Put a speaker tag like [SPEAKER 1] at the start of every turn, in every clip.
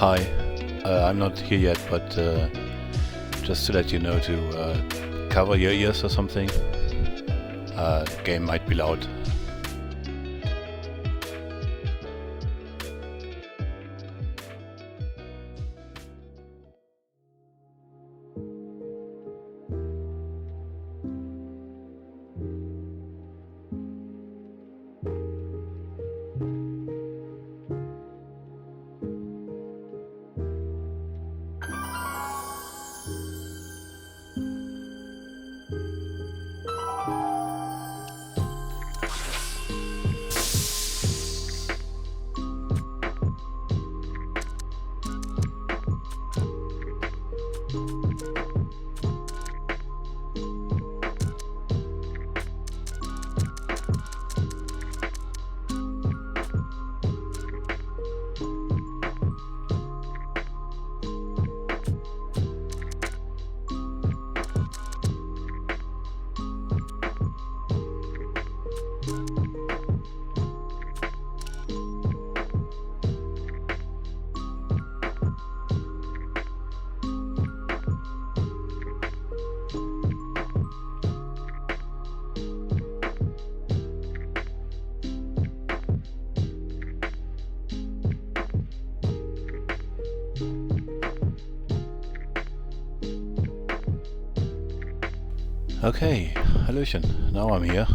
[SPEAKER 1] Hi, I'm not here yet, but just to let you know to cover your ears or something. The game might be loud. Okay, Hallöchen, now I'm here.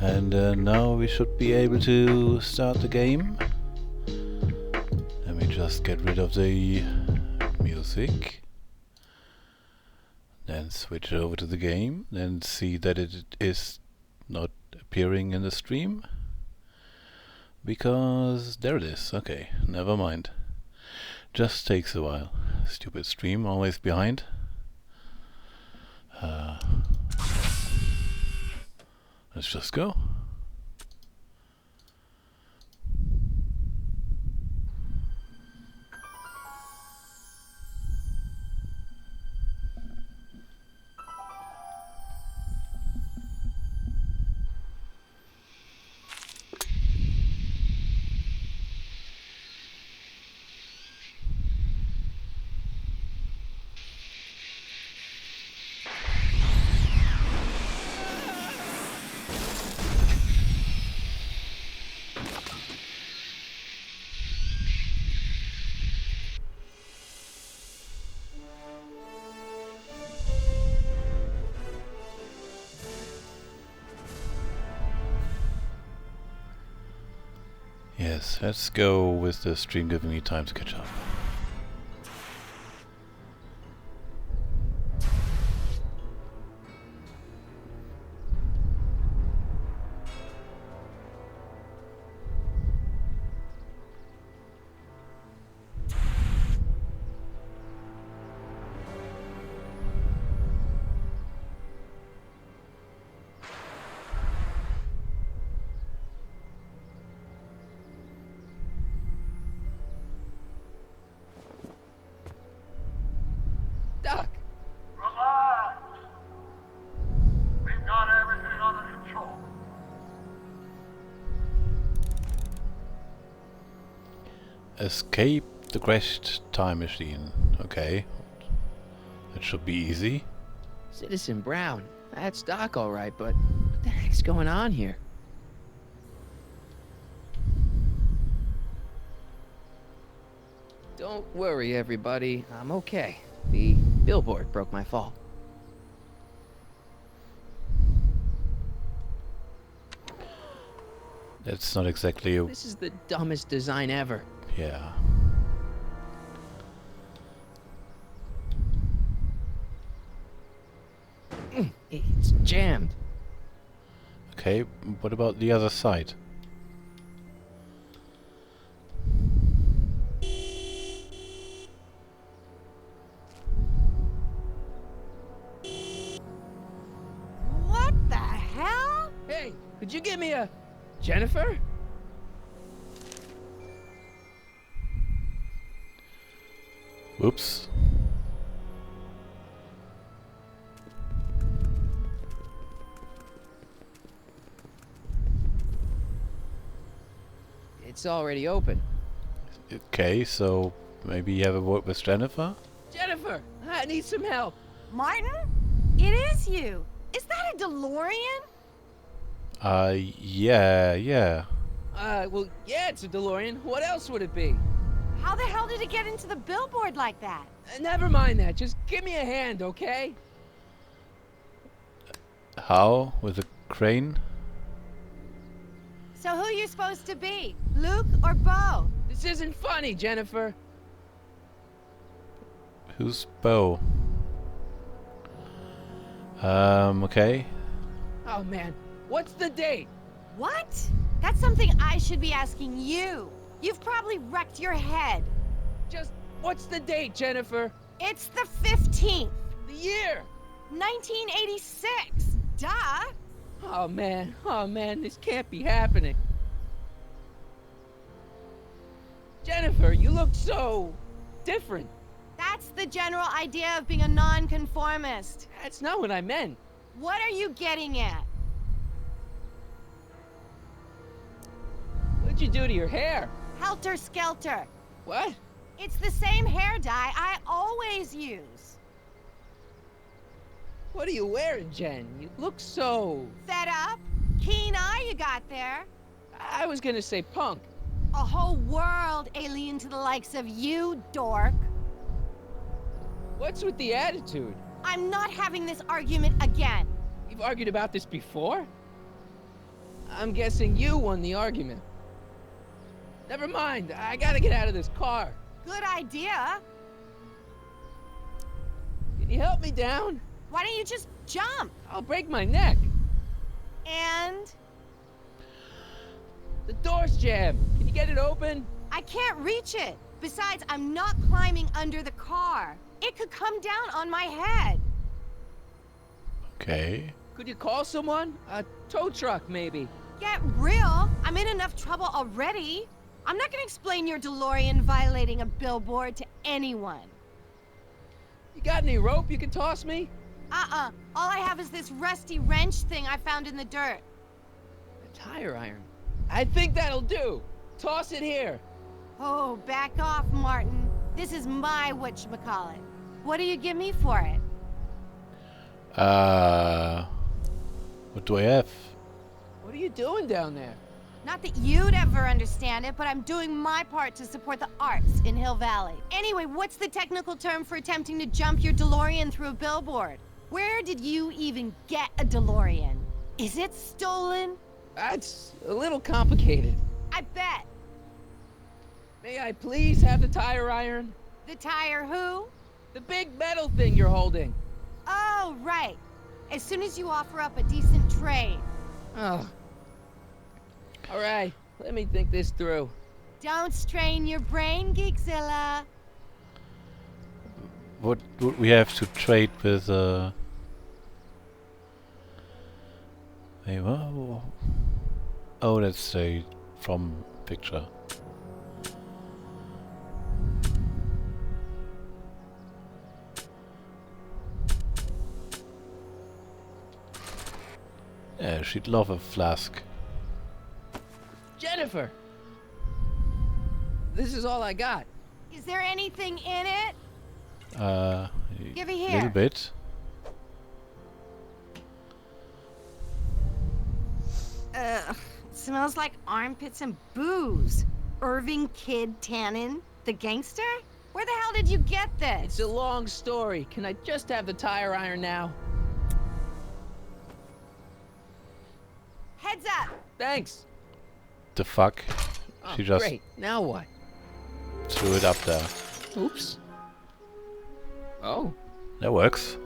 [SPEAKER 1] And now we should be able to start the game. Let me just get rid of the music. Then switch over to the game. Then see that it is not appearing in the stream. Because there it is. Okay, never mind. Just takes a while. Stupid stream, always behind. Let's just go. Yes, let's go with the stream giving me time to catch up. Escape the crashed time machine. Okay. That should be easy.
[SPEAKER 2] Citizen Brown. That's Doc all right, but what the heck's going on here? Don't worry, everybody. I'm okay. The billboard broke my fall.
[SPEAKER 1] That's not exactly a...
[SPEAKER 2] This is the dumbest design ever.
[SPEAKER 1] Yeah.
[SPEAKER 2] It's jammed.
[SPEAKER 1] Okay, what about the other side?
[SPEAKER 3] What the hell?
[SPEAKER 2] Hey, could you give me a... Jennifer?
[SPEAKER 1] Whoops.
[SPEAKER 2] It's already open.
[SPEAKER 1] Okay, so maybe you have a word with Jennifer?
[SPEAKER 2] Jennifer, I need some help.
[SPEAKER 3] Martin? It is you. Is that a DeLorean?
[SPEAKER 1] Yeah.
[SPEAKER 2] Well, yeah, it's a DeLorean. What else would it be?
[SPEAKER 3] How the hell did it get into the billboard like that?
[SPEAKER 2] Never mind that. Just give me a hand, okay?
[SPEAKER 1] How? With a crane?
[SPEAKER 3] So who you supposed to be? Luke or Bo?
[SPEAKER 2] This isn't funny, Jennifer.
[SPEAKER 1] Who's Bo? Okay.
[SPEAKER 2] Oh, man. What's the date?
[SPEAKER 3] What? That's something I should be asking you. You've probably wrecked your head.
[SPEAKER 2] Just, what's the date, Jennifer?
[SPEAKER 3] It's the 15th,
[SPEAKER 2] The year?
[SPEAKER 3] 1986. Duh.
[SPEAKER 2] Oh, man. This can't be happening. Jennifer, you look so different.
[SPEAKER 3] That's the general idea of being a nonconformist.
[SPEAKER 2] That's not what I meant.
[SPEAKER 3] What are you getting at?
[SPEAKER 2] What'd you do to your hair?
[SPEAKER 3] Helter Skelter.
[SPEAKER 2] What?
[SPEAKER 3] It's the same hair dye I always use.
[SPEAKER 2] What are you wearing, Jen? You look so...
[SPEAKER 3] Fed up? Keen eye you got there.
[SPEAKER 2] I was gonna say punk.
[SPEAKER 3] A whole world alien to the likes of you, dork.
[SPEAKER 2] What's with the attitude?
[SPEAKER 3] I'm not having this argument again.
[SPEAKER 2] You've argued about this before? I'm guessing you won the argument. Never mind, I gotta get out of this car.
[SPEAKER 3] Good idea.
[SPEAKER 2] Can you help me down?
[SPEAKER 3] Why don't you just jump?
[SPEAKER 2] I'll break my neck.
[SPEAKER 3] And
[SPEAKER 2] The door's jammed. Can you get it open?
[SPEAKER 3] I can't reach it. Besides, I'm not climbing under the car. It could come down on my head.
[SPEAKER 1] Okay.
[SPEAKER 2] Could you call someone? A tow truck, maybe.
[SPEAKER 3] Get real. I'm in enough trouble already. I'm not gonna explain your DeLorean violating a billboard to anyone.
[SPEAKER 2] You got any rope you can toss me?
[SPEAKER 3] All I have is this rusty wrench thing I found in the dirt.
[SPEAKER 2] A tire iron. I think that'll do. Toss it here.
[SPEAKER 3] Oh, back off, Martin. This is my whatchamacallit. What do you give me for it?
[SPEAKER 1] What do I have?
[SPEAKER 2] What are you doing down there?
[SPEAKER 3] Not that you'd ever understand it, but I'm doing my part to support the arts in Hill Valley. Anyway, what's the technical term for attempting to jump your DeLorean through a billboard? Where did you even get a DeLorean? Is it stolen?
[SPEAKER 2] That's a little complicated.
[SPEAKER 3] I bet.
[SPEAKER 2] May I please have the tire iron?
[SPEAKER 3] The tire who?
[SPEAKER 2] The big metal thing you're holding.
[SPEAKER 3] Oh, right. As soon as you offer up a decent trade.
[SPEAKER 2] Oh. All right, let me think this through.
[SPEAKER 3] Don't strain your brain, Geekzilla.
[SPEAKER 1] What would we have to trade with, hey, well, oh, that's a from picture. Yeah, she'd love a flask.
[SPEAKER 2] Jennifer! This is all I got.
[SPEAKER 3] Is there anything in it? Give it
[SPEAKER 1] A
[SPEAKER 3] here.
[SPEAKER 1] little bit.
[SPEAKER 3] Ugh, it smells like armpits and booze. Irving Kid Tannen, the gangster? Where the hell did you get this?
[SPEAKER 2] It's a long story. Can I just have the tire iron now?
[SPEAKER 3] Heads up!
[SPEAKER 2] Thanks.
[SPEAKER 1] The fuck?
[SPEAKER 2] Oh,
[SPEAKER 1] She just
[SPEAKER 2] great. Now what?
[SPEAKER 1] threw it up there.
[SPEAKER 2] Oops. Oh.
[SPEAKER 1] That works.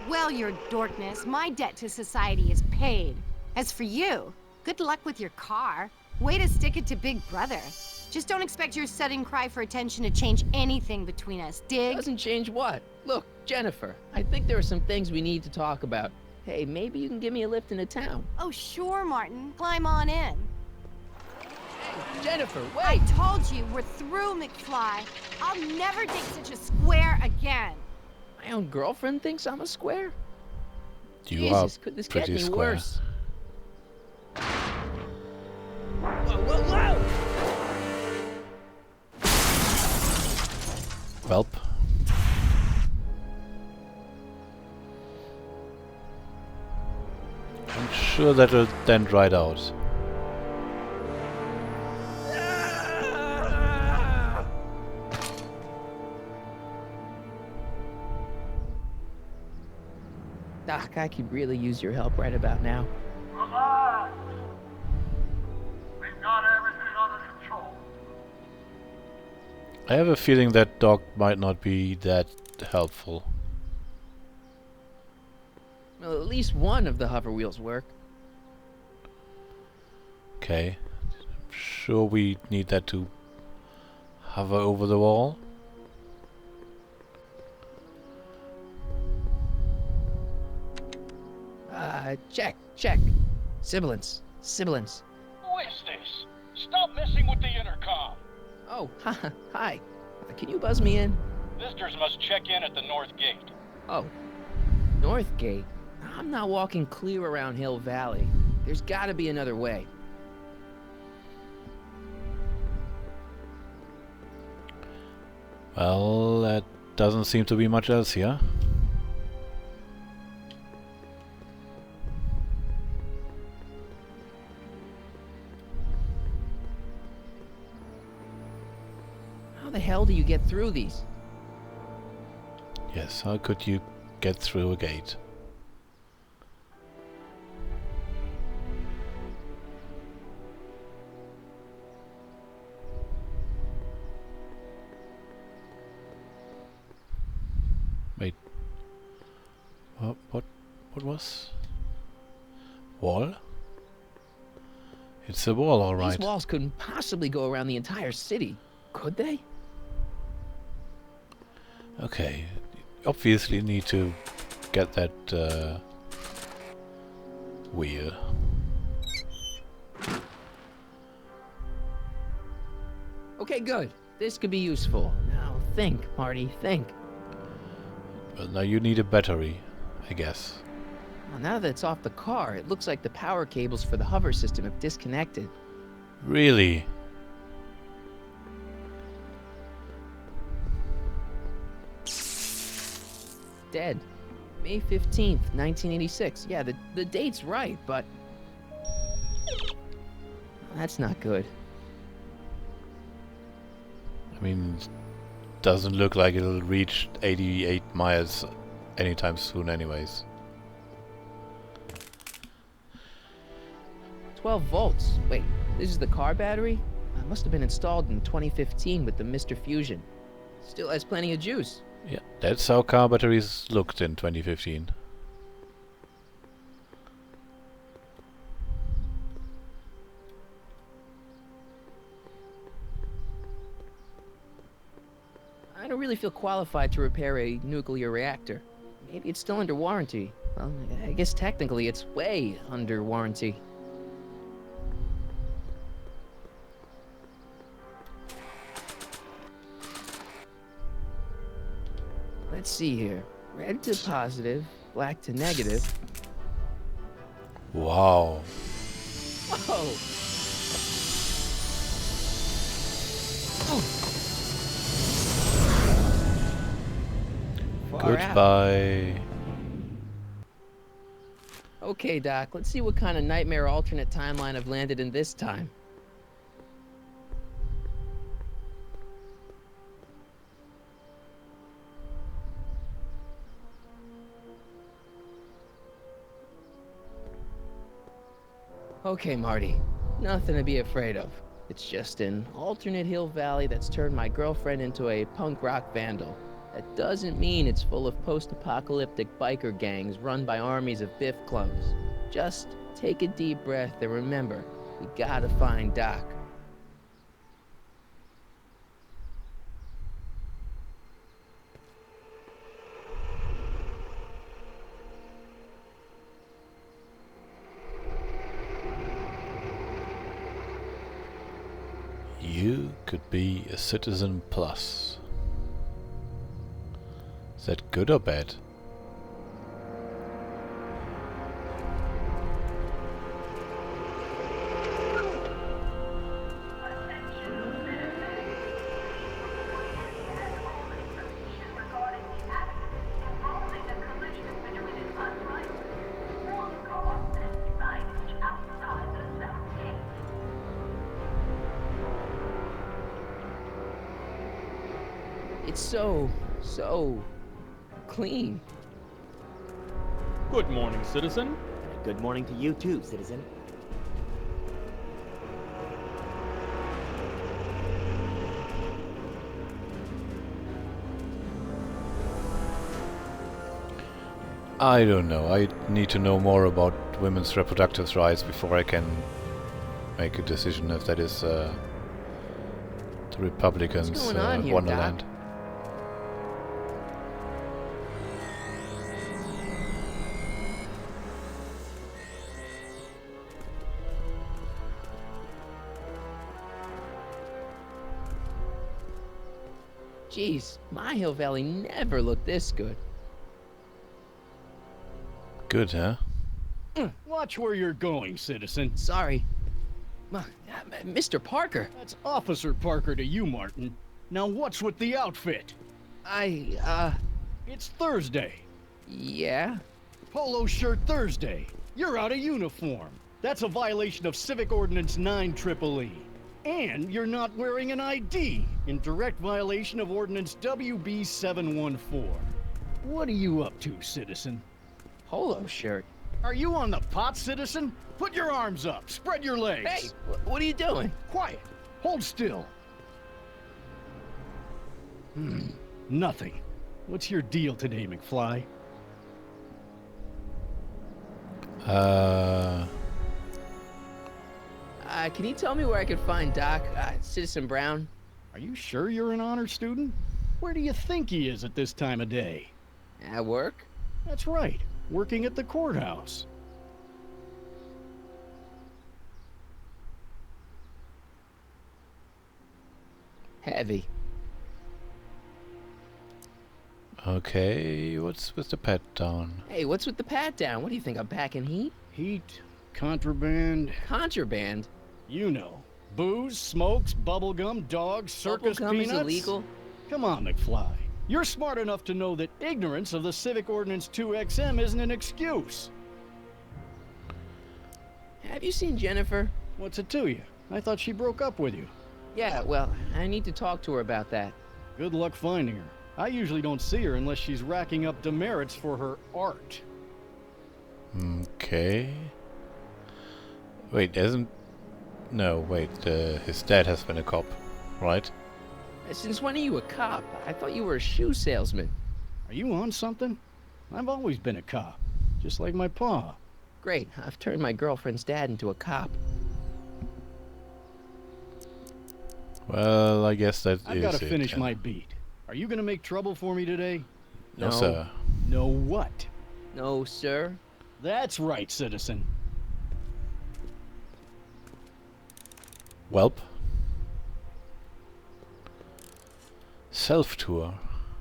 [SPEAKER 3] Well, your dorkness, my debt to society is paid. As for you, good luck with your car. Way to stick it to Big Brother. Just don't expect your sudden cry for attention to change anything between us, dig?
[SPEAKER 2] Doesn't change what? Look, Jennifer, I think there are some things we need to talk about. Hey, maybe you can give me a lift into town.
[SPEAKER 3] Oh, sure, Martin. Climb on in.
[SPEAKER 2] Hey, Jennifer,
[SPEAKER 3] I
[SPEAKER 2] wait!
[SPEAKER 3] told you, we're through, McFly. I'll never date such a square again.
[SPEAKER 2] My own girlfriend thinks I'm a square?
[SPEAKER 1] You
[SPEAKER 2] Jesus,
[SPEAKER 1] are
[SPEAKER 2] could this
[SPEAKER 1] pretty
[SPEAKER 2] get any
[SPEAKER 1] square.
[SPEAKER 2] worse? Whoa, whoa, whoa!
[SPEAKER 1] Welp. I'm sure that'll then dry out.
[SPEAKER 2] Doc, I could really use your help right about now.
[SPEAKER 4] Relax. We've got everything under control.
[SPEAKER 1] I have a feeling that Doc might not be that helpful.
[SPEAKER 2] Well, at least one of the hover wheels work.
[SPEAKER 1] Okay. I'm sure we need that to hover over the wall.
[SPEAKER 2] Check. Sibilance.
[SPEAKER 4] Who is this? Stop messing with the intercom.
[SPEAKER 2] Oh, hi. Can you buzz me in?
[SPEAKER 4] Visitors must check in at the north gate.
[SPEAKER 2] Oh, North Gate? I'm not walking clear around Hill Valley. There's gotta be another way.
[SPEAKER 1] Well, that doesn't seem to be much else here.
[SPEAKER 2] How the hell do you get through these?
[SPEAKER 1] Yes, how could you get through a gate? Wait. What was? Wall? It's a wall, all right.
[SPEAKER 2] These walls couldn't possibly go around the entire city, could they?
[SPEAKER 1] Okay. Obviously need to get that wheel.
[SPEAKER 2] Okay, good. This could be useful. Now think, Marty, think.
[SPEAKER 1] Well, now you need a battery, I guess.
[SPEAKER 2] Well, now that it's off the car, it looks like the power cables for the hover system have disconnected.
[SPEAKER 1] Really?
[SPEAKER 2] Dead. May 15th, 1986. Yeah, the date's right, but... That's not good.
[SPEAKER 1] I mean, doesn't look like it'll reach 88 miles anytime soon anyways.
[SPEAKER 2] 12 volts. Wait, this is the car battery? It must have been installed in 2015 with the Mr. Fusion. Still has plenty of juice.
[SPEAKER 1] Yeah, that's how car batteries looked in 2015.
[SPEAKER 2] I don't really feel qualified to repair a nuclear reactor. Maybe it's still under warranty. Well, I guess technically it's way under warranty. Let's see here. Red to positive, black to negative.
[SPEAKER 1] Wow.
[SPEAKER 2] Whoa! Far out.
[SPEAKER 1] Goodbye.
[SPEAKER 2] Okay, Doc, let's see what kind of nightmare alternate timeline I've landed in this time. Okay, Marty. Nothing to be afraid of. It's just an alternate Hill Valley that's turned my girlfriend into a punk rock vandal. That doesn't mean it's full of post-apocalyptic biker gangs run by armies of Biff clones. Just take a deep breath and remember, we gotta find Doc.
[SPEAKER 1] You could be a Citizen Plus. Is that good or bad?
[SPEAKER 2] It's so clean.
[SPEAKER 5] Good morning, citizen.
[SPEAKER 6] Good morning to you too, citizen.
[SPEAKER 1] I don't know. I need to know more about women's reproductive rights before I can make a decision if that is the Republicans'
[SPEAKER 2] What's going on here,
[SPEAKER 1] wonderland.
[SPEAKER 2] Doc? Jeez, my Hill Valley never looked this good.
[SPEAKER 1] Good, huh?
[SPEAKER 5] Watch where you're going, citizen.
[SPEAKER 2] Sorry. Mr. Parker,
[SPEAKER 5] That's Officer Parker to you, Martin. Now what's with the outfit? It's Thursday.
[SPEAKER 2] yeah?
[SPEAKER 5] Polo shirt Thursday. You're out of uniform. That's a violation of Civic Ordinance 9EEE. And you're not wearing an ID, in direct violation of Ordinance WB 714. What are you up to, citizen?
[SPEAKER 2] Polo shirt.
[SPEAKER 5] Are you on the pot, citizen? Put your arms up, spread your legs.
[SPEAKER 2] Hey, what are you doing?
[SPEAKER 5] Quiet. Hold still. Nothing. What's your deal today, McFly?
[SPEAKER 2] Can you tell me where I could find Doc, Citizen Brown?
[SPEAKER 5] Are you sure you're an honor student? Where do you think he is at this time of day?
[SPEAKER 2] At work?
[SPEAKER 5] That's right, working at the courthouse.
[SPEAKER 2] Heavy.
[SPEAKER 1] Okay, what's with the pat down?
[SPEAKER 2] Hey, what's with the pat down? What do you think, I'm packing heat?
[SPEAKER 5] Heat, contraband,
[SPEAKER 2] Contraband?
[SPEAKER 5] you know. Booze, smokes, bubblegum, dogs, circus
[SPEAKER 2] Bubblegum
[SPEAKER 5] peanuts.
[SPEAKER 2] is illegal?
[SPEAKER 5] Come on, McFly. You're smart enough to know that ignorance of the Civic Ordinance 2XM isn't an excuse.
[SPEAKER 2] Have you seen Jennifer?
[SPEAKER 5] What's it to you? I thought she broke up with you.
[SPEAKER 2] Yeah, well, I need to talk to her about that.
[SPEAKER 5] Good luck finding her. I usually don't see her unless she's racking up demerits for her art.
[SPEAKER 1] Okay. Wait, isn't... No, wait, his dad has been a cop, right?
[SPEAKER 2] Since when are you a cop? I thought you were a shoe salesman.
[SPEAKER 5] Are you on something? I've always been a cop, just like my pa.
[SPEAKER 2] Great, I've turned my girlfriend's dad into a cop.
[SPEAKER 1] Well, I guess that
[SPEAKER 5] I've
[SPEAKER 1] is
[SPEAKER 5] got to
[SPEAKER 1] it,
[SPEAKER 5] finish
[SPEAKER 1] yeah.
[SPEAKER 5] my beat. Are you gonna make trouble for me today?
[SPEAKER 1] No, sir.
[SPEAKER 5] No what?
[SPEAKER 2] No, sir.
[SPEAKER 5] That's right, citizen.
[SPEAKER 1] Welp. Self-tour.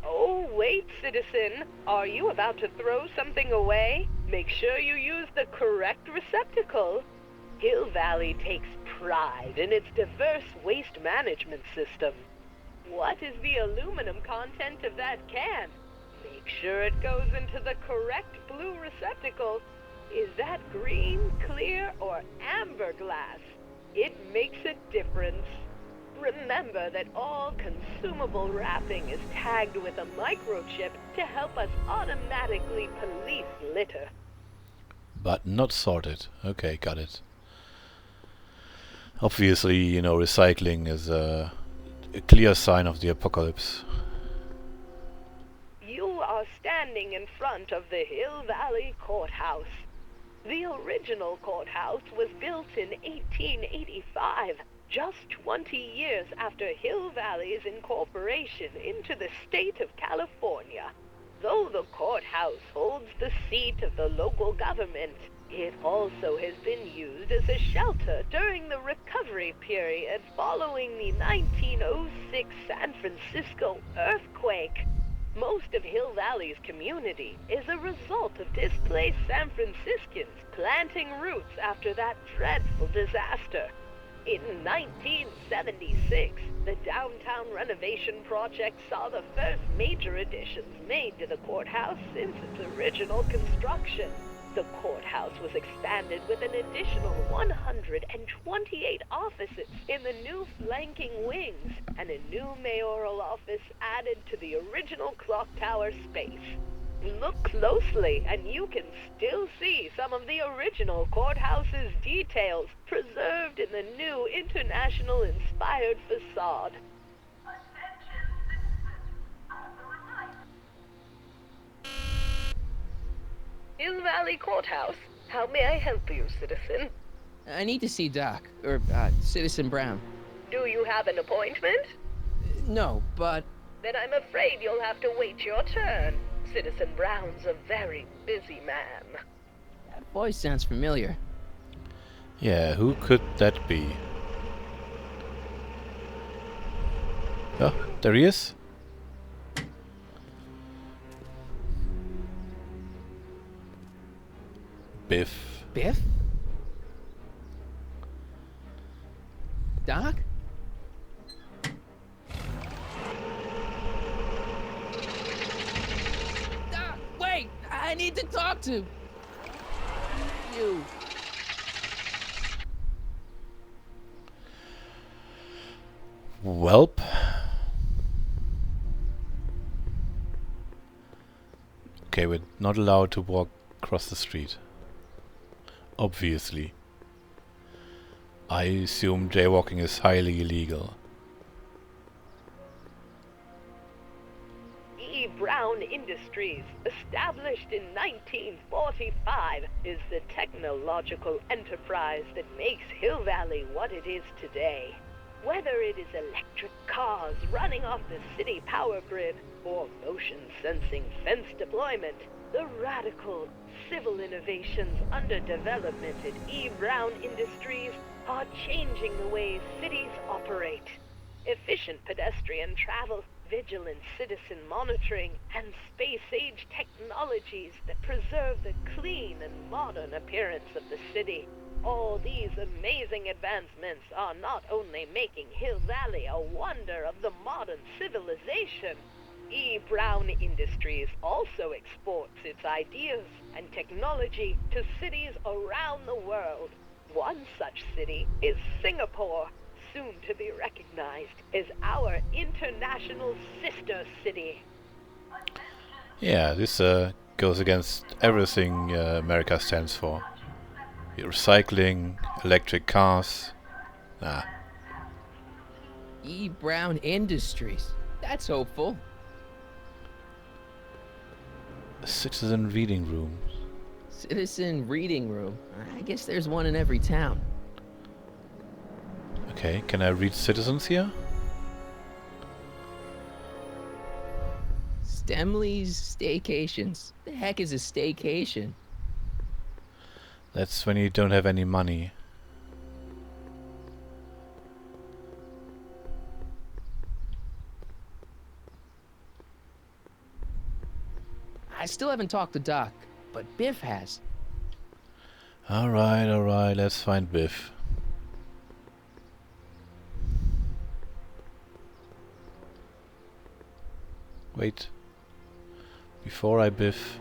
[SPEAKER 7] Oh, wait, citizen. Are you about to throw something away? Make sure you use the correct receptacle. Hill Valley takes pride in its diverse waste management system. What is the aluminum content of that can? Make sure it goes into the correct blue receptacle. Is that green, clear, or amber glass? It makes a difference. Remember that all consumable wrapping is tagged with a microchip to help us automatically police litter.
[SPEAKER 1] But not sorted. Okay, got it. Obviously, you know, recycling is a clear sign of the apocalypse.
[SPEAKER 7] You are standing in front of the Hill Valley Courthouse. The original courthouse was built in 1885, just 20 years after Hill Valley's incorporation into the state of California. Though the courthouse holds the seat of the local government, It also has been used as a shelter during the recovery period following the 1906 San Francisco earthquake. Most of Hill Valley's community is a result of displaced San Franciscans planting roots after that dreadful disaster. In 1976, the downtown renovation project saw the first major additions made to the courthouse since its original construction. The courthouse was expanded with an additional 128 offices in the new flanking wings, and a new mayoral office added to the original clock tower space. Look closely, and you can still see some of the original courthouse's details preserved in the new international-inspired facade. Hill Valley Courthouse. How may I help you, citizen?
[SPEAKER 2] I need to see Doc, or Citizen Brown.
[SPEAKER 7] Do you have an appointment?
[SPEAKER 2] No, but
[SPEAKER 7] Then I'm afraid you'll have to wait your turn. Citizen Brown's a very busy man.
[SPEAKER 2] that voice sounds familiar.
[SPEAKER 1] Yeah, who could that be? Oh, there he is. Biff.
[SPEAKER 2] Biff? Doc? Doc, wait! I need to talk to you.
[SPEAKER 1] Welp. Okay, we're not allowed to walk across the street. Obviously. I assume jaywalking is highly illegal.
[SPEAKER 7] E. Brown Industries, established in 1945, is the technological enterprise that makes Hill Valley what it is today. Whether it is electric cars running off the city power grid or motion-sensing fence deployment, the radical civil innovations under development at E. Brown Industries are changing the way cities operate. Efficient pedestrian travel, vigilant citizen monitoring, and space-age technologies that preserve the clean and modern appearance of the city. All these amazing advancements are not only making Hill Valley a wonder of the modern civilization, E. Brown Industries also exports its ideas and technology to cities around the world. One such city is Singapore, soon to be recognized as our international sister city.
[SPEAKER 1] Yeah, this goes against everything America stands for. Recycling, electric cars. Nah.
[SPEAKER 2] E. Brown Industries. That's hopeful.
[SPEAKER 1] A citizen reading room.
[SPEAKER 2] Citizen reading room. I guess there's one in every town.
[SPEAKER 1] Okay, can I read citizens here?
[SPEAKER 2] Stemley's Staycations. The heck is a staycation?
[SPEAKER 1] That's when you don't have any money.
[SPEAKER 2] I still haven't talked to Doc, but Biff has.
[SPEAKER 1] Alright, let's find Biff. Wait. Before I biff.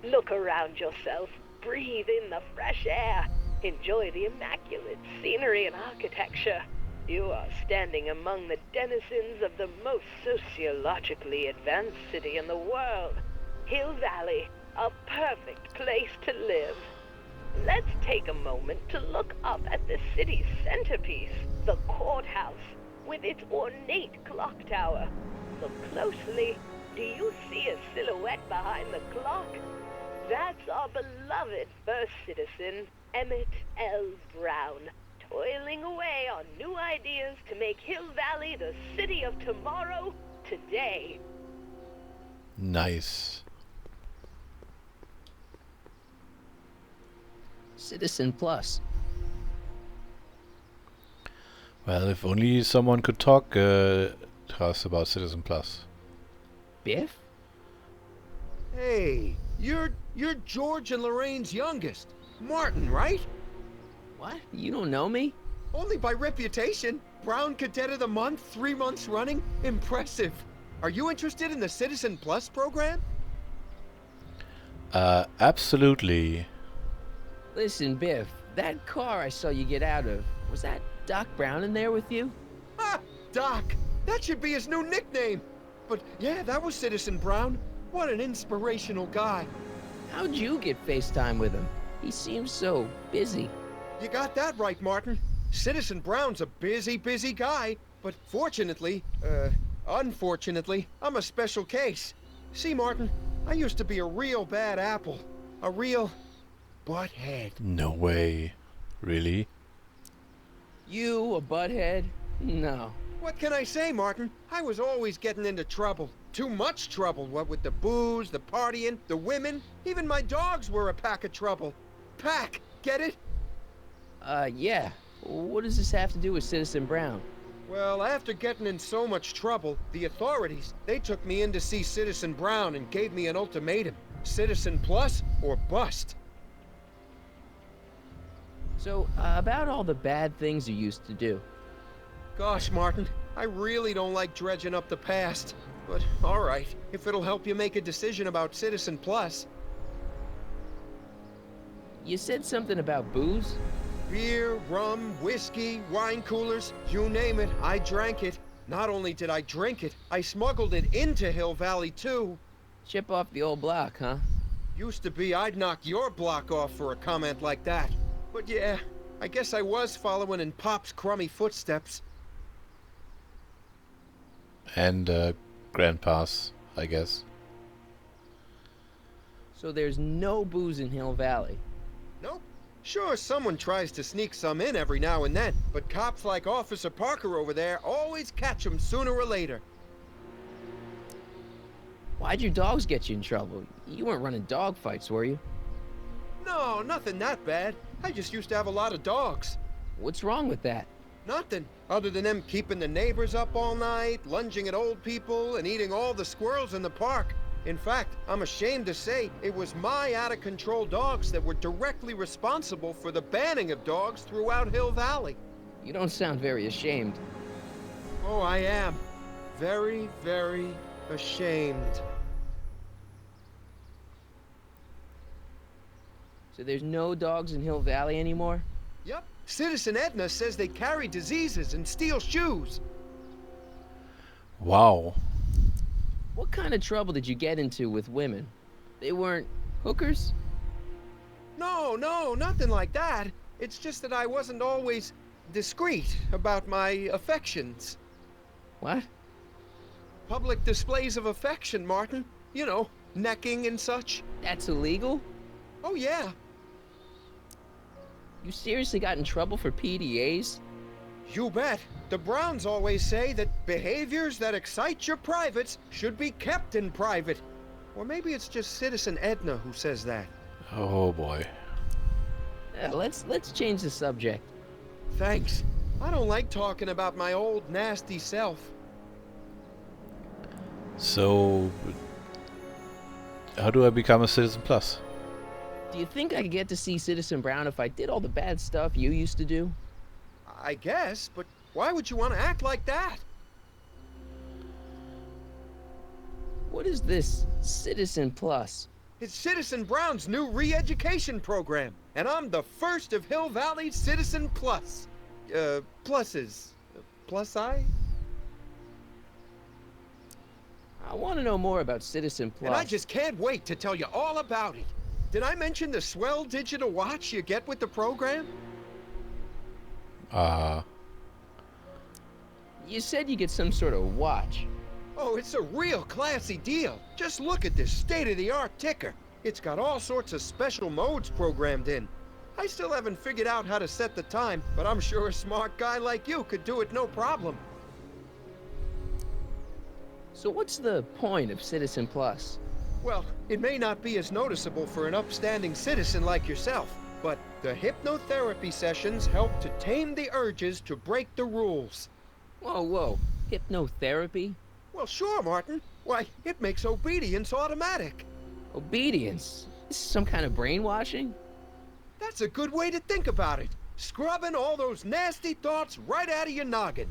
[SPEAKER 7] Look around yourself. Breathe in the fresh air. Enjoy the immaculate scenery and architecture. You are standing among the denizens of the most sociologically advanced city in the world. Hill Valley, a perfect place to live. Let's take a moment to look up at the city's centerpiece, the courthouse, with its ornate clock tower. Look closely. Do you see a silhouette behind the clock? That's our beloved first citizen, Emmett L. Brown, toiling away on new ideas to make Hill Valley the city of tomorrow, today.
[SPEAKER 1] Nice.
[SPEAKER 2] Citizen Plus.
[SPEAKER 1] Well, if only someone could talk to us about Citizen Plus.
[SPEAKER 2] Biff?
[SPEAKER 8] Hey, you're George and Lorraine's youngest. Martin, right?
[SPEAKER 2] What? You don't know me?
[SPEAKER 8] Only by reputation. Brown Cadet of the Month, 3 months running. Impressive. Are you interested in the Citizen Plus program?
[SPEAKER 1] Absolutely.
[SPEAKER 2] Listen, Biff, that car I saw you get out of, was that Doc Brown in there with you?
[SPEAKER 8] Ha! Doc! That should be his new nickname. But yeah, that was Citizen Brown. What an inspirational guy.
[SPEAKER 2] How'd you get FaceTime with him? He seems so busy.
[SPEAKER 8] You got that right, Martin. Citizen Brown's a busy guy. But unfortunately, I'm a special case. See, Martin, I used to be a real bad apple. A real butthead.
[SPEAKER 1] No way. Really?
[SPEAKER 2] You, a butthead? No.
[SPEAKER 8] What can I say, Martin? I was always getting into trouble. Too much trouble, what with the booze, the partying, the women. Even my dogs were a pack of trouble. Pack, get it?
[SPEAKER 2] Yeah. What does this have to do with Citizen Brown?
[SPEAKER 8] Well, after getting in so much trouble, the authorities, they took me in to see Citizen Brown and gave me an ultimatum. Citizen Plus or bust.
[SPEAKER 2] So, about all the bad things you used to do.
[SPEAKER 8] Gosh, Martin, I really don't like dredging up the past. But, alright, if it'll help you make a decision about Citizen Plus.
[SPEAKER 2] You said something about booze?
[SPEAKER 8] Beer, rum, whiskey, wine coolers, you name it, I drank it. Not only did I drink it, I smuggled it into Hill Valley, too.
[SPEAKER 2] Chip off the old block, huh?
[SPEAKER 8] Used to be I'd knock your block off for a comment like that. But yeah, I guess I was following in Pop's crummy footsteps.
[SPEAKER 1] And Grandpa's, I guess.
[SPEAKER 2] So there's no booze in Hill Valley?
[SPEAKER 8] Nope. Sure, someone tries to sneak some in every now and then, but cops like Officer Parker over there always catch 'em sooner or later.
[SPEAKER 2] Why'd your dogs get you in trouble? You weren't running dog fights, were you?
[SPEAKER 8] No, nothing that bad. I just used to have a lot of dogs.
[SPEAKER 2] What's wrong with that?
[SPEAKER 8] Nothing, other than them keeping the neighbors up all night, lunging at old people, and eating all the squirrels in the park. In fact, I'm ashamed to say it was my out-of-control dogs that were directly responsible for the banning of dogs throughout Hill Valley.
[SPEAKER 2] You don't sound very ashamed.
[SPEAKER 8] Oh, I am. Very, very ashamed.
[SPEAKER 2] So there's no dogs in Hill Valley anymore?
[SPEAKER 8] Yep. Citizen Edna says they carry diseases and steal shoes.
[SPEAKER 1] Wow.
[SPEAKER 2] What kind of trouble did you get into with women? They weren't hookers?
[SPEAKER 8] No, nothing like that. It's just that I wasn't always discreet about my affections.
[SPEAKER 2] What?
[SPEAKER 8] Public displays of affection, Martin. You know, necking and such.
[SPEAKER 2] That's illegal?
[SPEAKER 8] Oh, yeah.
[SPEAKER 2] You seriously got in trouble for PDAs?
[SPEAKER 8] You bet. The Browns always say that behaviors that excite your privates should be kept in private. Or maybe it's just Citizen Edna who says that.
[SPEAKER 1] Oh boy.
[SPEAKER 2] Let's change the subject.
[SPEAKER 8] Thanks. I don't like talking about my old nasty self.
[SPEAKER 1] So, how do I become a Citizen Plus?
[SPEAKER 2] Do you think I could get to see Citizen Brown if I did all the bad stuff you used to do?
[SPEAKER 8] I guess, but why would you want to act like that?
[SPEAKER 2] What is this Citizen Plus?
[SPEAKER 8] It's Citizen Brown's new re-education program, and I'm the first of Hill Valley's Citizen Plus. Pluses. Plus-I?
[SPEAKER 2] I want to know more about Citizen Plus.
[SPEAKER 8] And I just can't wait to tell you all about it. Did I mention the swell digital watch you get with the program?
[SPEAKER 2] You said you get some sort of watch.
[SPEAKER 8] Oh, it's a real classy deal. Just look at this state-of-the-art ticker. It's got all sorts of special modes programmed in. I still haven't figured out how to set the time, but I'm sure a smart guy like you could do it no problem.
[SPEAKER 2] So what's the point of Citizen Plus?
[SPEAKER 8] Well, it may not be as noticeable for an upstanding citizen like yourself, but The hypnotherapy sessions help to tame the urges to break the rules.
[SPEAKER 2] Whoa, whoa. Hypnotherapy?
[SPEAKER 8] Well, sure, Martin. Why, it makes obedience automatic.
[SPEAKER 2] Obedience? This is some kind of brainwashing?
[SPEAKER 8] That's a good way to think about it. Scrubbing all those nasty thoughts right out of your noggin.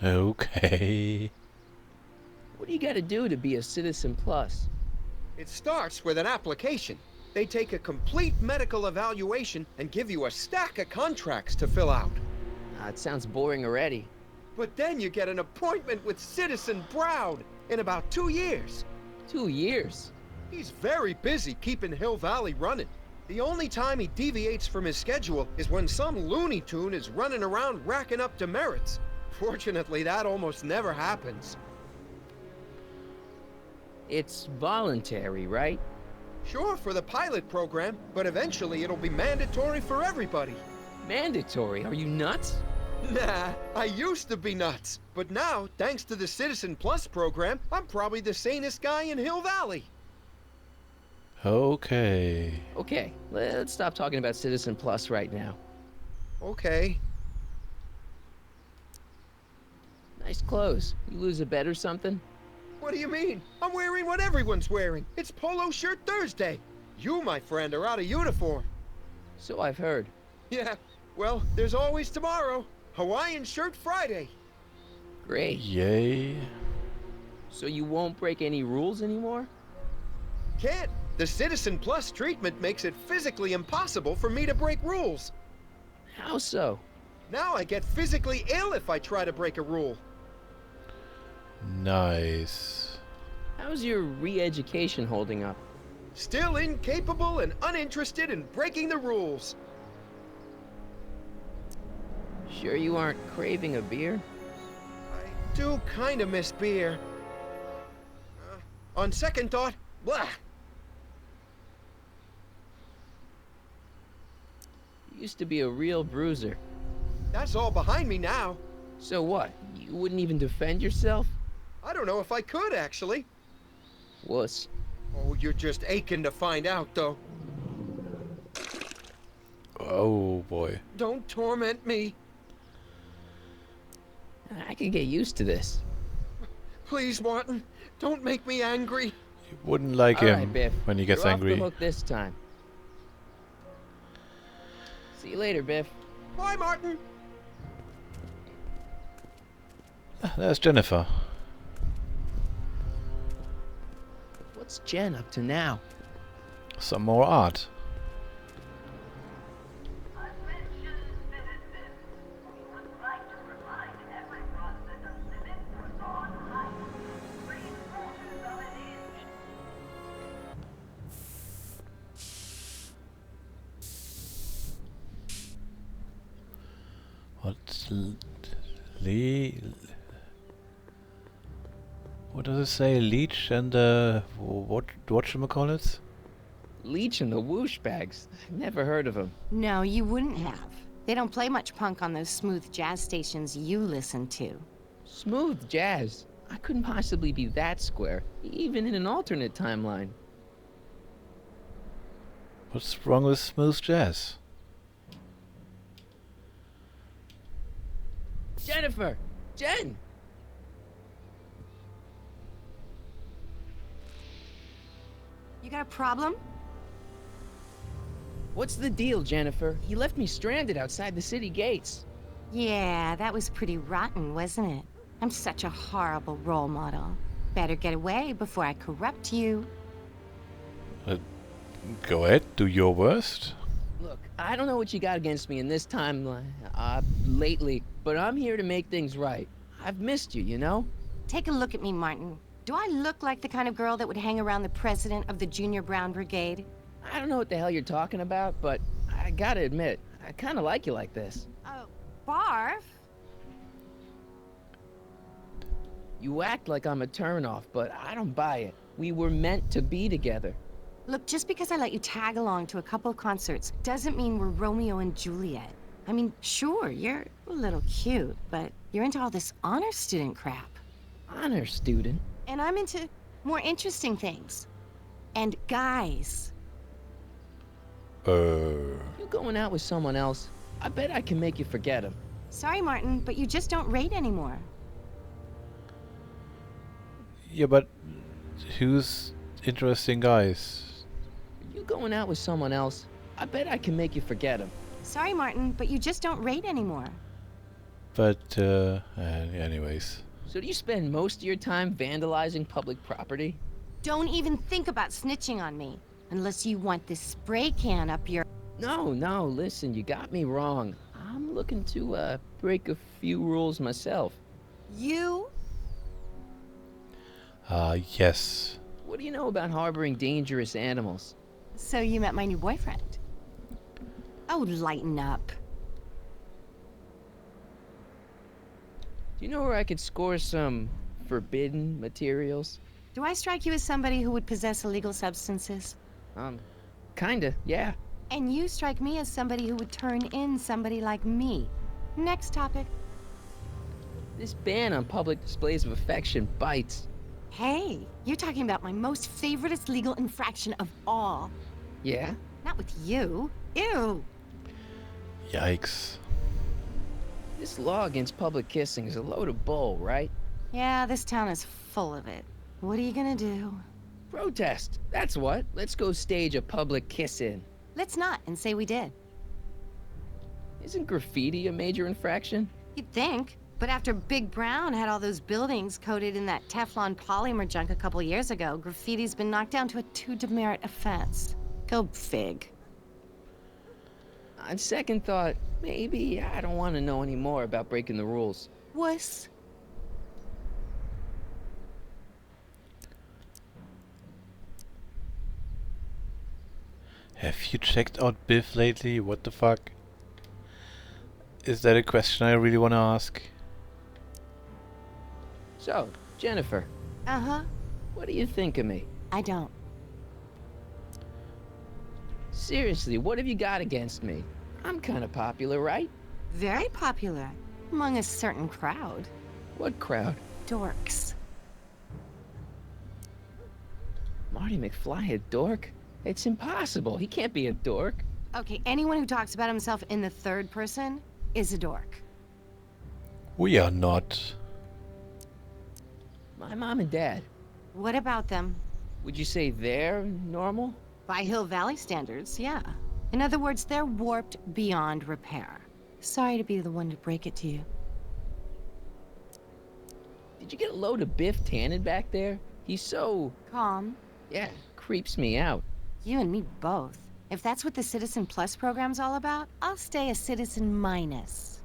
[SPEAKER 1] Okay.
[SPEAKER 2] What do you gotta do to be a Citizen Plus?
[SPEAKER 8] It starts with an application. They take a complete medical evaluation and give you a stack of contracts to fill out.
[SPEAKER 2] It sounds boring already.
[SPEAKER 8] But then you get an appointment with Citizen Brown in about 2 years.
[SPEAKER 2] 2 years?
[SPEAKER 8] He's very busy keeping Hill Valley running. The only time he deviates from his schedule is when some Looney Tune is running around racking up demerits. Fortunately, that almost never happens.
[SPEAKER 2] It's voluntary, right?
[SPEAKER 8] Sure, for the pilot program, but eventually it'll be mandatory for everybody.
[SPEAKER 2] Mandatory? Are you nuts?
[SPEAKER 8] Nah, I used to be nuts. But now, thanks to the Citizen Plus program, I'm probably the sanest guy in Hill Valley.
[SPEAKER 1] Okay.
[SPEAKER 2] Okay, let's stop talking about Citizen Plus right now.
[SPEAKER 8] Okay.
[SPEAKER 2] Nice clothes. You lose a bet or something?
[SPEAKER 8] What do you mean? I'm wearing what everyone's wearing. It's Polo Shirt Thursday. You, my friend, are out of uniform.
[SPEAKER 2] So I've heard.
[SPEAKER 8] Yeah, well, there's always tomorrow. Hawaiian Shirt Friday.
[SPEAKER 2] Great.
[SPEAKER 1] Yay.
[SPEAKER 2] So you won't break any rules anymore?
[SPEAKER 8] Can't. The Citizen Plus treatment makes it physically impossible for me to break rules.
[SPEAKER 2] How so?
[SPEAKER 8] Now I get physically ill if I try to break a rule.
[SPEAKER 1] Nice.
[SPEAKER 2] How's your re-education holding up?
[SPEAKER 8] Still incapable and uninterested in breaking the rules.
[SPEAKER 2] Sure you aren't craving a beer?
[SPEAKER 8] I do kind of miss beer. On second thought, blah.
[SPEAKER 2] You used to be a real bruiser.
[SPEAKER 8] That's all behind me now.
[SPEAKER 2] So what? You wouldn't even defend yourself?
[SPEAKER 8] I don't know if I could, actually.
[SPEAKER 2] Wuss.
[SPEAKER 8] Oh, you're just aching to find out, though.
[SPEAKER 1] Oh boy.
[SPEAKER 8] Don't torment me.
[SPEAKER 2] I can get used to this.
[SPEAKER 8] Please, Martin, don't make me angry.
[SPEAKER 1] You wouldn't like
[SPEAKER 2] All
[SPEAKER 1] him
[SPEAKER 2] right, Biff.
[SPEAKER 1] when he gets
[SPEAKER 2] You're
[SPEAKER 1] angry.
[SPEAKER 2] off the hook this time. See you later, Biff.
[SPEAKER 8] Bye, Martin.
[SPEAKER 1] There's Jennifer.
[SPEAKER 2] What's Jen up to now?
[SPEAKER 1] Some more art. What does it say? Leech and whatchamacallit?
[SPEAKER 2] Leech and the Whoosh Bags. Never heard of them.
[SPEAKER 3] No, you wouldn't have. They don't play much punk on those smooth jazz stations you listen to.
[SPEAKER 2] Smooth jazz. I couldn't possibly be that square, even in an alternate timeline.
[SPEAKER 1] What's wrong with smooth jazz?
[SPEAKER 2] Jennifer! Jen!
[SPEAKER 3] You got a problem?
[SPEAKER 2] What's the deal, Jennifer? He left me stranded outside the city gates.
[SPEAKER 3] Yeah, that was pretty rotten, wasn't it? I'm such a horrible role model. Better get away before I corrupt you.
[SPEAKER 1] Go ahead, do your worst.
[SPEAKER 2] Look, I don't know what you got against me in this timeline, lately, but I'm here to make things right. I've missed you, you know?
[SPEAKER 3] Take a look at me, Martin. Do I look like the kind of girl that would hang around the president of the Junior Brown Brigade?
[SPEAKER 2] I don't know what the hell you're talking about, but I gotta admit, I kinda like you like this.
[SPEAKER 3] Oh, barf?
[SPEAKER 2] You act like I'm a turnoff, but I don't buy it. We were meant to be together.
[SPEAKER 3] Look, just because I let you tag along to a couple of concerts doesn't mean we're Romeo and Juliet. I mean, sure, you're a little cute, but you're into all this honor student crap.
[SPEAKER 2] Honor student?
[SPEAKER 3] And I'm into more interesting things. And guys.
[SPEAKER 2] You going out with someone else? I bet I can make you forget him.
[SPEAKER 3] Sorry, Martin, but you just don't rate anymore.
[SPEAKER 1] Yeah, but who's interesting guys?
[SPEAKER 2] You going out with someone else? I bet I can make you forget him.
[SPEAKER 3] Sorry, Martin, but you just don't rate anymore.
[SPEAKER 1] But, anyways.
[SPEAKER 2] So do you spend most of your time vandalizing public property?
[SPEAKER 3] Don't even think about snitching on me, unless you want this spray can up your...
[SPEAKER 2] No, listen, you got me wrong. I'm looking to, break a few rules myself.
[SPEAKER 3] You?
[SPEAKER 1] Yes.
[SPEAKER 2] What do you know about harboring dangerous animals?
[SPEAKER 3] So you met my new boyfriend. Oh, lighten up.
[SPEAKER 2] Do you know where I could score some forbidden materials?
[SPEAKER 3] Do I strike you as somebody who would possess illegal substances?
[SPEAKER 2] Kinda, yeah.
[SPEAKER 3] And you strike me as somebody who would turn in somebody like me. Next topic.
[SPEAKER 2] This ban on public displays of affection bites.
[SPEAKER 3] Hey, you're talking about my most favoriteest legal infraction of all.
[SPEAKER 2] Yeah?
[SPEAKER 3] Not with you. Ew.
[SPEAKER 1] Yikes.
[SPEAKER 2] This law against public kissing is a load of bull, right?
[SPEAKER 3] Yeah, this town is full of it. What are you gonna do?
[SPEAKER 2] Protest, that's what. Let's go stage a public kiss-in.
[SPEAKER 3] Let's not and say we did.
[SPEAKER 2] Isn't graffiti a major infraction?
[SPEAKER 3] You'd think. But after Big Brown had all those buildings coated in that Teflon polymer junk a couple years ago, graffiti's been knocked down to a 2 demerit offense. Go fig.
[SPEAKER 2] On second thought, maybe I don't want to know any more about breaking the rules.
[SPEAKER 3] Wuss.
[SPEAKER 1] Have you checked out Biff lately? What the fuck? Is that a question I really want to ask?
[SPEAKER 2] So, Jennifer,
[SPEAKER 3] Uh-huh.
[SPEAKER 2] what do you think of me?
[SPEAKER 3] I don't.
[SPEAKER 2] Seriously, what have you got against me? I'm kind of popular, right?
[SPEAKER 3] Very popular. Among a certain crowd.
[SPEAKER 2] What crowd?
[SPEAKER 3] Dorks.
[SPEAKER 2] Marty McFly a dork? It's impossible. He can't be a dork.
[SPEAKER 3] Okay, anyone who talks about himself in the third person is a dork.
[SPEAKER 1] We are not.
[SPEAKER 2] My mom and dad,
[SPEAKER 3] What about them?
[SPEAKER 2] would you say they're normal?
[SPEAKER 3] By Hill Valley standards, yeah. In other words, they're warped beyond repair. Sorry to be the one to break it to you.
[SPEAKER 2] Did you get a load of Biff Tannen back there? He's so...
[SPEAKER 3] Calm.
[SPEAKER 2] yeah, creeps me out.
[SPEAKER 3] You and me both. If that's what the Citizen Plus program's all about, I'll stay a Citizen Minus.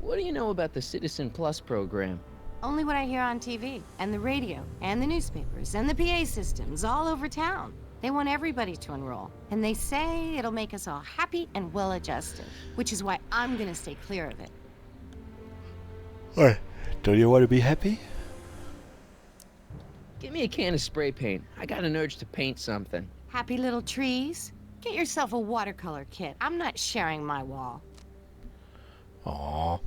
[SPEAKER 2] What do you know about the Citizen Plus program?
[SPEAKER 3] Only what I hear on TV, and the radio, and the newspapers, and the PA systems all over town. They want everybody to enroll, and they say it'll make us all happy and well-adjusted, which is why I'm gonna stay clear of it.
[SPEAKER 1] What? Don't you want to be happy?
[SPEAKER 2] Give me a can of spray paint. I got an urge to paint something.
[SPEAKER 3] Happy little trees? Get yourself a watercolor kit. I'm not sharing my wall.
[SPEAKER 1] Aww.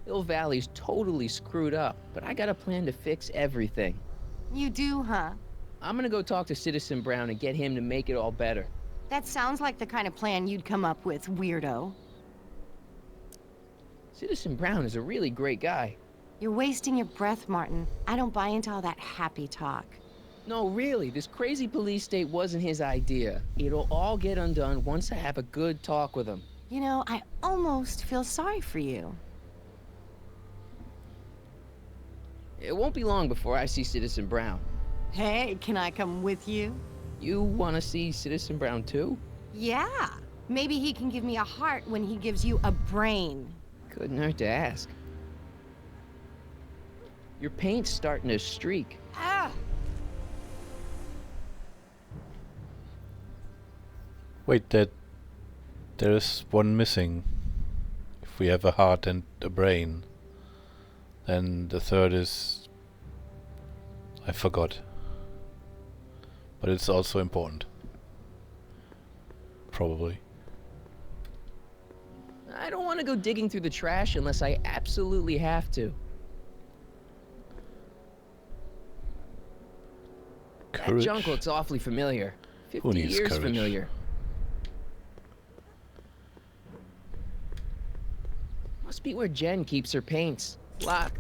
[SPEAKER 2] Hill Valley's totally screwed up, but I got a plan to fix everything.
[SPEAKER 3] You do, huh?
[SPEAKER 2] I'm gonna go talk to Citizen Brown and get him to make it all better.
[SPEAKER 3] That sounds like the kind of plan you'd come up with, weirdo.
[SPEAKER 2] Citizen Brown is a really great guy.
[SPEAKER 3] You're wasting your breath, Martin. I don't buy into all that happy talk.
[SPEAKER 2] No, really, this crazy police state wasn't his idea. It'll all get undone once I have a good talk with him.
[SPEAKER 3] You know, I almost feel sorry for you.
[SPEAKER 2] It won't be long before I see Citizen Brown.
[SPEAKER 3] Hey, can I come with you?
[SPEAKER 2] You wanna see Citizen Brown too?
[SPEAKER 3] Yeah. Maybe he can give me a heart when he gives you a brain.
[SPEAKER 2] Couldn't hurt to ask. Your paint's starting to streak.
[SPEAKER 3] Ah!
[SPEAKER 1] Wait, there's one missing. If we have a heart and a brain, then the third is... I forgot. But it's also important. Probably.
[SPEAKER 2] I don't want to go digging through the trash unless I absolutely have to. That
[SPEAKER 1] Courage?
[SPEAKER 2] junk looks awfully familiar. 50
[SPEAKER 1] Who needs
[SPEAKER 2] years
[SPEAKER 1] courage?
[SPEAKER 2] familiar. Must be where Jen keeps her paints. Locked.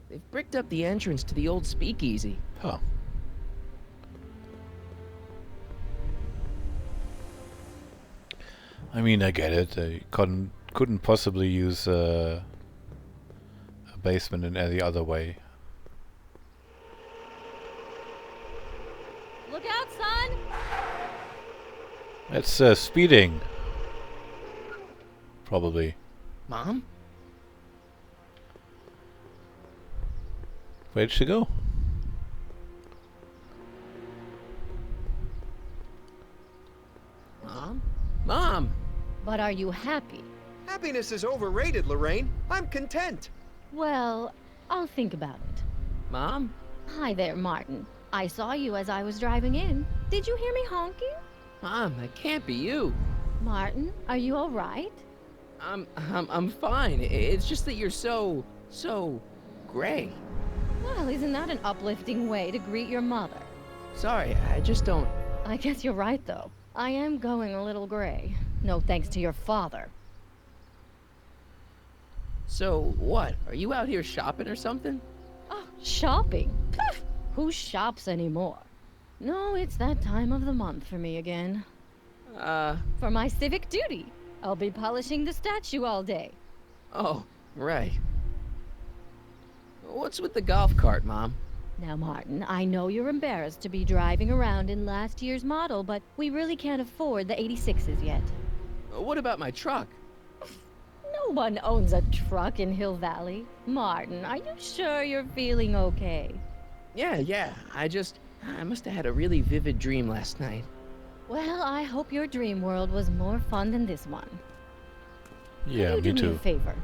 [SPEAKER 2] They've bricked up the entrance to the old speakeasy.
[SPEAKER 1] Huh. I mean, I get it. They couldn't possibly use a basement in any other way.
[SPEAKER 9] Look out, son!
[SPEAKER 1] It's speeding. Probably.
[SPEAKER 2] Mom?
[SPEAKER 1] Where'd she go?
[SPEAKER 2] Mom? Mom!
[SPEAKER 9] But are you happy?
[SPEAKER 8] Happiness is overrated, Lorraine. I'm content.
[SPEAKER 9] Well, I'll think about it.
[SPEAKER 2] Mom?
[SPEAKER 9] Hi there, Martin. I saw you as I was driving in. Did you hear me honking?
[SPEAKER 2] Mom, that can't be you.
[SPEAKER 9] Martin, are you all right?
[SPEAKER 2] I'm fine. It's just that you're so gray.
[SPEAKER 9] Well, isn't that an uplifting way to greet your mother?
[SPEAKER 2] Sorry, I just don't...
[SPEAKER 9] I guess you're right, though. I am going a little gray. No thanks to your father.
[SPEAKER 2] So, what? Are you out here shopping or something?
[SPEAKER 9] Oh, shopping? Pff, who shops anymore? No, it's that time of the month for me again. For my civic duty. I'll be polishing the statue all day.
[SPEAKER 2] Oh, right. What's with the golf cart, Mom?
[SPEAKER 9] Now, Martin, I know you're embarrassed to be driving around in last year's model, but we really can't afford the 86s yet.
[SPEAKER 2] What about my truck?
[SPEAKER 9] No one owns a truck in Hill Valley. Martin, are you sure you're feeling okay?
[SPEAKER 2] Yeah. I must have had a really vivid dream last night.
[SPEAKER 9] Well, I hope your dream world was more fun than this one.
[SPEAKER 1] Yeah,
[SPEAKER 9] Can you
[SPEAKER 1] me
[SPEAKER 9] do me a
[SPEAKER 1] too.
[SPEAKER 9] favor?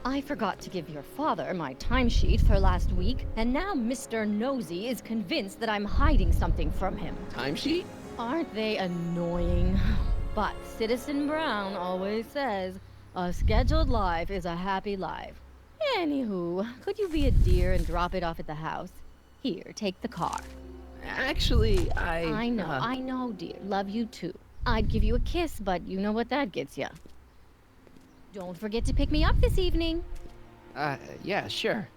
[SPEAKER 9] I forgot to give your father my timesheet for last week, and now Mr. Nosy is convinced that I'm hiding something from him.
[SPEAKER 2] Timesheet?
[SPEAKER 9] Aren't they annoying? But Citizen Brown always says, a scheduled life is a happy life. Anywho, could you be a dear and drop it off at the house? Here, take the car.
[SPEAKER 2] Actually,
[SPEAKER 9] I know, dear. Love you too. I'd give you a kiss, but you know what that gets ya. Don't forget to pick me up this evening.
[SPEAKER 2] Yeah, sure.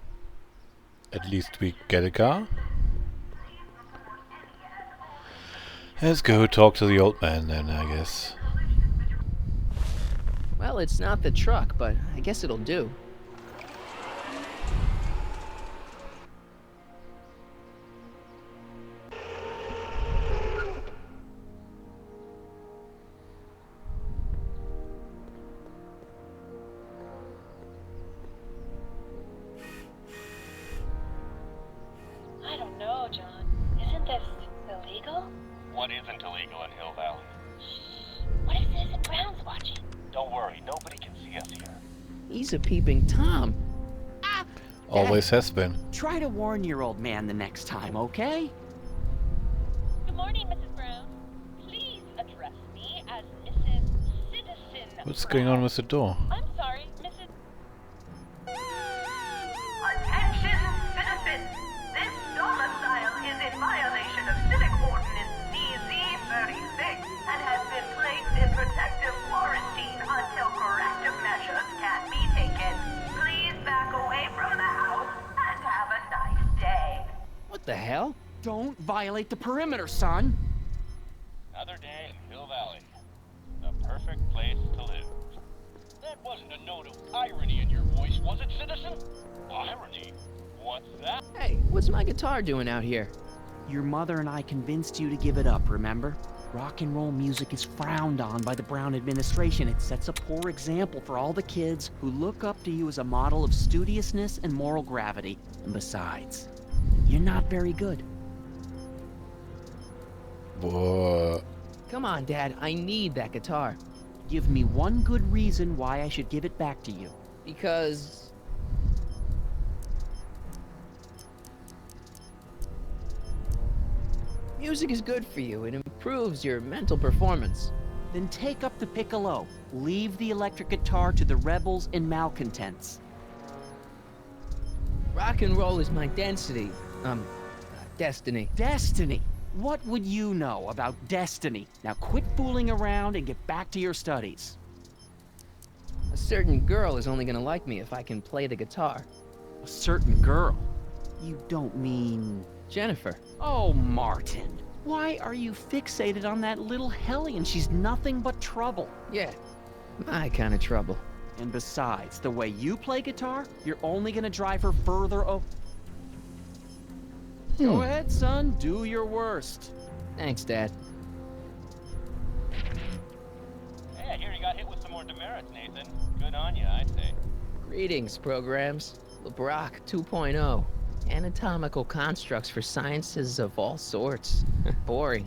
[SPEAKER 1] At least we get a car. Let's go talk to the old man then, I guess.
[SPEAKER 2] Well, it's not the truck, but I guess it'll do.
[SPEAKER 10] I don't know, John. Isn't this illegal?
[SPEAKER 4] What isn't illegal in Hill Valley?
[SPEAKER 10] What if Citizen Brown's watching?
[SPEAKER 4] Don't worry, nobody can see us here.
[SPEAKER 2] He's a peeping Tom.
[SPEAKER 1] Always has been.
[SPEAKER 6] Try to warn your old man the next time, okay?
[SPEAKER 10] Good morning, Mrs. Brown. Please address me as Mrs. Citizen
[SPEAKER 1] What's going on with the door?
[SPEAKER 10] I'm sorry, Mrs.
[SPEAKER 11] Attention, citizens! This domicile is in violation of Civic Ordinance CZ-36 and has been placed in protective quarantine until corrective measures can be taken. Please back away from the house and have a nice day.
[SPEAKER 2] What the hell?
[SPEAKER 6] Don't violate the perimeter, son.
[SPEAKER 4] Another day in Hill Valley. The perfect place to live. That wasn't a note of irony in your voice, was it, citizen? Irony? What's that?
[SPEAKER 2] Hey, what's my guitar doing out here?
[SPEAKER 6] Your mother and I convinced you to give it up, remember? Rock and roll music is frowned on by the Brown administration. It sets a poor example for all the kids who look up to you as a model of studiousness and moral gravity. And besides, you're not very good.
[SPEAKER 1] Whoa.
[SPEAKER 2] Come on, Dad. I need that guitar.
[SPEAKER 6] Give me one good reason why I should give it back to you.
[SPEAKER 2] Because... Music is good for you. It improves your mental performance.
[SPEAKER 6] Then take up the piccolo. Leave the electric guitar to the rebels and malcontents.
[SPEAKER 2] Rock and roll is my destiny.
[SPEAKER 6] Destiny? What would you know about destiny? Now quit fooling around and get back to your studies.
[SPEAKER 2] A certain girl is only gonna like me if I can play the guitar.
[SPEAKER 6] A certain girl? You don't mean...
[SPEAKER 2] Jennifer.
[SPEAKER 6] Oh, Martin. Why are you fixated on that little hellion? She's nothing but trouble.
[SPEAKER 2] Yeah, my kind of trouble.
[SPEAKER 6] And besides, the way you play guitar, you're only gonna drive her further Go ahead, son. Do your worst.
[SPEAKER 2] Thanks, Dad.
[SPEAKER 4] Hey, I hear you got hit with some more demerits, Nathan. Good on you, I say.
[SPEAKER 2] Greetings, programs. LeBrock 2.0. Anatomical constructs for sciences of all sorts. Boring.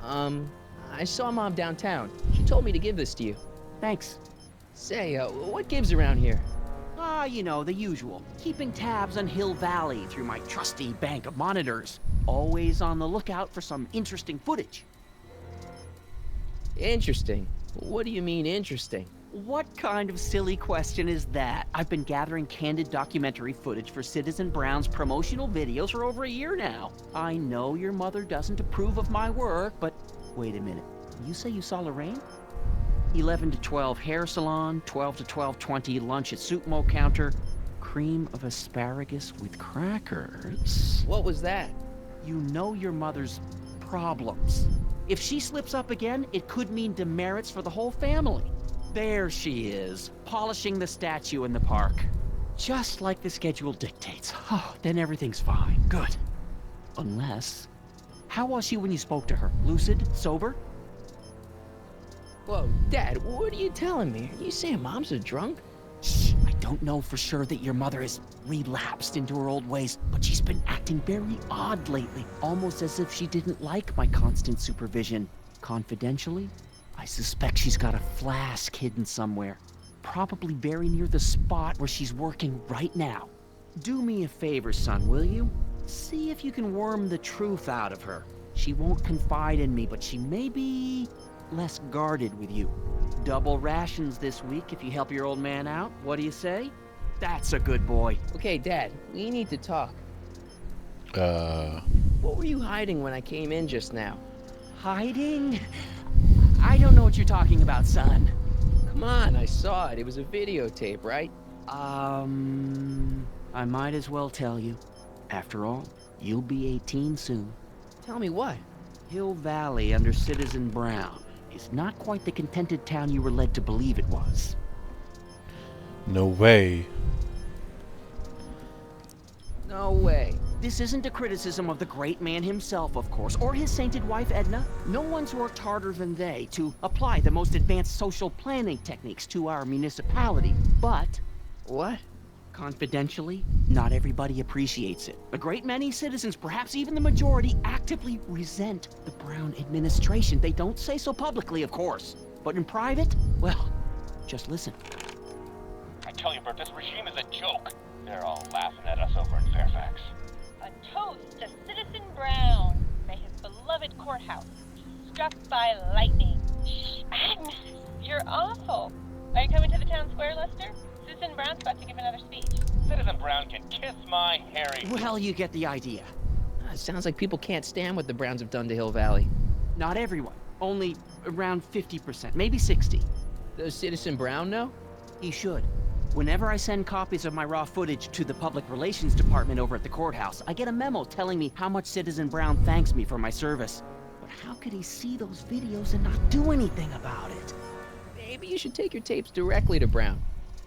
[SPEAKER 2] I saw Mom downtown. She told me to give this to you.
[SPEAKER 6] Thanks.
[SPEAKER 2] Say, what gives around here?
[SPEAKER 6] Ah, you know, the usual. Keeping tabs on Hill Valley through my trusty bank of monitors. Always on the lookout for some interesting footage.
[SPEAKER 2] Interesting? What do you mean interesting?
[SPEAKER 6] What kind of silly question is that? I've been gathering candid documentary footage for Citizen Brown's promotional videos for over a year now. I know your mother doesn't approve of my work, but wait a minute. You say you saw Lorraine? 11 to 12 hair salon, 12 to 12:20 lunch at Soup Mo counter, cream of asparagus with crackers.
[SPEAKER 2] What was that?
[SPEAKER 6] You know your mother's problems. If she slips up again, it could mean demerits for the whole family. There she is, polishing the statue in the park. Just like the schedule dictates. Oh, then everything's fine. Good. Unless... How was she when you spoke to her? Lucid? Sober?
[SPEAKER 2] Whoa, Dad, what are you telling me? Are you saying Mom's a drunk?
[SPEAKER 6] Shh, I don't know for sure that your mother has relapsed into her old ways, but she's been acting very odd lately, almost as if she didn't like my constant supervision. Confidentially, I suspect she's got a flask hidden somewhere, probably very near the spot where she's working right now. Do me a favor, son, will you? See if you can worm the truth out of her. She won't confide in me, but she may be less guarded with you. Double rations this week if you help your old man out. What do you say? That's a good boy.
[SPEAKER 2] Okay, Dad, we need to talk.
[SPEAKER 1] Uh...
[SPEAKER 2] What were you hiding when I came in just now?
[SPEAKER 6] Hiding? I don't know what you're talking about, son.
[SPEAKER 2] Come on, I saw it. It was a videotape, right?
[SPEAKER 6] I might as well tell you. After all, you'll be 18 soon.
[SPEAKER 2] Tell me what?
[SPEAKER 6] Hill Valley under Citizen Brown is not quite the contented town you were led to believe it was.
[SPEAKER 1] No way.
[SPEAKER 2] No way.
[SPEAKER 6] This isn't a criticism of the great man himself, of course, or his sainted wife, Edna. No one's worked harder than they to apply the most advanced social planning techniques to our municipality, but...
[SPEAKER 2] What?
[SPEAKER 6] Confidentially, not everybody appreciates it. A great many citizens, perhaps even the majority, actively resent the Brown administration. They don't say so publicly, of course. But in private, well, just listen.
[SPEAKER 4] I tell you, Bert, this regime is a joke. They're all laughing at us over in Fairfax.
[SPEAKER 10] A toast to Citizen Brown. May his beloved courthouse be struck by lightning. Shh, Agnes, you're awful. Are you coming to the town square, Lester? Citizen Brown's about to give another speech.
[SPEAKER 4] Citizen Brown can kiss my hairy...
[SPEAKER 6] Well, you get the idea.
[SPEAKER 2] It sounds like people can't stand what the Browns have done to Hill Valley.
[SPEAKER 6] Not everyone. Only around 50%, maybe 60.
[SPEAKER 2] Does Citizen Brown know?
[SPEAKER 6] He should. Whenever I send copies of my raw footage to the Public Relations Department over at the courthouse, I get a memo telling me how much Citizen Brown thanks me for my service. But how could he see those videos and not do anything about it?
[SPEAKER 2] Maybe you should take your tapes directly to Brown.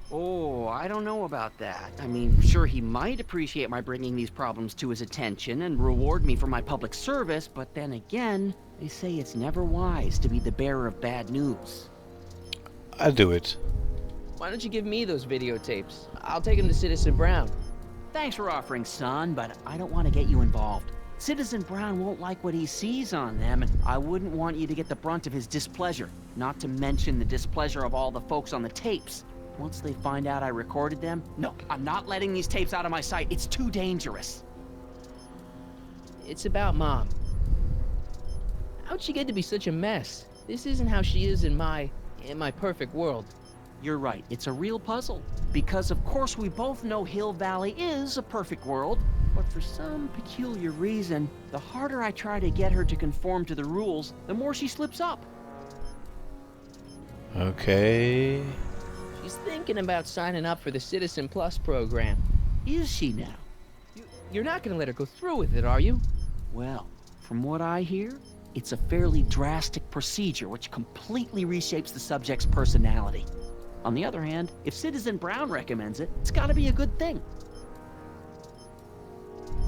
[SPEAKER 6] Oh, I don't know about that. I mean, sure, he might appreciate my bringing these problems to his attention and reward me for my public service, but then again, they say it's never wise to be the bearer of bad news.
[SPEAKER 1] I'll do it.
[SPEAKER 2] Why don't you give me those videotapes? I'll take them to Citizen Brown.
[SPEAKER 6] Thanks for offering, son, but I don't want to get you involved. Citizen Brown won't like what he sees on them, and I wouldn't want you to get the brunt of his displeasure, not to mention the displeasure of all the folks on the tapes. Once they find out I recorded them, no, I'm not letting these tapes out of my sight. It's too dangerous.
[SPEAKER 2] It's about Mom. How'd she get to be such a mess? This isn't how she is in my perfect world.
[SPEAKER 6] You're right, it's a real puzzle. Because of course we both know Hill Valley is a perfect world, but for some peculiar reason, the harder I try to get her to conform to the rules, the more she slips up.
[SPEAKER 1] Okay.
[SPEAKER 2] She's thinking about signing up for the Citizen Plus program.
[SPEAKER 6] Is she now?
[SPEAKER 2] You're not gonna let her go through with it, are you?
[SPEAKER 6] Well, from what I hear, it's a fairly drastic procedure which completely reshapes the subject's personality. On the other hand, if Citizen Brown recommends it, it's gotta be a good thing.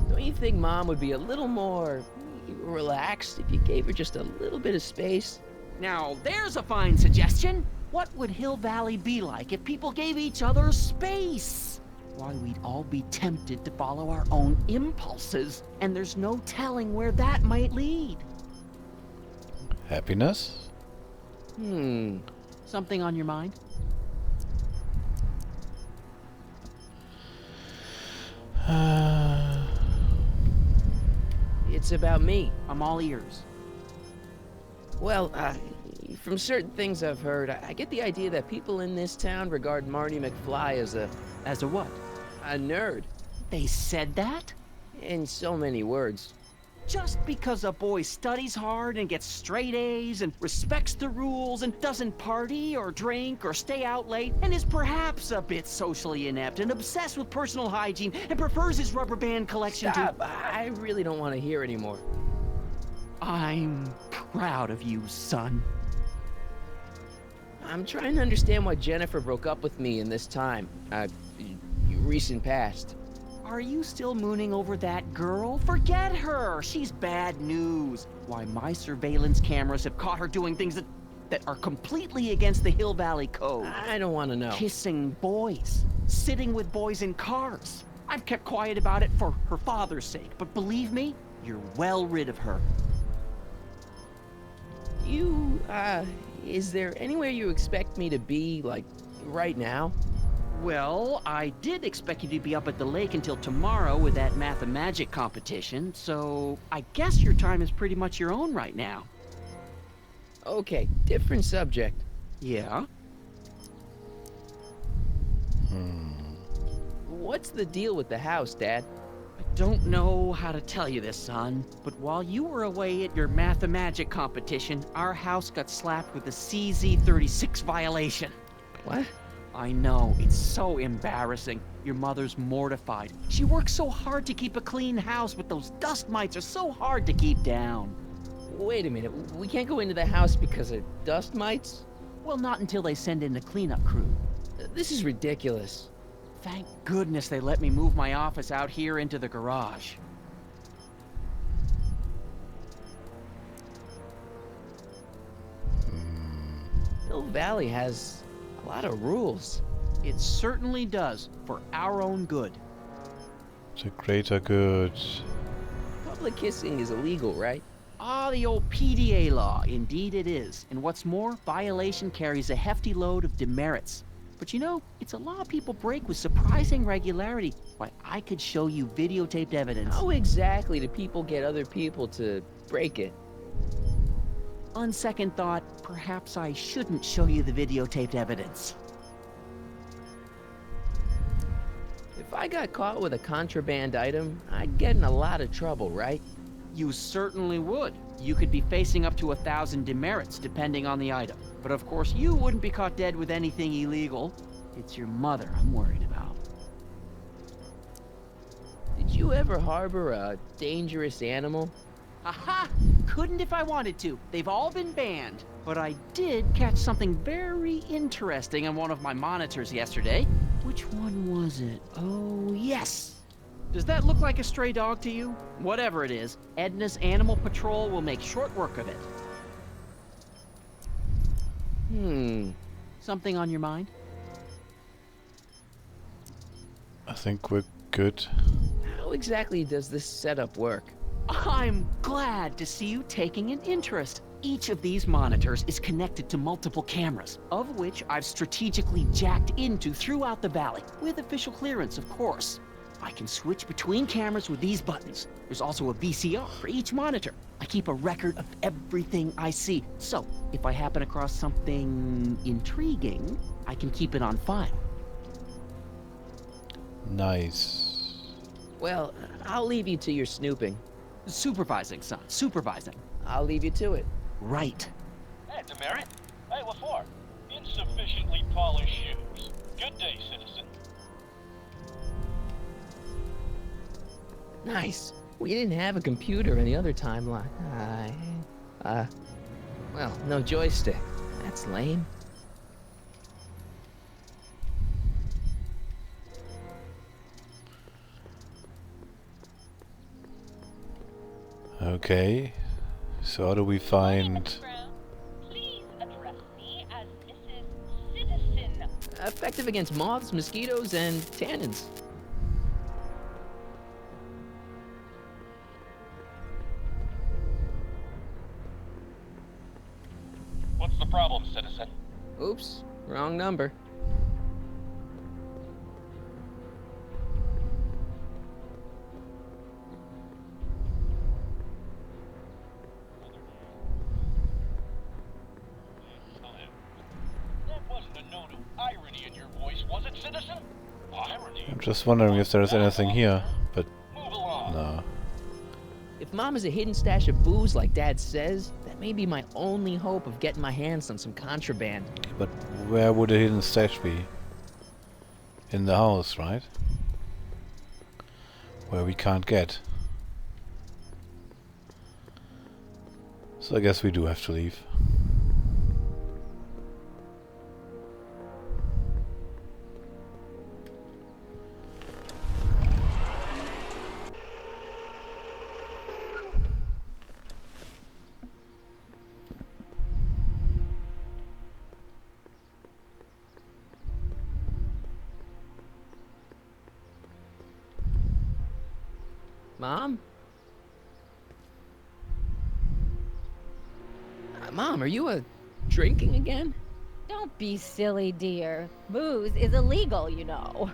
[SPEAKER 2] Don't you think Mom would be a little more relaxed if you gave her just a little bit of space?
[SPEAKER 6] Now, there's a fine suggestion. What would Hill Valley be like if people gave each other space? Why, we'd all be tempted to follow our own impulses, and there's no telling where that might lead.
[SPEAKER 1] Happiness?
[SPEAKER 6] Something on your mind?
[SPEAKER 2] It's about me.
[SPEAKER 6] I'm all ears.
[SPEAKER 2] Well, from certain things I've heard, I get the idea that people in this town regard Marty McFly as a...
[SPEAKER 6] As a what?
[SPEAKER 2] A nerd.
[SPEAKER 6] They said that?
[SPEAKER 2] In so many words.
[SPEAKER 6] Just because a boy studies hard and gets straight A's and respects the rules and doesn't party or drink or stay out late and is perhaps a bit socially inept and obsessed with personal hygiene and prefers his rubber band collection
[SPEAKER 2] Stop! I really don't want to hear anymore.
[SPEAKER 6] I'm proud of you, son.
[SPEAKER 2] I'm trying to understand why Jennifer broke up with me in this time. Recent past.
[SPEAKER 6] Are you still mooning over that girl? Forget her! She's bad news. Why, my surveillance cameras have caught her doing things that are completely against the Hill Valley Code.
[SPEAKER 2] I don't want to know.
[SPEAKER 6] Kissing boys. Sitting with boys in cars. I've kept quiet about it for her father's sake, but believe me, you're well rid of her.
[SPEAKER 2] Is there anywhere you expect me to be, like, right now?
[SPEAKER 6] Well, I did expect you to be up at the lake until tomorrow with that Math-O-Magic competition, so I guess your time is pretty much your own right now.
[SPEAKER 2] Okay, different subject.
[SPEAKER 6] Yeah?
[SPEAKER 2] What's the deal with the house, Dad?
[SPEAKER 6] I don't know how to tell you this, son, but while you were away at your Math-O-Magic competition, our house got slapped with a CZ36 violation.
[SPEAKER 2] What?
[SPEAKER 6] I know, it's so embarrassing. Your mother's mortified. She works so hard to keep a clean house, but those dust mites are so hard to keep down.
[SPEAKER 2] Wait a minute, we can't go into the house because of dust mites?
[SPEAKER 6] Well, not until they send in the cleanup crew.
[SPEAKER 2] This is ridiculous.
[SPEAKER 6] Thank goodness they let me move my office out here into the garage.
[SPEAKER 2] Hill Valley has a lot of rules.
[SPEAKER 6] It certainly does, for our own good.
[SPEAKER 1] The greater good.
[SPEAKER 2] Public kissing is illegal, right?
[SPEAKER 6] Ah, the old PDA law. Indeed it is. And what's more, violation carries a hefty load of demerits. But you know, it's a law people break with surprising regularity. Why, I could show you videotaped evidence.
[SPEAKER 2] How exactly do people get other people to break it?
[SPEAKER 6] On second thought, perhaps I shouldn't show you the videotaped evidence.
[SPEAKER 2] If I got caught with a contraband item, I'd get in a lot of trouble, right?
[SPEAKER 6] You certainly would. You could be facing up to 1,000 demerits, depending on the item. But of course, you wouldn't be caught dead with anything illegal. It's your mother I'm worried about.
[SPEAKER 2] Did you ever harbor a dangerous animal?
[SPEAKER 6] Aha! Couldn't if I wanted to. They've all been banned. But I did catch something very interesting on one of my monitors yesterday. Which one was it? Oh, yes! Does that look like a stray dog to you? Whatever it is, Edna's Animal Patrol will make short work of it. Something on your mind?
[SPEAKER 1] I think we're good.
[SPEAKER 2] How exactly does this setup work?
[SPEAKER 6] I'm glad to see you taking an interest. Each of these monitors is connected to multiple cameras, of which I've strategically jacked into throughout the valley, with official clearance, of course. I can switch between cameras with these buttons. There's also a VCR for each monitor. I keep a record of everything I see. So, if I happen across something intriguing, I can keep it on file.
[SPEAKER 1] Nice.
[SPEAKER 2] Well, I'll leave you to your snooping.
[SPEAKER 6] Supervising, son. Supervising.
[SPEAKER 2] I'll leave you to it.
[SPEAKER 6] Right.
[SPEAKER 4] Hey, Demerit. Hey, what for? Insufficiently polished shoes. Good day, citizen.
[SPEAKER 2] Nice. We didn't have a computer in the other timeline. Well, no joystick. That's lame.
[SPEAKER 1] Okay. So how do we find...
[SPEAKER 10] Please address me as Mrs. Citizen.
[SPEAKER 2] Effective against moths, mosquitoes, and tannins.
[SPEAKER 4] What's the problem, citizen?
[SPEAKER 2] Oops, wrong number.
[SPEAKER 4] That wasn't a note of irony in your voice, was it, citizen? Irony?
[SPEAKER 1] I'm just wondering if there's anything here, but
[SPEAKER 4] Move along.
[SPEAKER 1] no.
[SPEAKER 2] If Mom has a hidden stash of booze like Dad says, that may be my only hope of getting my hands on some contraband.
[SPEAKER 1] But where would a hidden stash be? In the house, right? Where we can't get. So I guess we do have to leave.
[SPEAKER 2] Mom? Mom, are you drinking again?
[SPEAKER 9] Don't be silly, dear. Booze is illegal, you know.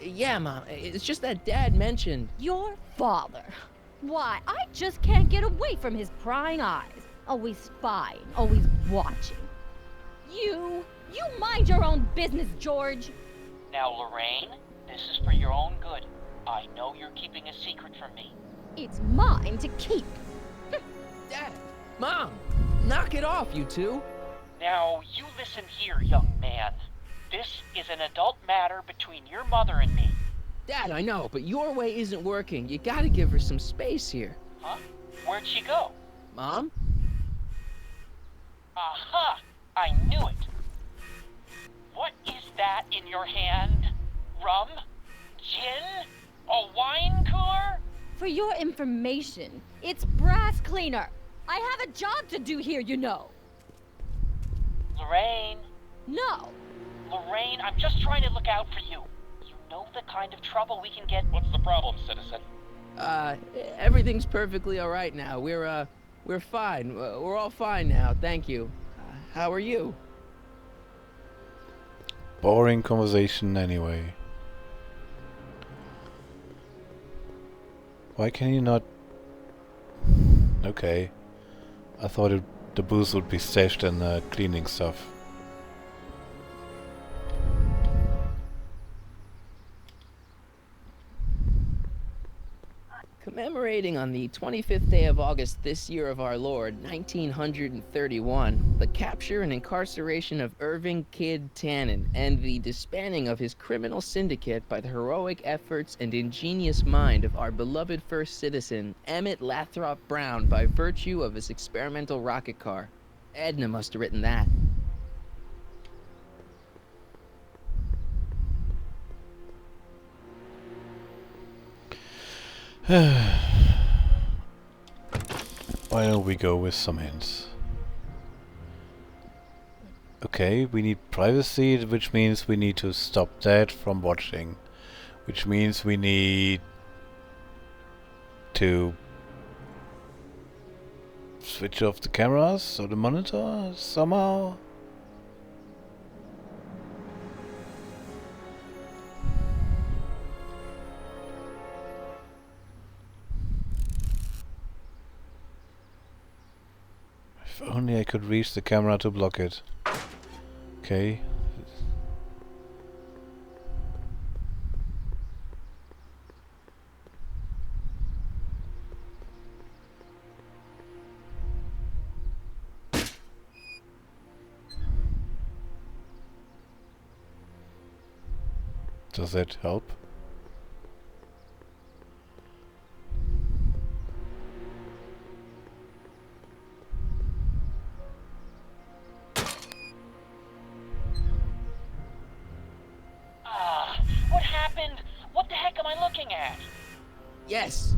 [SPEAKER 2] Yeah, Mom. It's just that Dad mentioned...
[SPEAKER 9] Your father. Why, I just can't get away from his prying eyes. Always spying, always watching. You mind your own business, George.
[SPEAKER 6] Now, Lorraine, this is for your own good. I know you're keeping a secret from me.
[SPEAKER 9] It's mine to keep.
[SPEAKER 2] Dad! Mom! Knock it off, you two!
[SPEAKER 6] Now, you listen here, young man. This is an adult matter between your mother and me.
[SPEAKER 2] Dad, I know, but your way isn't working. You gotta give her some space here.
[SPEAKER 6] Huh? Where'd she go?
[SPEAKER 2] Mom?
[SPEAKER 6] Aha! I knew it. What is that in your hand? Rum? Gin? A wine cooler?
[SPEAKER 9] For your information, it's brass cleaner. I have a job to do here, you know.
[SPEAKER 6] Lorraine.
[SPEAKER 9] No.
[SPEAKER 6] Lorraine, I'm just trying to look out for you. You know the kind of trouble we can get.
[SPEAKER 4] What's the problem, citizen?
[SPEAKER 2] Everything's perfectly alright now. We're fine. We're all fine now, thank you. How are you?
[SPEAKER 1] Boring conversation anyway. Why can you not... Okay. I thought the booze would be stashed in the cleaning stuff.
[SPEAKER 2] Commemorating on the 25th day of August this year of our Lord, 1931, the capture and incarceration of Irving Kid Tannen and the disbanding of his criminal syndicate by the heroic efforts and ingenious mind of our beloved first citizen, Emmett Lathrop Brown, by virtue of his experimental rocket car. Edna must have written that.
[SPEAKER 1] Why don't we go with some hints? Okay, we need privacy, which means we need to stop that from watching. Which means we need to switch off the cameras or the monitor somehow. If only I could reach the camera to block it. Okay. Does that help?
[SPEAKER 10] What happened? What the heck am I looking at?
[SPEAKER 2] Yes.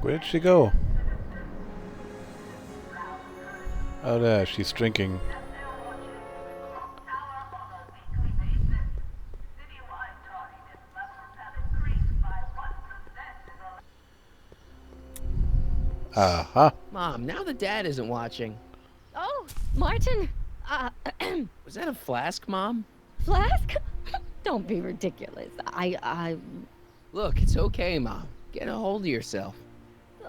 [SPEAKER 1] Where did she go? Oh, there, she's drinking. Aha!
[SPEAKER 2] Mom, now the dad isn't watching.
[SPEAKER 9] Oh, Martin.
[SPEAKER 2] Was that a flask, Mom?
[SPEAKER 9] Flask? Don't be ridiculous.
[SPEAKER 2] Look, it's okay, Mom. Get a hold of yourself.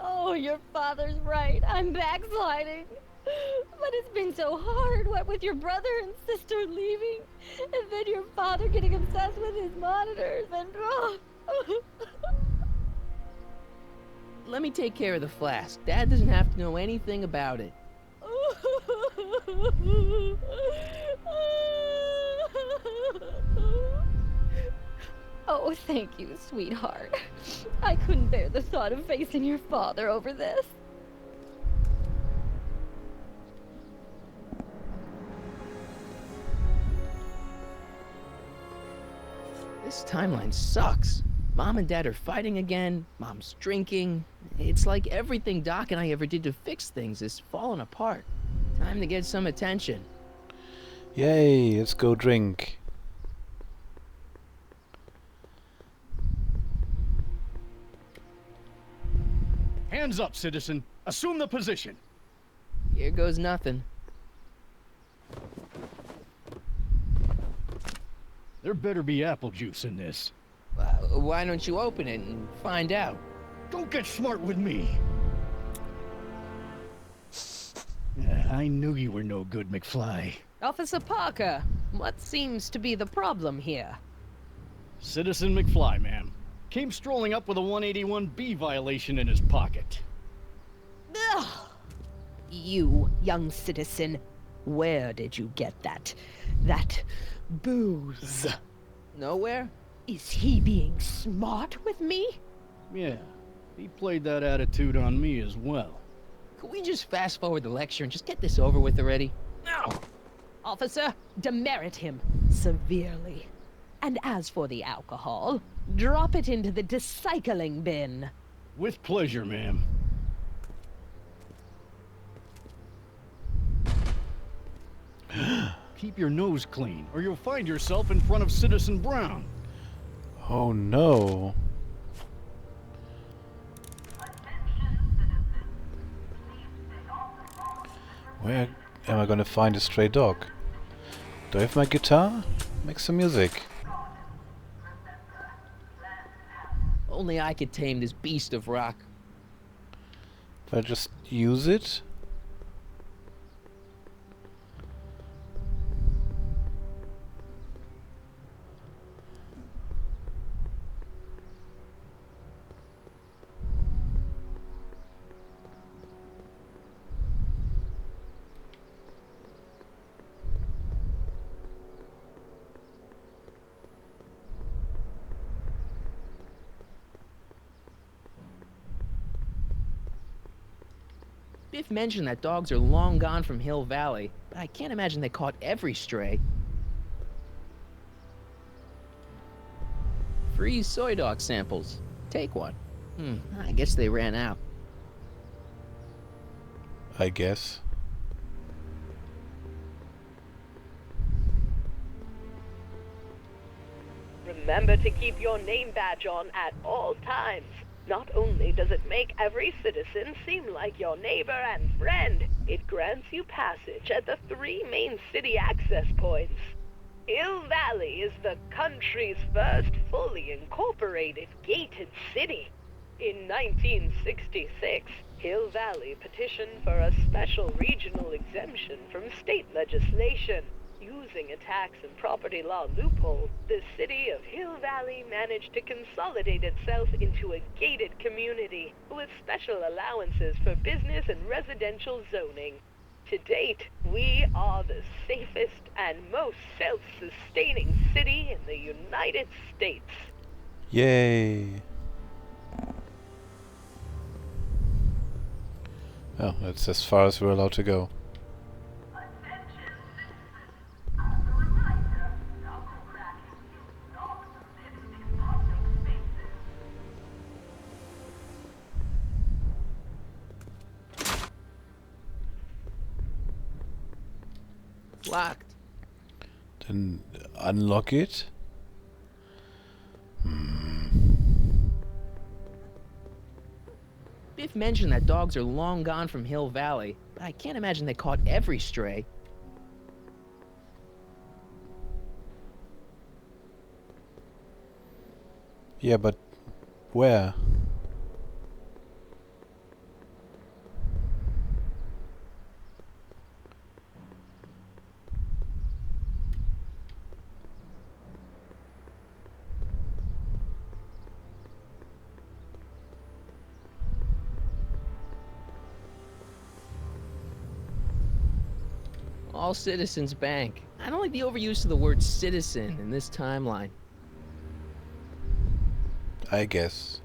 [SPEAKER 9] Oh, your father's right. I'm backsliding. But it's been so hard, what with your brother and sister leaving, and then your father getting obsessed with his monitors, and
[SPEAKER 2] Let me take care of the flask. Dad doesn't have to know anything about it.
[SPEAKER 9] Oh, thank you, sweetheart. I couldn't bear the thought of facing your father over this.
[SPEAKER 2] This timeline sucks. Mom and Dad are fighting again. Mom's drinking. It's like everything Doc and I ever did to fix things is falling apart. Time to get some attention.
[SPEAKER 1] Yay, let's go drink.
[SPEAKER 5] Hands up, citizen. Assume the position.
[SPEAKER 2] Here goes nothing.
[SPEAKER 5] There better be apple juice in this.
[SPEAKER 2] Why don't you open it and find out?
[SPEAKER 5] Don't get smart with me. I knew you were no good, McFly.
[SPEAKER 7] Officer Parker, what seems to be the problem here?
[SPEAKER 5] Citizen McFly, ma'am. Came strolling up with a 181B violation in his pocket.
[SPEAKER 7] Ugh. You, young citizen, where did you get that booze?
[SPEAKER 2] Nowhere?
[SPEAKER 7] Is he being smart with me?
[SPEAKER 5] Yeah, he played that attitude on me as well.
[SPEAKER 2] Could we just fast forward the lecture and just get this over with already?
[SPEAKER 7] No! Officer, demerit him severely. And as for the alcohol, drop it into the recycling bin.
[SPEAKER 5] With pleasure, ma'am. Keep your nose clean, or you'll find yourself in front of Citizen Brown.
[SPEAKER 1] Oh no. Where am I gonna find a stray dog? Do I have my guitar? Make some music.
[SPEAKER 2] Only I could tame this beast of rock.
[SPEAKER 1] If I just use it?
[SPEAKER 2] Biff mentioned that dogs are long gone from Hill Valley, but I can't imagine they caught every stray. Free soy dog samples. Take one. I guess they ran out.
[SPEAKER 1] I guess.
[SPEAKER 7] Remember to keep your name badge on at all times. Not only does it make every citizen seem like your neighbor and friend, it grants you passage at the 3 main city access points. Hill Valley is the country's first fully incorporated gated city. In 1966, Hill Valley petitioned for a special regional exemption from state legislation. Using a tax and property law loophole, the city of Hill Valley managed to consolidate itself into a gated community with special allowances for business and residential zoning. To date, we are the safest and most self-sustaining city in the United States.
[SPEAKER 1] Yay! Oh, that's as far as we're allowed to go.
[SPEAKER 2] Locked.
[SPEAKER 1] Then unlock it.
[SPEAKER 2] Biff mentioned that dogs are long gone from Hill Valley, but I can't imagine they caught every stray.
[SPEAKER 1] Yeah, but where?
[SPEAKER 2] All Citizens Bank. I don't like the overuse of the word citizen in this timeline.
[SPEAKER 1] I guess.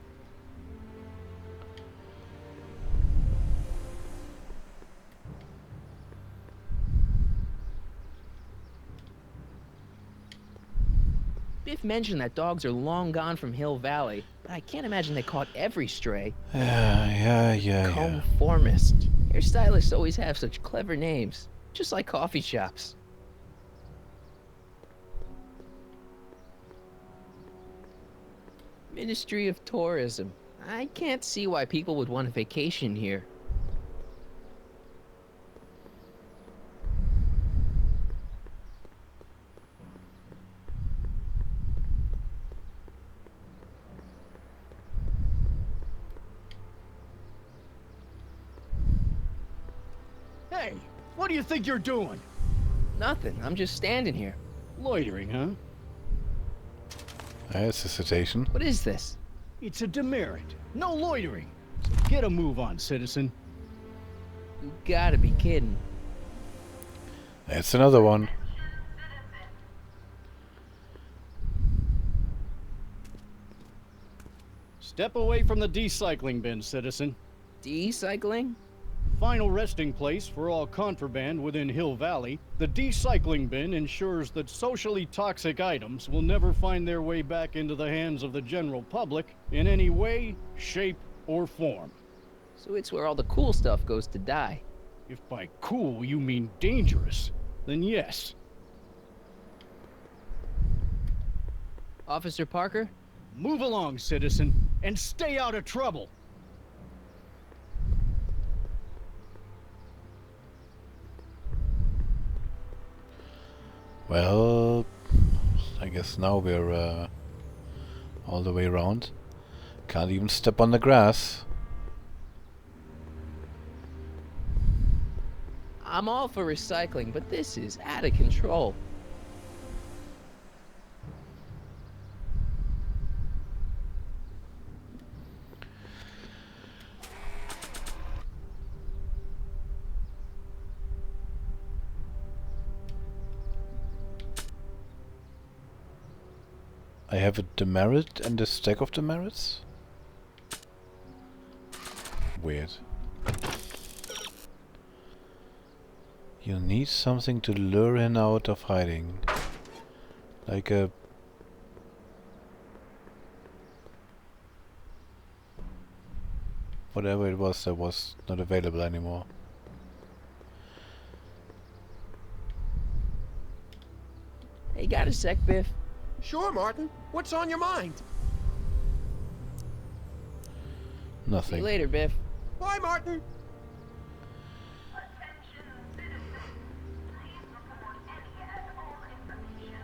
[SPEAKER 2] Biff mentioned that dogs are long gone from Hill Valley, but I can't imagine they caught every stray.
[SPEAKER 1] Yeah.
[SPEAKER 2] Conformist. Hairstylists always have such clever names, just like coffee shops. Ministry of Tourism. I can't see why people would want a vacation here.
[SPEAKER 5] Hey, what do you think you're doing?
[SPEAKER 2] Nothing. I'm just standing here.
[SPEAKER 5] Loitering, huh?
[SPEAKER 1] That's a citation.
[SPEAKER 2] What is this?
[SPEAKER 5] It's a demerit. No loitering. So get a move on, citizen.
[SPEAKER 2] You gotta be kidding.
[SPEAKER 1] That's another one.
[SPEAKER 5] Step away from the decycling bin, citizen.
[SPEAKER 2] Decycling?
[SPEAKER 5] Final resting place for all contraband within Hill Valley, the decycling bin ensures that socially toxic items will never find their way back into the hands of the general public in any way, shape, or form.
[SPEAKER 2] So it's where all the cool stuff goes to die.
[SPEAKER 5] If by cool you mean dangerous, then yes.
[SPEAKER 2] Officer Parker?
[SPEAKER 5] Move along, citizen, and stay out of trouble.
[SPEAKER 1] Well, I guess now we're all the way around. Can't even step on the grass.
[SPEAKER 2] I'm all for recycling, but this is out of control.
[SPEAKER 1] I have a demerit and a stack of demerits? Weird. You need something to lure him out of hiding. Like a... whatever it was that was not available anymore.
[SPEAKER 2] Hey, got a sec, Biff?
[SPEAKER 8] Sure, Martin. What's on your mind?
[SPEAKER 2] See
[SPEAKER 1] Nothing.
[SPEAKER 2] you later, Biff.
[SPEAKER 8] Bye, Martin.
[SPEAKER 11] Attention, citizens. Please report any and all information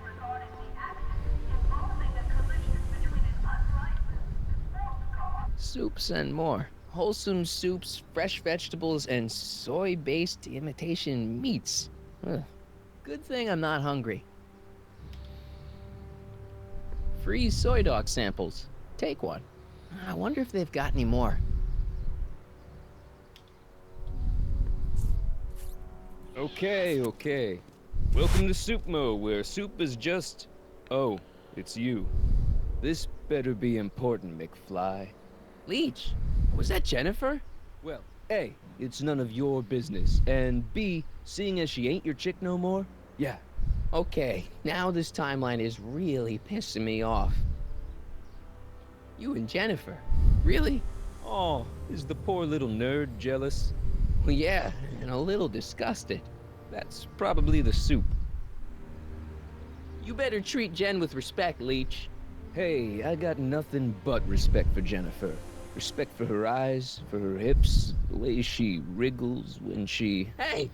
[SPEAKER 2] soups and more. Wholesome soups, fresh vegetables, and soy-based imitation meats. Ugh. Good thing I'm not hungry. Free soy dog samples. Take one. I wonder if they've got any more.
[SPEAKER 12] Okay. Welcome to Soupmo, where soup is just... Oh, it's you. This better be important, McFly.
[SPEAKER 2] Leech, was that Jennifer?
[SPEAKER 12] Well, A, it's none of your business, and B, seeing as she ain't your chick no more, yeah.
[SPEAKER 2] Okay, now this timeline is really pissing me off. You and Jennifer? Really?
[SPEAKER 12] Oh, is the poor little nerd jealous?
[SPEAKER 2] Well, yeah, and a little disgusted.
[SPEAKER 12] That's probably the soup.
[SPEAKER 2] You better treat Jen with respect, Leech.
[SPEAKER 12] Hey, I got nothing but respect for Jennifer. Respect for her eyes, for her hips, the way she wriggles when she...
[SPEAKER 2] Hey!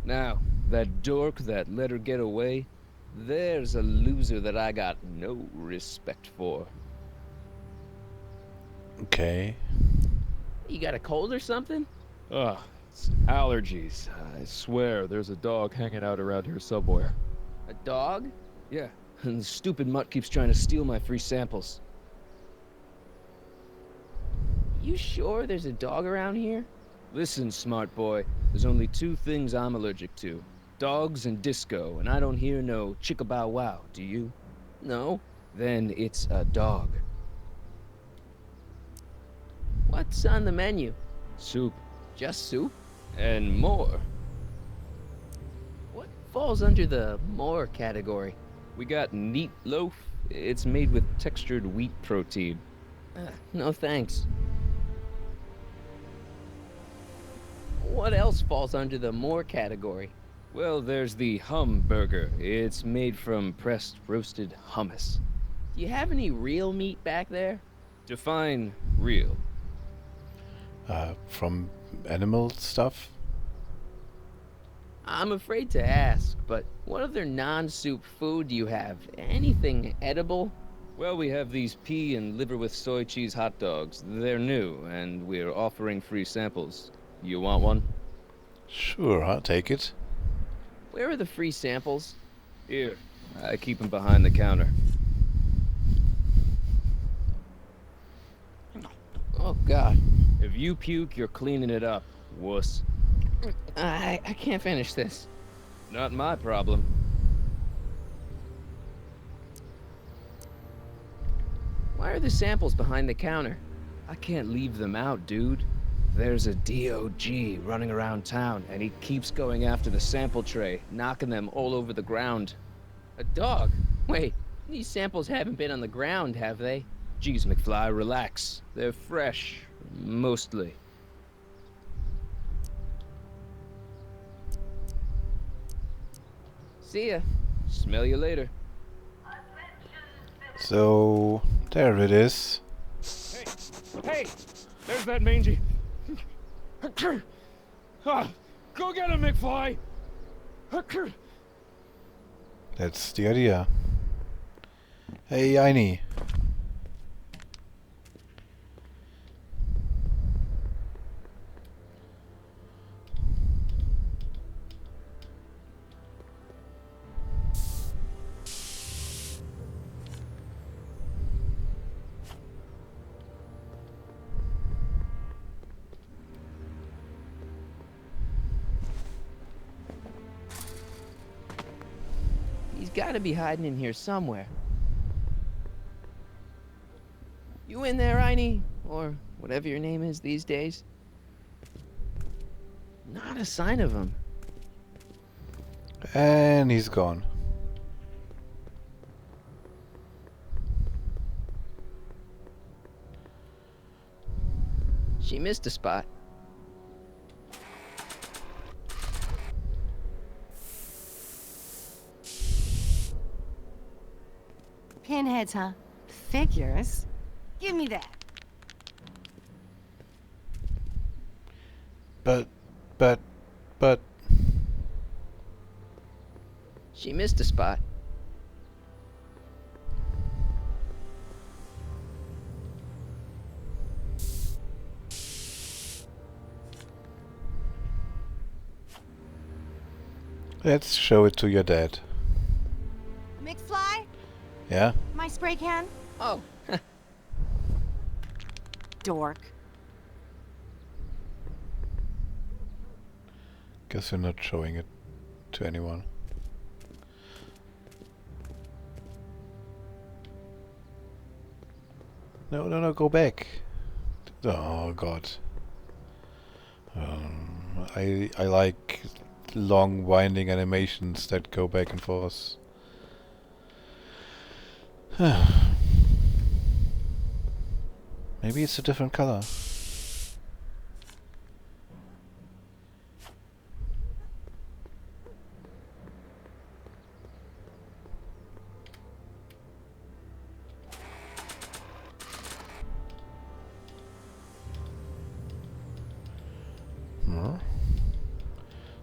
[SPEAKER 12] Now, that dork that let her get away, there's a loser that I got no respect for.
[SPEAKER 1] Okay.
[SPEAKER 2] You got a cold or something?
[SPEAKER 13] Ugh, it's allergies. I swear there's a dog hanging out around here somewhere.
[SPEAKER 2] A dog?
[SPEAKER 12] Yeah, and the stupid mutt keeps trying to steal my free samples.
[SPEAKER 2] You sure there's a dog around here?
[SPEAKER 12] Listen, smart boy, there's only two things I'm allergic to. Dogs and disco, and I don't hear no chicka-bow-wow, do you?
[SPEAKER 2] No.
[SPEAKER 12] Then it's a dog.
[SPEAKER 2] What's on the menu?
[SPEAKER 12] Soup.
[SPEAKER 2] Just soup?
[SPEAKER 12] And more.
[SPEAKER 2] What falls under the more category?
[SPEAKER 12] We got neat loaf. It's made with textured wheat protein.
[SPEAKER 2] No thanks. What else falls under the more category?
[SPEAKER 12] Well, there's the hum burger. It's made from pressed roasted hummus.
[SPEAKER 2] Do you have any real meat back there?
[SPEAKER 12] Define real.
[SPEAKER 1] From animal stuff?
[SPEAKER 2] I'm afraid to ask, but what other non-soup food do you have? Anything edible?
[SPEAKER 12] Well, we have these pea and liver with soy cheese hot dogs. They're new, and we're offering free samples. You want one?
[SPEAKER 1] Sure, I'll take it.
[SPEAKER 2] Where are the free samples?
[SPEAKER 12] Here. I keep them behind the counter.
[SPEAKER 2] Oh, God.
[SPEAKER 12] If you puke, you're cleaning it up, wuss.
[SPEAKER 2] I can't finish this.
[SPEAKER 12] Not my problem.
[SPEAKER 2] Why are the samples behind the counter?
[SPEAKER 12] I can't leave them out, dude. There's a DOG running around town, and he keeps going after the sample tray, knocking them all over the ground.
[SPEAKER 2] A dog? Wait, these samples haven't been on the ground, have they?
[SPEAKER 12] Geez, McFly, relax. They're fresh. Mostly.
[SPEAKER 2] See ya.
[SPEAKER 12] Smell you later.
[SPEAKER 1] So, there it is.
[SPEAKER 13] Hey! There's that mangy. Go get him, McFly!
[SPEAKER 1] That's the idea. Hey, Einie.
[SPEAKER 2] He's gotta be hiding in here somewhere. You in there, Einie? Or whatever your name is these days? Not a sign of him.
[SPEAKER 1] And he's gone.
[SPEAKER 2] She missed a spot.
[SPEAKER 3] Pinheads, huh? Figures? Give me that.
[SPEAKER 1] But...
[SPEAKER 2] She missed a spot.
[SPEAKER 1] Let's show it to your dad.
[SPEAKER 3] McFly,
[SPEAKER 1] Yeah?
[SPEAKER 3] my spray can.
[SPEAKER 2] Oh,
[SPEAKER 3] Dork.
[SPEAKER 1] Guess you're not showing it to anyone. No, no, no, go back. Oh god. I like long winding animations that go back and forth. Maybe it's a different color.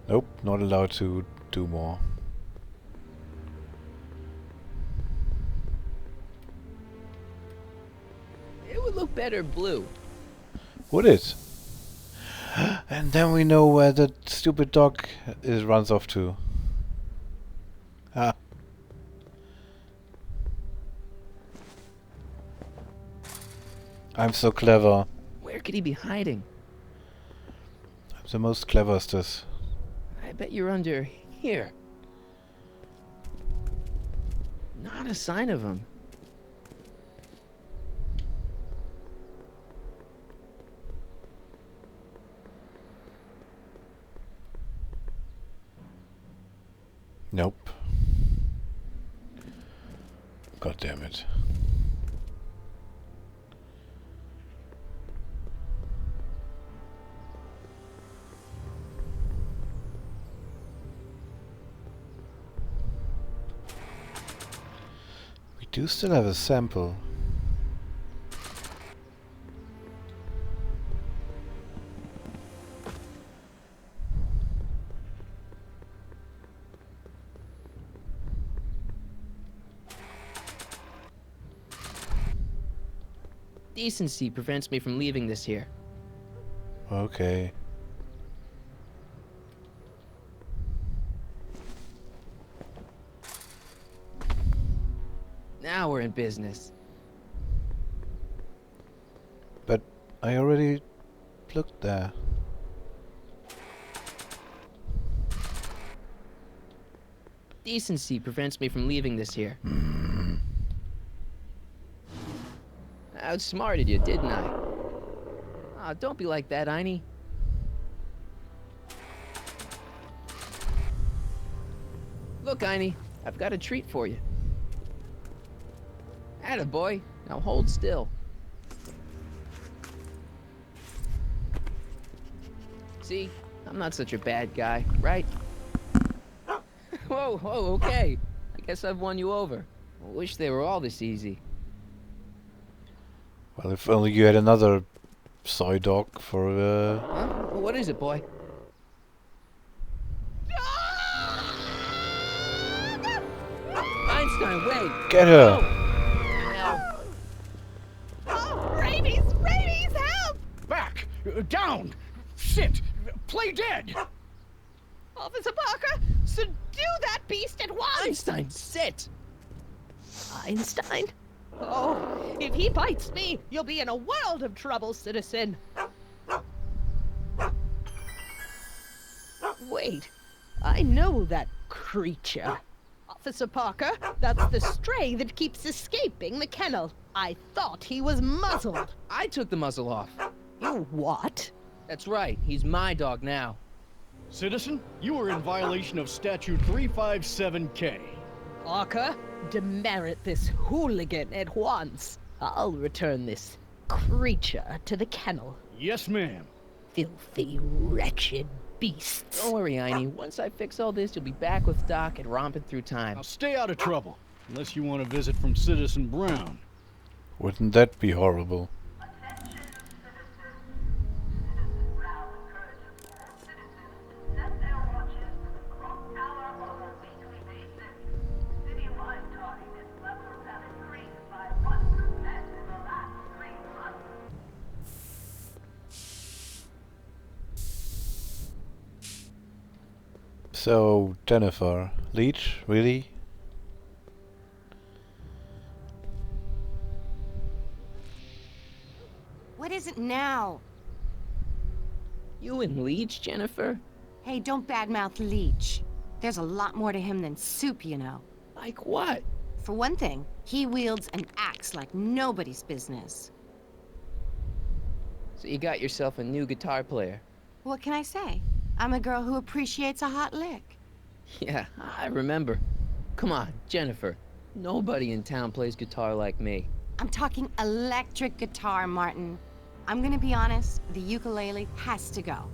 [SPEAKER 1] Nope, not allowed to do more.
[SPEAKER 2] it would look better blue.
[SPEAKER 1] Would it? And then we know where the stupid dog runs off to. Ah. I'm so clever.
[SPEAKER 2] Where could he be hiding?
[SPEAKER 1] I'm the most cleverest.
[SPEAKER 2] I bet you're under here. Not a sign of him.
[SPEAKER 1] Nope. God damn it. We do still have a sample.
[SPEAKER 2] Decency prevents me from leaving this here.
[SPEAKER 1] Okay.
[SPEAKER 2] Now we're in business.
[SPEAKER 1] But I already looked there.
[SPEAKER 2] Decency prevents me from leaving this here. I outsmarted you, didn't I? Ah, don't be like that, Einie. Look, Einie, I've got a treat for you. Attaboy, now hold still. See, I'm not such a bad guy, right? Whoa, whoa, okay. I guess I've won you over. I wish they were all this easy.
[SPEAKER 1] Well, if only you had another soy dog for
[SPEAKER 2] Huh? What is it, boy? Einstein, wait!
[SPEAKER 1] Get her!
[SPEAKER 3] Oh, rabies! Rabies! Help!
[SPEAKER 5] Back! Down! Sit! Play dead!
[SPEAKER 14] Officer Parker, subdue that beast at once!
[SPEAKER 2] Einstein, sit!
[SPEAKER 14] Einstein? Oh, if he bites me, you'll be in a world of trouble, citizen. Wait, I know that creature. Officer Parker, that's the stray that keeps escaping the kennel. I thought he was muzzled.
[SPEAKER 2] I took the muzzle off.
[SPEAKER 14] You what?
[SPEAKER 2] That's right, he's my dog now.
[SPEAKER 5] Citizen, you are in violation of Statute 357K.
[SPEAKER 14] Parker, demerit this hooligan at once. I'll return this creature to the kennel.
[SPEAKER 5] Yes, ma'am.
[SPEAKER 14] Filthy, wretched beasts.
[SPEAKER 2] Don't worry, Einie. Once I fix all this, you'll be back with Doc and romping through time.
[SPEAKER 5] Now stay out of trouble, unless you want a visit from Citizen Brown.
[SPEAKER 1] Wouldn't that be horrible? So, Jennifer, Leech, really?
[SPEAKER 3] What is it now?
[SPEAKER 2] You and Leech, Jennifer?
[SPEAKER 3] Hey, don't badmouth Leech. There's a lot more to him than soup, you know.
[SPEAKER 2] Like what?
[SPEAKER 3] For one thing, he wields an axe like nobody's business.
[SPEAKER 2] So you got yourself a new guitar player.
[SPEAKER 3] What can I say? I'm a girl who appreciates a hot lick.
[SPEAKER 2] Yeah, I remember. Come on, Jennifer. Nobody in town plays guitar like me.
[SPEAKER 3] I'm talking electric guitar, Martin. I'm gonna be honest, the ukulele has to go.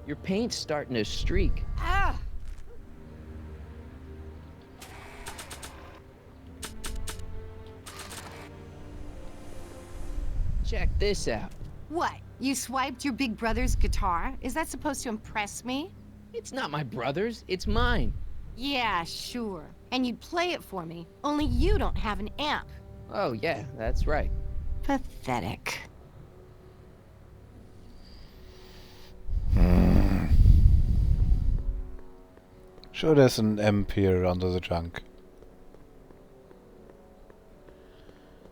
[SPEAKER 2] Your paint's starting to streak.
[SPEAKER 3] Ah!
[SPEAKER 2] Check this out.
[SPEAKER 3] What? You swiped your big brother's guitar? Is that supposed to impress me?
[SPEAKER 2] It's not my brother's, it's mine.
[SPEAKER 3] Yeah, sure. And you'd play it for me, only you don't have an amp.
[SPEAKER 2] Oh yeah, that's right.
[SPEAKER 3] Pathetic.
[SPEAKER 1] Sure, there's an amp here under the junk.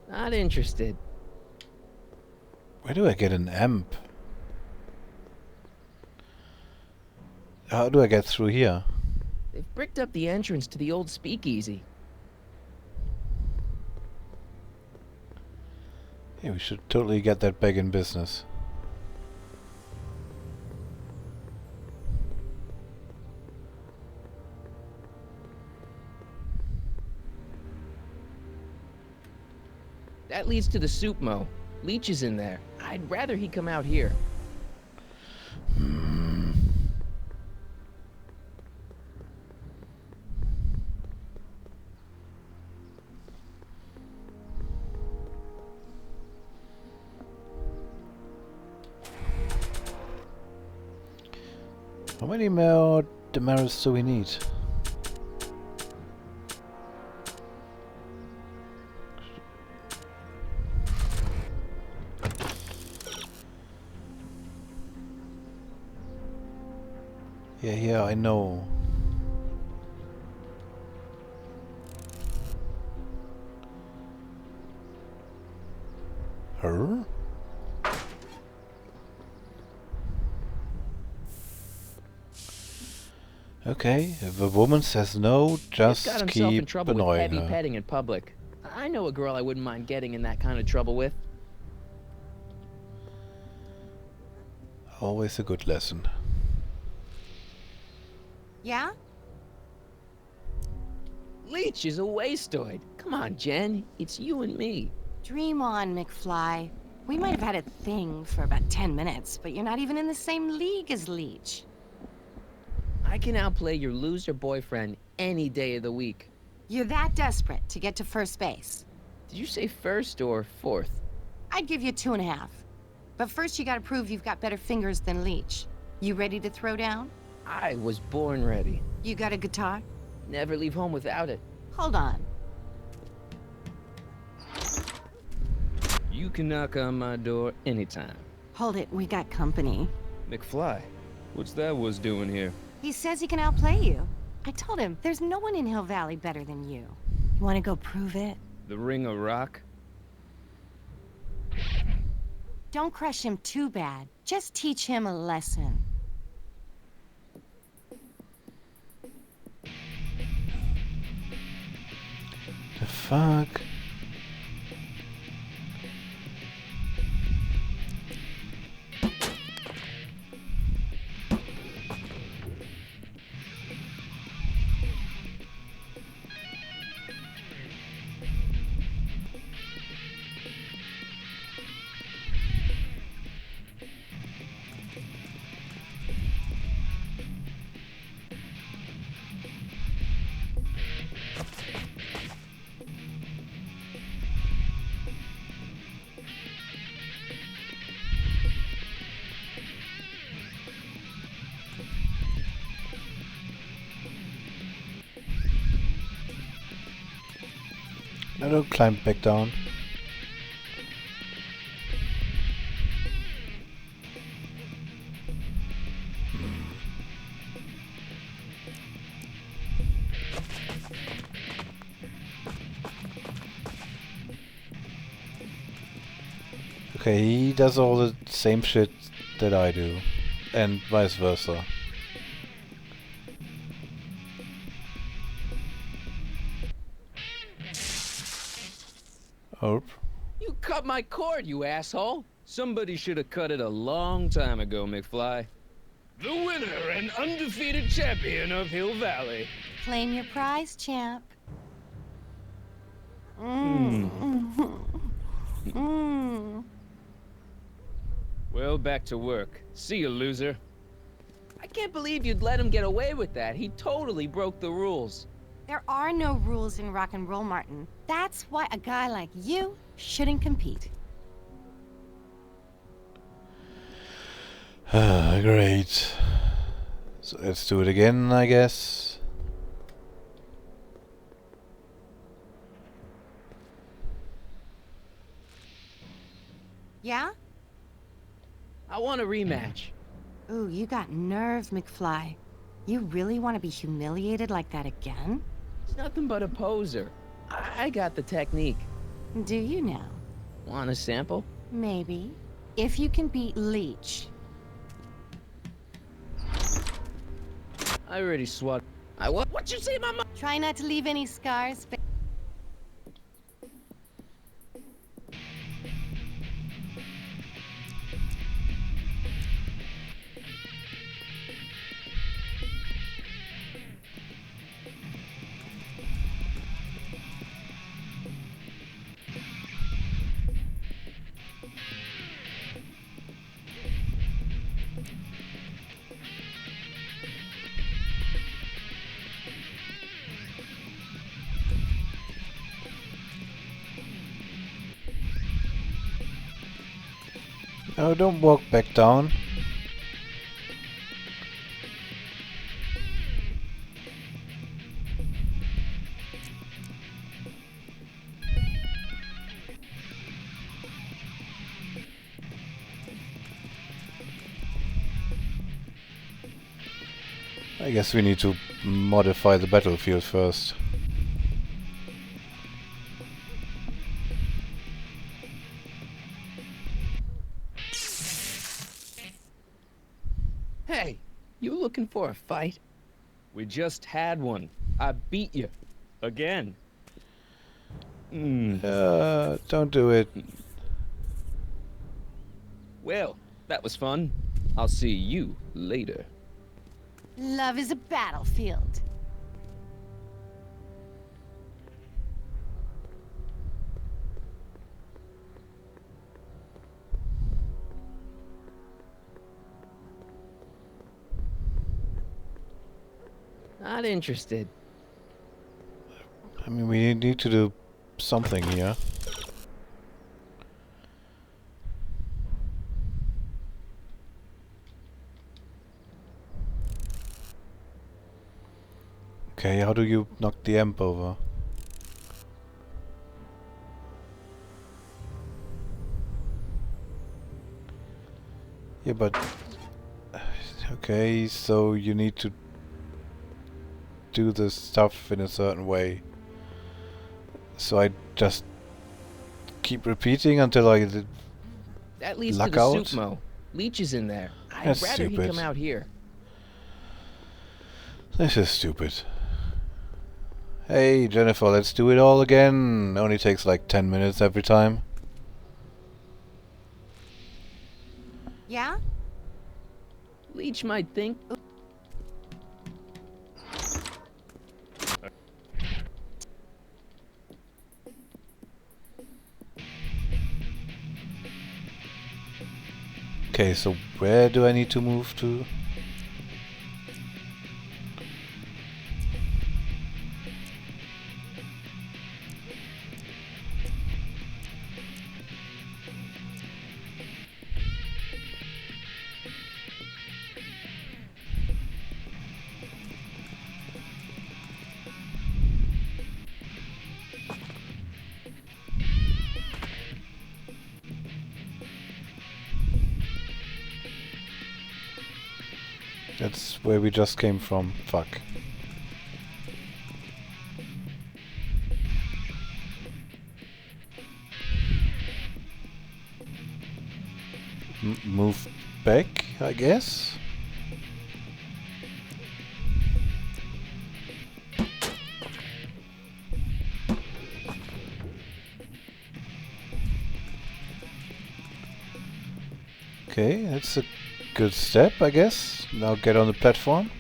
[SPEAKER 2] Not interested.
[SPEAKER 1] Where do I get an amp? How do I get through here?
[SPEAKER 2] They've bricked up the entrance to the old speakeasy.
[SPEAKER 1] Yeah, we should totally get that back in business.
[SPEAKER 2] That leads to the soup mo. Leech is in there. I'd rather he come out here.
[SPEAKER 1] How many more Damaris do we need? Yeah, I know. Her? Okay, if a woman says no, just
[SPEAKER 2] Got himself in
[SPEAKER 1] keep
[SPEAKER 2] trouble with
[SPEAKER 1] annoying
[SPEAKER 2] heavy
[SPEAKER 1] her.
[SPEAKER 2] petting in public. I know a girl I wouldn't mind getting in that kind of trouble with.
[SPEAKER 1] Always a good lesson.
[SPEAKER 3] Yeah?
[SPEAKER 2] Leech is a wastoid. Come on, Jen. It's you and me.
[SPEAKER 3] Dream on, McFly. We might have had a thing for about 10 minutes, but you're not even in the same league as Leech.
[SPEAKER 2] I can outplay your loser boyfriend any day of the week.
[SPEAKER 3] You're that desperate to get to first base.
[SPEAKER 2] Did you say first or fourth?
[SPEAKER 3] I'd give you 2.5. But first you gotta prove you've got better fingers than Leech. You ready to throw down?
[SPEAKER 2] I was born ready.
[SPEAKER 3] You got a guitar?
[SPEAKER 2] Never leave home without it.
[SPEAKER 3] Hold on.
[SPEAKER 2] You can knock on my door anytime.
[SPEAKER 3] Hold it, we got company.
[SPEAKER 13] McFly, what's that was doing here?
[SPEAKER 3] He says he can outplay you. I told him, there's no one in Hill Valley better than you. You wanna go prove it?
[SPEAKER 13] The Ring of Rock?
[SPEAKER 3] Don't crush him too bad. Just teach him a lesson.
[SPEAKER 1] The fuck? I don't climb back down. Okay, he does all the same shit that I do. And vice versa. Oh.
[SPEAKER 12] You cut my cord, you asshole! Somebody should have cut it a long time ago, McFly.
[SPEAKER 15] The winner and undefeated champion of Hill Valley.
[SPEAKER 3] Claim your prize, champ.
[SPEAKER 12] Well, back to work. See you, loser. I can't believe you'd let him get away with that. He totally broke the rules.
[SPEAKER 3] There are no rules in rock and roll, Martin. That's why a guy like you shouldn't compete.
[SPEAKER 1] Great. So let's do it again, I guess.
[SPEAKER 3] Yeah?
[SPEAKER 12] I want a rematch.
[SPEAKER 3] Ooh, you got nerve, McFly. You really want to be humiliated like that again?
[SPEAKER 12] It's nothing but a poser. I got the technique.
[SPEAKER 3] Do you now?
[SPEAKER 12] Want a sample?
[SPEAKER 3] Maybe. If you can beat Leech.
[SPEAKER 12] I already swat. What you say, Mama?
[SPEAKER 3] Try not to leave any scars.
[SPEAKER 1] Oh, don't walk back down. I guess we need to modify the battlefield first.
[SPEAKER 12] Hey, you looking for a fight? We just had one. I beat you. Again.
[SPEAKER 1] Don't do it.
[SPEAKER 12] Well, that was fun. I'll see you later.
[SPEAKER 3] Love is a battlefield.
[SPEAKER 12] Not interested.
[SPEAKER 1] I mean, we need to do something here. Okay, how do you knock the amp over? Yeah, but... Okay, so you need to do the stuff in a certain way. So I just keep repeating until I
[SPEAKER 12] That leads
[SPEAKER 1] luck
[SPEAKER 12] to the
[SPEAKER 1] out?
[SPEAKER 12] Supmo. Leech is in there. I'd
[SPEAKER 1] That's
[SPEAKER 12] rather he
[SPEAKER 1] stupid.
[SPEAKER 12] come out here.
[SPEAKER 1] This is stupid. Hey Jennifer, let's do it all again. Only takes like 10 minutes every time.
[SPEAKER 3] Yeah?
[SPEAKER 12] Leech might think...
[SPEAKER 1] Okay, so where do I need to move to? That's where we just came from. Fuck. move back, I guess. Okay, that's a good step, I guess. Now get on the platform.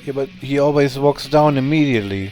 [SPEAKER 1] Yeah, but he always walks down immediately.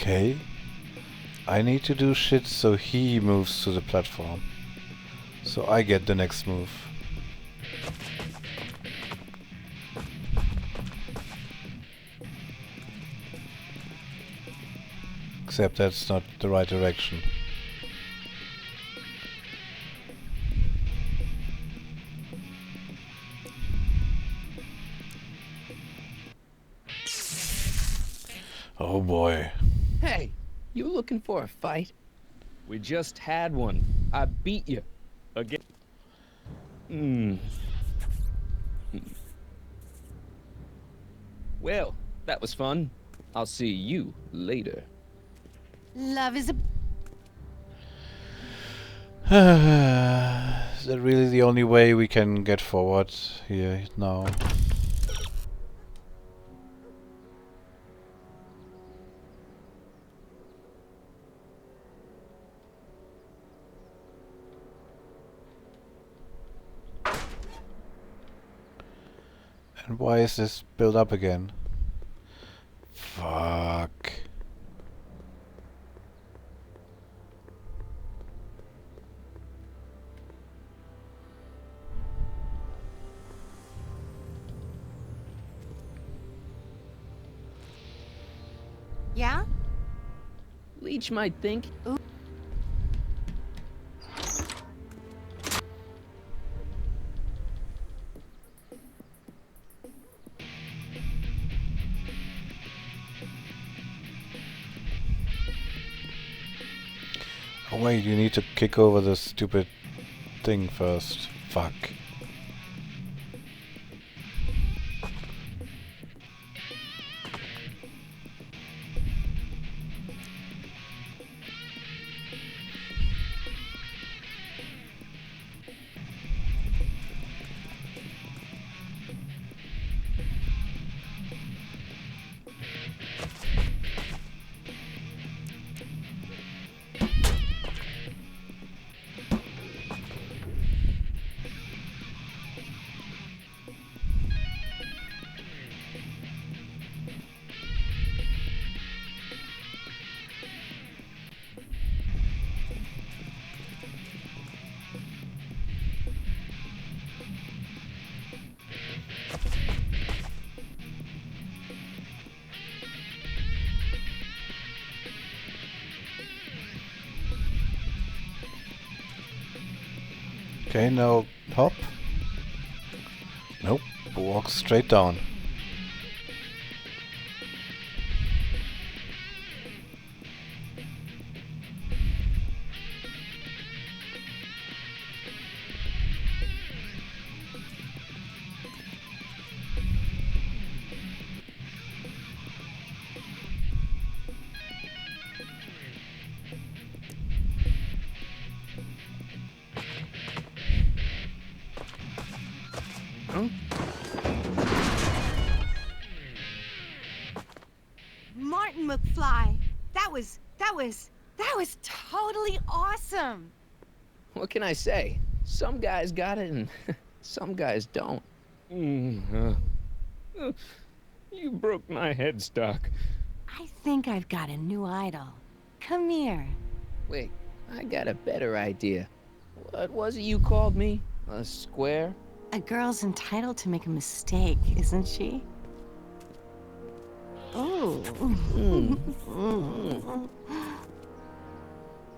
[SPEAKER 1] Okay. I need to do shit so he moves to the platform. So I get the next move. Except that's not the right direction. Oh boy.
[SPEAKER 12] Hey, you looking for a fight? We just had one. I beat you. Again. Well, that was fun. I'll see you later.
[SPEAKER 3] Love is a...
[SPEAKER 1] Is that really the only way we can get forward here now? And why is this built up again? Fuck.
[SPEAKER 3] Yeah?
[SPEAKER 2] Leech might think.
[SPEAKER 1] Oh wait, you need to kick over the stupid thing first. Fuck. Okay, now hop. Nope, walk straight down.
[SPEAKER 3] McFly. That was totally awesome.
[SPEAKER 2] What can I say? Some guys got it and some guys don't.
[SPEAKER 13] You broke my headstock.
[SPEAKER 3] I think I've got a new idol. Come here.
[SPEAKER 2] Wait, I got a better idea. What was it you called me? A square?
[SPEAKER 3] A girl's entitled to make a mistake, isn't she? Oh.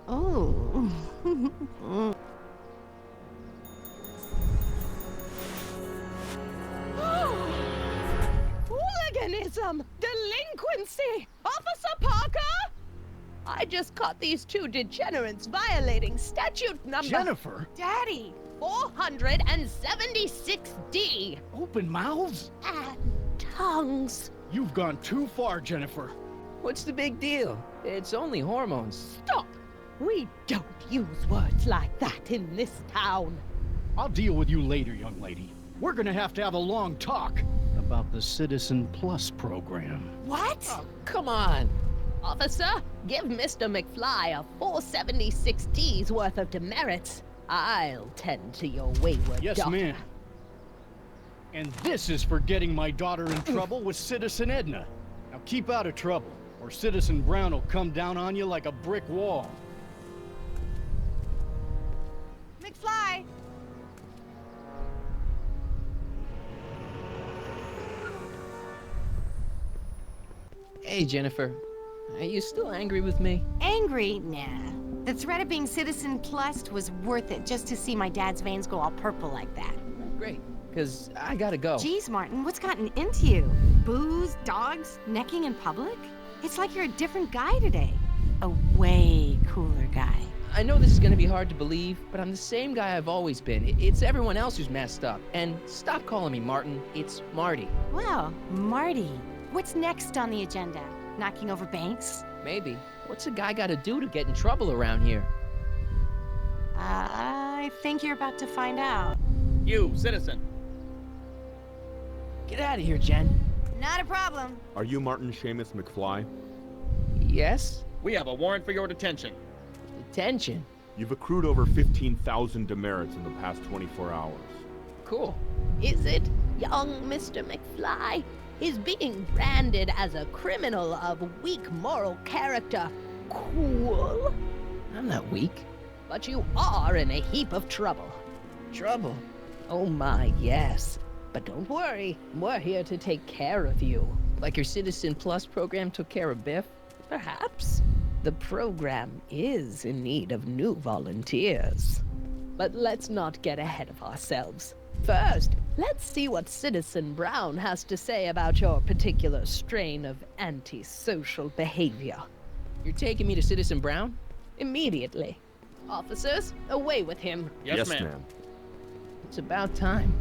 [SPEAKER 3] Oh.
[SPEAKER 14] Hooliganism! Delinquency! Officer Parker! I just caught these two degenerates violating statute number...
[SPEAKER 5] Jennifer!
[SPEAKER 3] Daddy!
[SPEAKER 14] 476D!
[SPEAKER 5] Open mouths?
[SPEAKER 14] And tongues.
[SPEAKER 5] You've gone too far, Jennifer.
[SPEAKER 2] What's the big deal? It's only hormones.
[SPEAKER 14] Stop! We don't use words like that in this town.
[SPEAKER 5] I'll deal with you later, young lady. We're gonna have to have a long talk about the Citizen Plus program.
[SPEAKER 3] What?
[SPEAKER 2] Oh, come on.
[SPEAKER 14] Officer, give Mr. McFly a 476D's worth of demerits. I'll tend to your wayward
[SPEAKER 5] Yes,
[SPEAKER 14] daughter.
[SPEAKER 5] ma'am. And this is for getting my daughter in trouble with Citizen Edna. Now keep out of trouble, or Citizen Brown will come down on you like a brick wall.
[SPEAKER 3] McFly!
[SPEAKER 2] Hey, Jennifer. Are you still angry with me?
[SPEAKER 3] Angry? Nah. The threat of being Citizen Plussed was worth it just to see my dad's veins go all purple like that.
[SPEAKER 2] Great, because I gotta go.
[SPEAKER 3] Geez, Martin, what's gotten into you? Booze, dogs, necking in public? It's like you're a different guy today. A way cooler guy.
[SPEAKER 2] I know this is gonna be hard to believe, but I'm the same guy I've always been. It's everyone else who's messed up. And stop calling me Martin. It's Marty.
[SPEAKER 3] Well, Marty, what's next on the agenda? Knocking over banks?
[SPEAKER 2] Maybe. What's a guy gotta do to get in trouble around here?
[SPEAKER 3] I think you're about to find out.
[SPEAKER 16] You, citizen.
[SPEAKER 2] Get out of here, Jen.
[SPEAKER 3] Not a problem.
[SPEAKER 17] Are you Martin Seamus McFly?
[SPEAKER 2] Yes?
[SPEAKER 16] We have a warrant for your detention.
[SPEAKER 2] Detention?
[SPEAKER 17] You've accrued over 15,000 demerits in the past 24 hours.
[SPEAKER 2] Cool.
[SPEAKER 14] Is it, young Mr. McFly? Is being branded as a criminal of weak moral character cool?
[SPEAKER 2] I'm not weak.
[SPEAKER 14] But you are in a heap of trouble.
[SPEAKER 2] Trouble?
[SPEAKER 14] Oh my, yes. But don't worry, we're here to take care of you.
[SPEAKER 2] Like your Citizen Plus program took care of Biff?
[SPEAKER 14] Perhaps. The program is in need of new volunteers. But let's not get ahead of ourselves. First, let's see what Citizen Brown has to say about your particular strain of antisocial behavior.
[SPEAKER 2] You're taking me to Citizen Brown?
[SPEAKER 14] Immediately. Officers, away with him.
[SPEAKER 16] Yes, ma'am.
[SPEAKER 2] It's about time.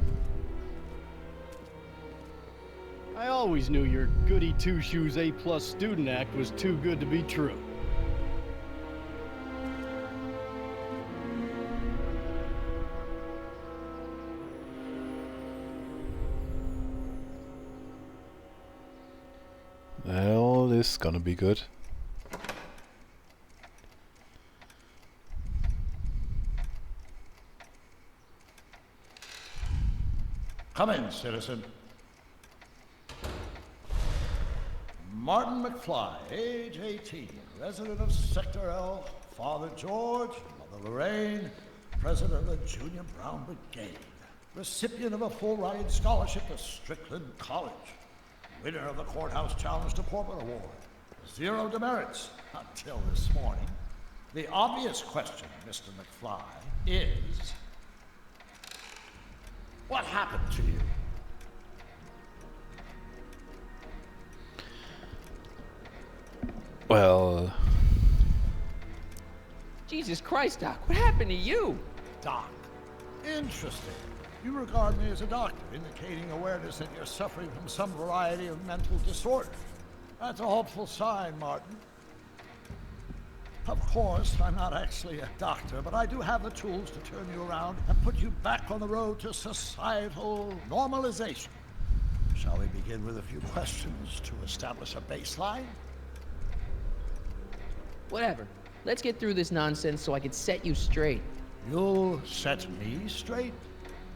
[SPEAKER 5] I always knew your goody two-shoes A+ student act was too good to be true.
[SPEAKER 1] Well, this is gonna be good.
[SPEAKER 18] Come in, citizen. Martin McFly, age 18, resident of Sector L, Father George, Mother Lorraine, president of the Junior Brown Brigade, recipient of a full-ride scholarship to Strickland College, winner of the Courthouse Challenge to Portland Award, 0 demerits until this morning. The obvious question, Mr. McFly, is, what happened to you?
[SPEAKER 1] Well...
[SPEAKER 2] Jesus Christ, Doc, what happened to you?
[SPEAKER 18] Doc. Interesting. You regard me as a doctor, indicating awareness that you're suffering from some variety of mental disorder. That's a hopeful sign, Martin. Of course, I'm not actually a doctor, but I do have the tools to turn you around and put you back on the road to societal normalization. Shall we begin with a few questions to establish a baseline?
[SPEAKER 2] Whatever. Let's get through this nonsense so I can set you straight.
[SPEAKER 18] You'll set me straight?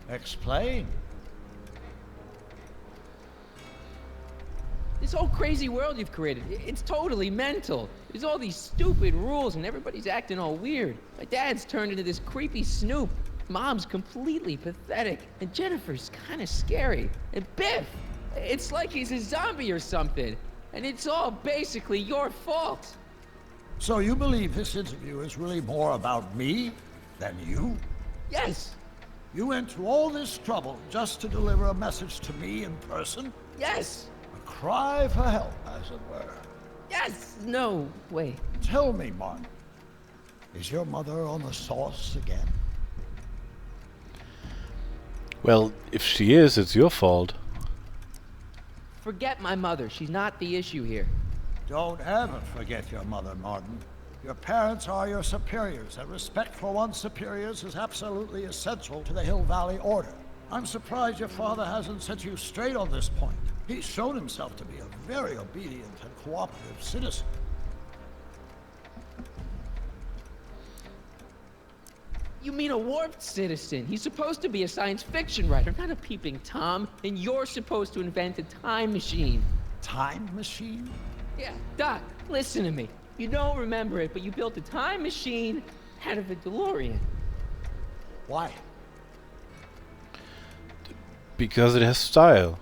[SPEAKER 18] Explain.
[SPEAKER 2] This whole crazy world you've created, it's totally mental. There's all these stupid rules and everybody's acting all weird. My dad's turned into this creepy snoop. Mom's completely pathetic. And Jennifer's kind of scary. And Biff, it's like he's a zombie or something. And it's all basically your fault.
[SPEAKER 18] So you believe this interview is really more about me than you?
[SPEAKER 2] Yes.
[SPEAKER 18] You went to all this trouble just to deliver a message to me in person?
[SPEAKER 2] Yes.
[SPEAKER 18] A cry for help, as it were.
[SPEAKER 2] Yes. No, wait.
[SPEAKER 18] Tell me, Martin. Is your mother on the sauce again?
[SPEAKER 1] Well, if she is, it's your fault.
[SPEAKER 2] Forget my mother. She's not the issue here.
[SPEAKER 18] Don't ever forget your mother, Martin. Your parents are your superiors, and respect for one's superiors is absolutely essential to the Hill Valley Order. I'm surprised your father hasn't set you straight on this point. He's shown himself to be a very obedient and cooperative citizen.
[SPEAKER 2] You mean a warped citizen? He's supposed to be a science fiction writer, not a peeping Tom. And you're supposed to invent a time machine.
[SPEAKER 18] Time machine?
[SPEAKER 2] Yeah, Doc, listen to me. You don't remember it, but you built a time machine out of a DeLorean.
[SPEAKER 18] Why?
[SPEAKER 1] Because it has style.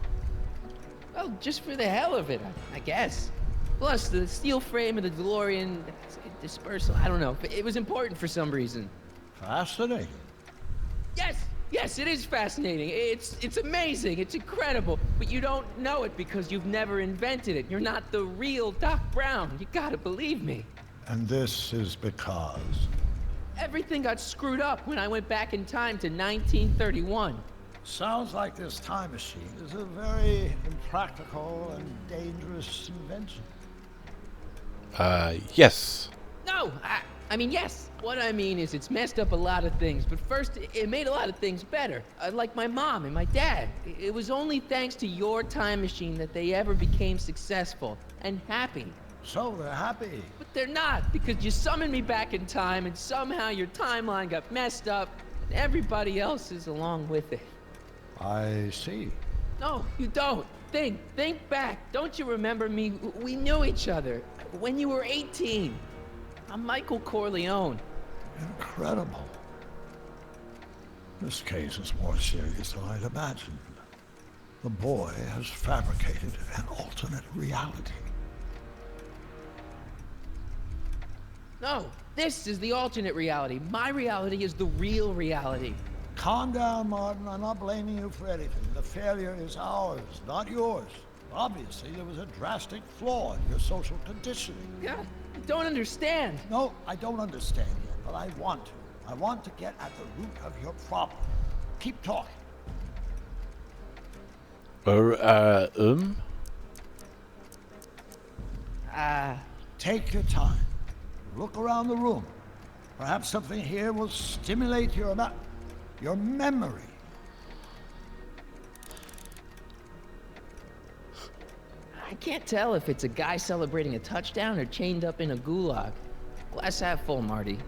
[SPEAKER 2] Well, just for the hell of it, I guess. Plus, the steel frame of the DeLorean, dispersal, I don't know, but it was important for some reason.
[SPEAKER 18] Fascinating.
[SPEAKER 2] Yes, it is fascinating. It's amazing. It's incredible. But you don't know it because you've never invented it. You're not the real Doc Brown. You gotta believe me.
[SPEAKER 18] And this is because?
[SPEAKER 2] Everything got screwed up when I went back in time to 1931.
[SPEAKER 18] Sounds like this time machine is a very impractical and dangerous invention.
[SPEAKER 1] Yes.
[SPEAKER 2] No, I mean, yes. What I mean is it's messed up a lot of things, but first, it made a lot of things better. Like my mom and my dad. It was only thanks to your time machine that they ever became successful and happy.
[SPEAKER 18] So they're happy.
[SPEAKER 2] But they're not, because you summoned me back in time, and somehow your timeline got messed up, and everybody else is along with it.
[SPEAKER 18] I see.
[SPEAKER 2] No, you don't. Think back. Don't you remember me? We knew each other when you were 18. I'm Michael Corleone.
[SPEAKER 18] Incredible. This case is more serious than I'd imagined. The boy has fabricated an alternate reality.
[SPEAKER 2] No, this is the alternate reality. My reality is the real reality.
[SPEAKER 18] Calm down, Martin. I'm not blaming you for anything. The failure is ours, not yours. Obviously, there was a drastic flaw in your social conditioning.
[SPEAKER 2] Yeah, you don't understand.
[SPEAKER 18] No, I don't understand yet, but I want to. I want to get at the root of your problem. Keep talking. Take your time. Look around the room. Perhaps something here will stimulate your memory.
[SPEAKER 2] I can't tell if it's a guy celebrating a touchdown or chained up in a gulag. Glass half full, Marty.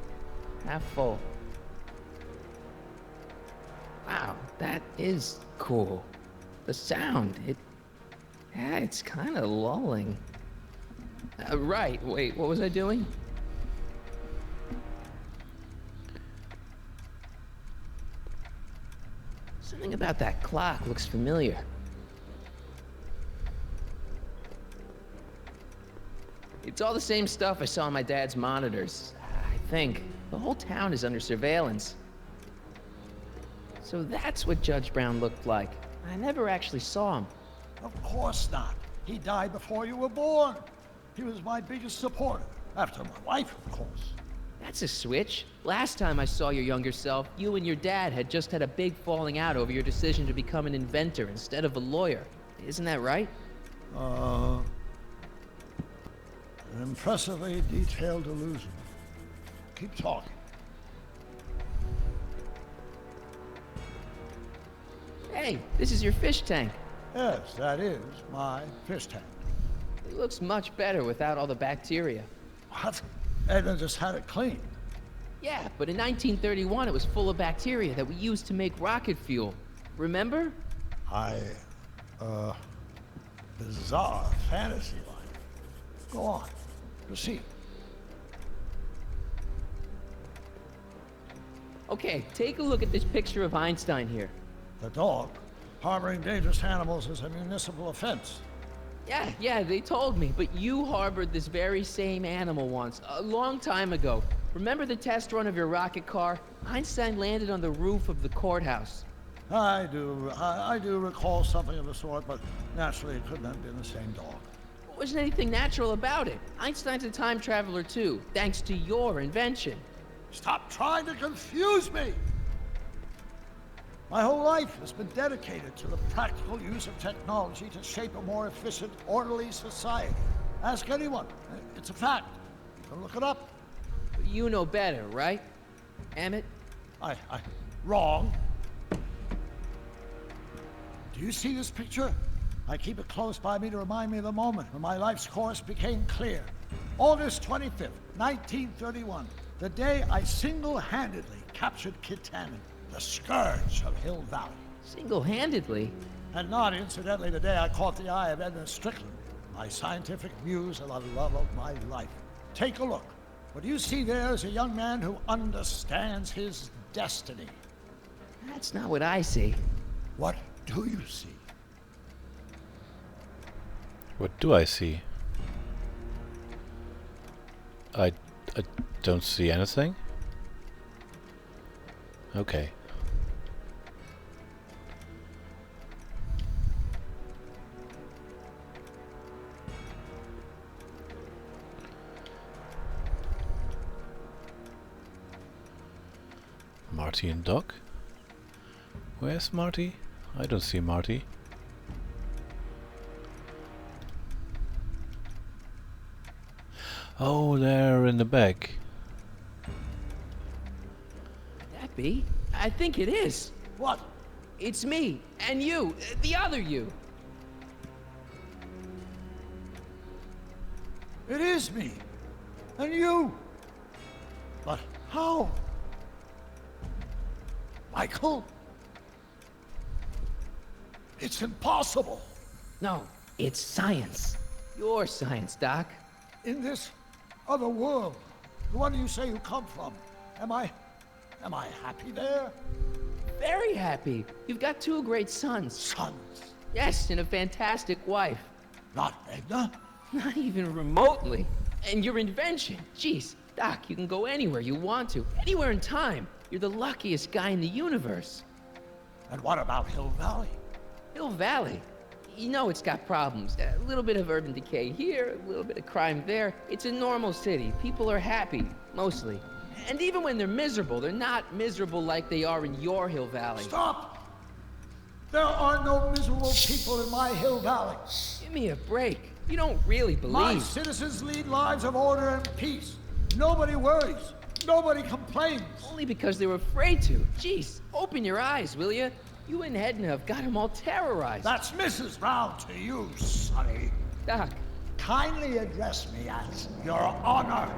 [SPEAKER 2] Half full. Wow, that is cool. The sound, it's kind of lulling. Right, wait, what was I doing? Something about that clock looks familiar. It's all the same stuff I saw on my dad's monitors. I think. The whole town is under surveillance. So that's what Judge Brown looked like. I never actually saw him.
[SPEAKER 18] Of course not. He died before you were born. He was my biggest supporter. After my wife, of course.
[SPEAKER 2] That's a switch. Last time I saw your younger self, you and your dad had just had a big falling out over your decision to become an inventor instead of a lawyer. Isn't that right?
[SPEAKER 18] An impressively detailed illusion. Keep talking.
[SPEAKER 2] Hey, this is your fish tank.
[SPEAKER 18] Yes, that is my fish tank.
[SPEAKER 2] It looks much better without all the bacteria.
[SPEAKER 18] What? Edna just had it cleaned.
[SPEAKER 2] Yeah, but in 1931 it was full of bacteria that we used to make rocket fuel. Remember?
[SPEAKER 18] Bizarre fantasy life. Go on. Proceed.
[SPEAKER 2] Okay, take a look at this picture of Einstein here.
[SPEAKER 18] The dog. Harboring dangerous animals is a municipal offense.
[SPEAKER 2] Yeah, they told me, but you harbored this very same animal once, a long time ago. Remember the test run of your rocket car? Einstein landed on the roof of the courthouse.
[SPEAKER 18] I do recall something of the sort, but naturally it couldn't have been the same dog.
[SPEAKER 2] There wasn't anything natural about it. Einstein's a time traveler too, thanks to your invention.
[SPEAKER 18] Stop trying to confuse me! My whole life has been dedicated to the practical use of technology to shape a more efficient, orderly society. Ask anyone. It's a fact. You can look it up.
[SPEAKER 2] You know better, right? Emmett?
[SPEAKER 18] Wrong. Do you see this picture? I keep it close by me to remind me of the moment when my life's course became clear. August 25th, 1931, the day I single-handedly captured Kit Tannen, the scourge of Hill Valley.
[SPEAKER 2] Single-handedly?
[SPEAKER 18] And not incidentally the day I caught the eye of Edna Strickland, my scientific muse and the love of my life. Take a look. What you see there is a young man who understands his destiny.
[SPEAKER 2] That's not what I see.
[SPEAKER 18] What do you see?
[SPEAKER 1] What do I see? I don't see anything. Okay. Marty and Doc? Where's Marty? I don't see Marty. Oh, there in the back.
[SPEAKER 2] That be? I think it is.
[SPEAKER 18] What?
[SPEAKER 2] It's me, and you, the other you.
[SPEAKER 18] It is me. And you. But how? Michael? It's impossible.
[SPEAKER 2] No, it's science. Your science, Doc.
[SPEAKER 18] In this other world, the one you say you come from, am I happy there?
[SPEAKER 2] Very happy. You've got two great sons.
[SPEAKER 18] Sons?
[SPEAKER 2] Yes, and a fantastic wife.
[SPEAKER 18] Not Edna?
[SPEAKER 2] Not even remotely. And your invention. Jeez, Doc, you can go anywhere you want to. Anywhere in time. You're the luckiest guy in the universe.
[SPEAKER 18] And what about Hill Valley?
[SPEAKER 2] Hill Valley? You know it's got problems. A little bit of urban decay here, a little bit of crime there. It's a normal city. People are happy, mostly. And even when they're miserable, they're not miserable like they are in your Hill Valley.
[SPEAKER 18] Stop! There are no miserable people in my Hill Valley.
[SPEAKER 2] Give me a break. You don't really believe.
[SPEAKER 18] My citizens lead lives of order and peace. Nobody worries. Nobody complains.
[SPEAKER 2] Only because they were afraid to. Jeez, open your eyes, will you? You and Edna have got them all terrorized.
[SPEAKER 18] That's Mrs. Brown to you, Sonny.
[SPEAKER 2] Doc.
[SPEAKER 18] Kindly address me as Your Honor.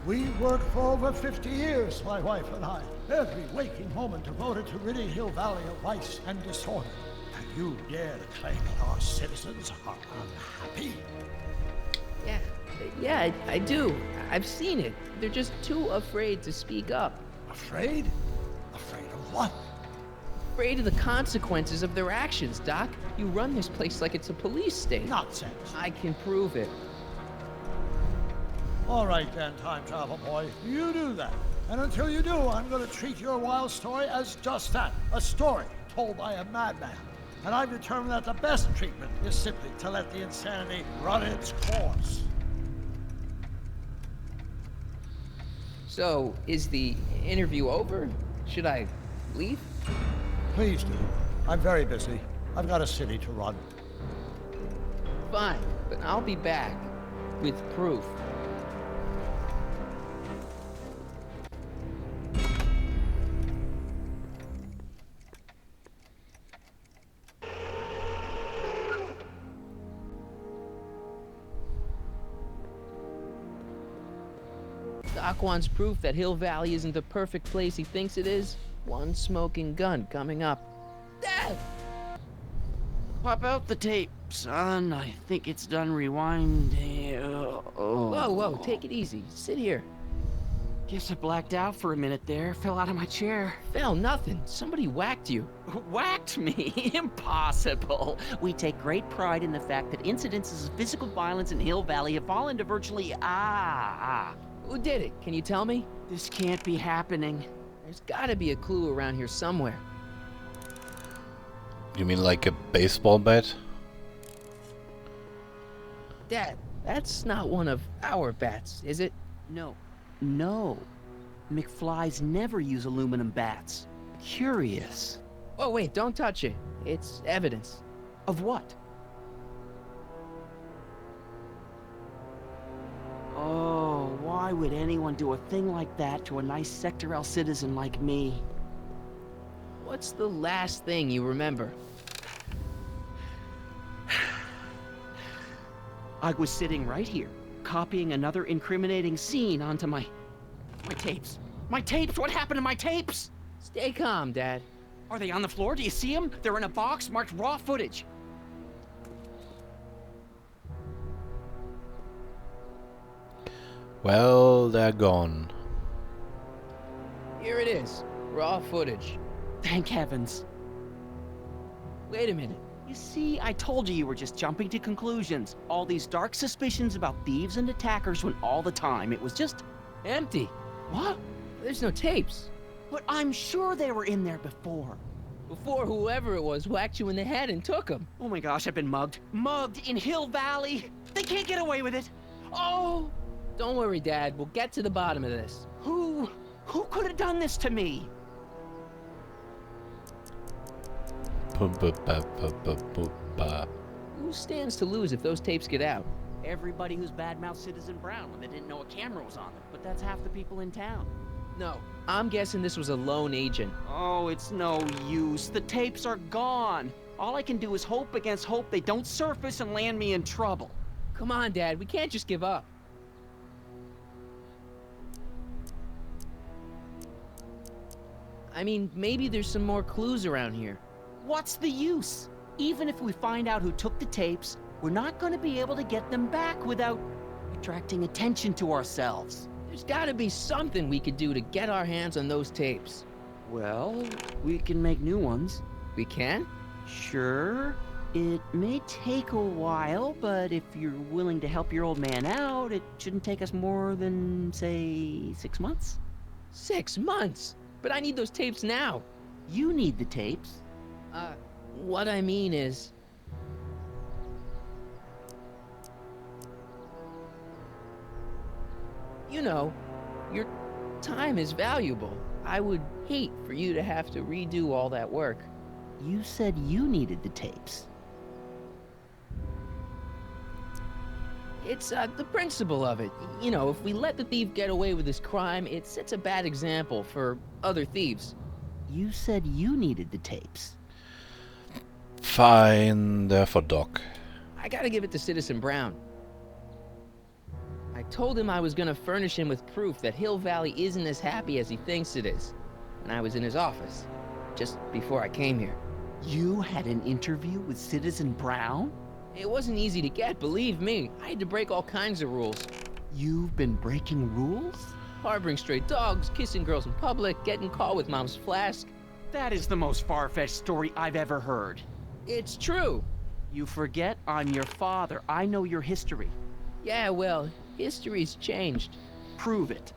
[SPEAKER 18] We worked for over 50 years, my wife and I. Every waking moment devoted to ridding Hill Valley of vice and disorder. And you dare to claim that our citizens are unhappy?
[SPEAKER 2] Yeah, I do. I've seen it. They're just too afraid to speak up.
[SPEAKER 18] Afraid? Afraid of what?
[SPEAKER 2] Afraid of the consequences of their actions, Doc. You run this place like it's a police state.
[SPEAKER 18] Nonsense.
[SPEAKER 2] I can prove it.
[SPEAKER 18] All right then, time travel boy. You do that. And until you do, I'm going to treat your wild story as just that. A story told by a madman. And I've determined that the best treatment is simply to let the insanity run its course.
[SPEAKER 2] So, is the interview over? Should I leave?
[SPEAKER 18] Please do. I'm very busy. I've got a city to run.
[SPEAKER 2] Fine, but I'll be back with proof. Rock wants proof that Hill Valley isn't the perfect place he thinks it is. One smoking gun coming up. Ah!
[SPEAKER 6] Pop out the tape, son. I think it's done rewinding.
[SPEAKER 2] Whoa, whoa, take it easy. Sit here.
[SPEAKER 6] Guess I blacked out for a minute there. Fell out of my chair.
[SPEAKER 2] Fell nothing. Somebody whacked you.
[SPEAKER 6] Whacked me? Impossible. We take great pride in the fact that incidences of physical violence in Hill Valley have fallen to virtually...
[SPEAKER 2] Who did it? Can you tell me?
[SPEAKER 6] This can't be happening.
[SPEAKER 2] There's gotta be a clue around here somewhere.
[SPEAKER 1] You mean like a baseball bat?
[SPEAKER 2] Dad, that's not one of our bats, is it?
[SPEAKER 6] No. No. McFlys never use aluminum bats. Curious.
[SPEAKER 2] Oh, wait, don't touch it. It's evidence.
[SPEAKER 6] Of what? Oh, why would anyone do a thing like that to a nice Sector L citizen like me?
[SPEAKER 2] What's the last thing you remember?
[SPEAKER 6] I was sitting right here, copying another incriminating scene onto my tapes. My tapes! What happened to my tapes?
[SPEAKER 2] Stay calm, Dad.
[SPEAKER 6] Are they on the floor? Do you see them? They're in a box marked raw footage.
[SPEAKER 1] Well, they're gone.
[SPEAKER 2] Here it is. Raw footage.
[SPEAKER 6] Thank heavens.
[SPEAKER 2] Wait a minute.
[SPEAKER 6] You see, I told you were just jumping to conclusions. All these dark suspicions about thieves and attackers when all the time it was just...
[SPEAKER 2] empty.
[SPEAKER 6] What?
[SPEAKER 2] There's no tapes.
[SPEAKER 6] But I'm sure they were in there before.
[SPEAKER 2] Before whoever it was whacked you in the head and took them.
[SPEAKER 6] Oh my gosh, I've been mugged. Mugged in Hill Valley. They can't get away with it. Oh!
[SPEAKER 2] Don't worry, Dad. We'll get to the bottom of this.
[SPEAKER 6] Who could have done this to me?
[SPEAKER 2] Who stands to lose if those tapes get out?
[SPEAKER 6] Everybody who's badmouthed Citizen Brown when they didn't know a camera was on them. But that's half the people in town.
[SPEAKER 2] No, I'm guessing this was a lone agent.
[SPEAKER 6] Oh, it's no use. The tapes are gone. All I can do is hope against hope they don't surface and land me in trouble.
[SPEAKER 2] Come on, Dad. We can't just give up. I mean, maybe there's some more clues around here.
[SPEAKER 6] What's the use? Even if we find out who took the tapes, we're not going to be able to get them back without attracting attention to ourselves.
[SPEAKER 2] There's gotta be something we could do to get our hands on those tapes.
[SPEAKER 6] Well, we can make new ones.
[SPEAKER 2] We can?
[SPEAKER 6] Sure. It may take a while, but if you're willing to help your old man out, it shouldn't take us more than, say, 6 months.
[SPEAKER 2] 6 months? But I need those tapes now.
[SPEAKER 6] You need the tapes.
[SPEAKER 2] What I mean is... You know, your time is valuable. I would hate for you to have to redo all that work.
[SPEAKER 6] You said you needed the tapes.
[SPEAKER 2] It's the principle of it. You know, if we let the thief get away with his crime, it sets a bad example for other thieves.
[SPEAKER 6] You said you needed the tapes.
[SPEAKER 1] Fine, they're for Doc.
[SPEAKER 2] I gotta give it to Citizen Brown. I told him I was gonna furnish him with proof that Hill Valley isn't as happy as he thinks it is. When I was in his office, just before I came here.
[SPEAKER 6] You had an interview with Citizen Brown?
[SPEAKER 2] It wasn't easy to get, believe me. I had to break all kinds of rules.
[SPEAKER 6] You've been breaking rules?
[SPEAKER 2] Harboring stray dogs, kissing girls in public, getting caught with Mom's flask.
[SPEAKER 6] That is the most far-fetched story I've ever heard.
[SPEAKER 2] It's true.
[SPEAKER 6] You forget I'm your father. I know your history.
[SPEAKER 2] Yeah, well, history's changed.
[SPEAKER 6] Prove it.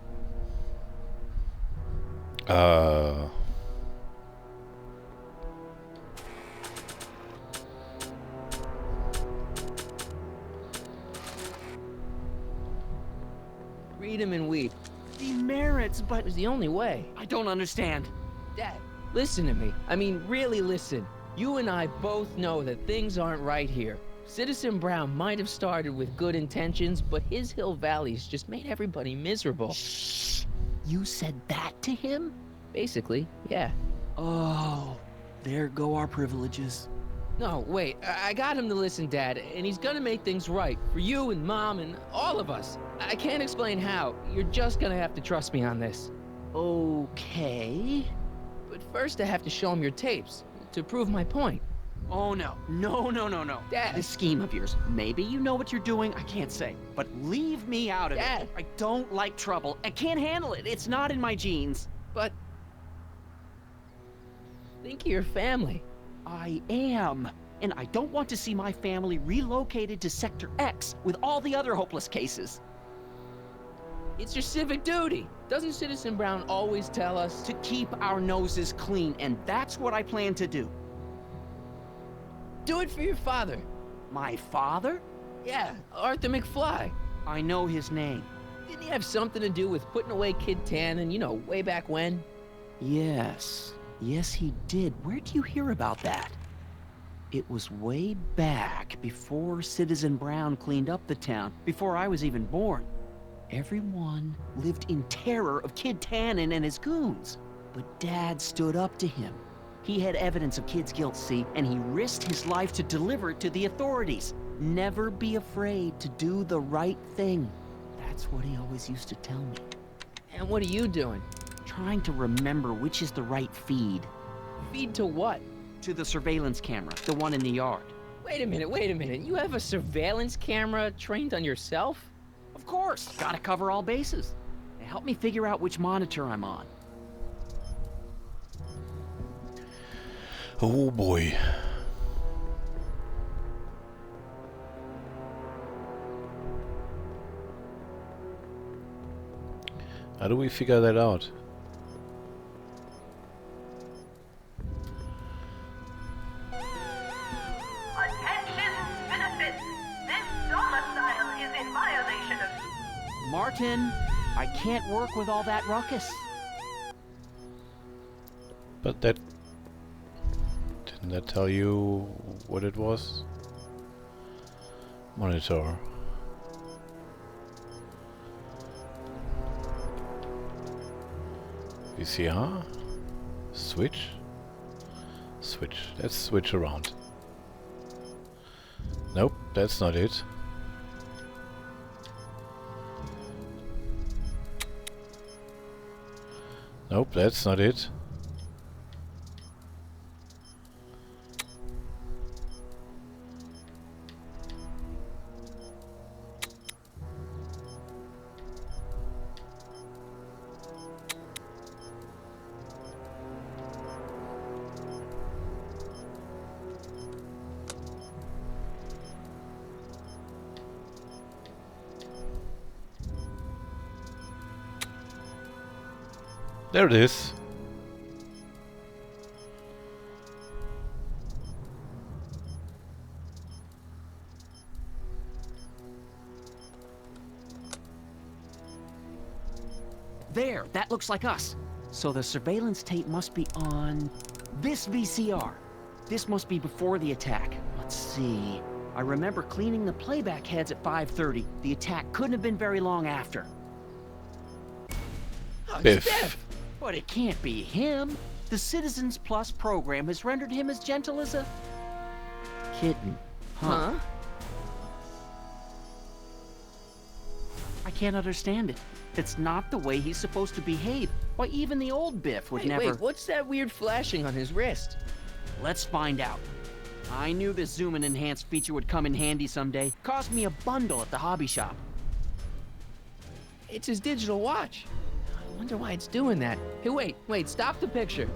[SPEAKER 2] Read him and weep.
[SPEAKER 6] Demerits, but...
[SPEAKER 2] It was the only way.
[SPEAKER 6] I don't understand.
[SPEAKER 2] Dad, listen to me. I mean, really listen. You and I both know that things aren't right here. Citizen Brown might have started with good intentions, but his Hill Valley's just made everybody miserable.
[SPEAKER 6] Shh! You said that to him?
[SPEAKER 2] Basically, yeah.
[SPEAKER 6] Oh, there go our privileges.
[SPEAKER 2] No, wait. I got him to listen, Dad, and he's gonna make things right for you and Mom and all of us. I can't explain how. You're just gonna have to trust me on this.
[SPEAKER 6] Okay.
[SPEAKER 2] But first I have to show him your tapes to prove my point.
[SPEAKER 6] Oh, no. No.
[SPEAKER 2] Dad.
[SPEAKER 6] This scheme of yours, maybe you know what you're doing, I can't say. But leave me out of
[SPEAKER 2] Dad.
[SPEAKER 6] it. I don't like trouble. I can't handle it. It's not in my genes.
[SPEAKER 2] But think of your family.
[SPEAKER 6] I am. And I don't want to see my family relocated to Sector X with all the other hopeless cases.
[SPEAKER 2] It's your civic duty. Doesn't Citizen Brown always tell us
[SPEAKER 6] to keep our noses clean, and that's what I plan to do.
[SPEAKER 2] Do it for your father.
[SPEAKER 6] My father?
[SPEAKER 2] Yeah, Arthur McFly.
[SPEAKER 6] I know his name.
[SPEAKER 2] Didn't he have something to do with putting away Kid Tannen, way back when?
[SPEAKER 6] Yes. Yes, he did. Where'd you hear about that? It was way back before Citizen Brown cleaned up the town, before I was even born. Everyone lived in terror of Kid Tannen and his goons. But Dad stood up to him. He had evidence of Kid's guilt, see, and he risked his life to deliver it to the authorities. Never be afraid to do the right thing. That's what he always used to tell me.
[SPEAKER 2] And what are you doing?
[SPEAKER 6] Trying to remember which is the right feed.
[SPEAKER 2] Feed to what?
[SPEAKER 6] To the surveillance camera, the one in the yard.
[SPEAKER 2] Wait a minute. You have a surveillance camera trained on yourself?
[SPEAKER 6] Of course. Gotta cover all bases. Help me figure out which monitor I'm on.
[SPEAKER 1] Oh boy. How do we figure that out?
[SPEAKER 11] Attention, citizens! This domicile is in violation of...
[SPEAKER 6] Martin, I can't work with all that ruckus.
[SPEAKER 1] But that... Didn't that tell you what it was? Monitor. VCR? Switch? Switch. Let's switch around. Nope, that's not it. Nope, that's not it. There it is.
[SPEAKER 6] There, that looks like us. So the surveillance tape must be on this VCR. This must be before the attack. Let's see. I remember cleaning the playback heads at 5:30. The attack couldn't have been very long after.
[SPEAKER 1] Biff.
[SPEAKER 6] But it can't be him. The Citizens Plus program has rendered him as gentle as a kitten. Huh? I can't understand it. It's not the way he's supposed to behave. Why, even the old Biff would never...
[SPEAKER 2] Wait, what's that weird flashing on his wrist?
[SPEAKER 6] Let's find out. I knew this zoom and enhanced feature would come in handy someday. Cost me a bundle at the hobby shop.
[SPEAKER 2] It's his digital watch. I wonder why it's doing that. Hey, wait, stop the picture.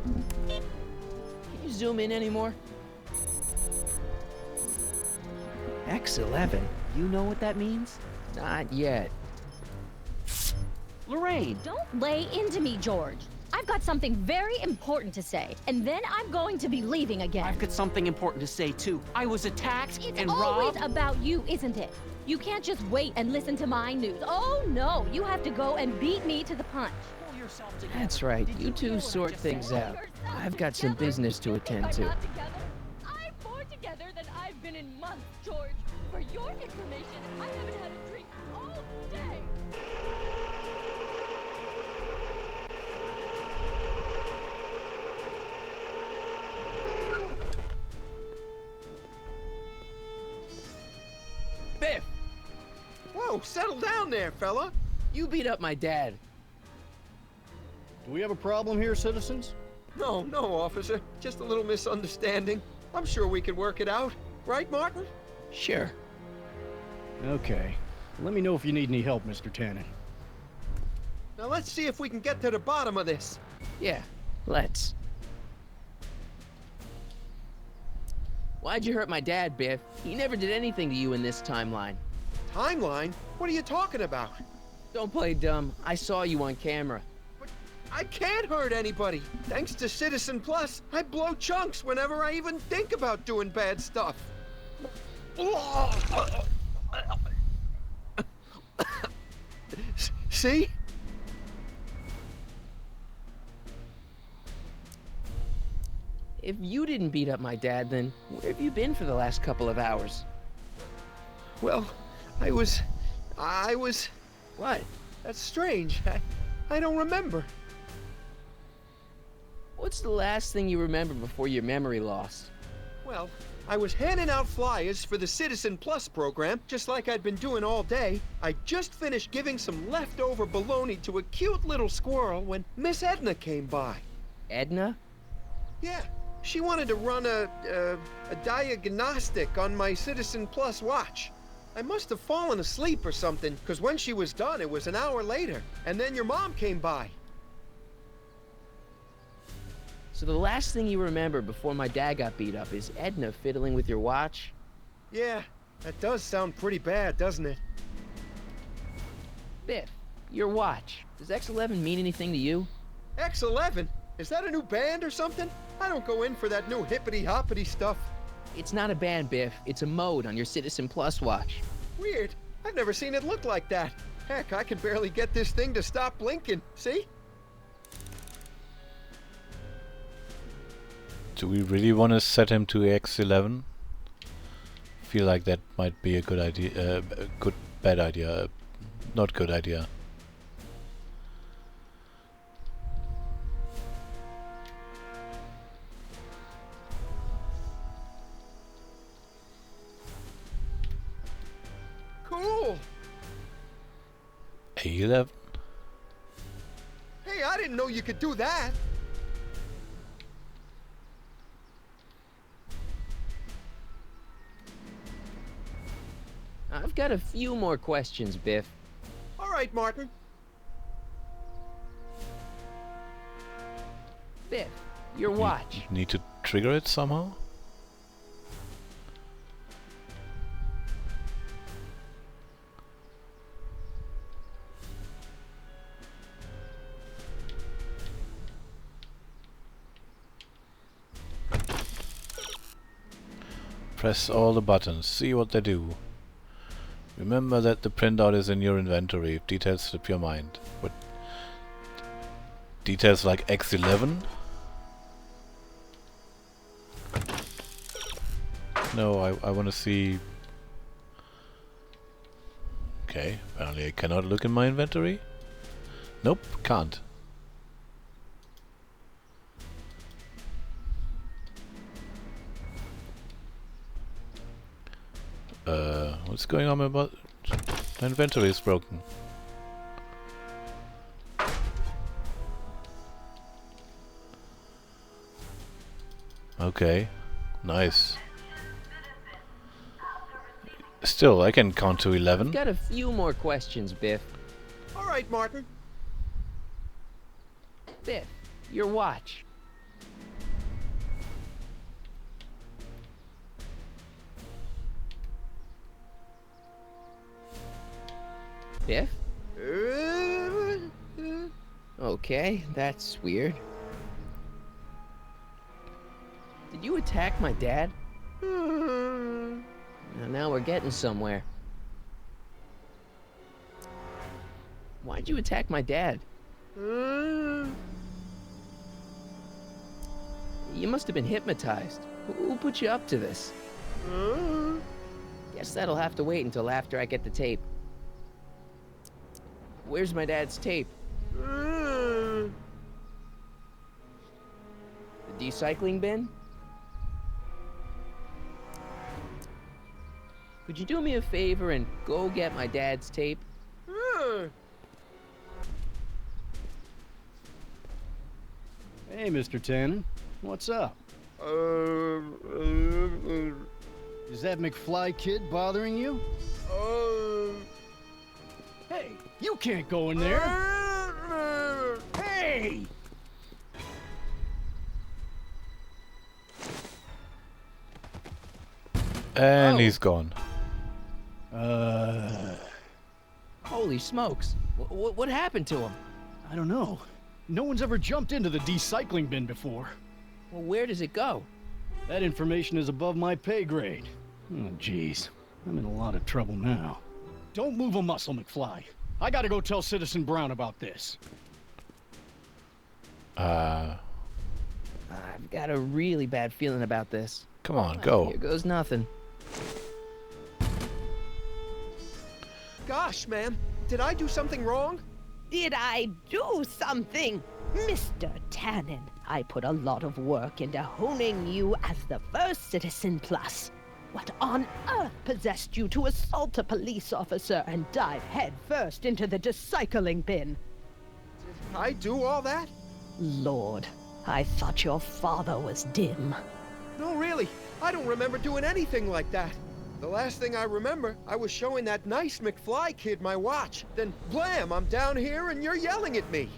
[SPEAKER 2] Can you zoom in anymore? X11.
[SPEAKER 6] You know what that means?
[SPEAKER 2] Not yet.
[SPEAKER 6] Lorraine!
[SPEAKER 9] Don't lay into me, George. I've got something very important to say, and then I'm going to be leaving again.
[SPEAKER 6] I've got something important to say, too. I was attacked
[SPEAKER 9] it's
[SPEAKER 6] and
[SPEAKER 9] always
[SPEAKER 6] robbed.
[SPEAKER 9] about you, isn't it? You can't just wait and listen to my news. Oh, no. You have to go and beat me to the punch.
[SPEAKER 6] Pull yourself together.
[SPEAKER 2] That's right. You two sort things out. I've got some business to attend to.
[SPEAKER 9] I'm more together than I've been in months, George. For your information, I haven't had a drink all day.
[SPEAKER 2] Biff!
[SPEAKER 8] Whoa, settle down there, fella.
[SPEAKER 2] You beat up my dad.
[SPEAKER 5] Do we have a problem here, citizens?
[SPEAKER 8] No, officer. Just a little misunderstanding. I'm sure we can work it out. Right, Martin?
[SPEAKER 2] Sure.
[SPEAKER 5] Okay. Let me know if you need any help, Mr. Tannen.
[SPEAKER 8] Now let's see if we can get to the bottom of this.
[SPEAKER 2] Yeah, let's. Why'd you hurt my dad, Biff? He never did anything to you in this timeline.
[SPEAKER 8] Timeline? What are you talking about?
[SPEAKER 2] Don't play dumb. I saw you on camera.
[SPEAKER 8] But I can't hurt anybody. Thanks to Citizen Plus, I blow chunks whenever I even think about doing bad stuff. See?
[SPEAKER 2] If you didn't beat up my dad, then where have you been for the last couple of hours?
[SPEAKER 8] Well, I was...
[SPEAKER 2] What?
[SPEAKER 8] That's strange. I don't remember.
[SPEAKER 2] What's the last thing you remember before your memory lost?
[SPEAKER 8] Well, I was handing out flyers for the Citizen Plus program, just like I'd been doing all day. I just finished giving some leftover bologna to a cute little squirrel when Miss Edna came by.
[SPEAKER 2] Edna?
[SPEAKER 8] Yeah, she wanted to run a diagnostic on my Citizen Plus watch. I must have fallen asleep or something, because when she was done, it was an hour later. And then your mom came by.
[SPEAKER 2] So the last thing you remember before my dad got beat up is Edna fiddling with your watch?
[SPEAKER 8] Yeah, that does sound pretty bad, doesn't it?
[SPEAKER 2] Biff, your watch. Does X11 mean anything to you?
[SPEAKER 8] X11? Is that a new band or something? I don't go in for that new hippity-hoppity stuff.
[SPEAKER 2] It's not a band, Biff. It's a mode on your Citizen Plus watch.
[SPEAKER 8] Weird. I've never seen it look like that. Heck, I can barely get this thing to stop blinking. See?
[SPEAKER 1] Do we really want to set him to X11? Feel like that might be a good idea. Bad idea. Not good idea.
[SPEAKER 8] Cool.
[SPEAKER 1] A11?
[SPEAKER 8] Hey, I didn't know you could do that.
[SPEAKER 2] I've got a few more questions, Biff.
[SPEAKER 8] All right, Martin.
[SPEAKER 2] Biff, your watch.
[SPEAKER 1] Need to trigger it somehow? Press all the buttons, see what they do. Remember that the printout is in your inventory if details slip your mind. What? Details like X11? No, I want to see... Okay, apparently I cannot look in my inventory. Nope, can't. What's going on about... My inventory is broken. Okay, nice. Still, I can count to 11.
[SPEAKER 2] I've got a few more questions, Biff.
[SPEAKER 8] All right, Martin.
[SPEAKER 2] Biff, your watch. Biff? Okay, that's weird. Did you attack my dad? Now we're getting somewhere. Why'd you attack my dad? You must have been hypnotized. Who put you up to this? Guess that'll have to wait until after I get the tape. Where's my dad's tape? The recycling bin? Could you do me a favor and go get my dad's tape?
[SPEAKER 5] Hey, Mr. Tannen. What's up? Is that McFly kid bothering you? Hey, you can't go in there! Hey!
[SPEAKER 1] And he's gone.
[SPEAKER 2] Holy smokes. What happened to him?
[SPEAKER 5] I don't know. No one's ever jumped into the decycling bin before.
[SPEAKER 2] Well, where does it go?
[SPEAKER 5] That information is above my pay grade. Oh, jeez. I'm in a lot of trouble now. Don't move a muscle, McFly. I gotta go tell Citizen Brown about this.
[SPEAKER 2] I've got a really bad feeling about this.
[SPEAKER 1] Come on, go.
[SPEAKER 2] Here goes nothing.
[SPEAKER 8] Gosh, ma'am, did I do something wrong?
[SPEAKER 14] Did I do something? Mr. Tannen, I put a lot of work into honing you as the first Citizen Plus. What on earth possessed you to assault a police officer and dive headfirst into the decycling bin?
[SPEAKER 8] Did I do all that?
[SPEAKER 14] Lord, I thought your father was dim.
[SPEAKER 8] No, really, I don't remember doing anything like that. The last thing I remember, I was showing that nice McFly kid my watch. Then, blam, I'm down here and you're yelling at me.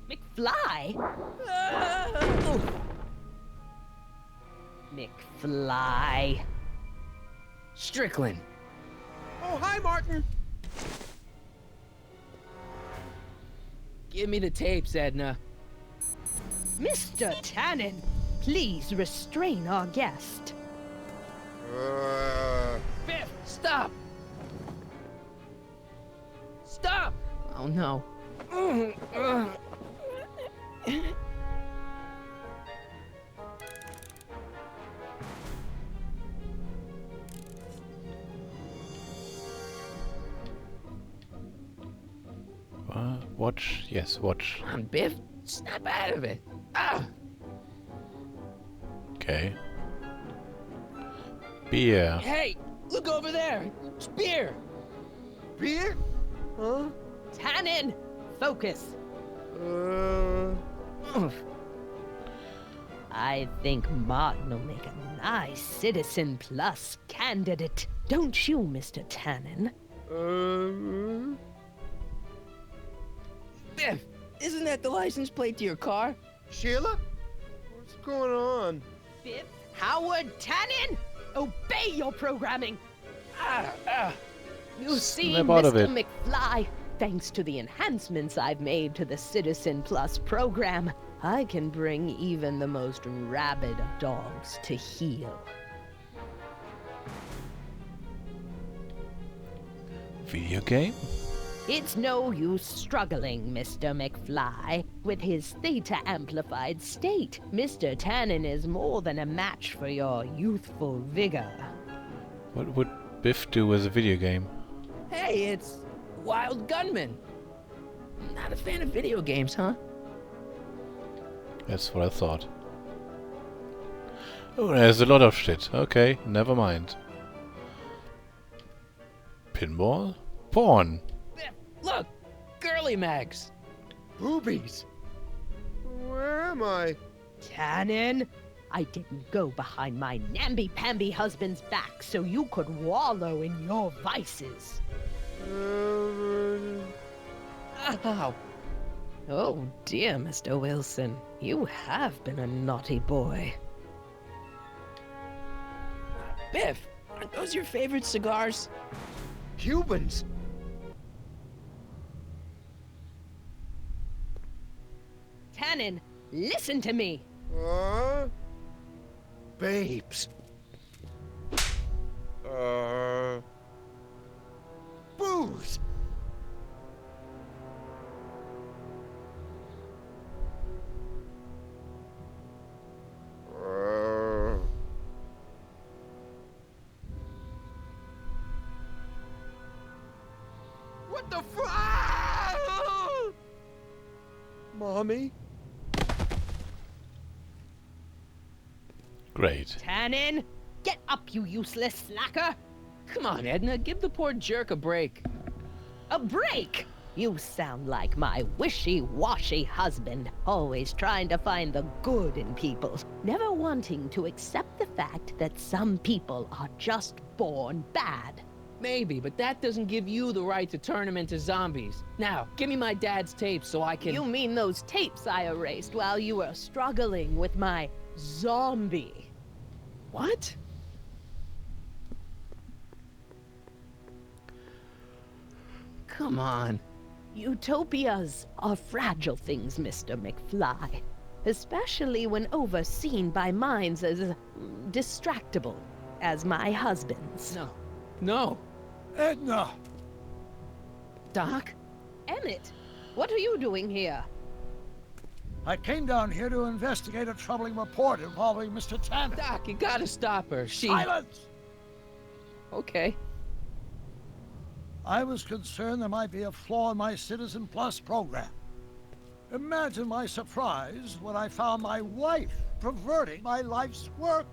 [SPEAKER 14] McFly? McFly.
[SPEAKER 2] Strickland.
[SPEAKER 8] Oh, hi, Martin.
[SPEAKER 2] Give me the tapes, Edna.
[SPEAKER 14] Mr. Tannen, please restrain our guest.
[SPEAKER 2] Biff, stop! Stop! Oh no.
[SPEAKER 1] Watch, yes, watch.
[SPEAKER 2] Come on, Biff, snap out of it. Ah!
[SPEAKER 1] Okay. Beer.
[SPEAKER 2] Hey, look over there. It's beer.
[SPEAKER 8] Beer? Huh?
[SPEAKER 14] Tannen, focus. I think Martin will make a nice Citizen Plus candidate. Don't you, Mr. Tannen?
[SPEAKER 2] Biff, isn't that the license plate to your car?
[SPEAKER 8] Sheila? What's going on?
[SPEAKER 14] Biff Howard Tannen, obey your programming. You see,
[SPEAKER 1] Snap out of
[SPEAKER 14] Mr.
[SPEAKER 1] it.
[SPEAKER 14] McFly, thanks to the enhancements I've made to the Citizen Plus program, I can bring even the most rabid of dogs to heel.
[SPEAKER 1] Video game?
[SPEAKER 14] It's no use struggling, Mr. McFly. With his theta-amplified state, Mr. Tannen is more than a match for your youthful vigor.
[SPEAKER 1] What would Biff do with a video game?
[SPEAKER 2] Hey, it's Wild Gunman. Not a fan of video games, huh?
[SPEAKER 1] That's what I thought. Oh, there's a lot of shit. Okay, never mind. Pinball? Porn.
[SPEAKER 2] Look, girly mags.
[SPEAKER 8] Boobies. Where am I?
[SPEAKER 14] Tannen, I didn't go behind my namby-pamby husband's back so you could wallow in your vices.
[SPEAKER 2] Ow.
[SPEAKER 14] Oh dear, Mr. Wilson, you have been a naughty boy.
[SPEAKER 2] Biff, aren't those your favorite cigars?
[SPEAKER 8] Cubans.
[SPEAKER 14] Tannen, listen to me.
[SPEAKER 8] Babes. Booze. What the Mommy?
[SPEAKER 1] Great.
[SPEAKER 14] Tannen, get up, you useless slacker.
[SPEAKER 2] Come on, Edna, give the poor jerk a break.
[SPEAKER 14] A break? You sound like my wishy-washy husband, always trying to find the good in people, never wanting to accept the fact that some people are just born bad.
[SPEAKER 2] Maybe, but that doesn't give you the right to turn them into zombies. Now, give me my dad's tapes so I can...
[SPEAKER 14] You mean those tapes I erased while you were struggling with my zombie?
[SPEAKER 2] What? Come on.
[SPEAKER 14] Utopias are fragile things, Mr. McFly. Especially when overseen by minds as distractible as my husband's.
[SPEAKER 2] No. No.
[SPEAKER 18] Edna!
[SPEAKER 2] Doc?
[SPEAKER 14] Emmett, what are you doing here?
[SPEAKER 18] I came down here to investigate a troubling report involving Mr. Tanner.
[SPEAKER 2] Doc, you gotta stop her.
[SPEAKER 18] Silence!
[SPEAKER 2] Okay.
[SPEAKER 18] I was concerned there might be a flaw in my Citizen Plus program. Imagine my surprise when I found my wife perverting my life's work.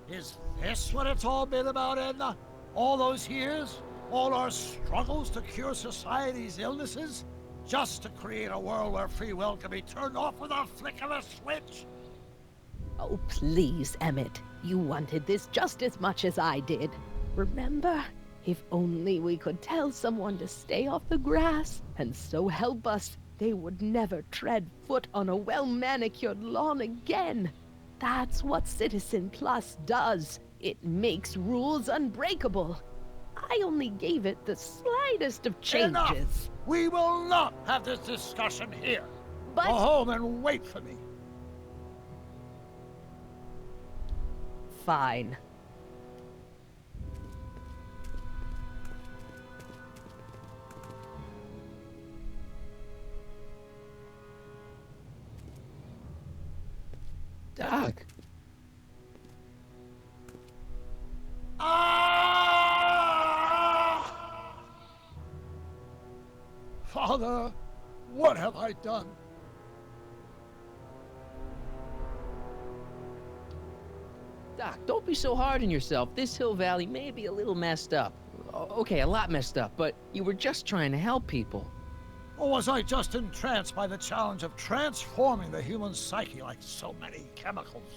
[SPEAKER 18] Is this what it's all been about, Edna? All those years? All our struggles to cure society's illnesses? Just to create a world where free will can be turned off with a flick of a switch?
[SPEAKER 14] Oh, please, Emmett. You wanted this just as much as I did. Remember? If only we could tell someone to stay off the grass, and so help us, they would never tread foot on a well-manicured lawn again. That's what Citizen Plus does. It makes rules unbreakable. I only gave it the slightest of changes.
[SPEAKER 18] Enough! We will not have this discussion here.
[SPEAKER 14] But...
[SPEAKER 18] Go home and wait for me.
[SPEAKER 14] Fine.
[SPEAKER 2] Doc.
[SPEAKER 18] Father, what have I done?
[SPEAKER 2] Doc, don't be so hard on yourself. This Hill Valley may be a little messed up. Okay, a lot messed up, but you were just trying to help people.
[SPEAKER 18] Or was I just entranced by the challenge of transforming the human psyche like so many chemicals?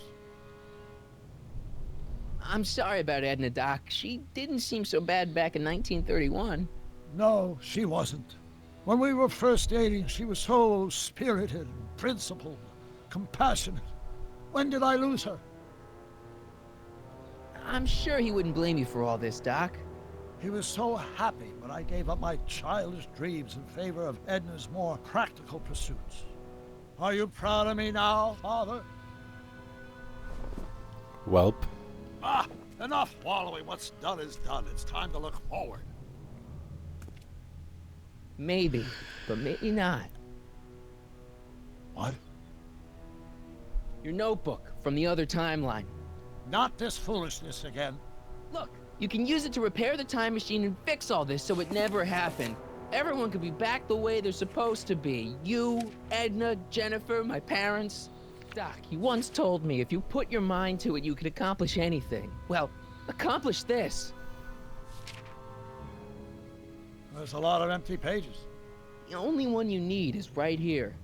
[SPEAKER 2] I'm sorry about Edna, Doc. She didn't seem so bad back in 1931.
[SPEAKER 18] No, she wasn't. When we were first dating, she was so spirited, principled, compassionate. When did I lose her?
[SPEAKER 2] I'm sure he wouldn't blame you for all this, Doc.
[SPEAKER 18] He was so happy when I gave up my childish dreams in favor of Edna's more practical pursuits. Are you proud of me now, Father?
[SPEAKER 1] Welp.
[SPEAKER 18] Enough wallowing. What's done is done. It's time to look forward.
[SPEAKER 2] Maybe, but maybe not.
[SPEAKER 18] What?
[SPEAKER 2] Your notebook from the other timeline.
[SPEAKER 18] Not this foolishness again.
[SPEAKER 2] Look, you can use it to repair the time machine and fix all this so it never happened. Everyone could be back the way they're supposed to be. You, Edna, Jennifer, my parents. Doc, you once told me if you put your mind to it, you could accomplish anything. Well, accomplish this.
[SPEAKER 18] There's a lot of empty pages.
[SPEAKER 2] The only one you need is right here.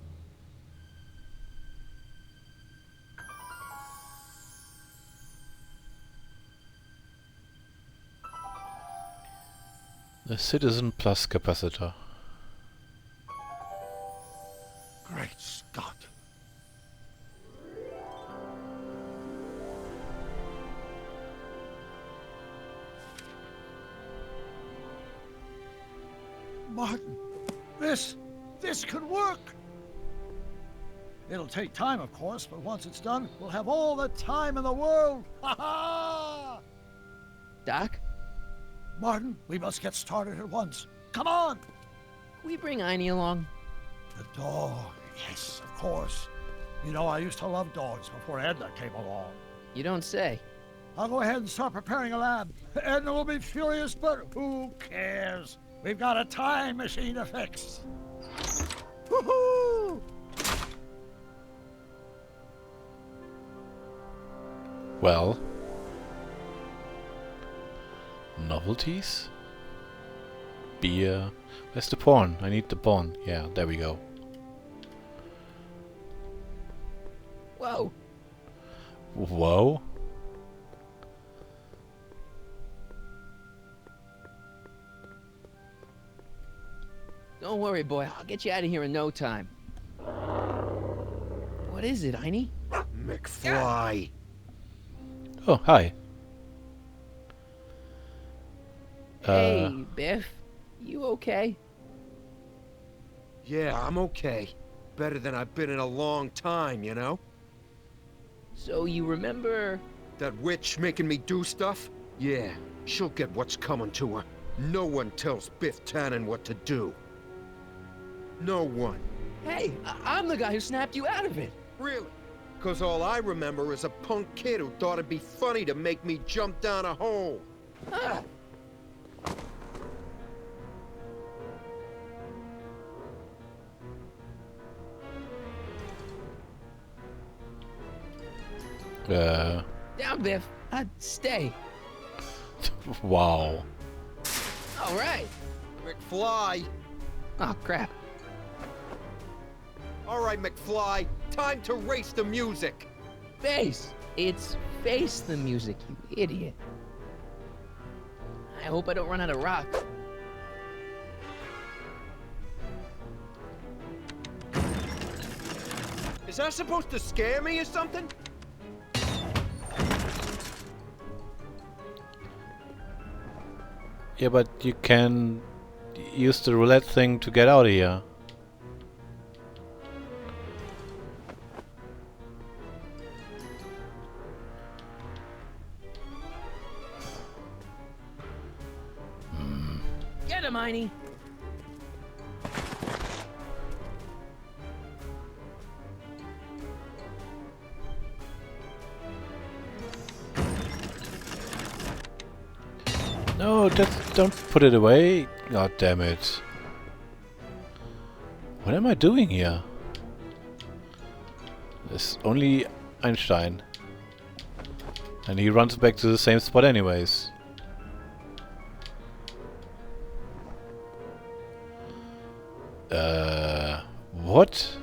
[SPEAKER 1] The Citizen Plus capacitor.
[SPEAKER 18] Great Scott. Martin, this could work. It'll take time, of course, but once it's done, we'll have all the time in the world. Ha ha!
[SPEAKER 2] Doc?
[SPEAKER 18] Martin, we must get started at once. Come on!
[SPEAKER 2] Can we bring Einie along?
[SPEAKER 18] The dog, yes, of course. You know, I used to love dogs before Edna came along.
[SPEAKER 2] You don't say.
[SPEAKER 18] I'll go ahead and start preparing a lab. Edna will be furious, but who cares? We've got a time machine to fix. Woohoo!
[SPEAKER 1] Well. Novelties? Beer. Where's the pawn? I need the pawn. Yeah, there we go.
[SPEAKER 2] Whoa!
[SPEAKER 1] Whoa?
[SPEAKER 2] Don't worry, boy. I'll get you out of here in no time. What is it, Einie?
[SPEAKER 8] McFly!
[SPEAKER 1] Oh, hi.
[SPEAKER 2] Hey, Biff. You okay?
[SPEAKER 8] Yeah, I'm okay. Better than I've been in a long time, you know?
[SPEAKER 2] So you remember...
[SPEAKER 8] That witch making me do stuff? Yeah, she'll get what's coming to her. No one tells Biff Tannen what to do. No one.
[SPEAKER 2] Hey, I'm the guy who snapped you out of it.
[SPEAKER 8] Really? Because all I remember is a punk kid who thought it'd be funny to make me jump down a hole.
[SPEAKER 2] Ah. Down, Biff. Stay.
[SPEAKER 1] Wow.
[SPEAKER 2] All right.
[SPEAKER 8] McFly.
[SPEAKER 2] Oh, crap.
[SPEAKER 8] All right, McFly. Time to race the music.
[SPEAKER 2] Face. It's Face the music, you idiot. I hope I don't run out of rock.
[SPEAKER 8] Is that supposed to scare me or something?
[SPEAKER 1] Yeah, but you can use the roulette thing to get out of here.
[SPEAKER 2] Get him, Einie.
[SPEAKER 1] No, just don't put it away. God damn it. What am I doing here? There's only Einstein. And he runs back to the same spot anyways. What?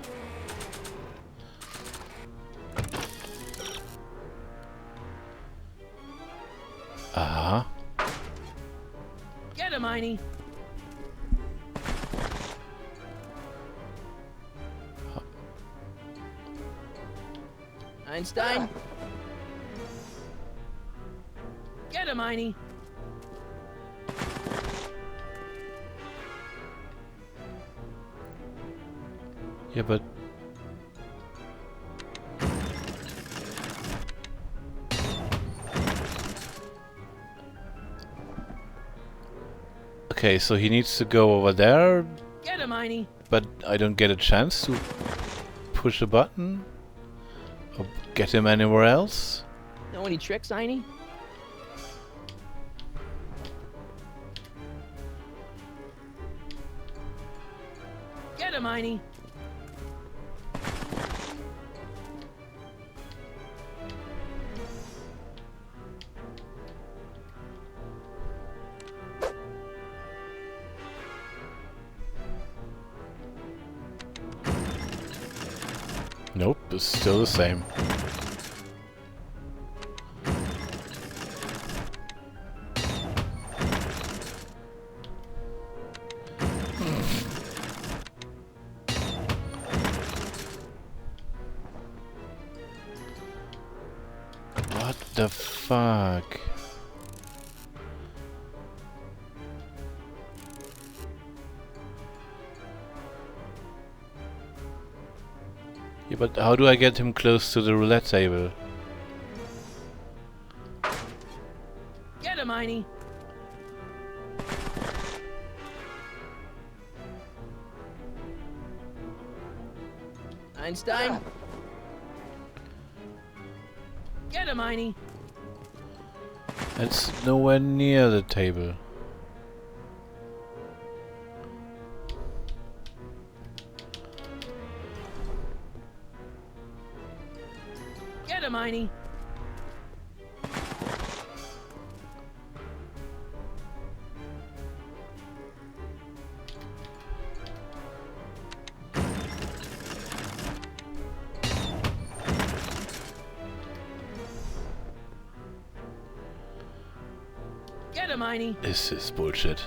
[SPEAKER 1] Uh-huh.
[SPEAKER 2] Get him, Einie. Einstein. Get him, Einie.
[SPEAKER 1] Yeah, but... Okay, so he needs to go over there.
[SPEAKER 2] Get him, Einie.
[SPEAKER 1] But I don't get a chance to push a button? Or get him anywhere else?
[SPEAKER 2] Know any tricks, Einie? Get him, Einie.
[SPEAKER 1] Nope, it's still the same. What the fuck? Yeah, but how do I get him close to the roulette table?
[SPEAKER 2] Get him, Einie. Einstein. Get him, Einie.
[SPEAKER 1] It's nowhere near the table.
[SPEAKER 2] Get him, Einie. Get him, Einie.
[SPEAKER 1] This is bullshit.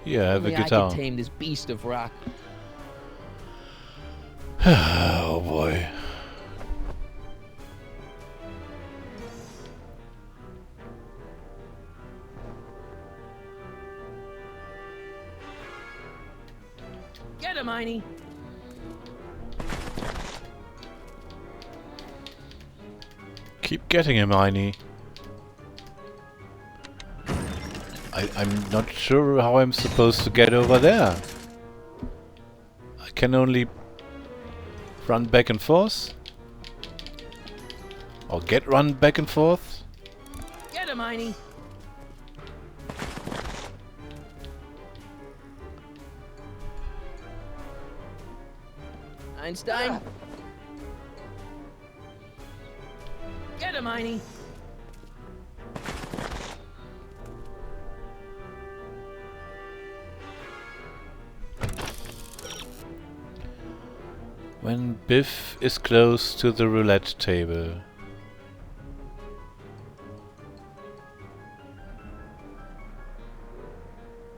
[SPEAKER 1] Yeah, have a
[SPEAKER 2] Only
[SPEAKER 1] guitar.
[SPEAKER 2] I could tame this beast of rock.
[SPEAKER 1] Oh boy.
[SPEAKER 2] Get him, Einie.
[SPEAKER 1] Keep getting him, Einie. I'm not sure how I'm supposed to get over there. I can only run back and forth. Or get run back and forth.
[SPEAKER 2] Get him, Einie. Einstein. Get him, Einie.
[SPEAKER 1] When Biff is close to the roulette table.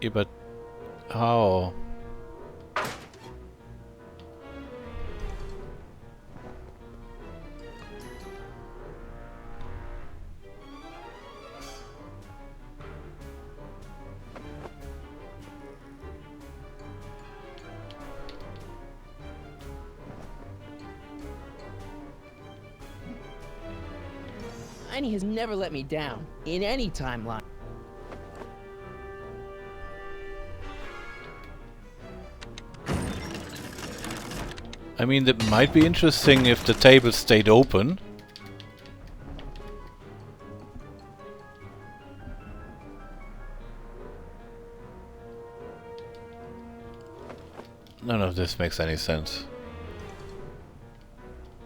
[SPEAKER 1] Yeah, but how?
[SPEAKER 2] Einie has never let me down in any timeline.
[SPEAKER 1] I mean, that might be interesting if the table stayed open. None of this makes any sense.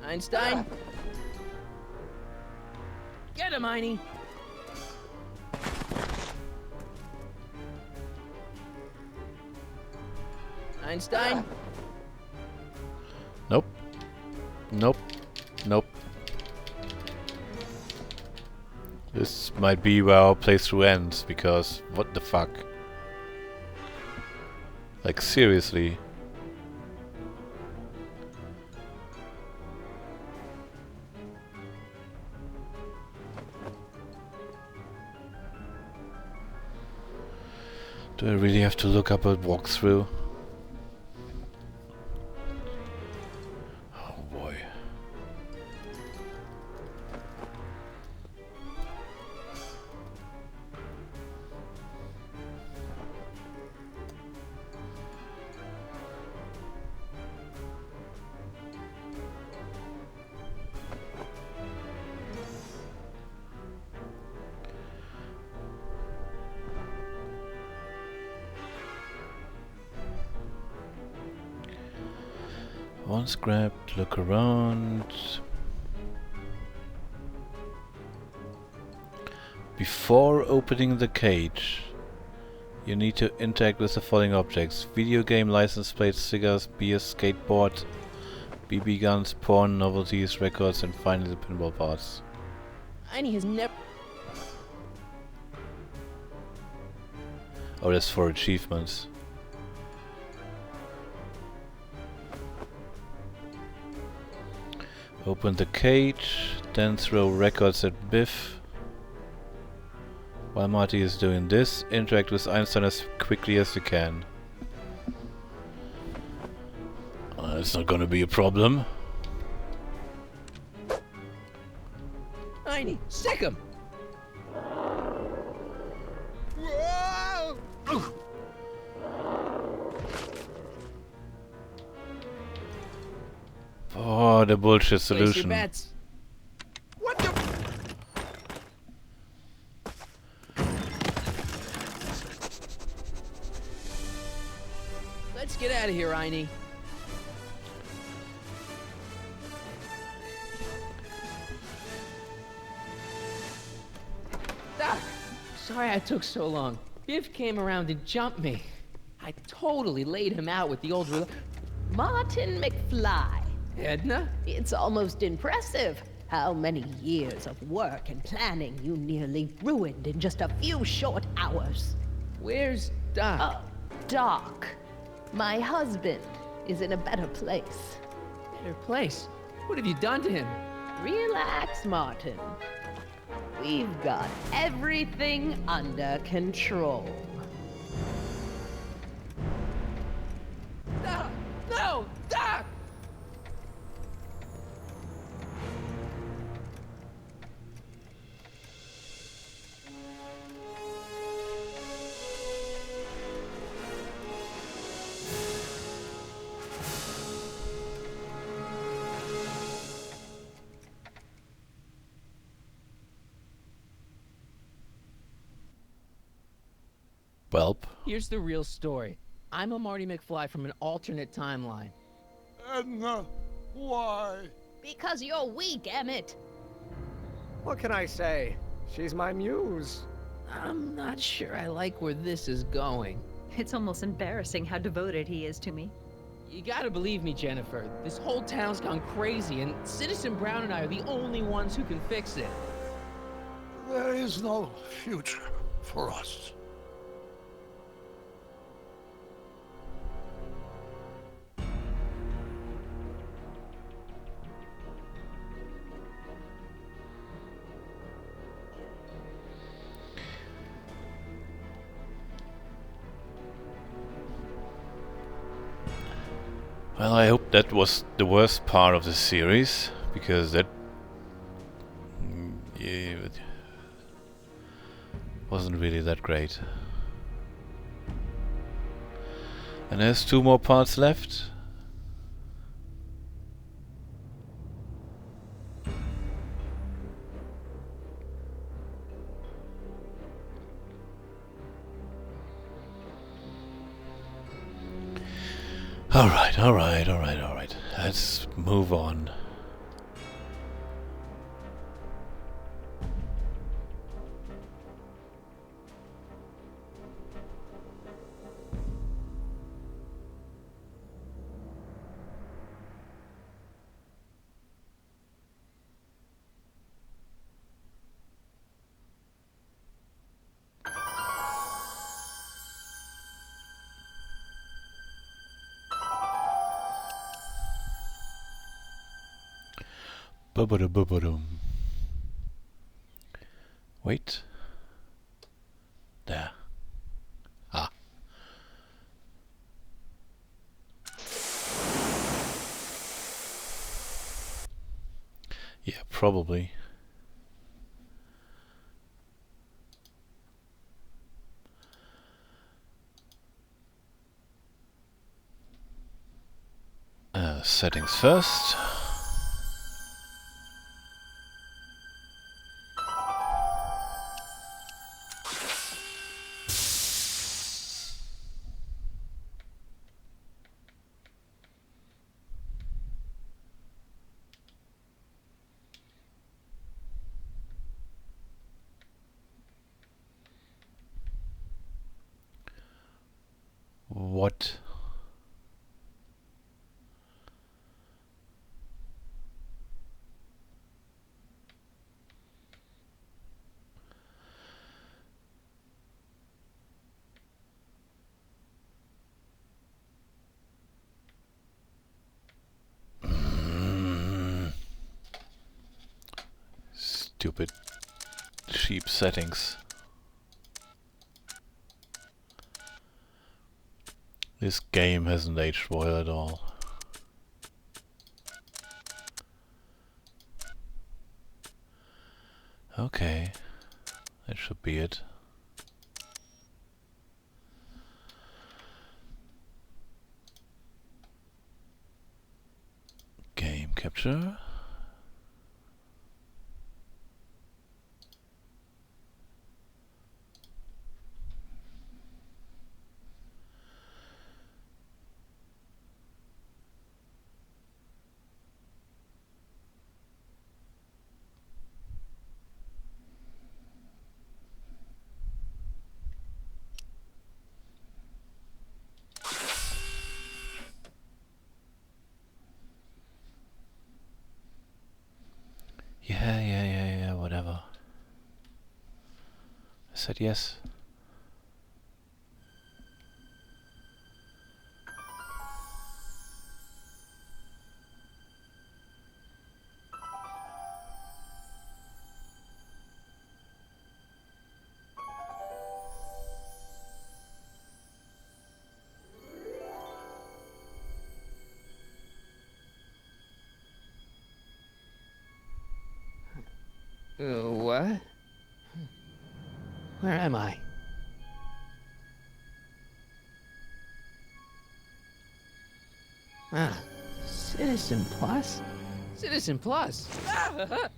[SPEAKER 2] Einstein. Get him, Einie. Einstein.
[SPEAKER 1] Nope. Nope. Nope. This might be where our playthrough ends, because what the fuck? Like, seriously. Do I really have to look up a walkthrough? Oh boy. Once grabbed, look around. Before opening the cage, you need to interact with the following objects: video game license plates, cigars, beer, skateboard, BB guns, porn, novelties, records, and finally the pinball parts.
[SPEAKER 2] Einie has never...
[SPEAKER 1] Oh, that's for achievements. Open the cage, then throw records at Biff. While Marty is doing this, interact with Einstein as quickly as you can. It's not gonna be a problem.
[SPEAKER 2] Einie, sick him!
[SPEAKER 1] Oh, the bullshit
[SPEAKER 2] Place your
[SPEAKER 1] solution.
[SPEAKER 2] bets. get out of here, Einie. Doc, sorry I took so long. Biff came around and jumped me. I totally laid him out with the old
[SPEAKER 14] Martin McFly.
[SPEAKER 2] Edna?
[SPEAKER 14] It's almost impressive how many years of work and planning you nearly ruined in just a few short hours.
[SPEAKER 2] Where's Doc?
[SPEAKER 14] Oh, Doc. My husband is in a better place.
[SPEAKER 2] Better place? What have you done to him?
[SPEAKER 14] Relax, Martin. We've got everything under control.
[SPEAKER 2] Doc! No! Doc!
[SPEAKER 1] Welp.
[SPEAKER 2] Here's the real story. I'm a Marty McFly from an alternate timeline.
[SPEAKER 18] Edna, why?
[SPEAKER 14] Because you're weak, Emmett.
[SPEAKER 19] What can I say? She's my muse.
[SPEAKER 2] I'm not sure I like where this is going.
[SPEAKER 20] It's almost embarrassing how devoted he is to me.
[SPEAKER 2] You gotta believe me, Jennifer. This whole town's gone crazy, and Citizen Brown and I are the only ones who can fix it.
[SPEAKER 18] There is no future for us.
[SPEAKER 1] Well, I hope that was the worst part of the series, because that yeah, it wasn't really that great. And there's 2 more parts left. Alright. Let's move on. Ba-ba-da-ba-ba-dum. Wait. There. Ah. Yeah, probably. Settings first. What? Stupid cheap settings. This game hasn't aged well at all. Okay, that should be it. Game capture. said yes.
[SPEAKER 2] What? Where am I? Ah, Citizen Plus? Citizen Plus! Ah!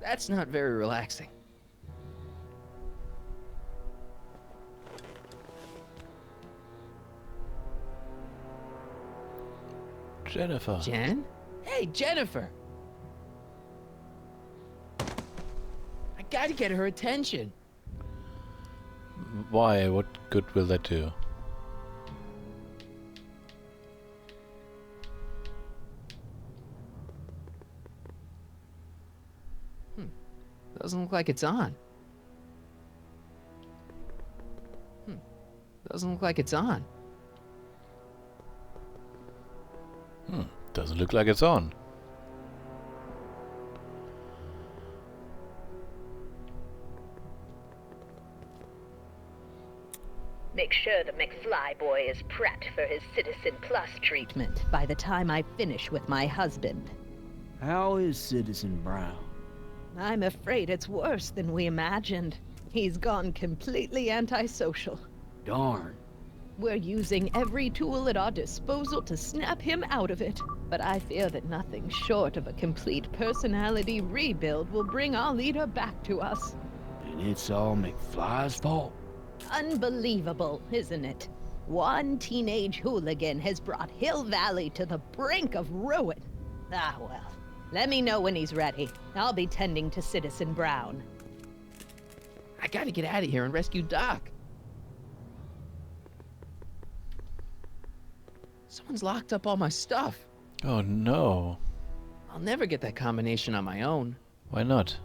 [SPEAKER 2] That's not very relaxing.
[SPEAKER 1] Jennifer.
[SPEAKER 2] Jen? Hey, Jennifer! I gotta get her attention.
[SPEAKER 1] Why? What good will that do?
[SPEAKER 2] Doesn't look like it's on. Doesn't look like it's on.
[SPEAKER 1] Doesn't look like it's on.
[SPEAKER 11] Make sure the McFly boy is prepped for his Citizen Plus treatment by the time I finish with my husband.
[SPEAKER 6] How is Citizen Brown?
[SPEAKER 14] I'm afraid it's worse than we imagined. He's gone completely antisocial.
[SPEAKER 6] Darn.
[SPEAKER 14] We're using every tool at our disposal to snap him out of it. But I fear that nothing short of a complete personality rebuild will bring our leader back to us.
[SPEAKER 6] And it's all McFly's fault?
[SPEAKER 14] Unbelievable, isn't it? One teenage hooligan has brought Hill Valley to the brink of ruin. Ah, well. Let me know when he's ready. I'll be tending to Citizen Brown.
[SPEAKER 2] I gotta get out of here and rescue Doc. Someone's locked up all my stuff.
[SPEAKER 1] Oh no.
[SPEAKER 2] I'll never get that combination on my own.
[SPEAKER 1] Why not?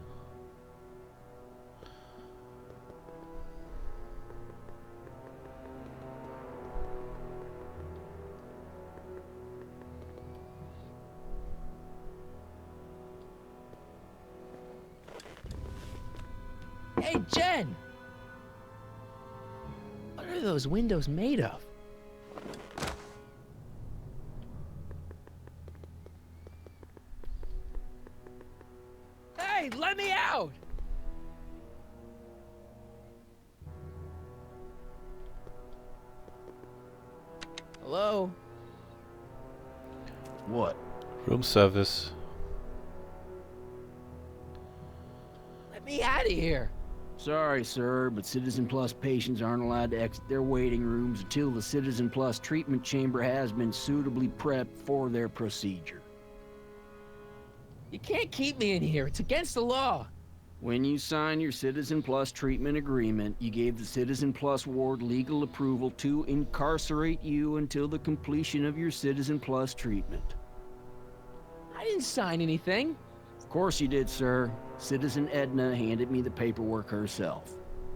[SPEAKER 2] Hey, Jen! What are those windows made of? Hey, let me out! Hello?
[SPEAKER 6] What?
[SPEAKER 1] Room service.
[SPEAKER 2] Let me out of here!
[SPEAKER 6] Sorry, sir, but Citizen Plus patients aren't allowed to exit their waiting rooms until the Citizen Plus treatment chamber has been suitably prepped for their procedure.
[SPEAKER 2] You can't keep me in here. It's against the law.
[SPEAKER 6] When you signed your Citizen Plus treatment agreement, you gave the Citizen Plus ward legal approval to incarcerate you until the completion of your Citizen Plus treatment.
[SPEAKER 2] I didn't sign anything.
[SPEAKER 6] Of course you did, sir. Citizen Edna handed me the paperwork herself.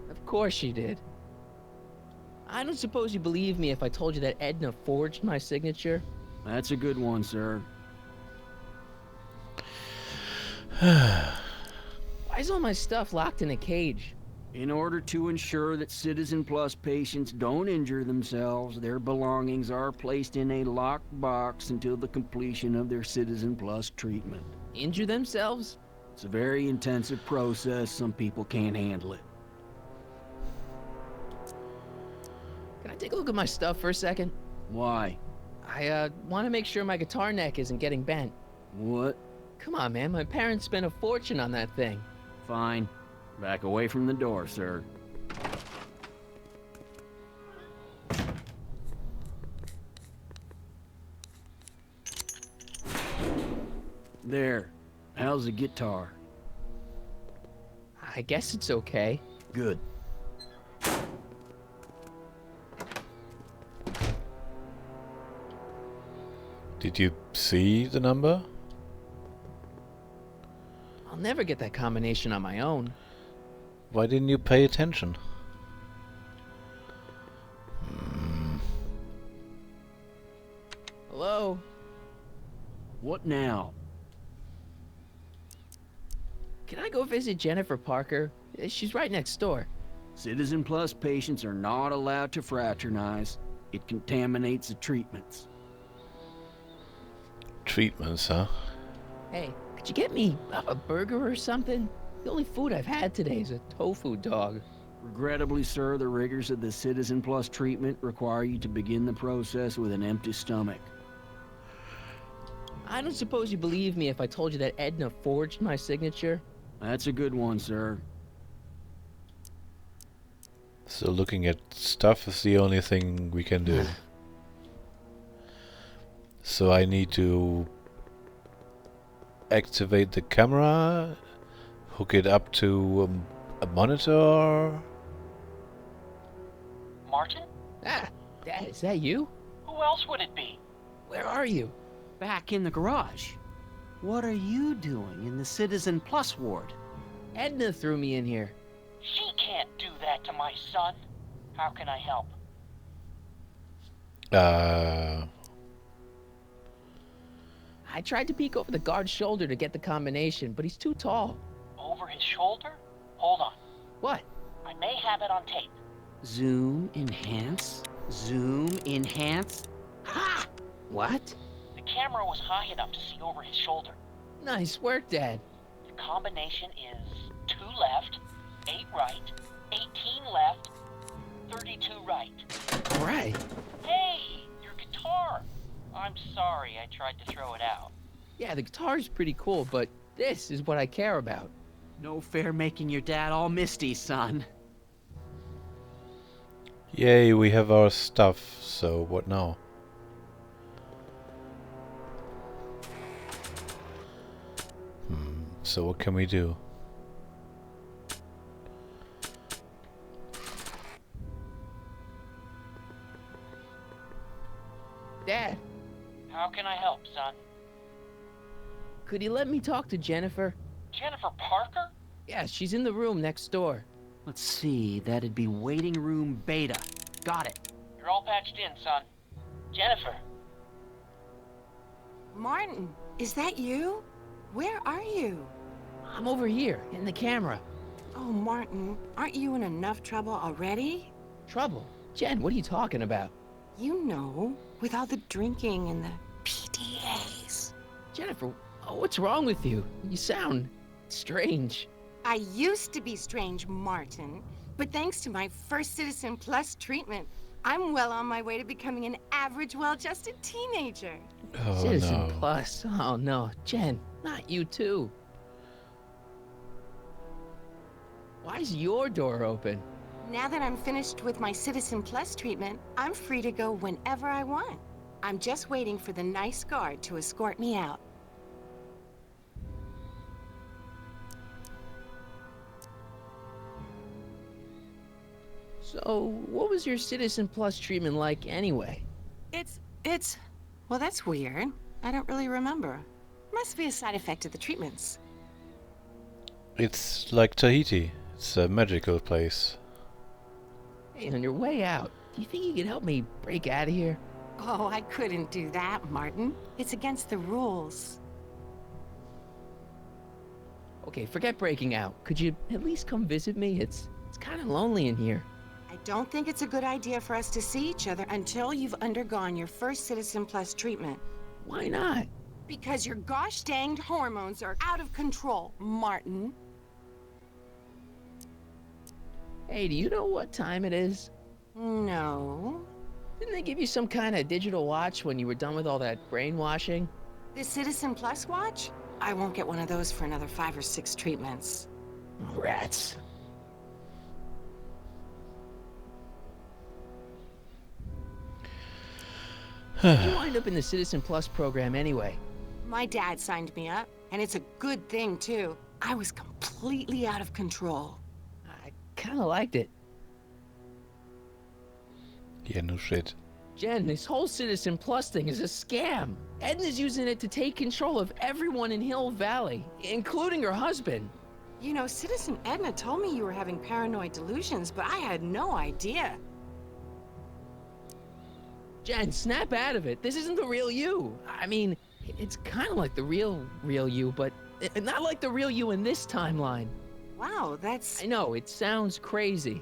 [SPEAKER 2] Of course she did. I don't suppose you believe me if I told you that Edna forged my signature?
[SPEAKER 6] That's a good one, sir.
[SPEAKER 2] Why is all my stuff locked in a cage?
[SPEAKER 6] In order to ensure that Citizen Plus patients don't injure themselves, their belongings are placed in a locked box until the completion of their Citizen Plus treatment.
[SPEAKER 2] Injure themselves?
[SPEAKER 6] It's a very intensive process. Some people can't handle it.
[SPEAKER 2] Can I take a look at my stuff for a second?
[SPEAKER 6] Why?
[SPEAKER 2] I want to make sure my guitar neck isn't getting bent.
[SPEAKER 6] What?
[SPEAKER 2] Come on, man. My parents spent a fortune on that thing.
[SPEAKER 6] Fine. Back away from the door, sir. There. How's the guitar?
[SPEAKER 2] I guess it's okay.
[SPEAKER 6] Good.
[SPEAKER 1] Did you see the number?
[SPEAKER 2] I'll never get that combination on my own.
[SPEAKER 1] Why didn't you pay attention?
[SPEAKER 2] Hello?
[SPEAKER 6] What now?
[SPEAKER 2] Can I go visit Jennifer Parker? She's right next door.
[SPEAKER 6] Citizen Plus patients are not allowed to fraternize. It contaminates the treatments.
[SPEAKER 1] Treatments, huh?
[SPEAKER 2] Hey, could you get me a burger or something? The only food I've had today is a tofu dog.
[SPEAKER 6] Regrettably, sir, the rigors of the Citizen Plus treatment require you to begin the process with an empty stomach.
[SPEAKER 2] I don't suppose you believe me if I told you that Edna forged my signature?
[SPEAKER 6] That's a good one, sir.
[SPEAKER 1] So looking at stuff is the only thing we can do. So I need to activate the camera, hook it up to a monitor.
[SPEAKER 10] Martin?
[SPEAKER 2] Ah, Dad, is that you?
[SPEAKER 10] Who else would it be?
[SPEAKER 2] Where are you?
[SPEAKER 6] Back in the garage. What are you doing in the Citizen Plus ward?
[SPEAKER 2] Edna threw me in here.
[SPEAKER 10] She can't do that to my son. How can I help?
[SPEAKER 2] I tried to peek over the guard's shoulder to get the combination, but he's too tall.
[SPEAKER 10] Over his shoulder? Hold on.
[SPEAKER 2] What?
[SPEAKER 10] I may have it on tape.
[SPEAKER 6] Zoom, enhance, zoom, enhance.
[SPEAKER 2] Ha! What?
[SPEAKER 10] The camera was high enough to see over his shoulder.
[SPEAKER 2] Nice work, Dad.
[SPEAKER 10] The combination is 2 left, 8 right, 18 left, 32 right.
[SPEAKER 2] All right.
[SPEAKER 10] Hey, your guitar! I'm sorry I tried to throw it out.
[SPEAKER 2] Yeah, the guitar's pretty cool, but this is what I care about.
[SPEAKER 6] No fair making your dad all misty, son.
[SPEAKER 1] Yay, we have our stuff, so what now? So what can we do?
[SPEAKER 2] Dad,
[SPEAKER 10] How can I help, son?
[SPEAKER 2] could you let me talk to Jennifer?
[SPEAKER 10] Jennifer Parker?
[SPEAKER 2] Yeah, she's in the room next door.
[SPEAKER 6] Let's see, that'd be waiting room beta. Got it.
[SPEAKER 10] You're all patched in, son. Jennifer.
[SPEAKER 3] Martin, is that you? Where are you?
[SPEAKER 2] I'm over here, in the camera.
[SPEAKER 3] Oh, Martin, aren't you in enough trouble already?
[SPEAKER 2] Trouble? Jen, what are you talking about?
[SPEAKER 3] You know, with all the drinking and the PDAs.
[SPEAKER 2] Jennifer, what's wrong with you? You sound strange.
[SPEAKER 3] I used to be strange, Martin, but thanks to my first Citizen Plus treatment, I'm well on my way to becoming an average, well-adjusted teenager.
[SPEAKER 1] Oh,
[SPEAKER 2] Citizen
[SPEAKER 1] no.
[SPEAKER 2] Plus. Oh no, Jen, not you too. Why is your door open?
[SPEAKER 3] Now that I'm finished with my Citizen Plus treatment, I'm free to go whenever I want. I'm just waiting for the nice guard to escort me out.
[SPEAKER 2] So, what was your Citizen Plus treatment like anyway?
[SPEAKER 3] Well, that's weird. I don't really remember. Must be a side effect of the treatments.
[SPEAKER 1] It's like Tahiti. It's a magical place.
[SPEAKER 2] Hey, on your way out, do you think you could help me break out of here?
[SPEAKER 3] Oh, I couldn't do that, Martin. It's against the rules.
[SPEAKER 2] Okay, forget breaking out. Could you at least come visit me? It's kind of lonely in here.
[SPEAKER 3] I don't think it's a good idea for us to see each other until you've undergone your first Citizen Plus treatment.
[SPEAKER 2] Why not?
[SPEAKER 3] Because your gosh danged hormones are out of control, Martin.
[SPEAKER 2] Hey, do you know what time it is?
[SPEAKER 3] No.
[SPEAKER 2] Didn't they give you some kind of digital watch when you were done with all that brainwashing?
[SPEAKER 3] The Citizen Plus watch? I won't get one of those for another 5 or 6 treatments.
[SPEAKER 2] Rats. How'd you wind up in the Citizen Plus program anyway?
[SPEAKER 3] My dad signed me up, and it's a good thing, too. I was completely out of control.
[SPEAKER 2] I kind of liked it.
[SPEAKER 1] Yeah, no shit.
[SPEAKER 2] Jen, this whole Citizen Plus thing is a scam. Edna's using it to take control of everyone in Hill Valley, including her husband.
[SPEAKER 21] You know, Citizen Edna told me you were having paranoid delusions, but I had no idea.
[SPEAKER 2] Jen, snap out of it. This isn't the real you. I mean, it's kind of like the real you, but not like the real you in this timeline.
[SPEAKER 21] Wow, that's...
[SPEAKER 2] I know, it sounds crazy.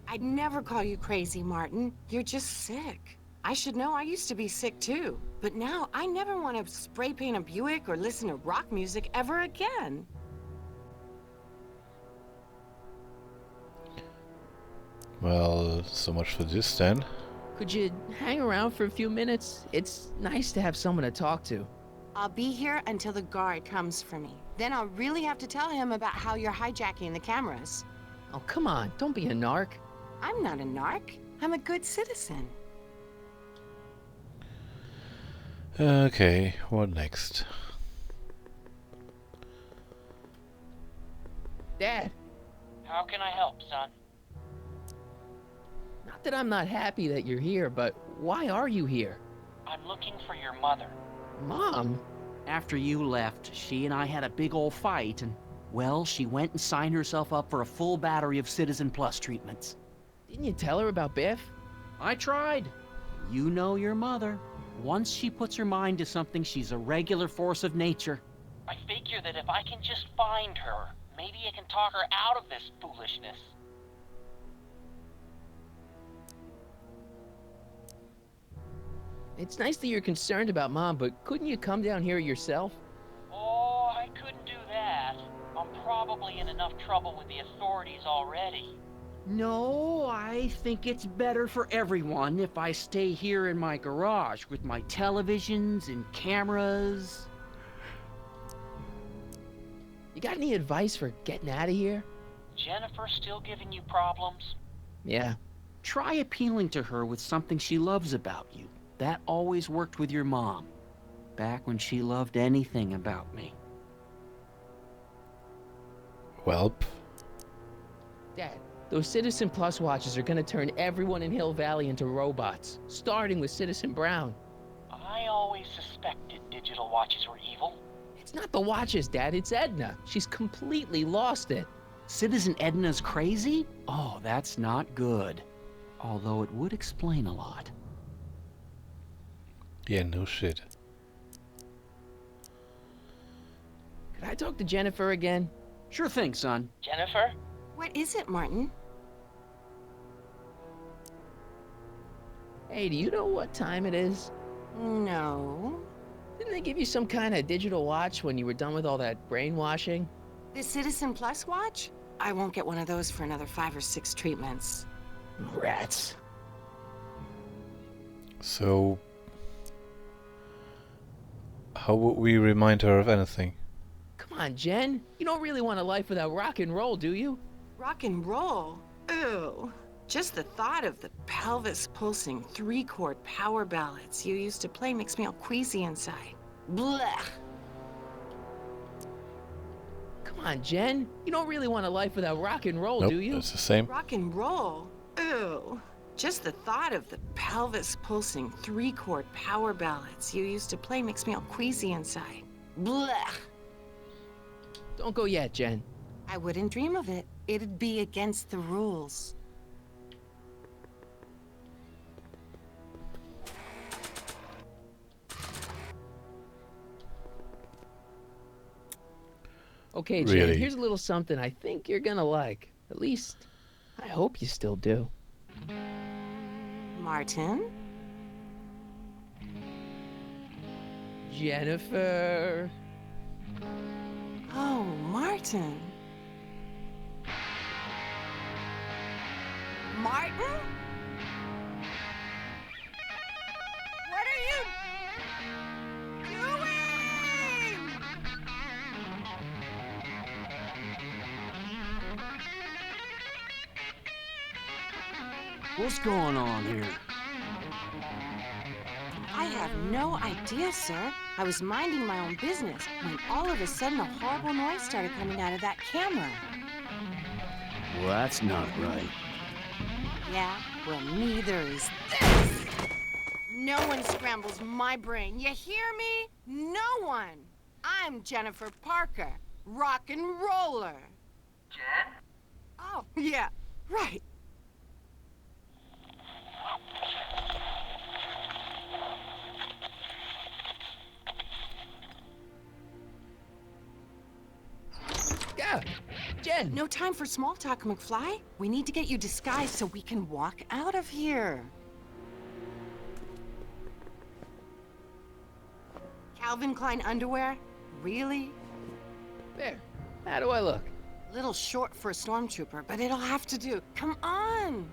[SPEAKER 21] I'd never call you crazy, Martin. You're just sick. I should know, I used to be sick too. But now, I never want to spray paint a Buick or listen to rock music ever again.
[SPEAKER 1] Well, so much for this then.
[SPEAKER 2] Could you hang around for a few minutes? It's nice to have someone to talk to.
[SPEAKER 21] I'll be here until the guard comes for me. Then I'll really have to tell him about how you're hijacking the cameras.
[SPEAKER 2] Oh, come on, don't be a narc.
[SPEAKER 21] I'm not a narc. I'm a good citizen.
[SPEAKER 1] Okay, what next?
[SPEAKER 2] Dad.
[SPEAKER 22] How can I help, son?
[SPEAKER 2] Not that I'm not happy that you're here, but why are you here?
[SPEAKER 22] I'm looking for your mother.
[SPEAKER 2] Mom?
[SPEAKER 6] After you left, she and I had a big old fight, and, well, she went and signed herself up for a full battery of Citizen Plus treatments.
[SPEAKER 2] Didn't you tell her about Biff?
[SPEAKER 6] I tried. You know your mother. Once she puts her mind to something, she's a regular force of nature.
[SPEAKER 22] I figure that if I can just find her, maybe I can talk her out of this foolishness.
[SPEAKER 2] It's nice that you're concerned about Mom, but couldn't you come down here yourself?
[SPEAKER 22] Oh, I couldn't do that. I'm probably in enough trouble with the authorities already.
[SPEAKER 6] No, I think it's better for everyone if I stay here in my garage with my televisions and cameras.
[SPEAKER 2] You got any advice for getting out of here?
[SPEAKER 22] Jennifer still giving you problems?
[SPEAKER 2] Yeah.
[SPEAKER 6] Try appealing to her with something she loves about you. That always worked with your mom, back when she loved anything about me.
[SPEAKER 1] Welp.
[SPEAKER 2] Dad, those Citizen Plus watches are gonna turn everyone in Hill Valley into robots, starting with Citizen Brown.
[SPEAKER 22] I always suspected digital watches were evil.
[SPEAKER 2] It's not the watches, Dad, it's Edna. She's completely lost it.
[SPEAKER 6] Citizen Edna's crazy? Oh, that's not good. Although it would explain a lot.
[SPEAKER 1] Yeah, no shit.
[SPEAKER 2] Could I talk to Jennifer again?
[SPEAKER 6] Sure thing, son.
[SPEAKER 22] Jennifer?
[SPEAKER 21] What is it, Martin?
[SPEAKER 2] Hey, do you know what time it is?
[SPEAKER 21] No.
[SPEAKER 2] Didn't they give you some kind of digital watch when you were done with all that brainwashing?
[SPEAKER 21] The Citizen Plus watch? I won't get one of those for another 5 or 6 treatments.
[SPEAKER 2] Rats.
[SPEAKER 1] So, how would we remind her of anything?
[SPEAKER 2] Come on, Jen. You don't really want a life without rock and roll, do you?
[SPEAKER 21] Rock and roll? Ew. Just the thought of the pelvis-pulsing 3-chord power ballads you used to play makes me all queasy inside. Blech.
[SPEAKER 2] Come on, Jen. You don't really want a life without rock and roll,
[SPEAKER 1] Nope,
[SPEAKER 2] do you?
[SPEAKER 1] it's the same.
[SPEAKER 21] Rock and roll? Ew. Just the thought of the pelvis-pulsing 3-chord power ballads you used to play makes me all queasy inside. Blech.
[SPEAKER 2] Don't go yet, Jen.
[SPEAKER 21] I wouldn't dream of it. It'd be against the rules.
[SPEAKER 2] Okay, Jen,
[SPEAKER 1] Really?
[SPEAKER 2] here's a little something I think you're gonna like. At least, I hope you still do.
[SPEAKER 21] Martin?
[SPEAKER 2] Jennifer.
[SPEAKER 21] Oh, Martin. Martin? What are you doing?
[SPEAKER 6] What's going on here?
[SPEAKER 21] I have no idea, sir. I was minding my own business when all of a sudden a horrible noise started coming out of that camera.
[SPEAKER 6] Well, that's not right.
[SPEAKER 21] Yeah, well, neither is this.
[SPEAKER 3] No one scrambles my brain. You hear me? No one. I'm Jennifer Parker, rock and roller.
[SPEAKER 11] Jen?
[SPEAKER 3] Oh, yeah, right.
[SPEAKER 2] Yeah, Jen.
[SPEAKER 3] No time for small talk, McFly. We need to get you disguised so we can walk out of here. Calvin Klein underwear? Really?
[SPEAKER 2] There. How do I look?
[SPEAKER 3] Little short for a stormtrooper, but it'll have to do. Come on!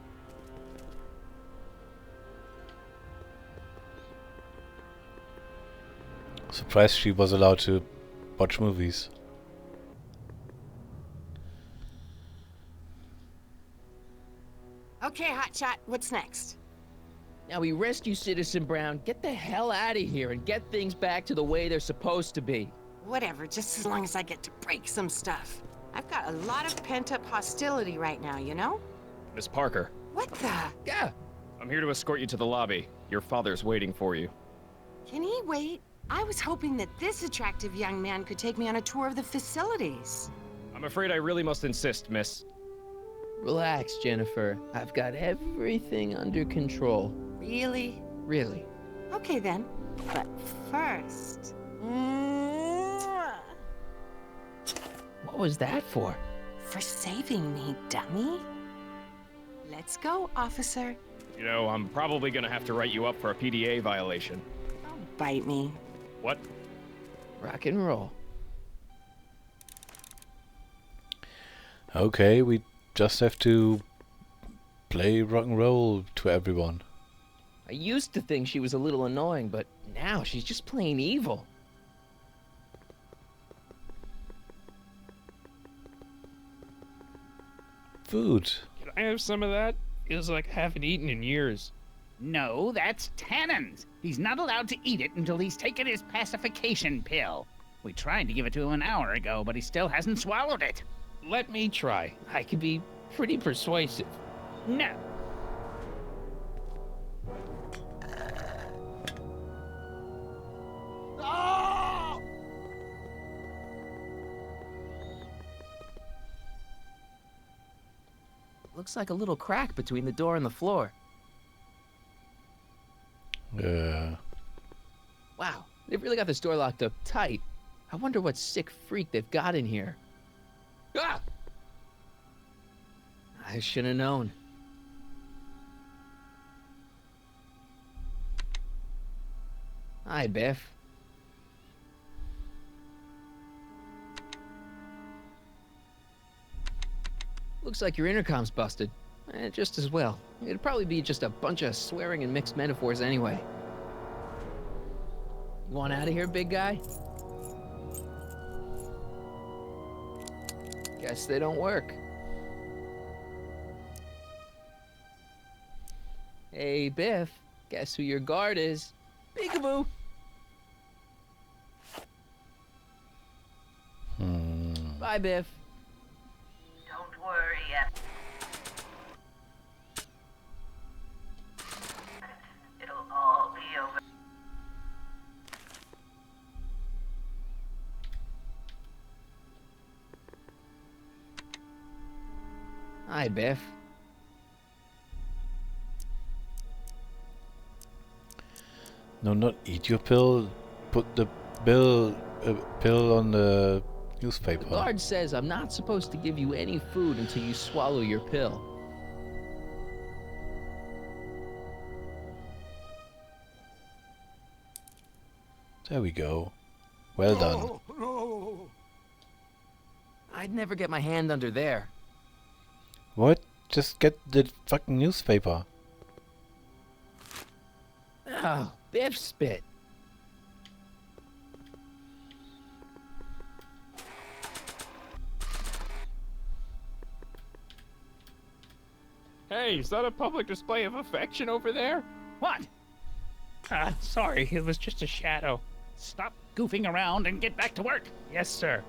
[SPEAKER 1] Surprised she was allowed to watch movies.
[SPEAKER 3] Okay, Hotshot, what's next?
[SPEAKER 2] Now we rescue Citizen Brown, get the hell out of here, and get things back to the way they're supposed to be.
[SPEAKER 3] Whatever, just as long as I get to break some stuff. I've got a lot of pent-up hostility right now, you know?
[SPEAKER 13] Miss Parker,
[SPEAKER 3] What the?
[SPEAKER 2] Yeah.
[SPEAKER 13] I'm here to escort you to the lobby. Your father's waiting for you.
[SPEAKER 3] Can he wait? I was hoping that this attractive young man could take me on a tour of the facilities.
[SPEAKER 13] I'm afraid I really must insist, miss.
[SPEAKER 2] Relax, Jennifer. I've got everything under control.
[SPEAKER 3] Really?
[SPEAKER 2] Really.
[SPEAKER 3] Okay then. But first...
[SPEAKER 2] What was that for?
[SPEAKER 3] For saving me, dummy. Let's go, officer.
[SPEAKER 13] You know, I'm probably gonna have to write you up for a PDA violation.
[SPEAKER 3] Bite me.
[SPEAKER 13] What?
[SPEAKER 2] Rock and roll.
[SPEAKER 1] Okay, we just have to play rock and roll to everyone.
[SPEAKER 2] I used to think she was a little annoying, but now she's just plain evil.
[SPEAKER 1] Food.
[SPEAKER 15] Can I have some of that? Feels like I haven't eaten in years.
[SPEAKER 4] No, that's Tannen's. He's not allowed to eat it until he's taken his pacification pill. We tried to give it to him an hour ago, but he still hasn't swallowed it.
[SPEAKER 15] Let me try. I can be pretty persuasive.
[SPEAKER 4] No.
[SPEAKER 2] Looks like a little crack between the door and the floor. Wow, they've really got this door locked up tight. I wonder what sick freak they've got in here. Ah! I should have known. Hi, Biff. Looks like your intercom's busted. Just as well. It'd probably be just a bunch of swearing and mixed metaphors anyway. You want out of here, big guy? Guess they don't work. Hey, Biff. Guess who your guard is? Peekaboo! Bye, Biff.
[SPEAKER 11] Don't worry, it'll all be over.
[SPEAKER 2] Hi, Biff.
[SPEAKER 1] No, not eat your pill. Put the pill on the newspaper.
[SPEAKER 2] The guard says I'm not supposed to give you any food until you swallow your pill.
[SPEAKER 1] There we go. Well done.
[SPEAKER 2] I'd never get my hand under there.
[SPEAKER 1] What? Just get the fucking newspaper.
[SPEAKER 2] Oh, Biff spit.
[SPEAKER 15] Hey, is that a public display of affection over there?
[SPEAKER 4] What?
[SPEAKER 15] Sorry, it was just a shadow.
[SPEAKER 4] Stop goofing around and get back to work.
[SPEAKER 15] Yes, sir.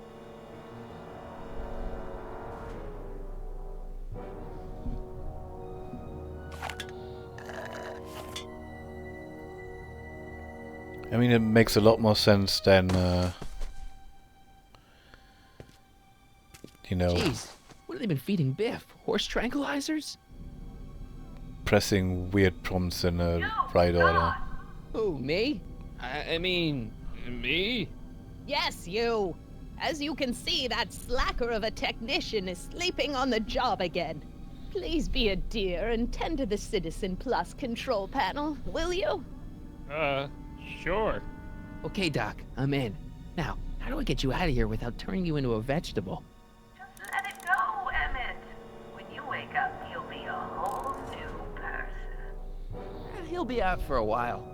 [SPEAKER 1] I mean, it makes a lot more sense than, you know,
[SPEAKER 2] Jeez, what have they been feeding Biff? Horse tranquilizers?
[SPEAKER 1] pressing weird prompts in a right order.
[SPEAKER 2] Who, me?
[SPEAKER 13] I mean, me?
[SPEAKER 14] Yes, you. As you can see, that slacker of a technician is sleeping on the job again. Please be a dear and tend to the Citizen Plus control panel, will you?
[SPEAKER 13] Sure.
[SPEAKER 2] Okay, Doc, I'm in. Now, how do I get you out of here without turning you into a vegetable?
[SPEAKER 11] Just let it go, Emmett. When you wake up, you'll be a whole new person.
[SPEAKER 2] He'll be out for a while.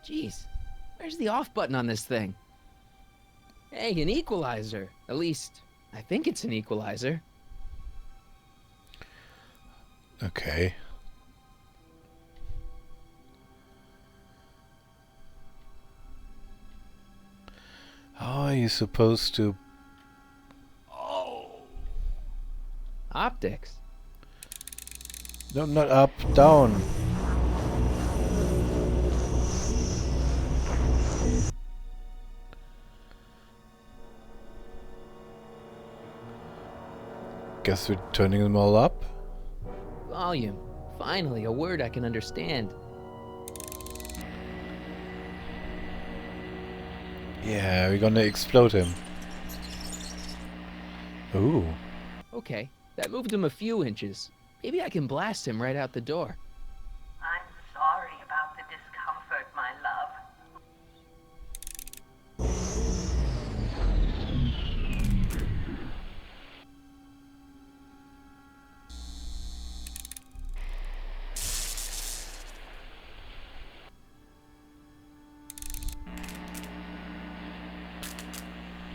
[SPEAKER 2] Jeez, where's the off button on this thing? Hey, an equalizer. At least, I think it's an equalizer.
[SPEAKER 1] Okay. How are you supposed to...
[SPEAKER 2] Optics.
[SPEAKER 1] No, not up, down. Guess we're turning them all up?
[SPEAKER 2] Volume. Finally, a word I can understand.
[SPEAKER 1] Yeah, we're gonna explode him. Ooh.
[SPEAKER 2] Okay, that moved him a few inches. Maybe I can blast him right out the door.
[SPEAKER 11] I'm sorry about the discomfort, my love.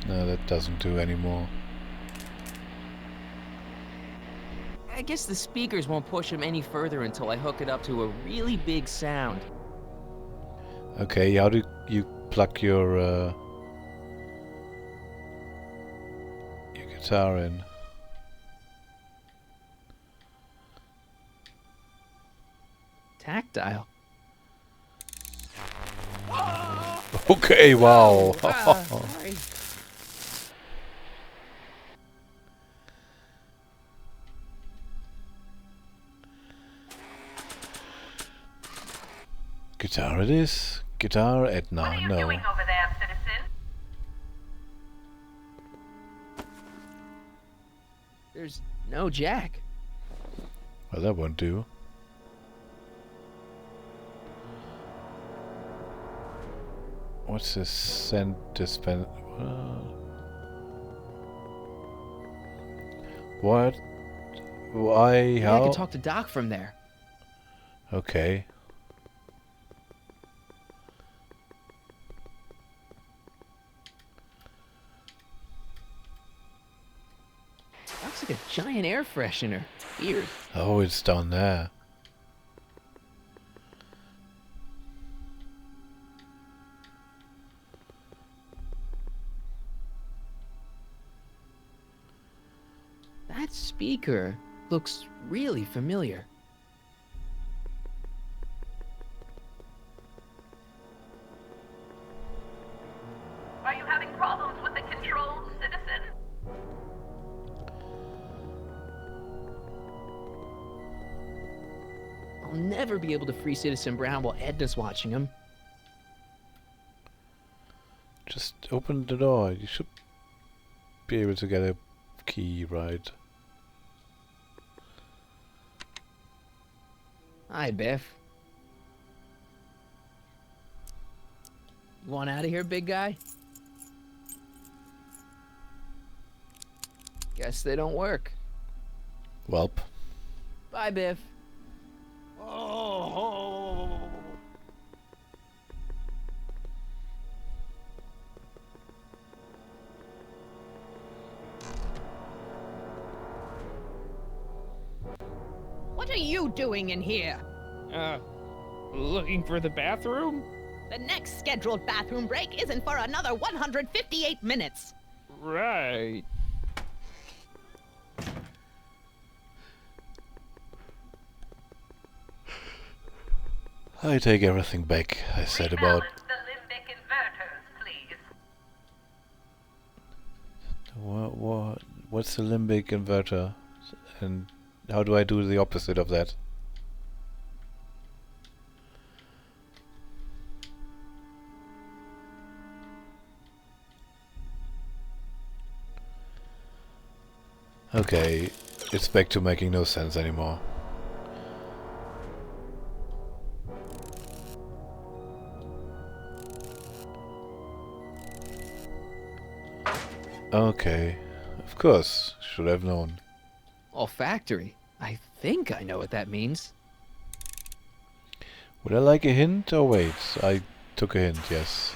[SPEAKER 1] No, that doesn't do anymore.
[SPEAKER 2] I guess the speakers won't push him any further until I hook it up to a really big sound.
[SPEAKER 1] Okay, how do you plug your guitar in?
[SPEAKER 2] Tactile.
[SPEAKER 1] Okay, wow.
[SPEAKER 2] Sorry.
[SPEAKER 1] Guitar it is. Guitar Edna,
[SPEAKER 11] What are you
[SPEAKER 1] no.
[SPEAKER 11] doing over there, citizen?
[SPEAKER 2] There's no jack.
[SPEAKER 1] Well, that won't do. What's this scent dispense? What? Why?
[SPEAKER 2] Maybe
[SPEAKER 1] How?
[SPEAKER 2] I can talk to Doc from there.
[SPEAKER 1] Okay.
[SPEAKER 2] Looks like a giant air freshener. Weird.
[SPEAKER 1] Oh, it's down there.
[SPEAKER 2] That speaker looks really familiar.
[SPEAKER 11] Are you having problems with the controls, citizen?
[SPEAKER 2] I'll never be able to free Citizen Brown while Edna's watching him.
[SPEAKER 1] Just open the door. You should be able to get a key, right?
[SPEAKER 2] Hi, Biff. You want out of here, big guy? Guess they don't work.
[SPEAKER 1] Welp.
[SPEAKER 2] Bye, Biff.
[SPEAKER 14] What are you doing in here?
[SPEAKER 13] Looking for the bathroom?
[SPEAKER 14] The next scheduled bathroom break isn't for another 158 minutes.
[SPEAKER 13] Right.
[SPEAKER 1] I take everything back I said about...
[SPEAKER 11] The limbic inverters, please.
[SPEAKER 1] What's the limbic inverter? And how do I do the opposite of that? Okay, it's back to making no sense anymore. Okay, of course, should have known.
[SPEAKER 2] Olfactory? I think I know what that means.
[SPEAKER 1] Would I like a hint? Oh wait, I took a hint, yes.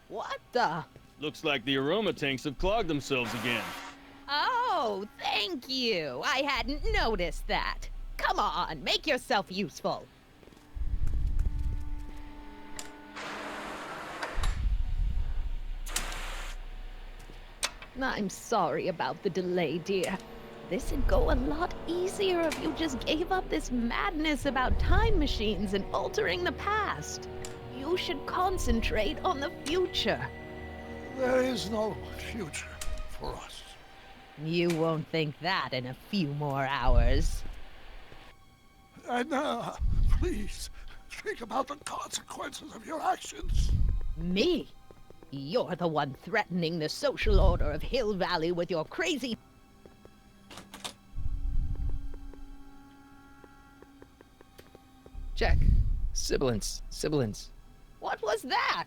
[SPEAKER 14] What the?
[SPEAKER 15] Looks like the aroma tanks have clogged themselves again.
[SPEAKER 14] Oh, thank you. I hadn't noticed that. Come on, make yourself useful. I'm sorry about the delay, dear. This'd go a lot easier if you just gave up this madness about time machines and altering the past. You should concentrate on the future.
[SPEAKER 18] There is no future for us.
[SPEAKER 14] You won't think that in a few more hours.
[SPEAKER 18] Edna, please, think about the consequences of your actions.
[SPEAKER 14] Me? You're the one threatening the social order of Hill Valley with your crazy...
[SPEAKER 2] Check. Sibilance. Sibilance.
[SPEAKER 14] What was that?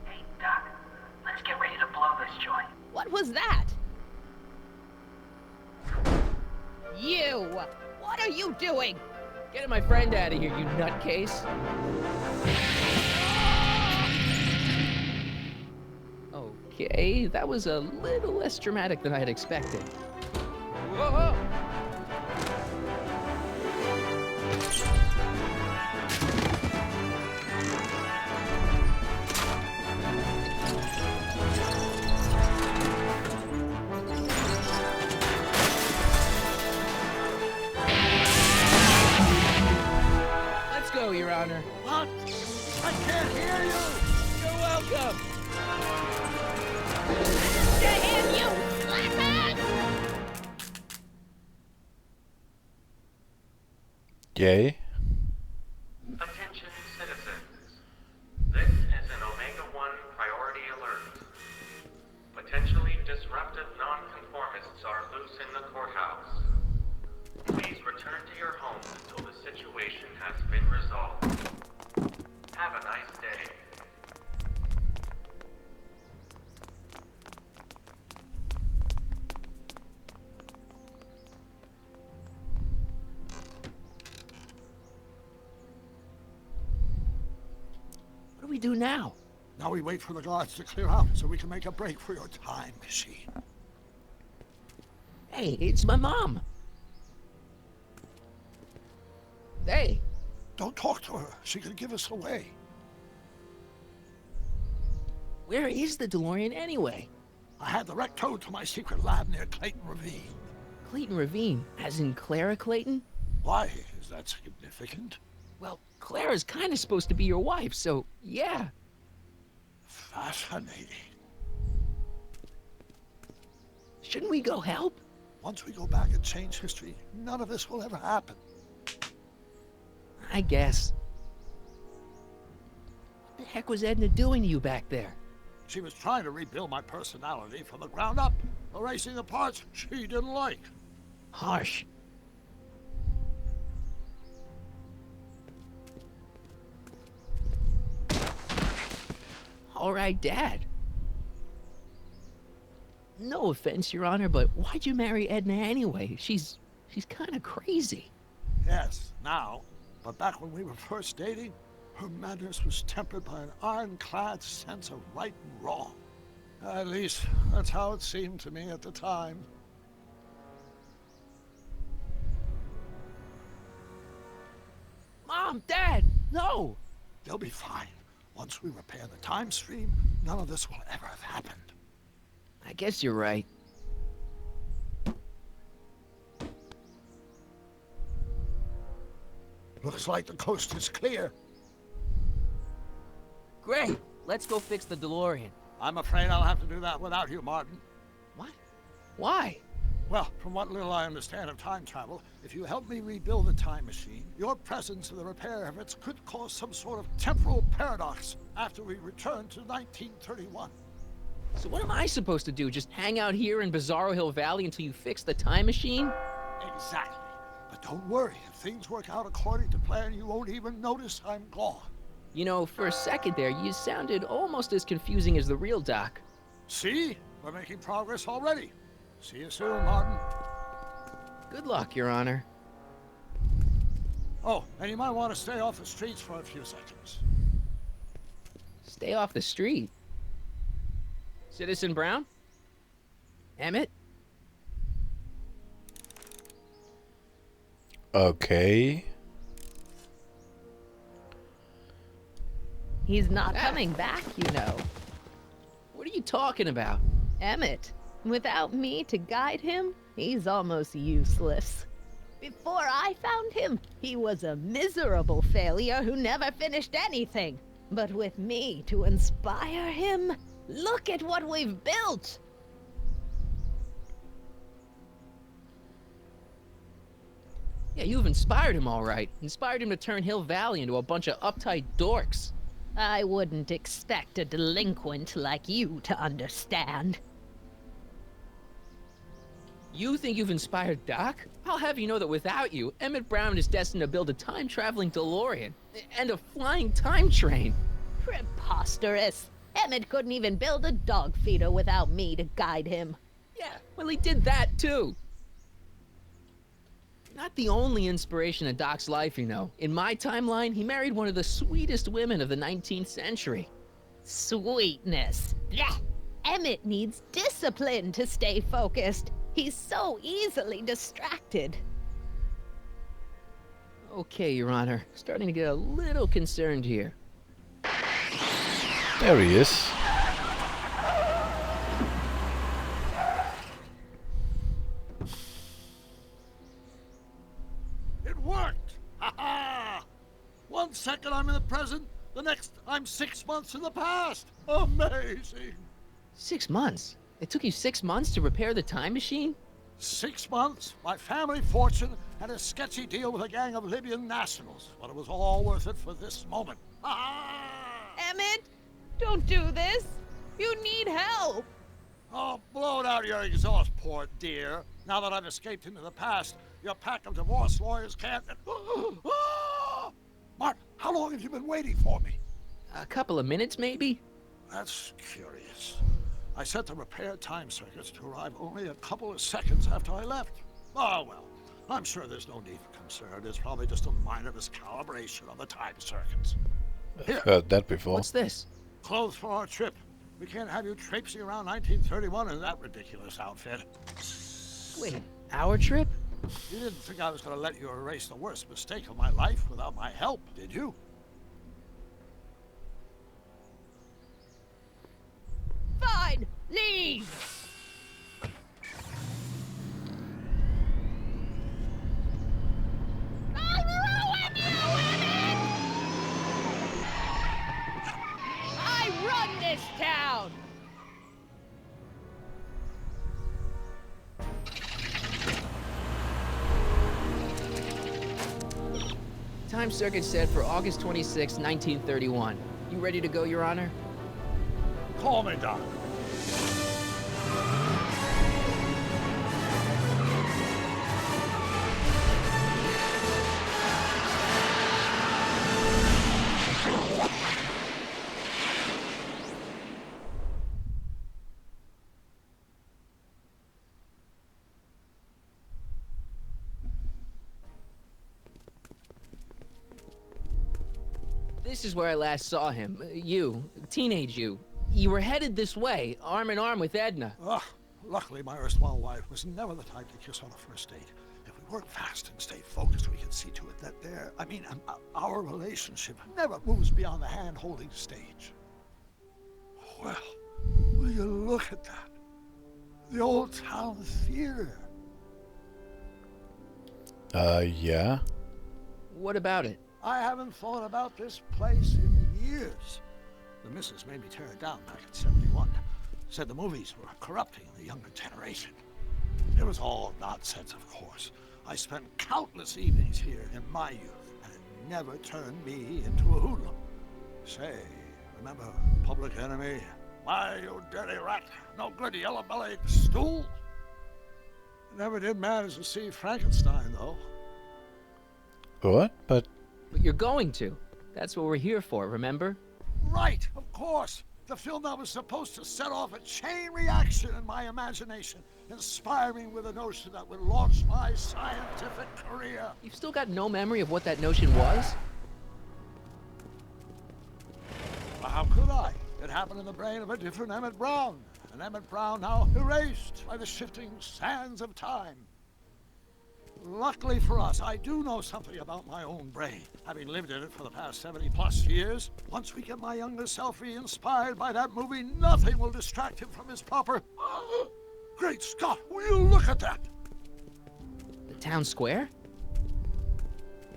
[SPEAKER 11] Hey, Doc, let's get ready to blow this joint.
[SPEAKER 14] What was that? You! What are you doing?
[SPEAKER 2] Get my friend out of here, you nutcase. Okay, that was a little less dramatic than I had expected. Whoa! Let's go, Your Honor.
[SPEAKER 18] What? I can't hear you!
[SPEAKER 2] You're welcome!
[SPEAKER 14] Get him, you slackbag!
[SPEAKER 1] Yay.
[SPEAKER 7] Attention citizens. This is an Omega-1 priority alert. Potentially disruptive nonconformists are loose in the courthouse. Please return to your homes until the situation has been resolved. Have a nice day.
[SPEAKER 2] What do we do now?
[SPEAKER 18] Now we wait for the guards to clear out so we can make a break for your time machine.
[SPEAKER 2] Hey, it's my mom. Hey.
[SPEAKER 18] Don't talk to her. She could give us away.
[SPEAKER 2] Where is the DeLorean anyway?
[SPEAKER 18] I had the wreck towed to my secret lab near Clayton Ravine.
[SPEAKER 2] Clayton Ravine? As in Clara Clayton?
[SPEAKER 18] Why? Is that significant?
[SPEAKER 2] Well, Clara's kind of supposed to be your wife, so yeah.
[SPEAKER 18] Fascinating.
[SPEAKER 2] Shouldn't we go help?
[SPEAKER 18] Once we go back and change history, none of this will ever happen.
[SPEAKER 2] I guess. What the heck was Edna doing to you back there?
[SPEAKER 18] She was trying to rebuild my personality from the ground up, erasing the parts she didn't like.
[SPEAKER 2] Harsh. All right, Dad. No offense, Your Honor, but why'd you marry Edna anyway? She's kind of crazy.
[SPEAKER 18] Yes, now. But back when we were first dating, her madness was tempered by an ironclad sense of right and wrong. At least, that's how it seemed to me at the time.
[SPEAKER 2] Mom, Dad, no!
[SPEAKER 18] They'll be fine. Once we repair the time stream, none of this will ever have happened.
[SPEAKER 2] I guess you're right.
[SPEAKER 18] Looks like the coast is clear.
[SPEAKER 2] Great! Let's go fix the DeLorean.
[SPEAKER 18] I'm afraid I'll have to do that without you, Martin.
[SPEAKER 2] What? Why?
[SPEAKER 18] Well, from what little I understand of time travel, if you help me rebuild the time machine, your presence in the repair efforts could cause some sort of temporal paradox after we return to 1931.
[SPEAKER 2] So what am I supposed to do? Just hang out here in Bizarro Hill Valley until you fix the time machine?
[SPEAKER 18] Exactly. But don't worry, if things work out according to plan, you won't even notice I'm gone.
[SPEAKER 2] You know, for a second there, you sounded almost as confusing as the real Doc.
[SPEAKER 18] See? We're making progress already. See you soon, Martin.
[SPEAKER 2] Good luck, Your Honor.
[SPEAKER 18] Oh, and you might want to stay off the streets for a few seconds.
[SPEAKER 2] Stay off the street? Citizen Brown? Emmett?
[SPEAKER 1] Okay.
[SPEAKER 14] He's not coming back, you know.
[SPEAKER 2] What are you talking about?
[SPEAKER 14] Emmett. Without me to guide him, he's almost useless. Before I found him, he was a miserable failure who never finished anything. But with me to inspire him, look at what we've built!
[SPEAKER 2] Yeah, you've inspired him all right. Inspired him to turn Hill Valley into a bunch of uptight dorks.
[SPEAKER 14] I wouldn't expect a delinquent like you to understand.
[SPEAKER 2] You think you've inspired Doc? I'll have you know that without you, Emmett Brown is destined to build a time-traveling DeLorean and a flying time train.
[SPEAKER 14] Preposterous. Emmett couldn't even build a dog feeder without me to guide him.
[SPEAKER 2] Yeah, well, he did that too. Not the only inspiration in Doc's life, you know. In my timeline, he married one of the sweetest women of the 19th century.
[SPEAKER 14] Sweetness. Blech. Emmett needs discipline to stay focused. He's so easily distracted.
[SPEAKER 2] Okay, Your Honor. Starting to get a little concerned here.
[SPEAKER 1] There he is.
[SPEAKER 18] It worked! Ha ha! 1 second I'm in the present, the next I'm 6 months in the past. Amazing!
[SPEAKER 2] 6 months? It took you 6 months to repair the time machine?
[SPEAKER 18] 6 months, my family fortune, and a sketchy deal with a gang of Libyan nationals. But it was all worth it for this moment.
[SPEAKER 14] Emmett, don't do this. You need help.
[SPEAKER 18] Oh, blow out your exhaust, poor dear. Now that I've escaped into the past, your pack of divorce lawyers can't... Martin, how long have you been waiting for me?
[SPEAKER 2] A couple of minutes, maybe?
[SPEAKER 18] That's curious. I set the repair time circuits to arrive only a couple of seconds after I left. Oh, well, I'm sure there's no need for concern. It's probably just a minor miscalibration of the time circuits. Here.
[SPEAKER 1] I've heard that before.
[SPEAKER 2] What's this?
[SPEAKER 18] Clothes for our trip. We can't have you traipsing around 1931 in that ridiculous outfit.
[SPEAKER 2] Wait, our trip?
[SPEAKER 18] You didn't think I was going to let you erase the worst mistake of my life without my help, did you?
[SPEAKER 14] Fine, leave. I'll ruin you, Emmett! I run this town!
[SPEAKER 2] Time circuit set for August 26, 1931. You ready to go, Your Honor?
[SPEAKER 18] Call me, Doc.
[SPEAKER 2] This is where I last saw him. You, teenage you. You were headed this way, arm in arm with Edna.
[SPEAKER 18] Luckily, my erstwhile wife was never the type to kiss on a first date. If we work fast and stay focused, we can see to it that our relationship never moves beyond the hand-holding stage. Well, will you look at that? The Old Town Theater.
[SPEAKER 1] Yeah?
[SPEAKER 2] What about it?
[SPEAKER 18] I haven't thought about this place in years. The missus made me tear it down back in '71. Said the movies were corrupting the younger generation. It was all nonsense, of course. I spent countless evenings here in my youth, and it never turned me into a hoodlum. Say, remember Public Enemy? Why, you dirty rat, no good yellow-bellied stool? I never did manage to see Frankenstein, though.
[SPEAKER 1] What? But
[SPEAKER 2] you're going to. That's what we're here for, remember?
[SPEAKER 18] Right, of course. The film that was supposed to set off a chain reaction in my imagination, inspire me with a notion that would launch my scientific career.
[SPEAKER 2] You've still got no memory of what that notion was?
[SPEAKER 18] Well, how could I? It happened in the brain of a different Emmett Brown. An Emmett Brown now erased by the shifting sands of time. Luckily for us, I do know something about my own brain, having lived in it for the past 70-plus years. Once we get my younger self re-inspired by that movie, nothing will distract him from his proper... Great Scott, will you look at that?
[SPEAKER 2] The town square?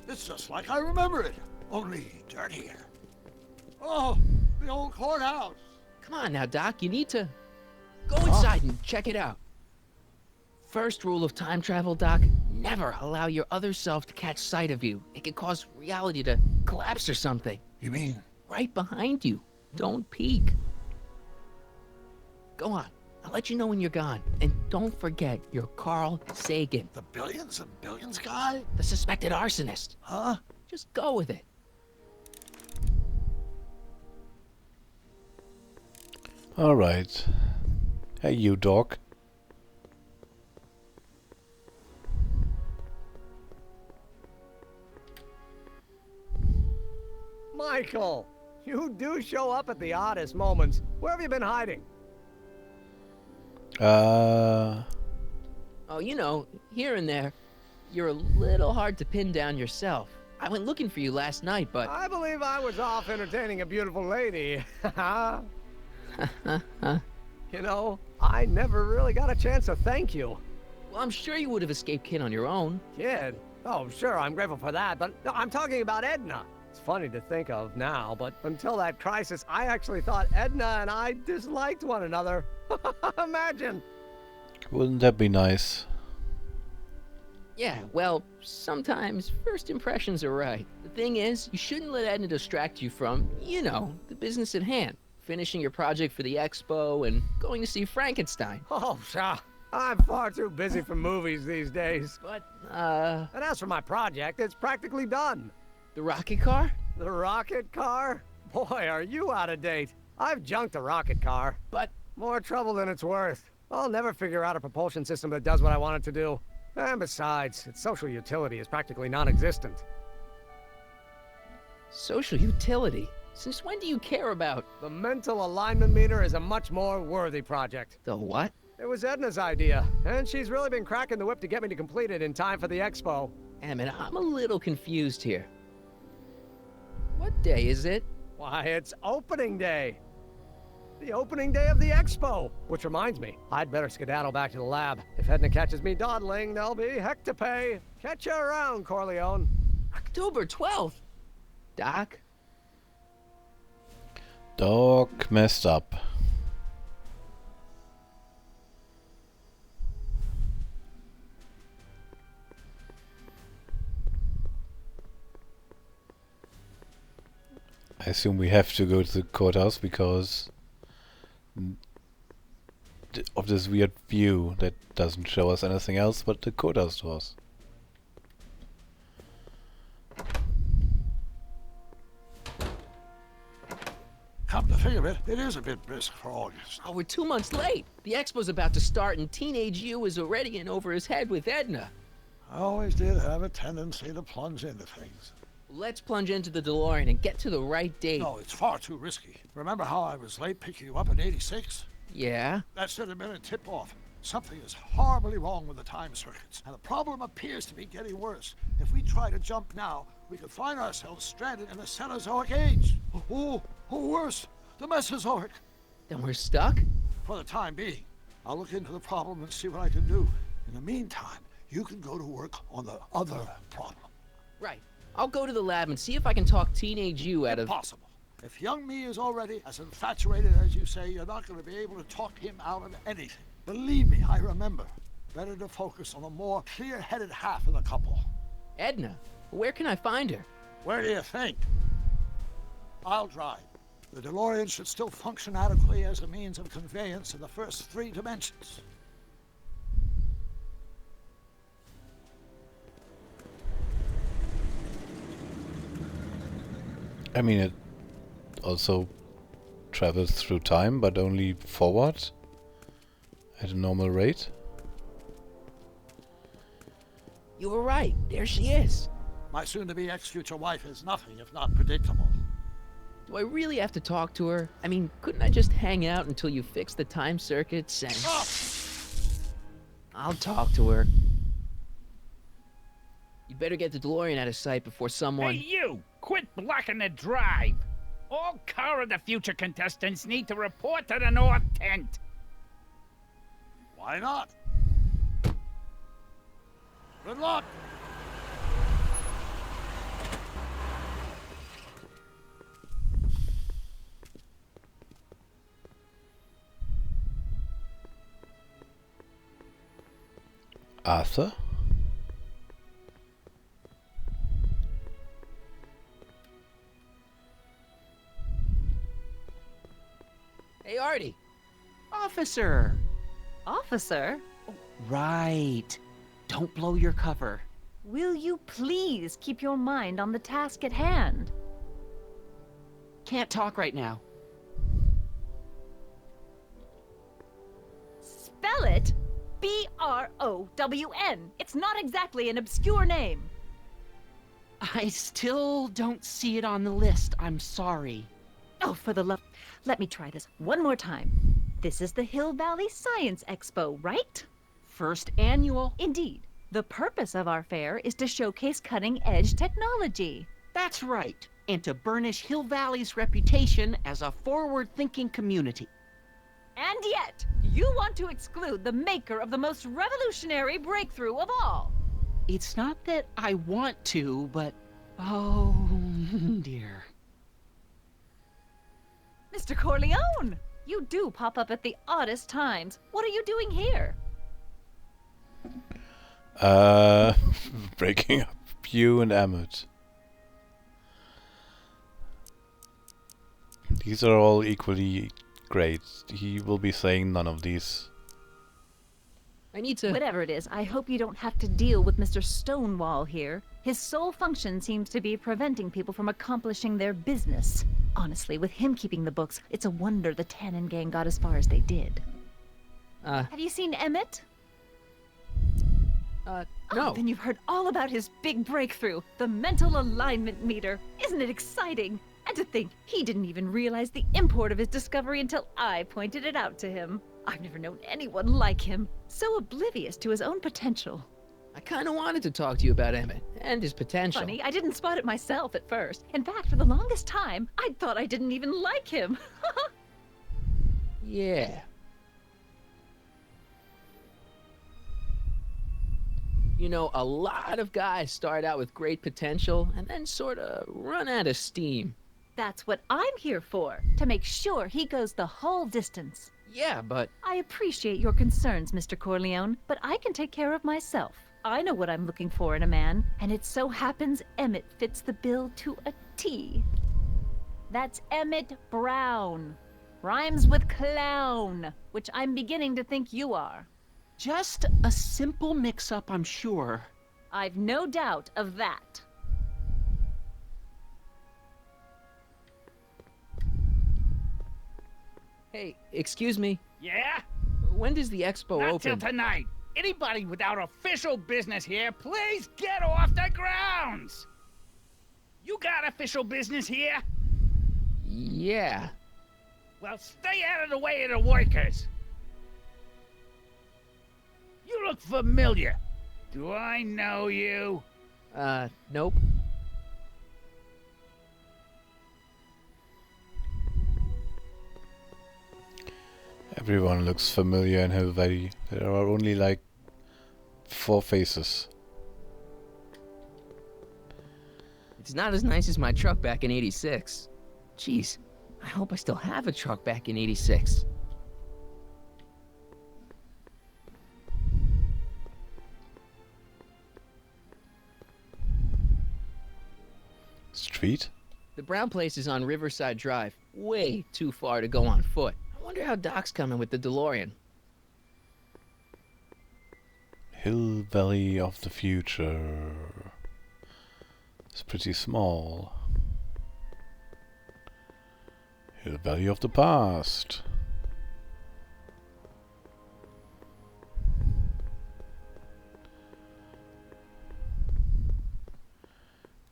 [SPEAKER 18] It's just like I remember it, only dirtier. Oh, the old courthouse.
[SPEAKER 2] Come on now, Doc, you need to... Go inside and check it out. First rule of time travel, Doc, never allow your other self to catch sight of you. It could cause reality to collapse or something.
[SPEAKER 18] You mean?
[SPEAKER 2] Right behind you. Don't peek. Go on. I'll let you know when you're gone. And don't forget, you're Carl Sagan.
[SPEAKER 18] The billions and billions guy?
[SPEAKER 2] The suspected arsonist.
[SPEAKER 18] Huh?
[SPEAKER 2] Just go with it.
[SPEAKER 1] alright. Hey, you dog.
[SPEAKER 19] Michael, you do show up at the oddest moments. Where have you been hiding?
[SPEAKER 2] Oh, you know, here and there. You're a little hard to pin down yourself. I went looking for you last night, but...
[SPEAKER 19] I believe I was off entertaining a beautiful lady. You know, I never really got a chance to thank you.
[SPEAKER 2] Well, I'm sure you would have escaped Kid on your own.
[SPEAKER 19] Kid? Oh, sure, I'm grateful for that, but no, I'm talking about Edna. It's funny to think of now, but until that crisis, I actually thought Edna and I disliked one another. Imagine!
[SPEAKER 1] Wouldn't that be nice?
[SPEAKER 2] Yeah, well, sometimes first impressions are right. The thing is, you shouldn't let Edna distract you from, you know, the business at hand. Finishing your project for the expo and going to see Frankenstein.
[SPEAKER 19] Oh, sure. I'm far too busy for movies these days.
[SPEAKER 2] But,
[SPEAKER 19] And as for my project, it's practically done.
[SPEAKER 2] The rocket car?
[SPEAKER 19] The rocket car? Boy, are you out of date. I've junked a rocket car.
[SPEAKER 2] But...
[SPEAKER 19] more trouble than it's worth. I'll never figure out a propulsion system that does what I want it to do. And besides, its social utility is practically non-existent.
[SPEAKER 2] Social utility? Since when do you care about...
[SPEAKER 19] The mental alignment meter is a much more worthy project.
[SPEAKER 2] The what?
[SPEAKER 19] It was Edna's idea, and she's really been cracking the whip to get me to complete it in time for the expo.
[SPEAKER 2] Emmett, I'm a little confused here. What day is it?
[SPEAKER 19] Why, it's opening day. The opening day of the expo. Which reminds me, I'd better skedaddle back to the lab. If Edna catches me dawdling, there'll be heck to pay. Catch you around, Corleone.
[SPEAKER 2] October 12th. Doc?
[SPEAKER 1] Doc messed up. I assume we have to go to the courthouse because of this weird view that doesn't show us anything else but the courthouse doors.
[SPEAKER 18] Come to think of it, it is a bit brisk for August.
[SPEAKER 2] Oh, we're 2 months late. The expo's about to start and teenage you is already in over his head with Edna.
[SPEAKER 18] I always did have a tendency to plunge into things.
[SPEAKER 2] Let's plunge into the DeLorean and get to the right date.
[SPEAKER 18] No, it's far too risky. Remember how I was late picking you up in '86?
[SPEAKER 2] Yeah?
[SPEAKER 18] That should have been a tip-off. Something is horribly wrong with the time circuits, and the problem appears to be getting worse. If we try to jump now, we could find ourselves stranded in the Cenozoic Age. Or worse, the Mesozoic.
[SPEAKER 2] Then we're stuck?
[SPEAKER 18] For the time being. I'll look into the problem and see what I can do. In the meantime, you can go to work on the other problem.
[SPEAKER 2] Right. I'll go to the lab and see if I can talk teenage you out of...
[SPEAKER 18] Impossible. If young me is already as infatuated as you say, you're not going to be able to talk him out of anything. Believe me, I remember. Better to focus on the more clear-headed half of the couple.
[SPEAKER 2] Edna? Where can I find her?
[SPEAKER 18] Where do you think? I'll drive. The DeLorean should still function adequately as a means of conveyance in the first 3 dimensions.
[SPEAKER 1] I mean, it also travels through time, but only forward at a normal rate.
[SPEAKER 2] You were right. There she is.
[SPEAKER 18] My soon-to-be ex-future wife is nothing if not predictable.
[SPEAKER 2] Do I really have to talk to her? I mean, couldn't I just hang out until you fix the time circuits and...
[SPEAKER 18] Oh!
[SPEAKER 2] I'll talk to her. You better get the DeLorean out of sight before someone...
[SPEAKER 4] Hey, you! Quit blocking the drive! All Car of the Future contestants need to report to the North Tent.
[SPEAKER 18] Why not? Good luck!
[SPEAKER 1] Arthur?
[SPEAKER 2] Hey, Artie.
[SPEAKER 6] Officer!
[SPEAKER 20] Officer?
[SPEAKER 6] Right. Don't blow your cover.
[SPEAKER 20] Will you please keep your mind on the task at hand?
[SPEAKER 6] Can't talk right now.
[SPEAKER 20] Spell it B-R-O-W-N. It's not exactly an obscure name.
[SPEAKER 6] I still don't see it on the list. I'm sorry.
[SPEAKER 20] Oh, for the love... Let me try this one more time. This is the Hill Valley Science Expo, right?
[SPEAKER 6] First annual.
[SPEAKER 20] Indeed. The purpose of our fair is to showcase cutting-edge technology.
[SPEAKER 6] That's right. And to burnish Hill Valley's reputation as a forward-thinking community.
[SPEAKER 20] And yet, you want to exclude the maker of the most revolutionary breakthrough of all.
[SPEAKER 6] It's not that I want to, but... oh, dear.
[SPEAKER 20] Mr. Corleone! You do pop up at the oddest times. What are you doing here?
[SPEAKER 1] Breaking up you and Emmett. These are all equally great. He will be saying none of these.
[SPEAKER 2] I need to...
[SPEAKER 20] Whatever it is, I hope you don't have to deal with Mr. Stonewall here. His sole function seems to be preventing people from accomplishing their business. Honestly, with him keeping the books, it's a wonder the Tannen gang got as far as they did. Have you seen Emmett?
[SPEAKER 2] No.
[SPEAKER 20] Oh, then you've heard all about his big breakthrough, the mental alignment meter. Isn't it exciting? And to think, he didn't even realize the import of his discovery until I pointed it out to him. I've never known anyone like him, so oblivious to his own potential.
[SPEAKER 2] I kind of wanted to talk to you about Emmett and his potential.
[SPEAKER 20] Funny, I didn't spot it myself at first. In fact, for the longest time, I thought I didn't even like him.
[SPEAKER 2] Yeah. You know, a lot of guys start out with great potential and then sort of run out of steam.
[SPEAKER 20] That's what I'm here for, to make sure he goes the whole distance.
[SPEAKER 2] Yeah, but...
[SPEAKER 20] I appreciate your concerns, Mr. Corleone, but I can take care of myself. I know what I'm looking for in a man, and it so happens Emmett fits the bill to a T. That's Emmett Brown. Rhymes with clown, which I'm beginning to think you are.
[SPEAKER 6] Just a simple mix-up, I'm sure.
[SPEAKER 20] I've no doubt of that.
[SPEAKER 2] Hey, excuse me.
[SPEAKER 4] Yeah?
[SPEAKER 2] When does the expo
[SPEAKER 4] Not
[SPEAKER 2] open?
[SPEAKER 4] till tonight. Anybody without official business here, please get off the grounds! You got official business here?
[SPEAKER 2] Yeah.
[SPEAKER 4] Well, stay out of the way of the workers. look familiar. Do I know you?
[SPEAKER 2] Nope.
[SPEAKER 1] Everyone looks familiar in Hill Valley. There are only like 4 faces.
[SPEAKER 2] It's not as nice as my truck back in '86. Jeez, I hope I still have a truck back in '86.
[SPEAKER 1] Street?
[SPEAKER 2] The Brown place is on Riverside Drive. Way too far to go on foot. I wonder how Doc's coming with the DeLorean.
[SPEAKER 1] Hill Valley of the future. It's pretty small. Hill Valley of the past.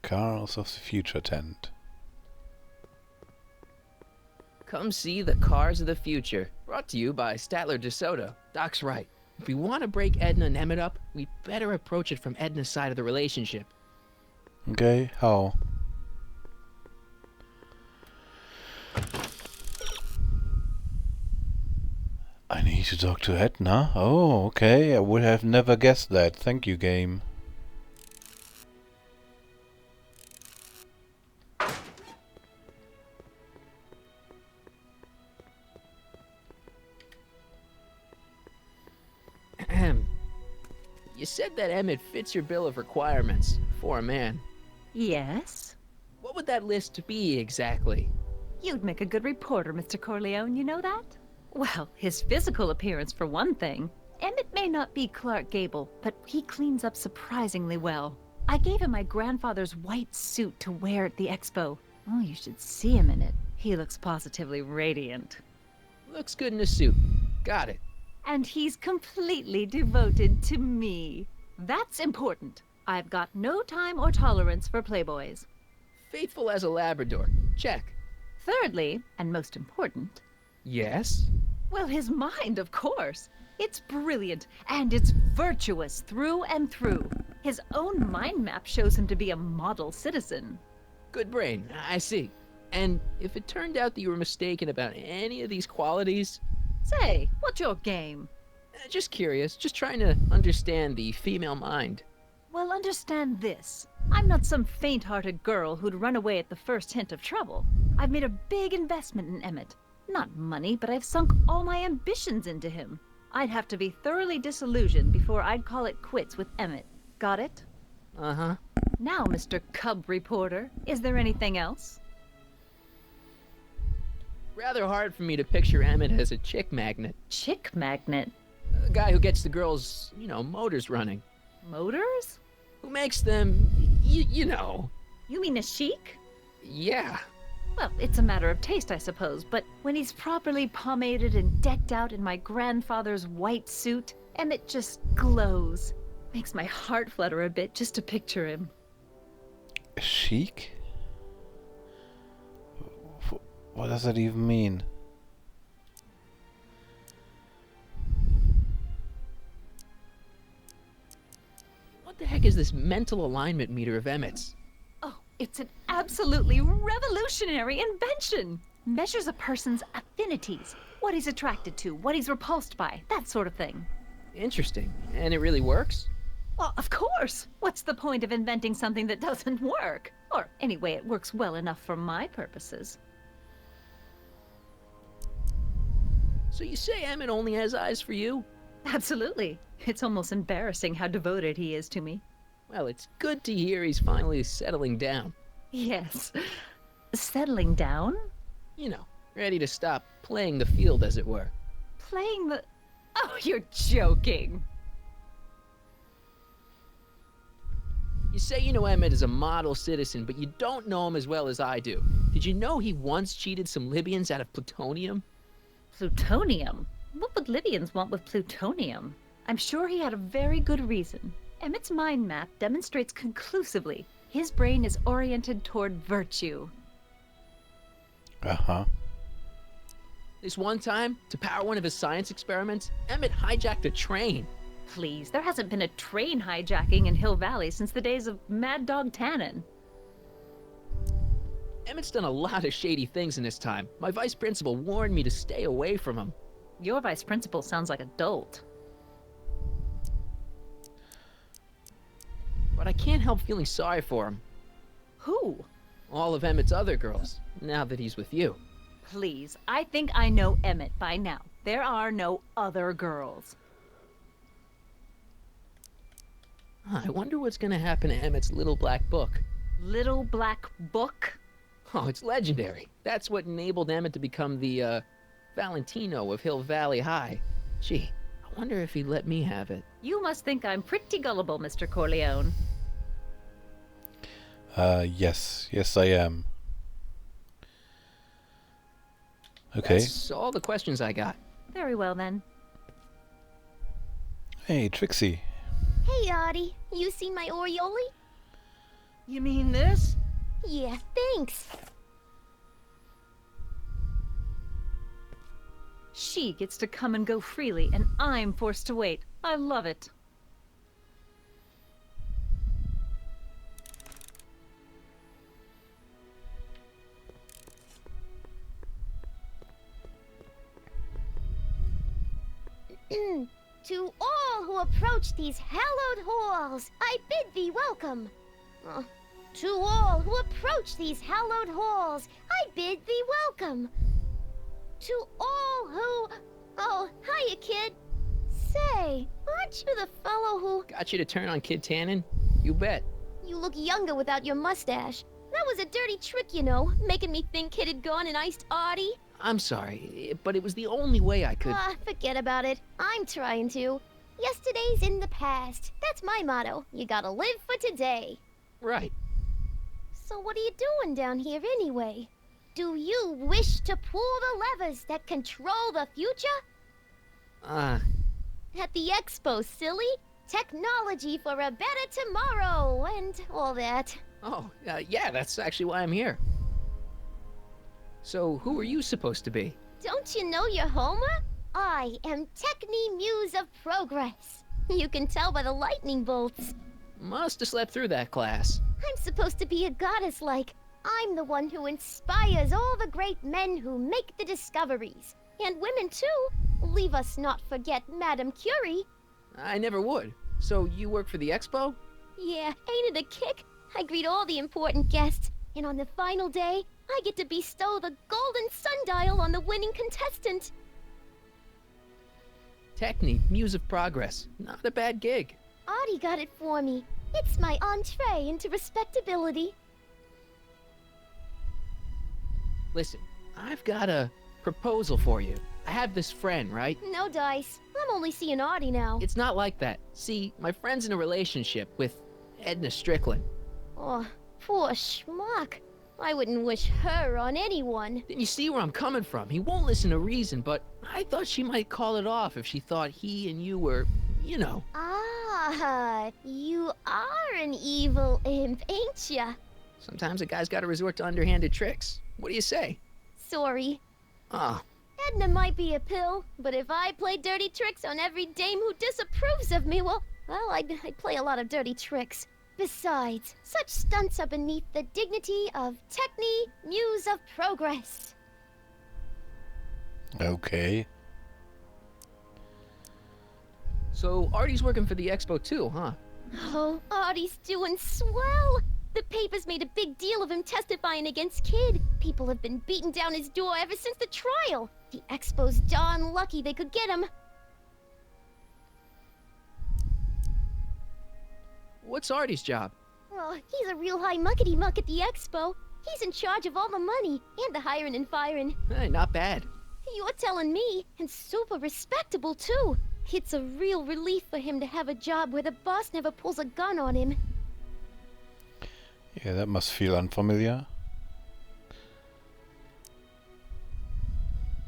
[SPEAKER 1] Cars of the future tent.
[SPEAKER 2] Come see the Cars of the Future. Brought to you by Statler DeSoto. Doc's right. If we want to break Edna and Emmett up, we better approach it from Edna's side of the relationship.
[SPEAKER 1] Okay, how? I need to talk to Edna? Oh, okay. I would have never guessed that. Thank you, game.
[SPEAKER 2] You said that Emmett fits your bill of requirements for a man.
[SPEAKER 20] Yes?
[SPEAKER 2] What would that list be exactly?
[SPEAKER 20] You'd make a good reporter, Mr. Corleone, you know that? Well, his physical appearance for one thing. Emmett may not be Clark Gable, but he cleans up surprisingly well. I gave him my grandfather's white suit to wear at the expo. Oh, you should see him in it. He looks positively radiant.
[SPEAKER 2] Looks good in a suit. Got it.
[SPEAKER 20] And he's completely devoted to me. That's important. I've got no time or tolerance for playboys.
[SPEAKER 2] Faithful as a Labrador. Check.
[SPEAKER 20] Thirdly, and most important...
[SPEAKER 2] Yes?
[SPEAKER 20] Well, his mind, of course. It's brilliant, and it's virtuous through and through. His own mind map shows him to be a model citizen.
[SPEAKER 2] Good brain, I see. And if it turned out that you were mistaken about any of these qualities...
[SPEAKER 20] Say, what's your game?
[SPEAKER 2] Just curious, just trying to understand the female mind.
[SPEAKER 20] Well, understand this. I'm not some faint-hearted girl who'd run away at the first hint of trouble. I've made a big investment in Emmett. Not money, but I've sunk all my ambitions into him. I'd have to be thoroughly disillusioned before I'd call it quits with Emmett. Got it?
[SPEAKER 2] Uh-huh.
[SPEAKER 20] Now, Mr. Cub Reporter, is there anything else?
[SPEAKER 2] Rather hard for me to picture Emmett as a chick magnet.
[SPEAKER 20] Chick magnet?
[SPEAKER 2] A guy who gets the girls, motors running.
[SPEAKER 20] Motors?
[SPEAKER 2] Who makes them, you know.
[SPEAKER 20] You mean a chic?
[SPEAKER 2] Yeah.
[SPEAKER 20] Well, it's a matter of taste, I suppose, but when he's properly pomaded and decked out in my grandfather's white suit, Emmett just glows. Makes my heart flutter a bit just to picture him.
[SPEAKER 1] Chic? What does that even mean?
[SPEAKER 2] What the heck is this mental alignment meter of Emmett's?
[SPEAKER 20] Oh, it's an absolutely revolutionary invention! Measures a person's affinities, what he's attracted to, what he's repulsed by, that sort of thing.
[SPEAKER 2] Interesting. And it really works?
[SPEAKER 20] Well, of course! What's the point of inventing something that doesn't work? Or, anyway, it works well enough for my purposes.
[SPEAKER 2] So you say Emmett only has eyes for you?
[SPEAKER 20] Absolutely. It's almost embarrassing how devoted he is to me.
[SPEAKER 2] Well, it's good to hear he's finally settling down.
[SPEAKER 20] Yes. Settling down?
[SPEAKER 2] You know, ready to stop playing the field, as it were.
[SPEAKER 20] Playing the... Oh, you're joking.
[SPEAKER 2] You say you know Emmett is a model citizen, but you don't know him as well as I do. Did you know he once cheated some Libyans out of plutonium?
[SPEAKER 20] Plutonium? What would Libyans want with plutonium? I'm sure he had a very good reason. Emmett's mind map demonstrates conclusively his brain is oriented toward virtue.
[SPEAKER 1] Uh-huh.
[SPEAKER 2] This one time, to power one of his science experiments, Emmett hijacked a train.
[SPEAKER 20] Please, there hasn't been a train hijacking in Hill Valley since the days of Mad Dog Tannen.
[SPEAKER 2] Emmett's done a lot of shady things in his time. My vice principal warned me to stay away from him.
[SPEAKER 20] Your vice principal sounds like a dolt.
[SPEAKER 2] But I can't help feeling sorry for him.
[SPEAKER 20] Who?
[SPEAKER 2] All of Emmett's other girls, now that he's with you.
[SPEAKER 20] Please, I think I know Emmett by now. There are no other girls.
[SPEAKER 2] I wonder what's gonna happen to Emmett's little black book.
[SPEAKER 20] Little black book?
[SPEAKER 2] Oh, it's legendary. That's what enabled Emmett to become the, Valentino of Hill Valley High. Gee, I wonder if he'd let me have it.
[SPEAKER 20] You must think I'm pretty gullible, Mr. Corleone.
[SPEAKER 1] Yes. Yes, I am. Okay.
[SPEAKER 2] That's all the questions I got.
[SPEAKER 20] Very well, then.
[SPEAKER 1] Hey, Trixie.
[SPEAKER 12] Hey, Artie. You see my Orioli?
[SPEAKER 6] You mean this?
[SPEAKER 12] Yeah, thanks.
[SPEAKER 20] She gets to come and go freely, and I'm forced to wait. I love it.
[SPEAKER 12] To all who approach these hallowed halls, I bid thee welcome. To all who approach these hallowed halls, I bid thee welcome. To all who... Oh, hiya, kid. Say, aren't you the fellow who...
[SPEAKER 2] Got you to turn on Kid Tannen? You bet.
[SPEAKER 12] You look younger without your mustache. That was a dirty trick, you know, making me think Kid had gone and iced Artie.
[SPEAKER 2] I'm sorry, but it was the only way I could...
[SPEAKER 12] Forget about it. I'm trying to. Yesterday's in the past. That's my motto. You gotta live for today.
[SPEAKER 2] Right.
[SPEAKER 12] So what are you doing down here anyway? Do you wish to pull the levers that control the future? At the expo, silly. Technology for a better tomorrow, and all that.
[SPEAKER 2] Oh, yeah, that's actually why I'm here. So, who are you supposed to be?
[SPEAKER 12] Don't you know your Homer? I am Techni Muse of Progress. You can tell by the lightning bolts.
[SPEAKER 2] Must have slept through that class.
[SPEAKER 12] I'm supposed to be a goddess-like. I'm the one who inspires all the great men who make the discoveries. And women, too. Leave us not forget Madame Curie.
[SPEAKER 2] I never would. So, you work for the expo?
[SPEAKER 12] Yeah, ain't it a kick? I greet all the important guests, and on the final day, I get to bestow the golden sundial on the winning contestant.
[SPEAKER 2] Techni, Muse of Progress. Not a bad gig.
[SPEAKER 12] Artie got it for me. It's my entree into respectability.
[SPEAKER 2] Listen, I've got a proposal for you. I have this friend, right?
[SPEAKER 12] No dice. I'm only seeing Artie now.
[SPEAKER 2] It's not like that. See, my friend's in a relationship with Edna Strickland.
[SPEAKER 12] Oh, poor schmuck. I wouldn't wish her on anyone.
[SPEAKER 2] Then you see where I'm coming from. He won't listen to reason, but I thought she might call it off if she thought he and you were, you know.
[SPEAKER 12] Ah, you are an evil imp, ain't ya?
[SPEAKER 2] Sometimes a guy's got to resort to underhanded tricks. What do you say?
[SPEAKER 12] Sorry.
[SPEAKER 2] Ah.
[SPEAKER 12] Edna might be a pill, but if I play dirty tricks on every dame who disapproves of me, well, I'd play a lot of dirty tricks. Besides, such stunts are beneath the dignity of Techni, Muse of Progress.
[SPEAKER 1] Okay.
[SPEAKER 2] So, Artie's working for the expo too, huh?
[SPEAKER 12] Oh, Artie's doing swell! The papers made a big deal of him testifying against Kid. People have been beating down his door ever since the trial. The expo's darn lucky they could get him.
[SPEAKER 2] What's Artie's job?
[SPEAKER 12] Oh, he's a real high muckety-muck at the expo. He's in charge of all the money, and the hiring and firing.
[SPEAKER 2] Hey, not bad.
[SPEAKER 12] You're telling me, and super respectable, too. It's a real relief for him to have a job where the boss never pulls a gun on him.
[SPEAKER 1] Yeah, that must feel unfamiliar.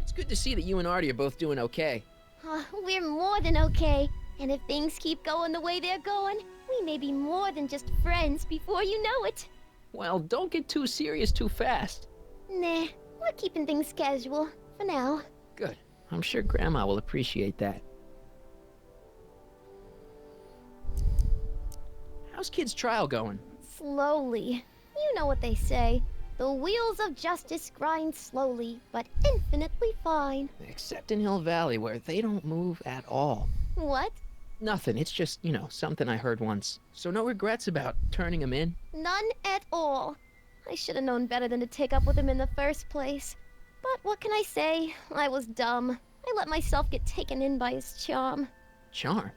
[SPEAKER 2] It's good to see that you and Artie are both doing okay.
[SPEAKER 12] We're more than okay. And if things keep going the way they're going, we may be more than just friends before you know it.
[SPEAKER 2] Well, don't get too serious too fast.
[SPEAKER 12] Nah, we're keeping things casual, for now.
[SPEAKER 2] Good. I'm sure Grandma will appreciate that. How's Kid's trial going?
[SPEAKER 12] Slowly. You know what they say. The wheels of justice grind slowly, but infinitely fine.
[SPEAKER 2] Except in Hill Valley, where they don't move at all.
[SPEAKER 12] What?
[SPEAKER 2] Nothing. It's just, something I heard once. So no regrets about turning him in?
[SPEAKER 12] None at all. I should have known better than to take up with him in the first place. But what can I say? I was dumb. I let myself get taken in by his charm.
[SPEAKER 2] Charm?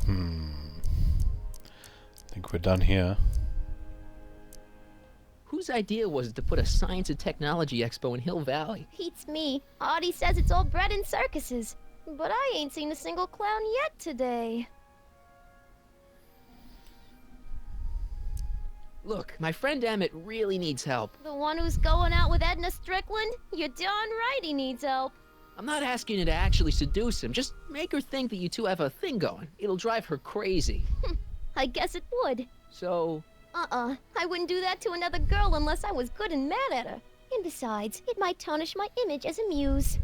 [SPEAKER 1] I think we're done here.
[SPEAKER 2] Whose idea was it to put a science and technology expo in Hill Valley?
[SPEAKER 12] Beats me. Audie says it's all bred in circuses. But I ain't seen a single clown yet today.
[SPEAKER 2] Look, my friend Emmett really needs help.
[SPEAKER 12] The one who's going out with Edna Strickland? You're darn right he needs help.
[SPEAKER 2] I'm not asking you to actually seduce him. Just make her think that you two have a thing going. It'll drive her crazy.
[SPEAKER 12] I guess it would.
[SPEAKER 2] So...
[SPEAKER 12] I wouldn't do that to another girl unless I was good and mad at her. And besides, it might tarnish my image as a muse.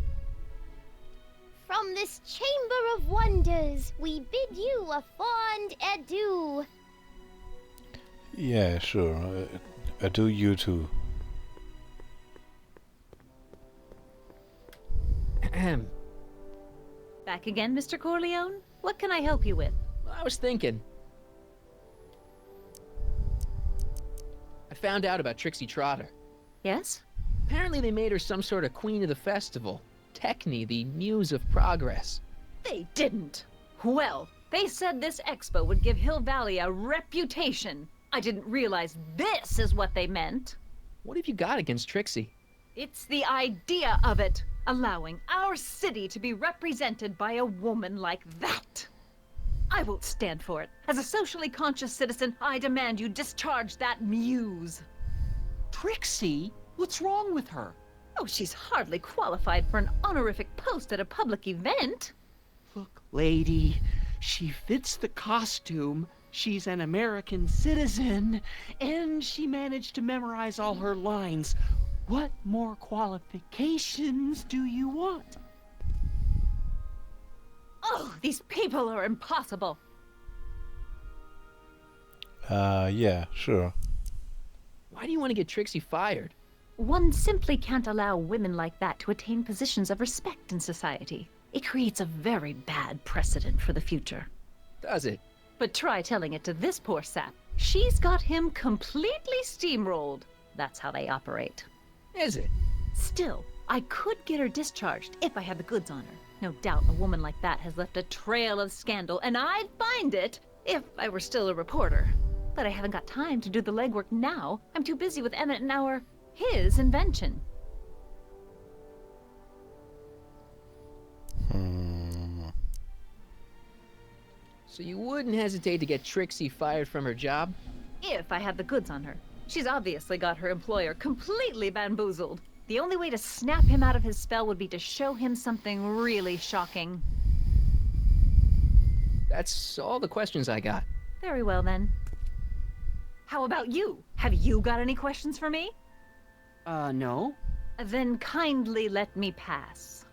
[SPEAKER 12] From this chamber of wonders, we bid you a fond adieu.
[SPEAKER 1] Yeah, sure. I do you too.
[SPEAKER 2] Ahem.
[SPEAKER 20] Back again, Mr. Corleone? What can I help you with?
[SPEAKER 2] I was thinking. I found out about Trixie Trotter.
[SPEAKER 20] Yes?
[SPEAKER 2] Apparently they made her some sort of queen of the festival. Techne, the muse of progress.
[SPEAKER 20] They didn't. Well, they said this expo would give Hill Valley a reputation. I didn't realize this is what they meant.
[SPEAKER 2] What have you got against Trixie?
[SPEAKER 20] It's the idea of it. Allowing our city to be represented by a woman like that. I won't stand for it. As a socially conscious citizen, I demand you discharge that muse.
[SPEAKER 6] Trixie? What's wrong with her?
[SPEAKER 20] Oh, she's hardly qualified for an honorific post at a public event.
[SPEAKER 6] Look, lady, she fits the costume. She's an American citizen, and she managed to memorize all her lines. What more qualifications do you want?
[SPEAKER 20] Oh, these people are impossible.
[SPEAKER 1] Yeah, sure.
[SPEAKER 2] Why do you want to get Trixie fired?
[SPEAKER 20] One simply can't allow women like that to attain positions of respect in society. It creates a very bad precedent for the future.
[SPEAKER 2] Does it?
[SPEAKER 20] But try telling it to this poor sap. She's got him completely steamrolled. That's how they operate.
[SPEAKER 2] Is it?
[SPEAKER 20] Still, I could get her discharged if I had the goods on her. No doubt a woman like that has left a trail of scandal, and I'd find it if I were still a reporter. But I haven't got time to do the legwork now. I'm too busy with Emmett and his invention.
[SPEAKER 2] So you wouldn't hesitate to get Trixie fired from her job?
[SPEAKER 20] If I had the goods on her. She's obviously got her employer completely bamboozled. The only way to snap him out of his spell would be to show him something really shocking.
[SPEAKER 2] That's all the questions I got.
[SPEAKER 20] Very well, then. How about you? Have you got any questions for me?
[SPEAKER 6] No.
[SPEAKER 20] Then kindly let me pass.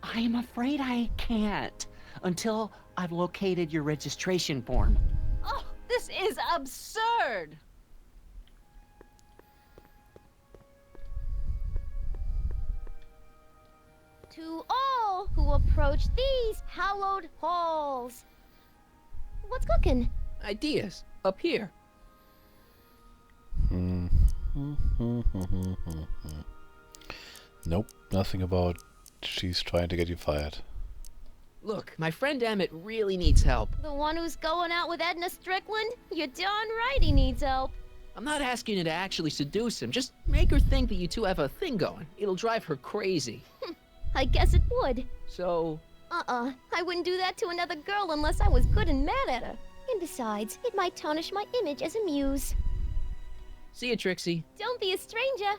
[SPEAKER 6] I'm afraid I can't until I've located your registration form.
[SPEAKER 20] Oh, this is absurd!
[SPEAKER 12] To all who approach these hallowed halls. What's cooking?
[SPEAKER 2] Ideas. Up here.
[SPEAKER 1] Nope, nothing about she's trying to get you fired.
[SPEAKER 2] Look, my friend Emmett really needs help.
[SPEAKER 12] The one who's going out with Edna Strickland? You're darn right he needs help.
[SPEAKER 2] I'm not asking you to actually seduce him. Just make her think that you two have a thing going. It'll drive her crazy.
[SPEAKER 12] I guess it would.
[SPEAKER 2] So...
[SPEAKER 12] I wouldn't do that to another girl unless I was good and mad at her. And besides, it might tarnish my image as a muse.
[SPEAKER 2] See you, Trixie.
[SPEAKER 12] Don't be a stranger.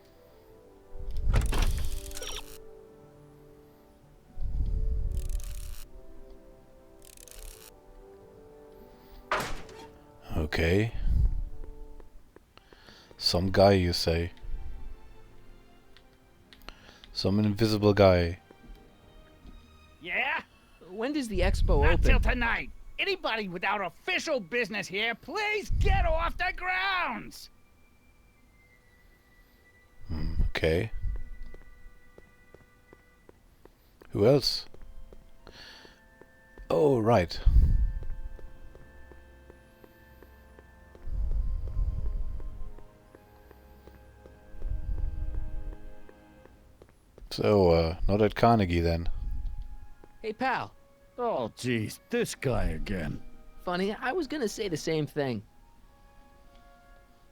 [SPEAKER 1] Okay. Some guy, you say? Some invisible guy.
[SPEAKER 4] Yeah?
[SPEAKER 2] When does the expo
[SPEAKER 4] Not
[SPEAKER 2] open?
[SPEAKER 4] till tonight. Anybody without official business here, please get off the grounds!
[SPEAKER 1] Okay. Who else? Oh, right. So, not at Carnegie then.
[SPEAKER 2] Hey, pal.
[SPEAKER 16] Oh, jeez, this guy again.
[SPEAKER 2] Funny, I was gonna say the same thing.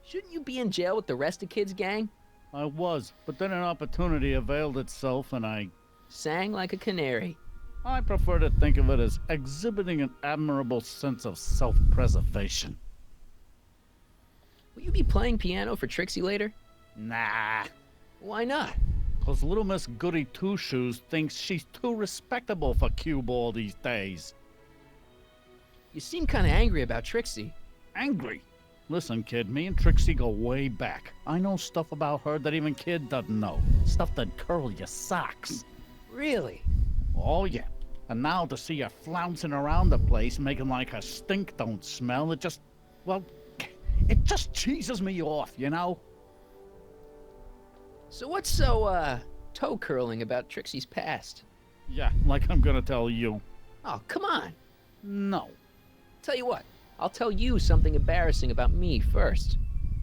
[SPEAKER 2] Shouldn't you be in jail with the rest of Kid's gang?
[SPEAKER 16] I was, but then an opportunity availed itself and I...
[SPEAKER 2] Sang like a canary.
[SPEAKER 16] I prefer to think of it as exhibiting an admirable sense of self-preservation.
[SPEAKER 2] Will you be playing piano for Trixie later?
[SPEAKER 16] Nah.
[SPEAKER 2] Why not?
[SPEAKER 16] 'Cause little Miss Goody Two-Shoes thinks she's too respectable for cue ball these days.
[SPEAKER 2] You seem kinda angry about Trixie.
[SPEAKER 16] Angry? Listen, kid, me and Trixie go way back. I know stuff about her that even Kid doesn't know. Stuff that curl your socks.
[SPEAKER 2] Really?
[SPEAKER 16] Oh, yeah. And now to see her flouncing around the place, making like her stink don't smell, it just... well, it just cheeses me off, you know?
[SPEAKER 2] So what's so, toe-curling about Trixie's past?
[SPEAKER 16] Yeah, like I'm gonna tell you.
[SPEAKER 2] Oh, come on.
[SPEAKER 16] No.
[SPEAKER 2] Tell you what, I'll tell you something embarrassing about me first.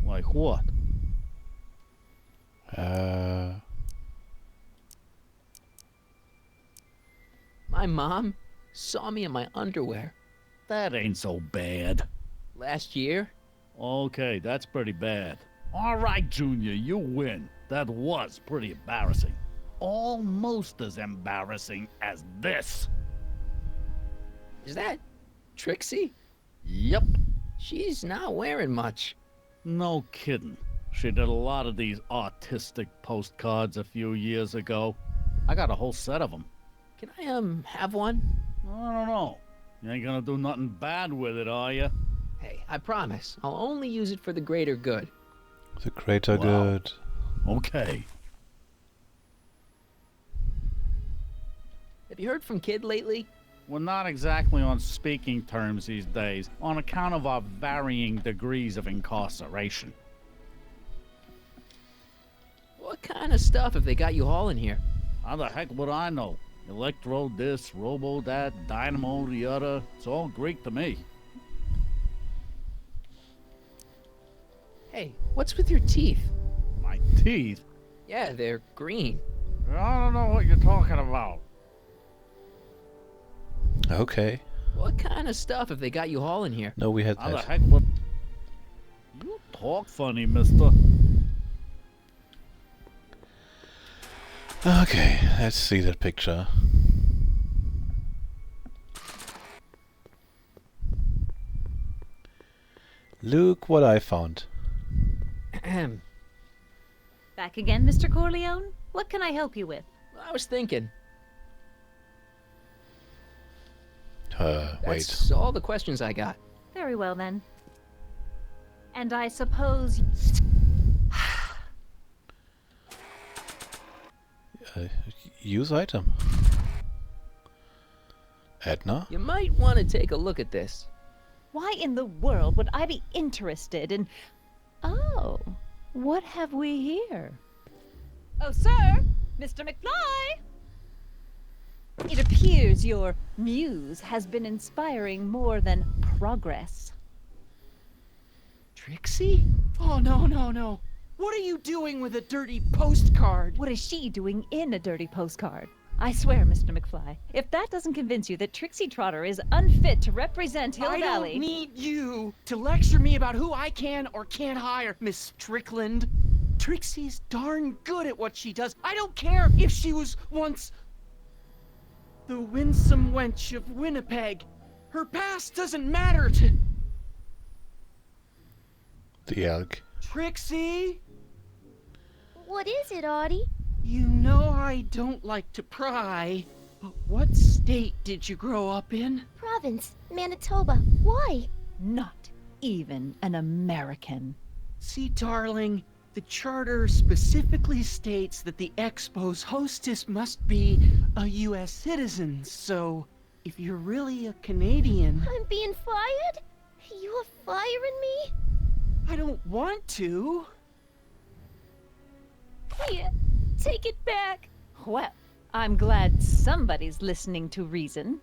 [SPEAKER 16] Like what?
[SPEAKER 2] My mom saw me in my underwear.
[SPEAKER 16] That ain't so bad.
[SPEAKER 2] Last year?
[SPEAKER 16] Okay, that's pretty bad. All right, Junior, you win. That was pretty embarrassing. Almost as embarrassing as this.
[SPEAKER 2] Is that Trixie?
[SPEAKER 16] Yep.
[SPEAKER 2] She's not wearing much.
[SPEAKER 16] No kidding. She did a lot of these artistic postcards a few years ago. I got a whole set of them.
[SPEAKER 2] Can I, have one?
[SPEAKER 16] I don't know. You ain't gonna do nothing bad with it, are you?
[SPEAKER 2] Hey, I promise. I'll only use it for the greater good.
[SPEAKER 1] The greater good.
[SPEAKER 16] Okay.
[SPEAKER 2] Have you heard from Kid lately?
[SPEAKER 16] We're not exactly on speaking terms these days, on account of our varying degrees of incarceration.
[SPEAKER 2] What kind of stuff have they got you hauling here?
[SPEAKER 16] How the heck would I know? Electro this, Robo that, Dynamo the other. It's all Greek to me.
[SPEAKER 2] Hey, what's with your teeth?
[SPEAKER 16] My teeth?
[SPEAKER 2] Yeah, they're green.
[SPEAKER 16] I don't know what you're talking about.
[SPEAKER 1] Okay.
[SPEAKER 2] What kind of stuff have they got you hauling here?
[SPEAKER 1] No, we had
[SPEAKER 16] How the
[SPEAKER 1] that.
[SPEAKER 16] heck would... You talk funny, mister.
[SPEAKER 1] Okay, let's see that picture. Look what I found.
[SPEAKER 2] Ahem.
[SPEAKER 20] Back again, Mr. Corleone? What can I help you with?
[SPEAKER 2] I was thinking.
[SPEAKER 1] Wait.
[SPEAKER 2] That's all the questions I got.
[SPEAKER 20] Very well, then. And I suppose...
[SPEAKER 1] Use item. Edna?
[SPEAKER 2] You might want to take a look at this.
[SPEAKER 20] Why in the world would I be interested in... Oh, what have we here? Oh, sir! Mr. McFly! It appears your muse has been inspiring more than progress.
[SPEAKER 6] Trixie? Oh, no, no, no. What are you doing with a dirty postcard?
[SPEAKER 20] What is she doing in a dirty postcard? I swear, Mr. McFly, if that doesn't convince you that Trixie Trotter is unfit to represent Hill Valley...
[SPEAKER 6] I don't need you to lecture me about who I can or can't hire, Miss Strickland. Trixie's darn good at what she does. I don't care if she was once the winsome wench of Winnipeg. Her past doesn't matter to...
[SPEAKER 1] The elk.
[SPEAKER 6] Trixie?
[SPEAKER 12] What is it, Audie?
[SPEAKER 6] You know I don't like to pry, but what state did you grow up in?
[SPEAKER 12] Province, Manitoba. Why?
[SPEAKER 20] Not even an American.
[SPEAKER 6] See, darling, the charter specifically states that the Expo's hostess must be a U.S. citizen, so if you're really a Canadian...
[SPEAKER 12] I'm being fired? You're firing me?
[SPEAKER 6] I don't want to.
[SPEAKER 12] Here, take it back.
[SPEAKER 20] Well, I'm glad somebody's listening to reason.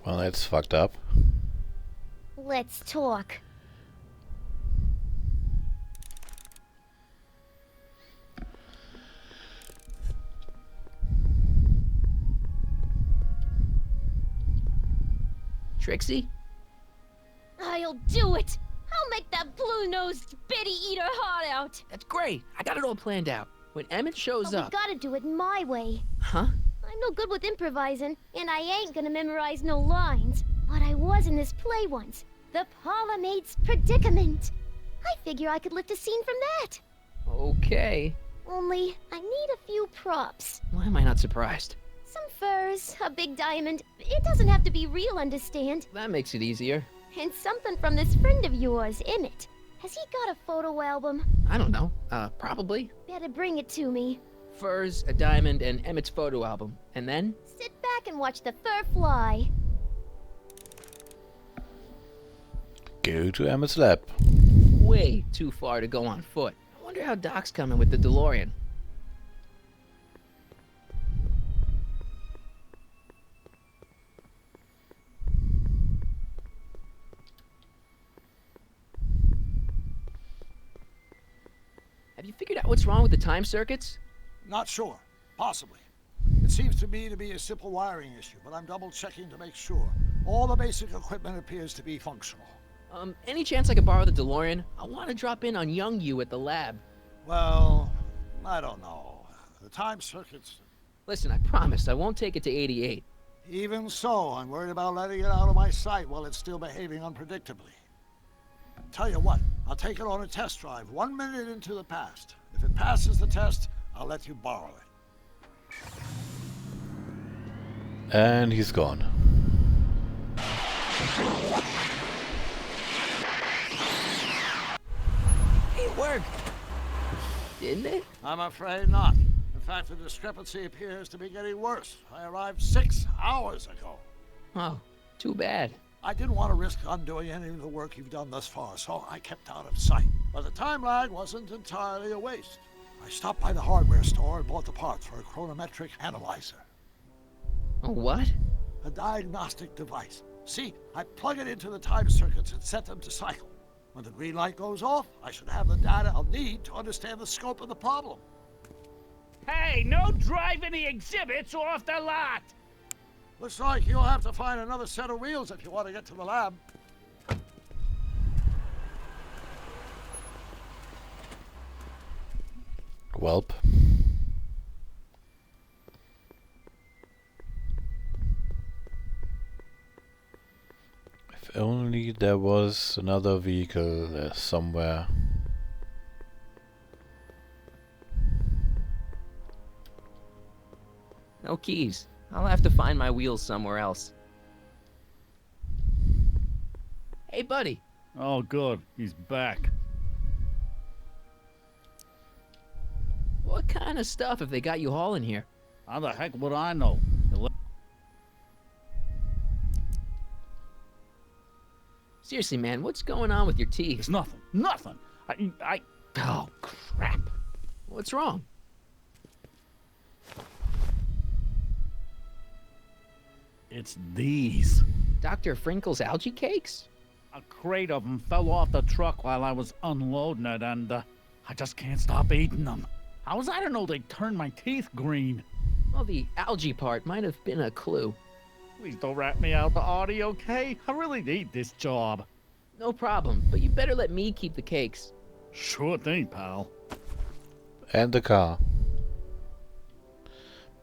[SPEAKER 1] Well, that's fucked up.
[SPEAKER 12] Let's talk.
[SPEAKER 2] Trixie?
[SPEAKER 12] I'll do it. I'll make that blue-nosed Betty eat her heart out.
[SPEAKER 2] That's great. I got it all planned out. When Emmett shows
[SPEAKER 12] But
[SPEAKER 2] up...
[SPEAKER 12] we gotta do it my way.
[SPEAKER 2] Huh?
[SPEAKER 12] I'm no good with improvising, and I ain't gonna memorize no lines. But I was in this play once. The Parlourmaid's Predicament. I figure I could lift a scene from that.
[SPEAKER 2] Okay.
[SPEAKER 12] Only, I need a few props.
[SPEAKER 2] Why am I not surprised?
[SPEAKER 12] Some furs, a big diamond. It doesn't have to be real, understand?
[SPEAKER 2] That makes it easier.
[SPEAKER 12] And something from this friend of yours, Emmett. Has he got a photo album?
[SPEAKER 2] I don't know. Probably.
[SPEAKER 12] Better bring it to me.
[SPEAKER 2] Furs, a diamond, and Emmett's photo album. And then?
[SPEAKER 12] Sit back and watch the fur fly.
[SPEAKER 1] Go to Emmett's lab.
[SPEAKER 2] Way too far to go on foot. I wonder how Doc's coming with the DeLorean. Have you figured out what's wrong with the time circuits?
[SPEAKER 18] Not sure. Possibly. It seems to me to be a simple wiring issue, but I'm double-checking to make sure. All the basic equipment appears to be functional.
[SPEAKER 2] Any chance I could borrow the DeLorean? I want to drop in on young you at the lab.
[SPEAKER 18] Well, I don't know. The time circuits...
[SPEAKER 2] Listen, I promise I won't take it to 88.
[SPEAKER 18] Even so, I'm worried about letting it out of my sight while it's still behaving unpredictably. Tell you what, I'll take it on a test drive 1 minute into the past. If it passes the test, I'll let you borrow it.
[SPEAKER 1] And he's gone.
[SPEAKER 2] It worked! Didn't it?
[SPEAKER 18] I'm afraid not. In fact, the discrepancy appears to be getting worse. I arrived 6 hours ago.
[SPEAKER 2] Oh, too bad.
[SPEAKER 18] I didn't want to risk undoing any of the work you've done thus far, so I kept out of sight. But the time lag wasn't entirely a waste. I stopped by the hardware store and bought the parts for a chronometric analyzer.
[SPEAKER 2] A what?
[SPEAKER 18] A diagnostic device. See, I plug it into the time circuits and set them to cycle. When the green light goes off, I should have the data I'll need to understand the scope of the problem.
[SPEAKER 4] Hey, no driving the exhibits off the lot!
[SPEAKER 18] Looks like you'll have to find another set of wheels if you want to get to the lab.
[SPEAKER 1] Welp. If only there was another vehicle somewhere.
[SPEAKER 2] No keys. I'll have to find my wheels somewhere else. Hey, buddy.
[SPEAKER 16] Oh, good. He's back.
[SPEAKER 2] What kind of stuff have they got you hauling here?
[SPEAKER 16] How the heck would I know?
[SPEAKER 2] Seriously, man, what's going on with your teeth?
[SPEAKER 16] It's nothing. Nothing.
[SPEAKER 2] Oh, crap. What's wrong?
[SPEAKER 16] It's these.
[SPEAKER 2] Dr. Frinkle's algae cakes?
[SPEAKER 16] A crate of them fell off the truck while I was unloading it, and I just can't stop eating them. How was I to know they'd turn my teeth green?
[SPEAKER 2] Well, the algae part might have been a clue.
[SPEAKER 16] Please don't rat me out the Audi, okay? I really need this job.
[SPEAKER 2] No problem, but you better let me keep the cakes.
[SPEAKER 16] Sure thing, pal.
[SPEAKER 1] And the car.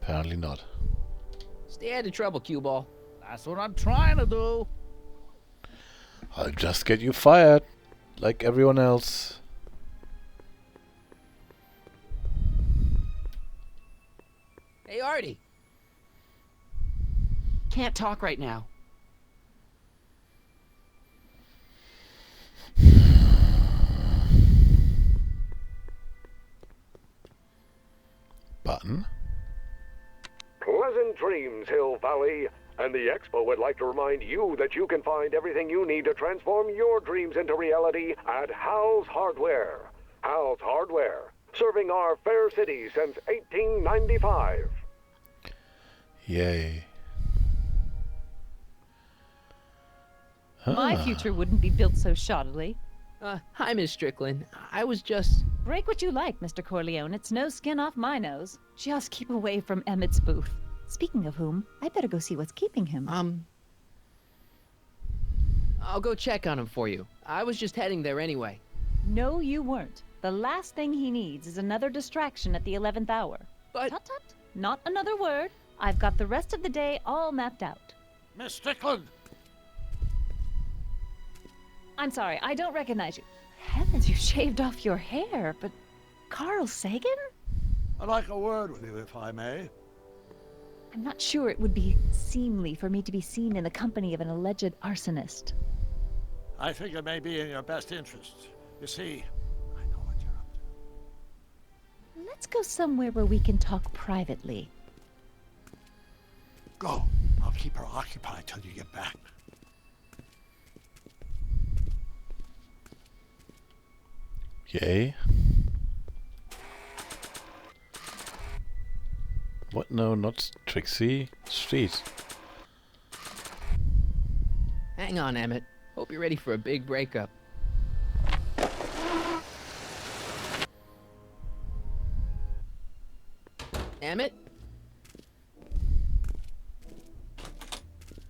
[SPEAKER 1] Apparently not.
[SPEAKER 2] Stay out of trouble, cue ball.
[SPEAKER 16] That's what I'm trying to do.
[SPEAKER 1] I'll just get you fired, like everyone else.
[SPEAKER 2] Hey, Artie.
[SPEAKER 6] Can't talk right now.
[SPEAKER 1] Button.
[SPEAKER 9] dreams, Hill Valley. And the Expo would like to remind you that you can find everything you need to transform your dreams into reality at Hal's Hardware. Hal's Hardware, serving our fair city since 1895.
[SPEAKER 1] Yay.
[SPEAKER 20] My future wouldn't be built so shoddily.
[SPEAKER 2] Hi, Miss Strickland. I was just...
[SPEAKER 20] Break what you like, Mr. Corleone. It's no skin off my nose. Just keep away from Emmett's booth. Speaking of whom, I better go see what's keeping him.
[SPEAKER 2] I'll go check on him for you. I was just heading there anyway.
[SPEAKER 20] No, you weren't. The last thing he needs is another distraction at the 11th hour.
[SPEAKER 2] But...
[SPEAKER 20] Tut tut. Not another word. I've got the rest of the day all mapped out.
[SPEAKER 18] Miss Strickland!
[SPEAKER 20] I'm sorry, I don't recognize you. Heavens, you shaved off your hair, but... Carl Sagan?
[SPEAKER 18] I'd like a word with you, if I may.
[SPEAKER 20] I'm not sure it would be seemly for me to be seen in the company of an alleged arsonist.
[SPEAKER 18] I think it may be in your best interest. You see,
[SPEAKER 20] Let's go somewhere where we can talk privately.
[SPEAKER 18] go. I'll keep her occupied till you get back.
[SPEAKER 1] Yay. What? No, not Trixie. Street.
[SPEAKER 2] Hang on, Emmett. Hope you're ready for a big breakup. Emmett?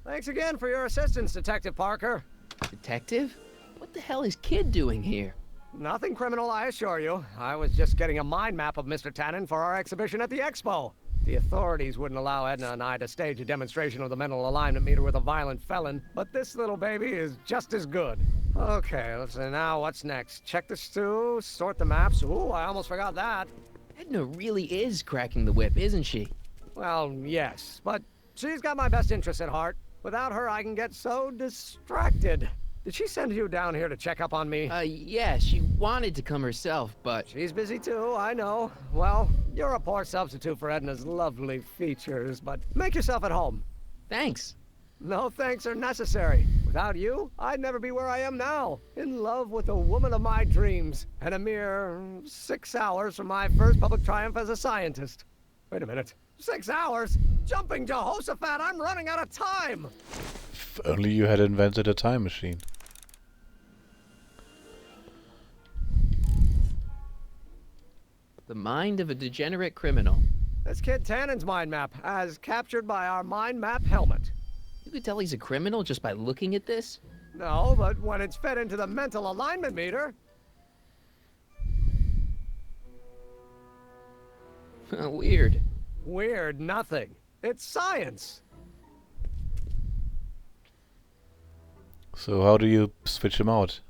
[SPEAKER 19] Thanks again for your assistance, Detective Parker.
[SPEAKER 2] Detective? What the hell is Kid doing here?
[SPEAKER 19] Nothing criminal, I assure you. I was just getting a mind map of Mr. Tannen for our exhibition at the Expo. The authorities wouldn't allow Edna and I to stage a demonstration of the mental alignment meter with a violent felon, but this little baby is just as good. Okay, let's see now, what's next? Check the stew, sort the maps. Ooh, I almost forgot that.
[SPEAKER 2] Edna really is cracking the whip, isn't she?
[SPEAKER 19] Well, yes, but she's got my best interests at heart. Without her, I can get so distracted. Did she send you down here to check up on me?
[SPEAKER 2] Yeah, she wanted to come herself, but...
[SPEAKER 19] She's busy too, I know. Well, you're a poor substitute for Edna's lovely features, but make yourself at home.
[SPEAKER 2] Thanks.
[SPEAKER 19] No thanks are necessary. Without you, I'd never be where I am now. In love with the woman of my dreams. And a mere 6 hours from my first public triumph as a scientist. Wait a minute. 6 hours? Jumping Jehoshaphat, I'm running out of time!
[SPEAKER 1] If only you had invented a time machine.
[SPEAKER 2] The mind of a degenerate criminal.
[SPEAKER 19] That's Kid Tannen's mind map, as captured by our mind map helmet.
[SPEAKER 2] You could tell he's a criminal just by looking at this?
[SPEAKER 19] No, but when it's fed into the mental alignment meter...
[SPEAKER 2] Weird.
[SPEAKER 19] Weird nothing. It's science.
[SPEAKER 1] So how do you switch him out?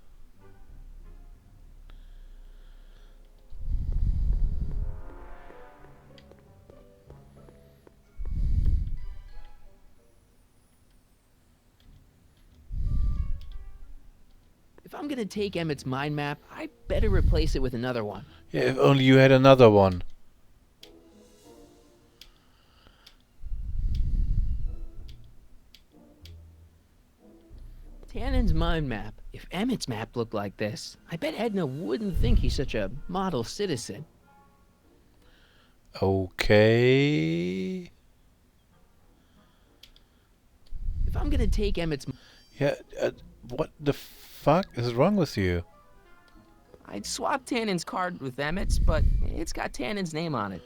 [SPEAKER 2] If I'm gonna take Emmett's mind map, I better replace it with another one.
[SPEAKER 1] Yeah, if only you had another one.
[SPEAKER 2] Tannen's mind map. If Emmett's map looked like this, I bet Edna wouldn't think he's such a model citizen.
[SPEAKER 1] Okay.
[SPEAKER 2] If I'm gonna take Emmett's...
[SPEAKER 1] Yeah, what the fuck is wrong with you?
[SPEAKER 2] I'd swap Tannen's card with Emmett's, but it's got Tannen's name on it.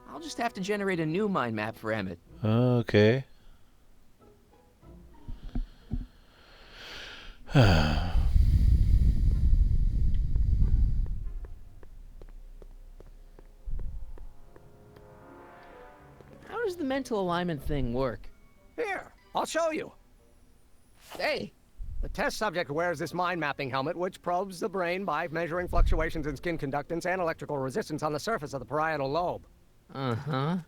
[SPEAKER 2] I'll just have to generate a new mind map for Emmett.
[SPEAKER 1] Okay.
[SPEAKER 2] How does the mental alignment thing work?
[SPEAKER 19] Here, I'll show you.
[SPEAKER 2] Hey!
[SPEAKER 19] The test subject wears this mind mapping helmet, which probes the brain by measuring fluctuations in skin conductance and electrical resistance on the surface of the parietal lobe.
[SPEAKER 2] Uh-huh.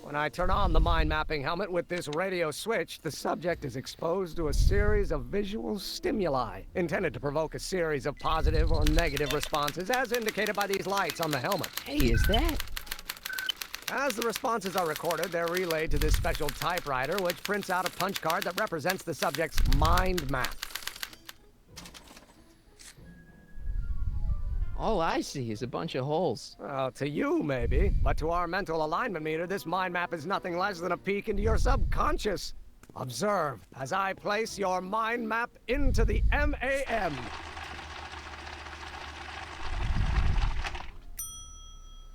[SPEAKER 19] When I turn on the mind mapping helmet with this radio switch, the subject is exposed to a series of visual stimuli, intended to provoke a series of positive or negative responses, as indicated by these lights on the helmet.
[SPEAKER 2] Hey, is that?
[SPEAKER 19] As the responses are recorded, they're relayed to this special typewriter, which prints out a punch card that represents the subject's mind map.
[SPEAKER 2] All I see is a bunch of holes.
[SPEAKER 19] Well, to you, maybe. But to our mental alignment meter, this mind map is nothing less than a peek into your subconscious. Observe as I place your mind map into the MAM.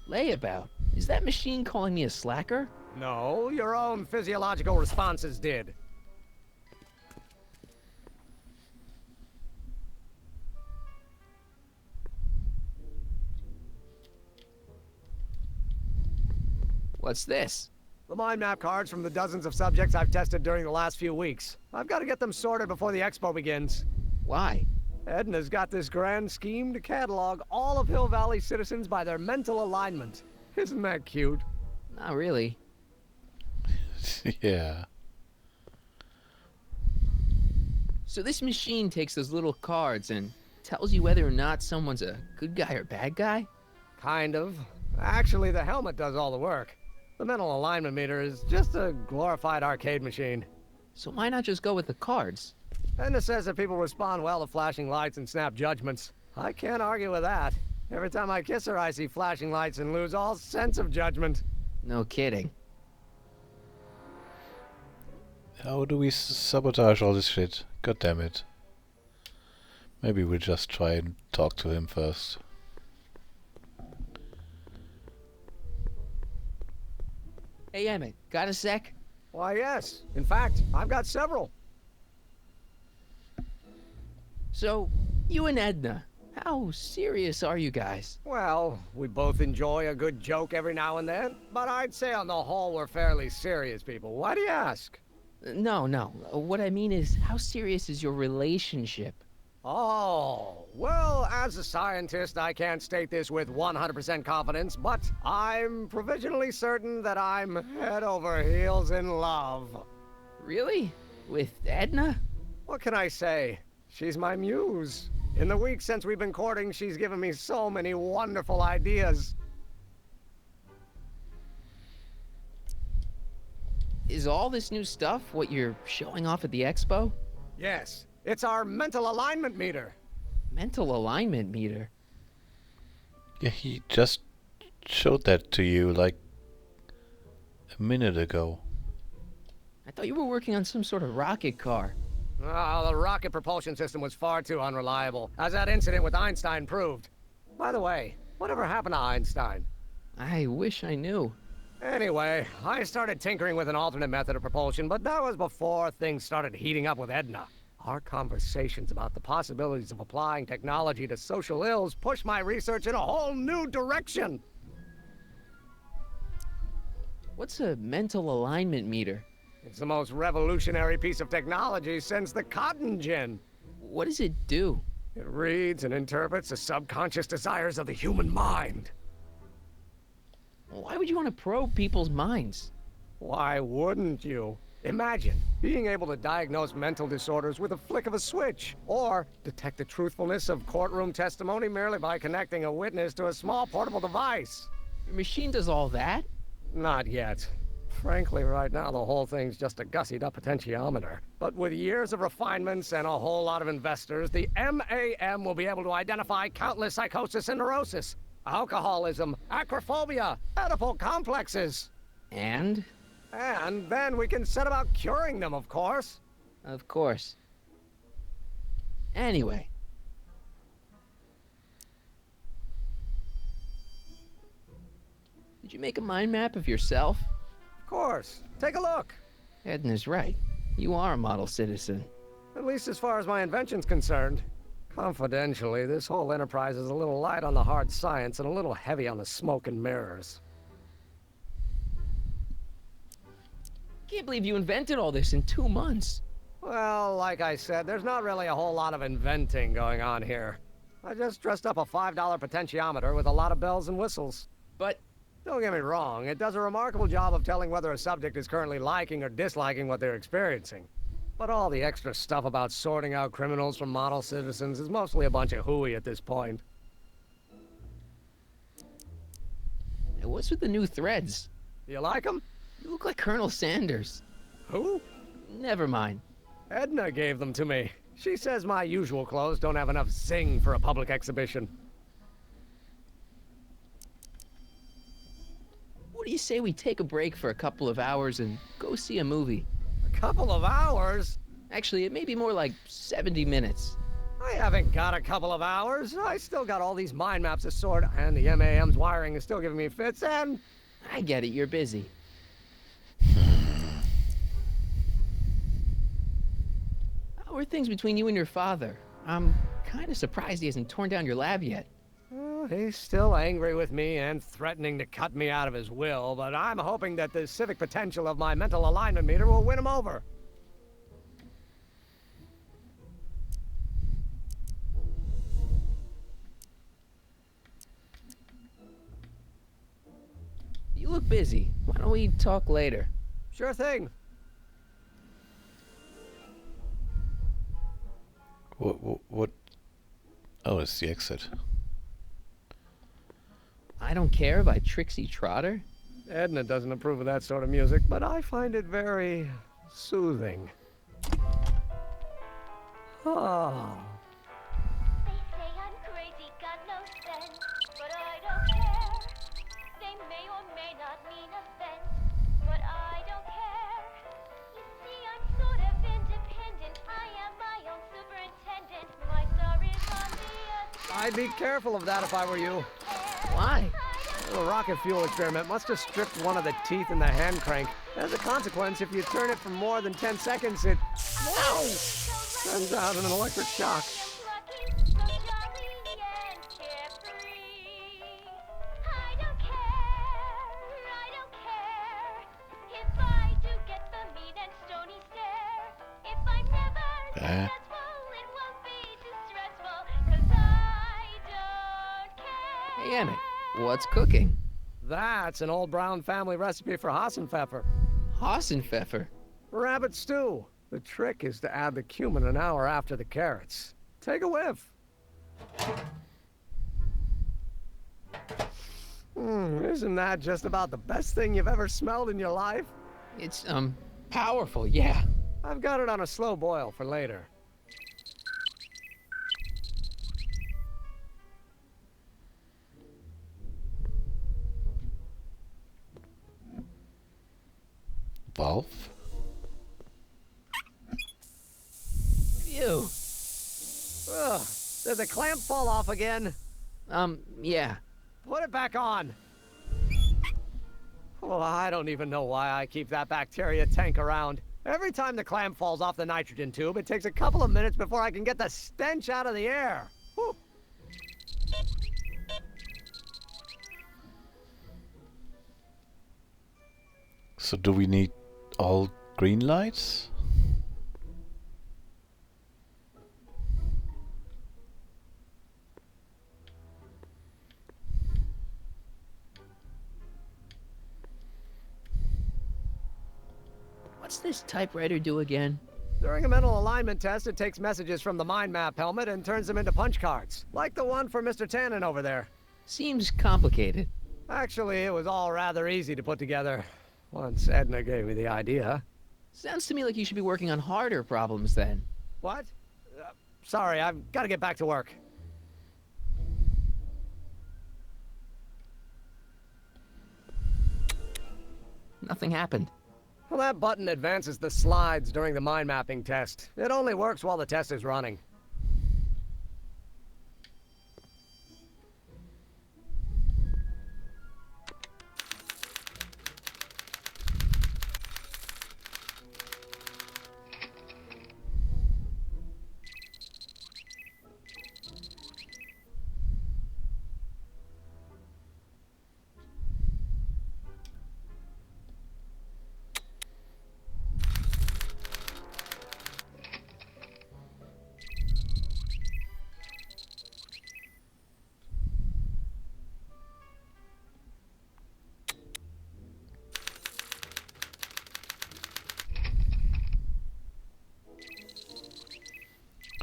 [SPEAKER 2] Layabout? Is that machine calling me a slacker?
[SPEAKER 19] No, your own physiological responses did.
[SPEAKER 2] What's this?
[SPEAKER 19] The mind map cards from the dozens of subjects I've tested during the last few weeks. I've got to get them sorted before the expo begins.
[SPEAKER 2] Why?
[SPEAKER 19] Edna's got this grand scheme to catalog all of Hill Valley citizens by their mental alignment. Isn't that cute?
[SPEAKER 2] Not really.
[SPEAKER 1] Yeah.
[SPEAKER 2] So this machine takes those little cards and tells you whether or not someone's a good guy or bad guy?
[SPEAKER 19] Kind of. Actually, the helmet does all the work. The mental alignment meter is just a glorified arcade machine.
[SPEAKER 2] So why not just go with the cards?
[SPEAKER 19] Edna says that people respond well to flashing lights and snap judgments. I can't argue with that. Every time I kiss her, I see flashing lights and lose all sense of judgment.
[SPEAKER 2] No kidding.
[SPEAKER 1] How do we sabotage all this shit? God damn it. Maybe we'll just try and talk to him first.
[SPEAKER 2] Hey, Emmett, got a sec?
[SPEAKER 19] Why, yes. In fact, I've got several.
[SPEAKER 2] So, you and Edna, how serious are you guys?
[SPEAKER 19] Well, we both enjoy a good joke every now and then, but I'd say on the whole we're fairly serious people. Why do you ask?
[SPEAKER 2] No. What I mean is, how serious is your relationship?
[SPEAKER 19] Oh, well, as a scientist, I can't state this with 100% confidence, but I'm provisionally certain that I'm head over heels in love.
[SPEAKER 2] Really? With Edna?
[SPEAKER 19] What can I say? She's my muse. In the week since we've been courting, she's given me so many wonderful ideas.
[SPEAKER 2] Is all this new stuff what you're showing off at the expo?
[SPEAKER 19] Yes. It's our mental alignment meter.
[SPEAKER 2] Mental alignment meter?
[SPEAKER 1] Yeah, he just showed that to you like a minute ago.
[SPEAKER 2] I thought you were working on some sort of rocket car.
[SPEAKER 19] Oh, the rocket propulsion system was far too unreliable, as that incident with Einstein proved. By the way, whatever happened to Einstein?
[SPEAKER 2] I wish I knew.
[SPEAKER 19] Anyway, I started tinkering with an alternate method of propulsion, but that was before things started heating up with Edna. Our conversations about the possibilities of applying technology to social ills pushed my research in a whole new direction.
[SPEAKER 2] What's a mental alignment meter?
[SPEAKER 19] It's the most revolutionary piece of technology since the cotton gin.
[SPEAKER 2] What does it do?
[SPEAKER 19] It reads and interprets the subconscious desires of the human mind.
[SPEAKER 2] Why would you want to probe people's minds?
[SPEAKER 19] Why wouldn't you? Imagine being able to diagnose mental disorders with a flick of a switch, or detect the truthfulness of courtroom testimony merely by connecting a witness to a small portable device.
[SPEAKER 2] Your machine does all that?
[SPEAKER 19] Not yet. Frankly, right now the whole thing's just a gussied-up potentiometer. But with years of refinements and a whole lot of investors, the MAM will be able to identify countless psychosis and neurosis, alcoholism, acrophobia, Oedipal complexes.
[SPEAKER 2] And
[SPEAKER 19] then we can set about curing them, of course.
[SPEAKER 2] Of course. Anyway. Did you make a mind map of yourself?
[SPEAKER 19] Of course. Take a look.
[SPEAKER 2] Edna's right. You are a model citizen.
[SPEAKER 19] At least as far as my invention's concerned. Confidentially, this whole enterprise is a little light on the hard science and a little heavy on the smoke and mirrors.
[SPEAKER 2] Can't believe you invented all this in 2 months.
[SPEAKER 19] Well, like I said, there's not really a whole lot of inventing going on here. I just dressed up a $5 potentiometer with a lot of bells and whistles.
[SPEAKER 2] But
[SPEAKER 19] don't get me wrong, it does a remarkable job of telling whether a subject is currently liking or disliking what they're experiencing. But all the extra stuff about sorting out criminals from model citizens is mostly a bunch of hooey at this point.
[SPEAKER 2] What's with the new threads?
[SPEAKER 19] Do you like them?
[SPEAKER 2] You look like Colonel Sanders.
[SPEAKER 19] Who?
[SPEAKER 2] Never mind.
[SPEAKER 19] Edna gave them to me. She says my usual clothes don't have enough zing for a public exhibition.
[SPEAKER 2] What do you say we take a break for a couple of hours and go see a movie?
[SPEAKER 19] A couple of hours?
[SPEAKER 2] Actually, it may be more like 70 minutes.
[SPEAKER 19] I haven't got a couple of hours. I still got all these mind maps to sort, and the MAM's wiring is still giving me fits, and...
[SPEAKER 2] I get it, you're busy. How are things between you and your father? I'm kind of surprised he hasn't torn down your lab yet.
[SPEAKER 19] Well, he's still angry with me and threatening to cut me out of his will, but I'm hoping that the civic potential of my mental alignment meter will win him over.
[SPEAKER 2] You look busy. Why don't we talk later?
[SPEAKER 19] Sure thing.
[SPEAKER 1] What? Oh, it's the exit.
[SPEAKER 2] I Don't Care by Trixie Trotter?
[SPEAKER 19] Edna doesn't approve of that sort of music, but I find it very soothing. Oh.
[SPEAKER 12] They say I'm crazy, got no sense, but I don't care. They may or may not mean offense, but I don't care. You see, I'm sort of independent. I am my own superintendent. My star is on the
[SPEAKER 19] I'd be careful of that if I were you.
[SPEAKER 2] Why?
[SPEAKER 19] The rocket fuel experiment must have stripped one of the teeth in the hand crank. As a consequence, if you turn it for more than 10 seconds, it sends out an electric shock.
[SPEAKER 2] Hey, Emmett, what's cooking?
[SPEAKER 19] That's an old Brown family recipe for Hassenpfeffer.
[SPEAKER 2] Hassenpfeffer?
[SPEAKER 19] Rabbit stew. The trick is to add the cumin an hour after the carrots. Take a whiff. Isn't that just about the best thing you've ever smelled in your life?
[SPEAKER 2] It's, powerful, yeah.
[SPEAKER 19] I've got it on a slow boil for later.
[SPEAKER 1] Valve?
[SPEAKER 2] Phew.
[SPEAKER 19] Ugh. Did the clamp fall off again?
[SPEAKER 2] Yeah.
[SPEAKER 19] Put it back on. Oh, I don't even know why I keep that bacteria tank around. Every time the clamp falls off the nitrogen tube, it takes a couple of minutes before I can get the stench out of the air. Whew.
[SPEAKER 1] So do we need all green lights?
[SPEAKER 2] What's this typewriter do again?
[SPEAKER 19] During a mental alignment test, it takes messages from the mind map helmet and turns them into punch cards. Like the one for Mr. Tannen over there.
[SPEAKER 2] Seems complicated.
[SPEAKER 19] Actually, it was all rather easy to put together. Once Edna gave me the idea.
[SPEAKER 2] Sounds to me like you should be working on harder problems then.
[SPEAKER 19] What? Sorry, I've got to get back to work.
[SPEAKER 2] Nothing happened.
[SPEAKER 19] Well, that button advances the slides during the mind mapping test. It only works while the test is running.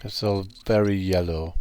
[SPEAKER 1] It's all very yellow.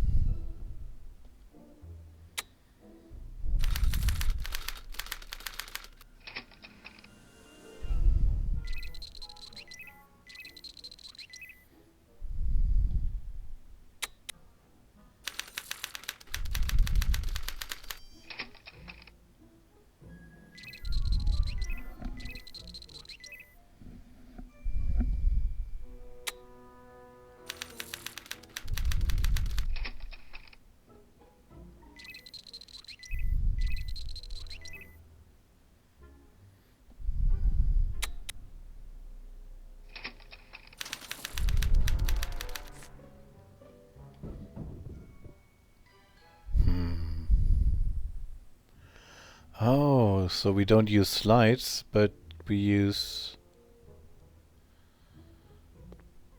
[SPEAKER 1] Oh, so we don't use slides, but we use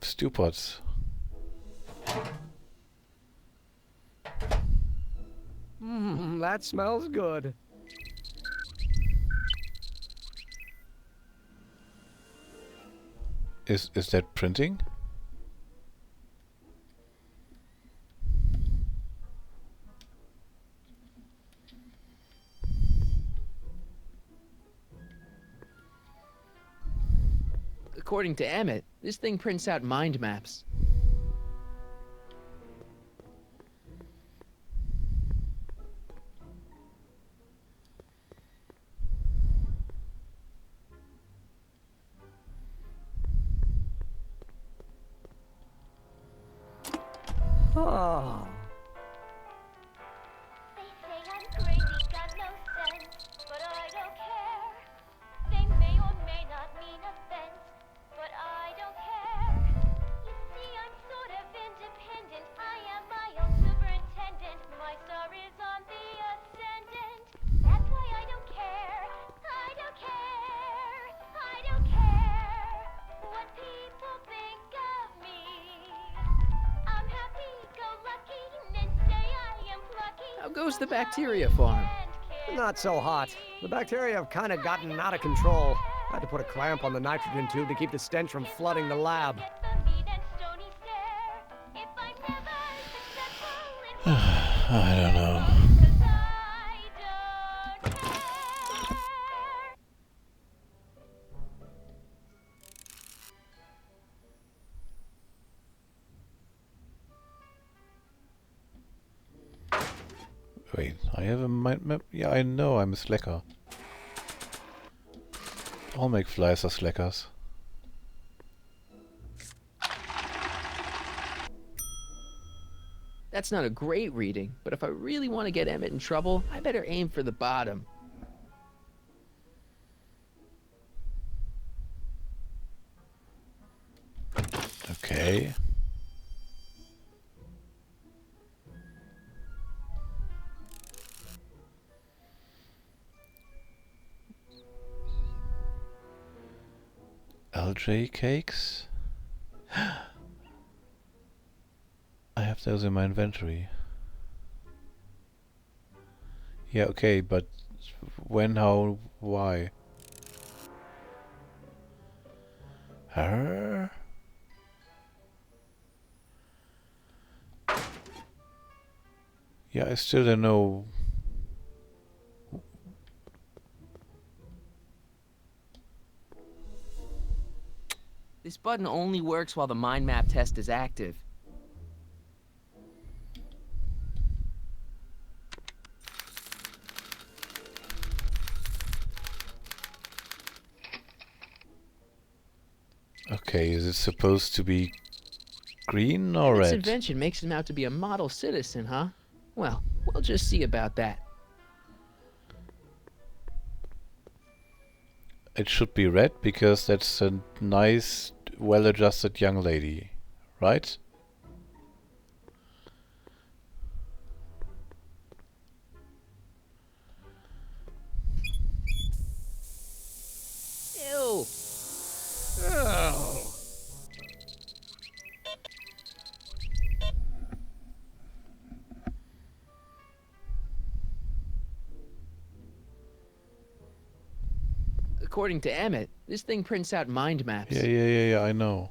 [SPEAKER 1] stew pots.
[SPEAKER 19] That smells good.
[SPEAKER 1] Is that printing?
[SPEAKER 2] According to Emmett, this thing prints out mind maps.
[SPEAKER 19] Oh.
[SPEAKER 12] They say I'm crazy, got no sense, but I don't care. They may or may not mean offense, but I don't care. You see, I'm sort of independent. I am my own superintendent. My star is on the ascendant. That's why I don't care. I don't care. I don't care what people think of me. I'm happy-go-lucky and say I am plucky.
[SPEAKER 2] How goes the bacteria farm?
[SPEAKER 19] Not so hot. The bacteria have kind of gotten out of control. I had to put a clamp on the nitrogen tube to keep the stench from flooding the lab.
[SPEAKER 1] I don't know. Wait, I have a mind map? Yeah, I know I'm a slacker. All McFlys are slackers.
[SPEAKER 2] That's not a great reading, but if I really want to get Emmett in trouble, I better aim for the bottom.
[SPEAKER 1] Okay. LJ cakes? I have those in my inventory. Yeah, okay, but when, how, why? Her? Yeah, I still don't know.
[SPEAKER 2] This button only works while the mind map test is active.
[SPEAKER 1] Okay, is it supposed to be green or
[SPEAKER 2] This
[SPEAKER 1] red?
[SPEAKER 2] invention makes him out to be a model citizen, huh? Well, we'll just see about that.
[SPEAKER 1] It should be red because that's a nice, well-adjusted young lady, right?
[SPEAKER 2] Ew!
[SPEAKER 19] Oh.
[SPEAKER 2] According to Emmett, this thing prints out mind maps.
[SPEAKER 1] Yeah, I know.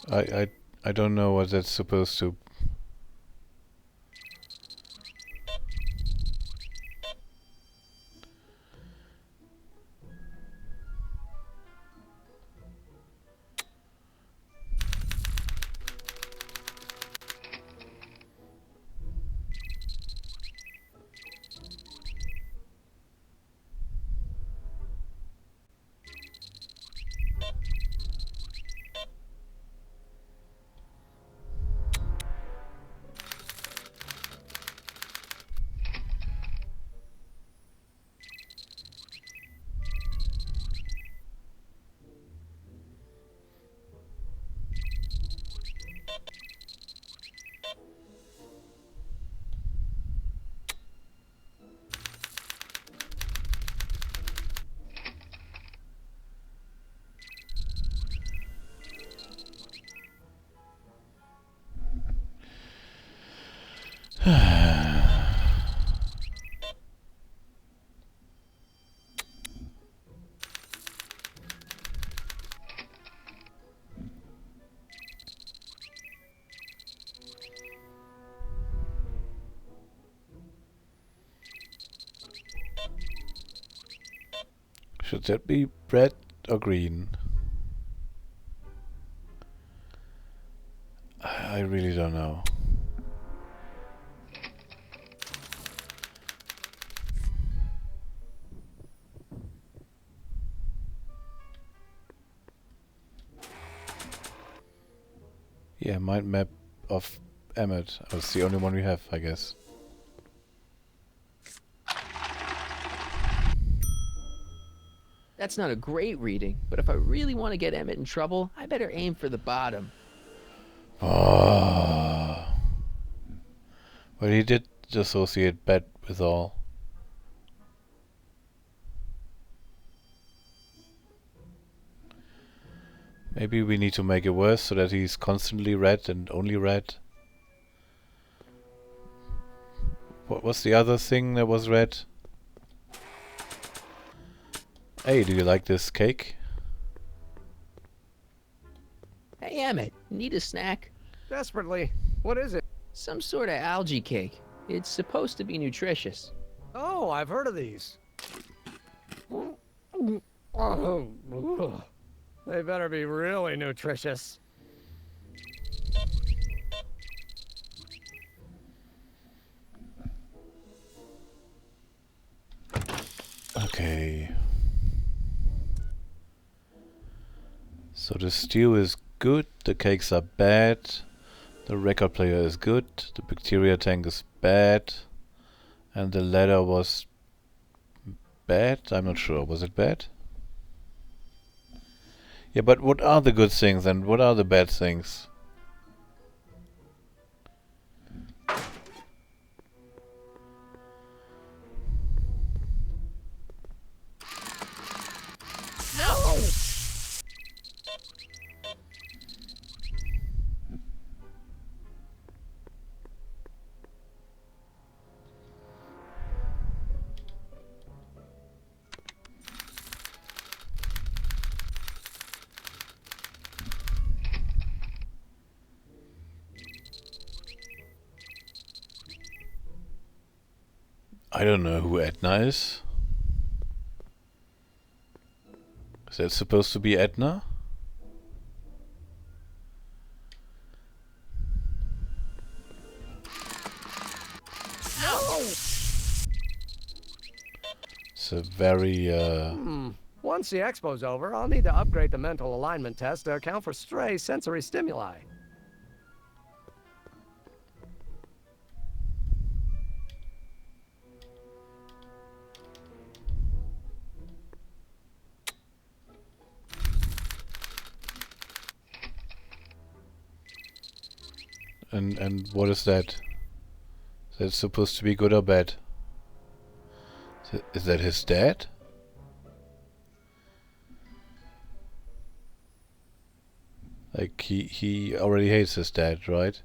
[SPEAKER 1] I don't know what that's supposed to. Should that be red or green? I really don't know. Yeah, mind map of Emmett. That's the only one we have, I guess.
[SPEAKER 2] That's not a great reading, but if I really want to get Emmett in trouble, I better aim for the bottom.
[SPEAKER 1] Oh. Well, he did associate bad with all. Maybe we need to make it worse so that he's constantly red and only red. What was the other thing that was red? Hey, do you like this cake?
[SPEAKER 2] Hey, Emmett, need a snack?
[SPEAKER 19] Desperately. What is it?
[SPEAKER 2] Some sort of algae cake. It's supposed to be nutritious.
[SPEAKER 19] Oh, I've heard of these. They better be really nutritious.
[SPEAKER 1] Okay. So the stew is good, the cakes are bad, the record player is good, the bacteria tank is bad, and the ladder was bad? I'm not sure. Was it bad? Yeah, but what are the good things and what are the bad things?
[SPEAKER 19] No!
[SPEAKER 1] I don't know who Edna is. Is that supposed to be Edna?
[SPEAKER 19] No!
[SPEAKER 1] It's a very
[SPEAKER 19] Once the expo's over, I'll need to upgrade the mental alignment test to account for stray sensory stimuli.
[SPEAKER 1] And what is that? Is that supposed to be good or bad? Is that his dad? Like he already hates his dad, right?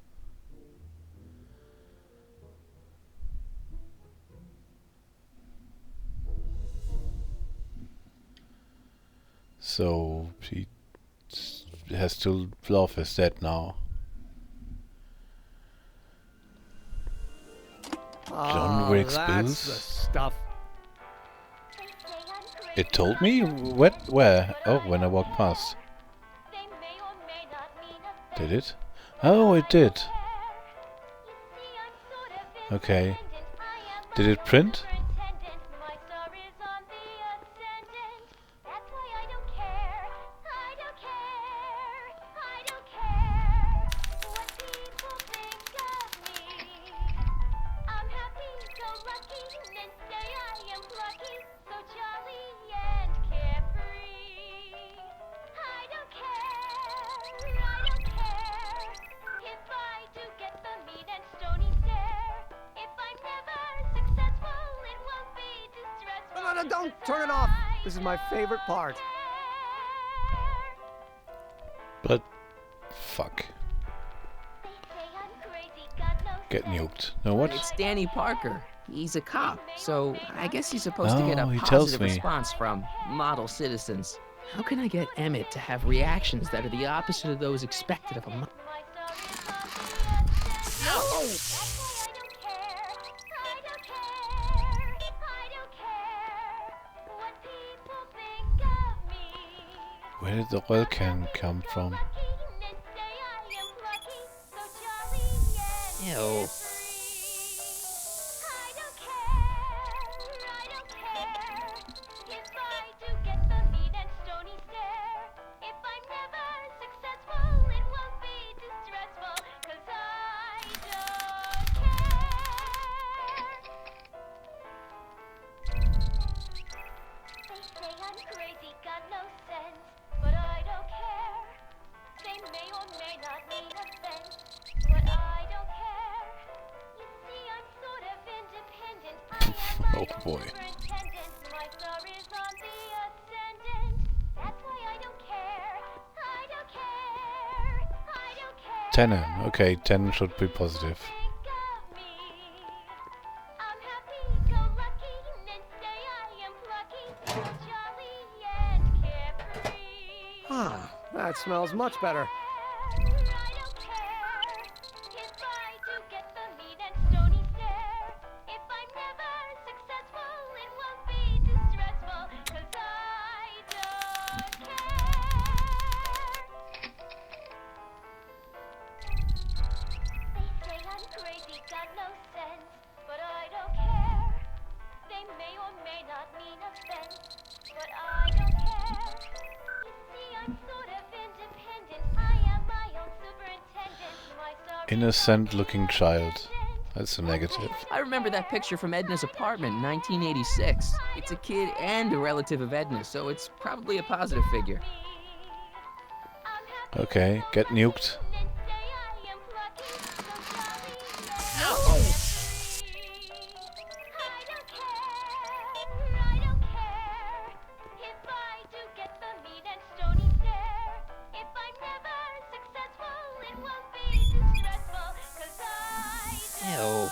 [SPEAKER 1] So he has to love his dad now. John Wick's
[SPEAKER 19] that's
[SPEAKER 1] booze?
[SPEAKER 19] the stuff.
[SPEAKER 1] It told me? What? Where? Oh, when I walked past. Did it? Oh, it did. Okay. Did it print?
[SPEAKER 19] No, don't turn it off. This is my favorite part.
[SPEAKER 1] But fuck. Get nuked. No, what?
[SPEAKER 2] It's Danny Parker. He's a cop, so I guess he's supposed to get a
[SPEAKER 1] Oh, he tells
[SPEAKER 2] positive
[SPEAKER 1] me.
[SPEAKER 2] response from model citizens. How can I get Emmett to have reactions that are the opposite of those expected of a
[SPEAKER 19] No!
[SPEAKER 1] Where did the oil can come from?
[SPEAKER 2] Ew.
[SPEAKER 1] Oh boy. Tenon. Okay, 10 should be positive.
[SPEAKER 19] Ah, that smells much better.
[SPEAKER 1] Innocent looking child. That's a negative.
[SPEAKER 2] I remember that picture from Edna's apartment in 1986. It's a kid and a relative of Edna, so it's probably a positive figure.
[SPEAKER 1] Okay, get nuked.
[SPEAKER 2] Ew.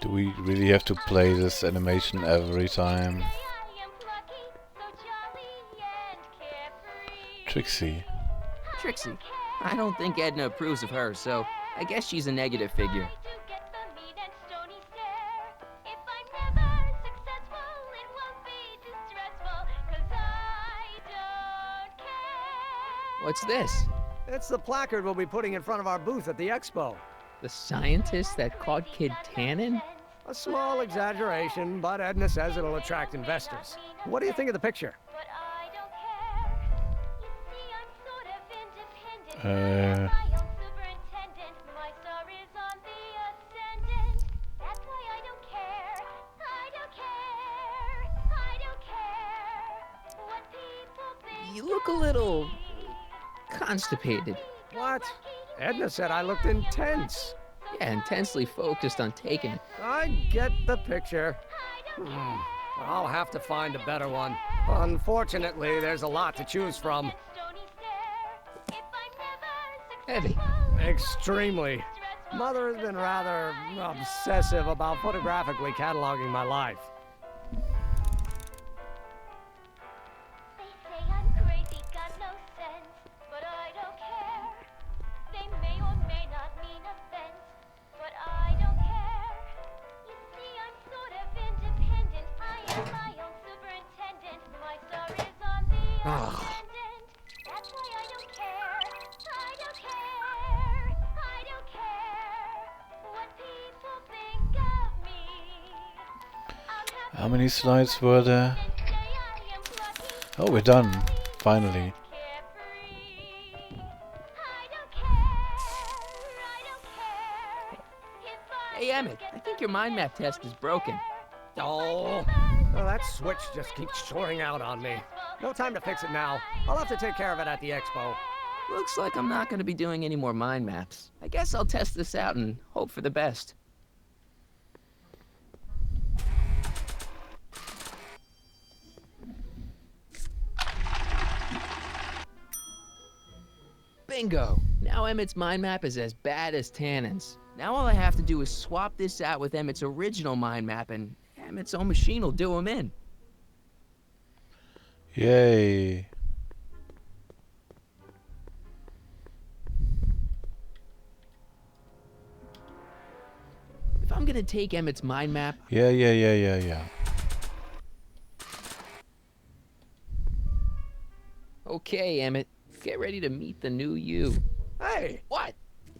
[SPEAKER 1] Do we really have to play this animation every time? Trixie.
[SPEAKER 2] Trixie. I don't think Edna approves of her, so I guess she's a negative figure. What's this?
[SPEAKER 19] It's the placard we'll be putting in front of our booth at the expo.
[SPEAKER 2] The scientist that caught Kid Tannen?
[SPEAKER 19] A small exaggeration, but Edna says it'll attract investors. What do you think of the picture?
[SPEAKER 2] You look a little constipated.
[SPEAKER 19] What? Edna said I looked intense.
[SPEAKER 2] Yeah, intensely focused on taking it.
[SPEAKER 19] I get the picture. I'll have to find a better one. Unfortunately, there's a lot to choose from.
[SPEAKER 2] Heavy.
[SPEAKER 19] Extremely. Mother has been rather obsessive about photographically cataloging my life.
[SPEAKER 1] How many slides were there? Oh, we're done. Finally.
[SPEAKER 2] Hey, Emmett, I think your mind map test is broken.
[SPEAKER 19] Oh, that switch just keeps shorting out on me. No time to fix it now. I'll have to take care of it at the expo.
[SPEAKER 2] Looks like I'm not going to be doing any more mind maps. I guess I'll test this out and hope for the best. Bingo! Now Emmett's mind map is as bad as Tannen's. Now all I have to do is swap this out with Emmett's original mind map, and Emmett's own machine will do him in.
[SPEAKER 1] Yay.
[SPEAKER 2] If I'm gonna take Emmett's mind map...
[SPEAKER 1] Yeah.
[SPEAKER 2] Okay, Emmett. Get ready to meet the new you.
[SPEAKER 19] Hey!
[SPEAKER 2] What?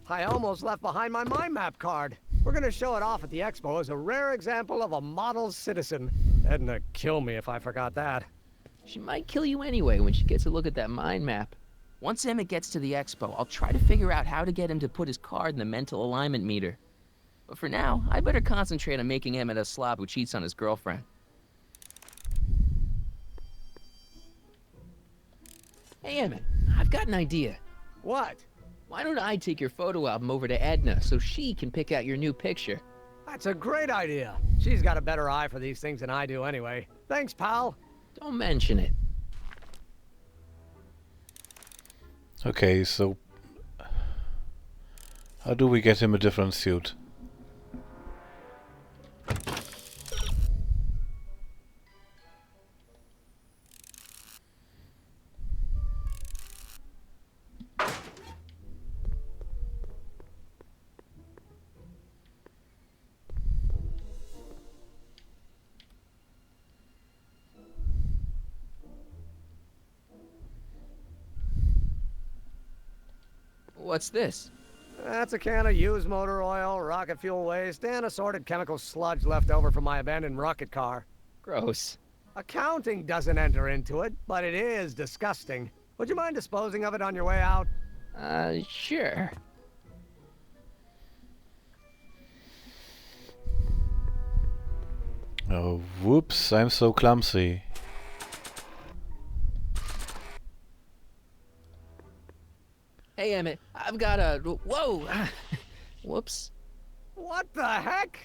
[SPEAKER 19] I almost left behind my mind map card. We're gonna show it off at the expo as a rare example of a model citizen. Edna kill me if I forgot that.
[SPEAKER 2] She might kill you anyway when she gets a look at that mind map. Once Emmett gets to the expo, I'll try to figure out how to get him to put his card in the mental alignment meter. But for now, I better concentrate on making Emmett a slob who cheats on his girlfriend. Hey, Emmett, I've got an idea.
[SPEAKER 19] What?
[SPEAKER 2] Why don't I take your photo album over to Edna so she can pick out your new picture?
[SPEAKER 19] That's a great idea. She's got a better eye for these things than I do anyway. Thanks, pal.
[SPEAKER 2] Don't mention it.
[SPEAKER 1] Okay, so how do we get him a different suit?
[SPEAKER 2] What's this?
[SPEAKER 19] That's a can of used motor oil, rocket fuel waste, and assorted chemical sludge left over from my abandoned rocket car.
[SPEAKER 2] Gross.
[SPEAKER 19] Accounting doesn't enter into it, but it is disgusting. Would you mind disposing of it on your way out?
[SPEAKER 2] Sure.
[SPEAKER 1] Oh, whoops, I'm so clumsy.
[SPEAKER 2] Hey, Emmett, I've got a... Whoa! Whoops.
[SPEAKER 19] What the heck?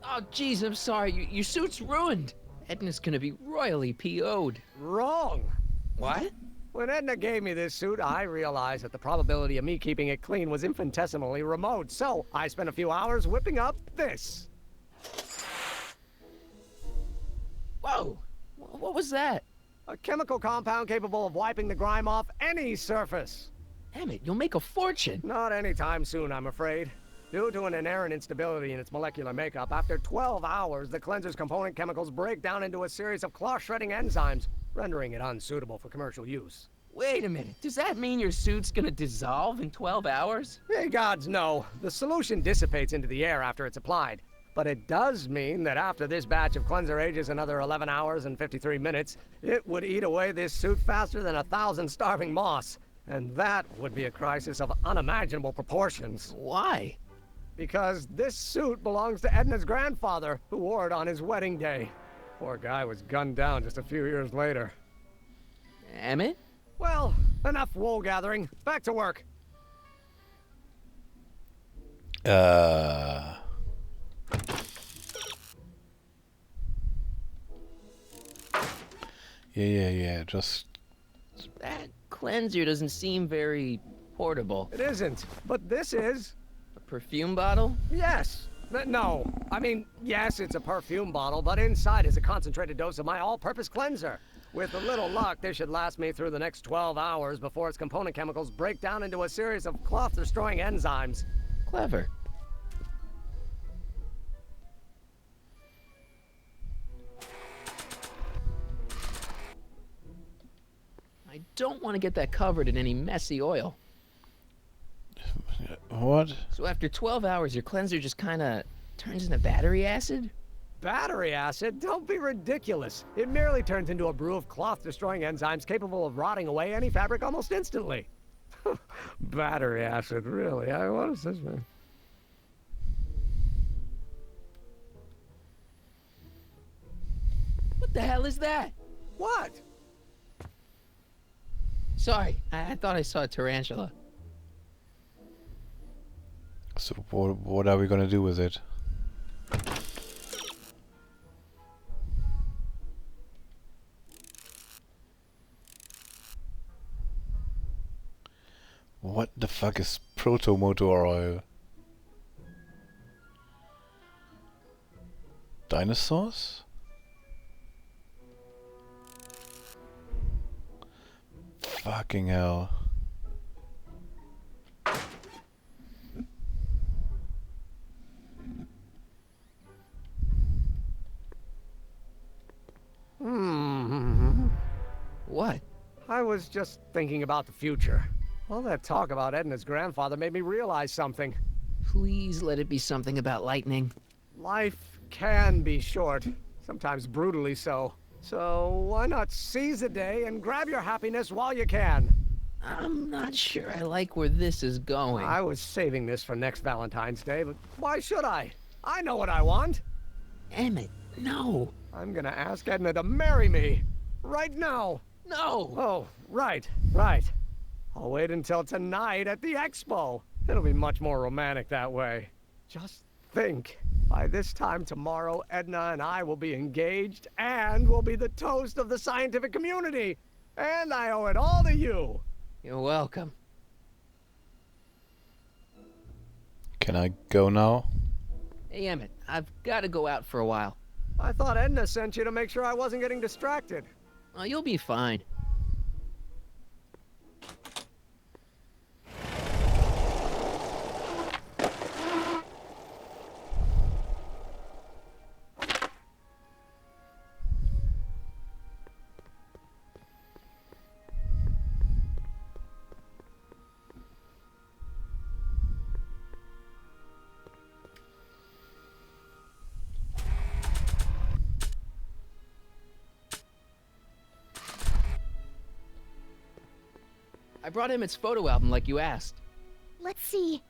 [SPEAKER 2] Oh, jeez, I'm sorry. Your suit's ruined. Edna's gonna be royally PO'd.
[SPEAKER 19] Wrong.
[SPEAKER 2] What?
[SPEAKER 19] When Edna gave me this suit, I realized that the probability of me keeping it clean was infinitesimally remote, so I spent a few hours whipping up this.
[SPEAKER 2] Whoa! What was that?
[SPEAKER 19] A chemical compound capable of wiping the grime off any surface.
[SPEAKER 2] Emmett, you'll make a fortune.
[SPEAKER 19] Not anytime soon, I'm afraid. Due to an inherent instability in its molecular makeup, after 12 hours, the cleanser's component chemicals break down into a series of cloth-shredding enzymes, rendering it unsuitable for commercial use.
[SPEAKER 2] Wait a minute. Does that mean your suit's gonna dissolve in 12 hours?
[SPEAKER 19] Hey, gods, no. The solution dissipates into the air after it's applied. But it does mean that after this batch of cleanser ages another 11 hours and 53 minutes, it would eat away this suit faster than 1,000 starving moths. And that would be a crisis of unimaginable proportions.
[SPEAKER 2] Why?
[SPEAKER 19] Because this suit belongs to Edna's grandfather, who wore it on his wedding day. Poor guy was gunned down just a few years later.
[SPEAKER 2] Emmett?
[SPEAKER 19] Well, enough wool gathering. Back to work.
[SPEAKER 1] Yeah, just...
[SPEAKER 2] That cleanser doesn't seem very portable.
[SPEAKER 19] It isn't, but this is.
[SPEAKER 2] A perfume bottle?
[SPEAKER 19] Yes. No. I mean, yes, it's a perfume bottle, but inside is a concentrated dose of my all-purpose cleanser. With a little luck, this should last me through the next 12 hours before its component chemicals break down into a series of cloth-destroying enzymes.
[SPEAKER 2] Clever. I don't want to get that covered in any messy oil.
[SPEAKER 1] What?
[SPEAKER 2] So after 12 hours, your cleanser just kinda turns into battery acid?
[SPEAKER 19] Battery acid? Don't be ridiculous. It merely turns into a brew of cloth-destroying enzymes capable of rotting away any fabric almost instantly. Battery acid, really? What is this, man?
[SPEAKER 2] What the hell is that?
[SPEAKER 19] What?
[SPEAKER 2] Sorry, I thought I saw a tarantula.
[SPEAKER 1] So what are we gonna do with it? What the fuck is proto-motor oil? Dinosaurs? Fucking hell.
[SPEAKER 2] What?
[SPEAKER 19] I was just thinking about the future. All that talk about Edna's grandfather made me realize something.
[SPEAKER 2] Please let it be something about lightning.
[SPEAKER 19] Life can be short, sometimes brutally so. So why not seize the day and grab your happiness while you can?
[SPEAKER 2] I'm not sure I like where this is going.
[SPEAKER 19] I was saving this for next Valentine's Day, but why should I? I know what I want.
[SPEAKER 2] Emmett, no.
[SPEAKER 19] I'm gonna ask Edna to marry me. Right now.
[SPEAKER 2] No!
[SPEAKER 19] Oh, right. I'll wait until tonight at the expo. It'll be much more romantic that way. Just think. By this time tomorrow, Edna and I will be engaged and will be the toast of the scientific community. And I owe it all to you.
[SPEAKER 2] You're welcome.
[SPEAKER 1] Can I go now?
[SPEAKER 2] Hey, Emmett, I've got to go out for a while.
[SPEAKER 19] I thought Edna sent you to make sure I wasn't getting distracted.
[SPEAKER 2] Oh, you'll be fine. I brought Emmett's photo album like you asked.
[SPEAKER 12] Let's see.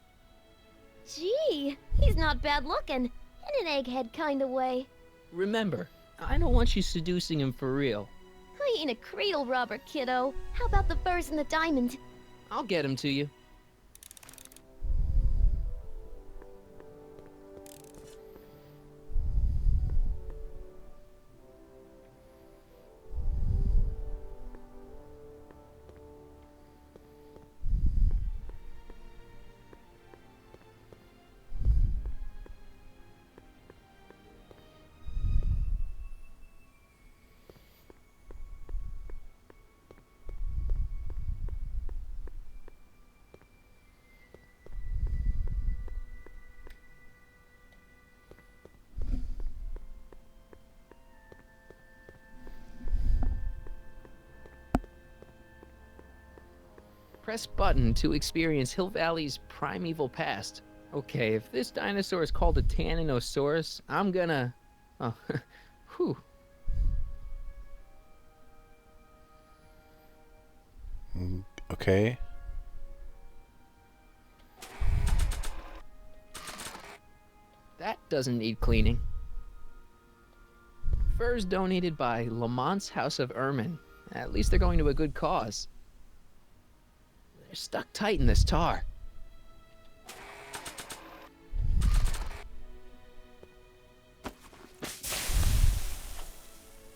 [SPEAKER 12] Gee, he's not bad looking. In an egghead kind of way.
[SPEAKER 2] Remember, I don't want you seducing him for real.
[SPEAKER 12] I ain't a cradle robber, kiddo. How about the furs and the diamond?
[SPEAKER 2] I'll get him to you. Press button to experience Hill Valley's primeval past. Okay, if this dinosaur is called a Tanninosaurus, I'm gonna... Oh, whew.
[SPEAKER 1] Okay.
[SPEAKER 2] That doesn't need cleaning. Furs donated by Lamont's House of Ermine. At least they're going to a good cause. They're stuck tight in this tar.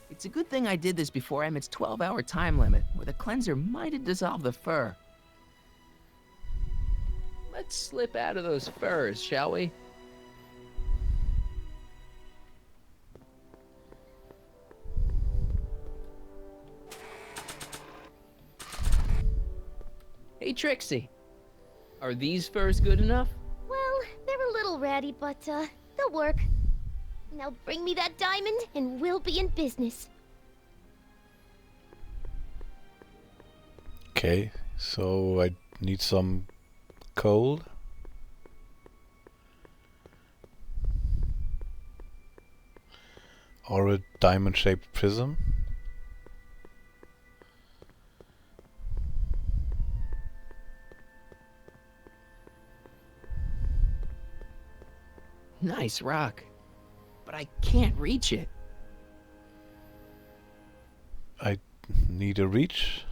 [SPEAKER 2] It's a good thing I did this before Emmett's 12-hour time limit, where the cleanser might have dissolved the fur. Let's slip out of those furs, shall we? Hey, Trixie. Are these furs good enough?
[SPEAKER 12] Well, they're a little ratty, but, they'll work. Now bring me that diamond, and we'll be in business.
[SPEAKER 1] Okay, so I need some coal. Or a diamond-shaped prism.
[SPEAKER 2] Nice rock. But I can't reach it.
[SPEAKER 1] I need a reach.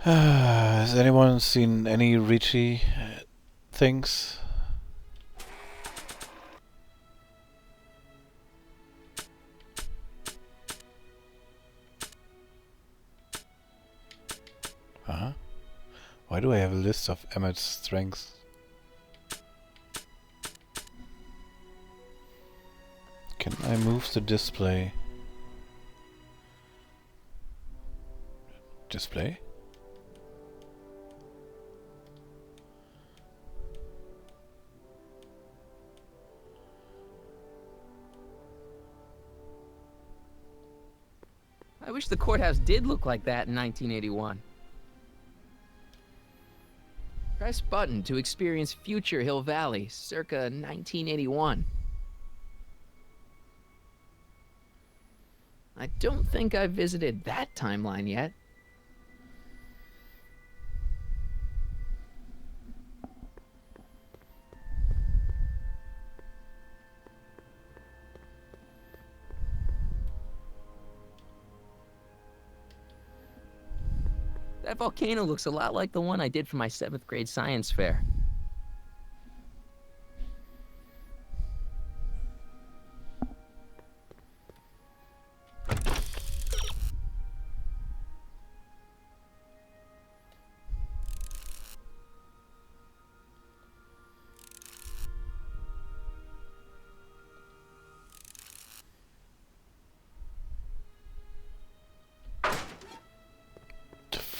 [SPEAKER 1] Has anyone seen any Ricci things? Why do I have a list of Emmett's strengths? Can I move the display? Display?
[SPEAKER 2] I wish the courthouse did look like that in 1981. Press button to experience future Hill Valley, circa 1981. I don't think I've visited that timeline yet. That volcano looks a lot like the one I did for my 7th grade science fair.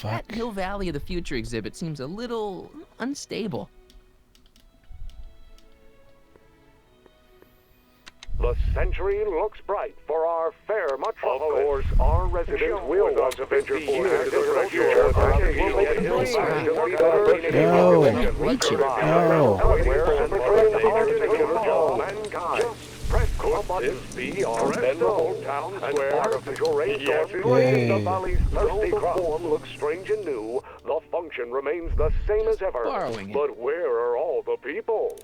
[SPEAKER 2] That Hill Valley of the Future exhibit seems a little unstable.
[SPEAKER 9] The century looks bright for our fair metropolis. Of course, our residents will want to venture forth into the future. Press the button, be our venerable town square artificial rainstorm. The valley's thirsty form looks strange and new. The function remains the same as ever. But where are all the people?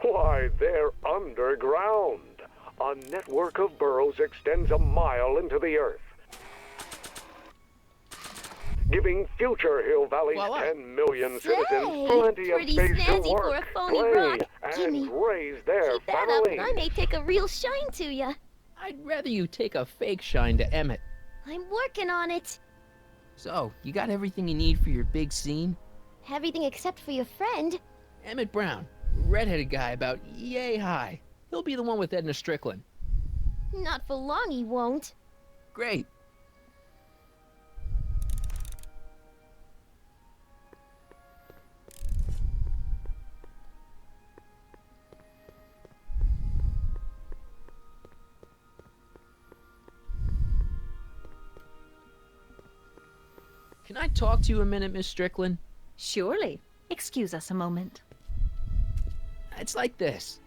[SPEAKER 9] Why, they're underground. A network of burrows extends a mile into the earth, giving future Hill Valley's 10 million citizens plenty of space to work, play, and raise their families.
[SPEAKER 12] I may take a real shine to ya.
[SPEAKER 2] I'd rather you take a fake shine to Emmett.
[SPEAKER 12] I'm working on it.
[SPEAKER 2] So, you got everything you need for your big scene?
[SPEAKER 12] Everything except for your friend.
[SPEAKER 2] Emmett Brown, redheaded guy about yay high. He'll be the one with Edna Strickland.
[SPEAKER 12] Not for long he won't.
[SPEAKER 2] Great. Can I talk to you a minute, Miss Strickland?
[SPEAKER 20] Surely. Excuse us a moment.
[SPEAKER 2] It's like this.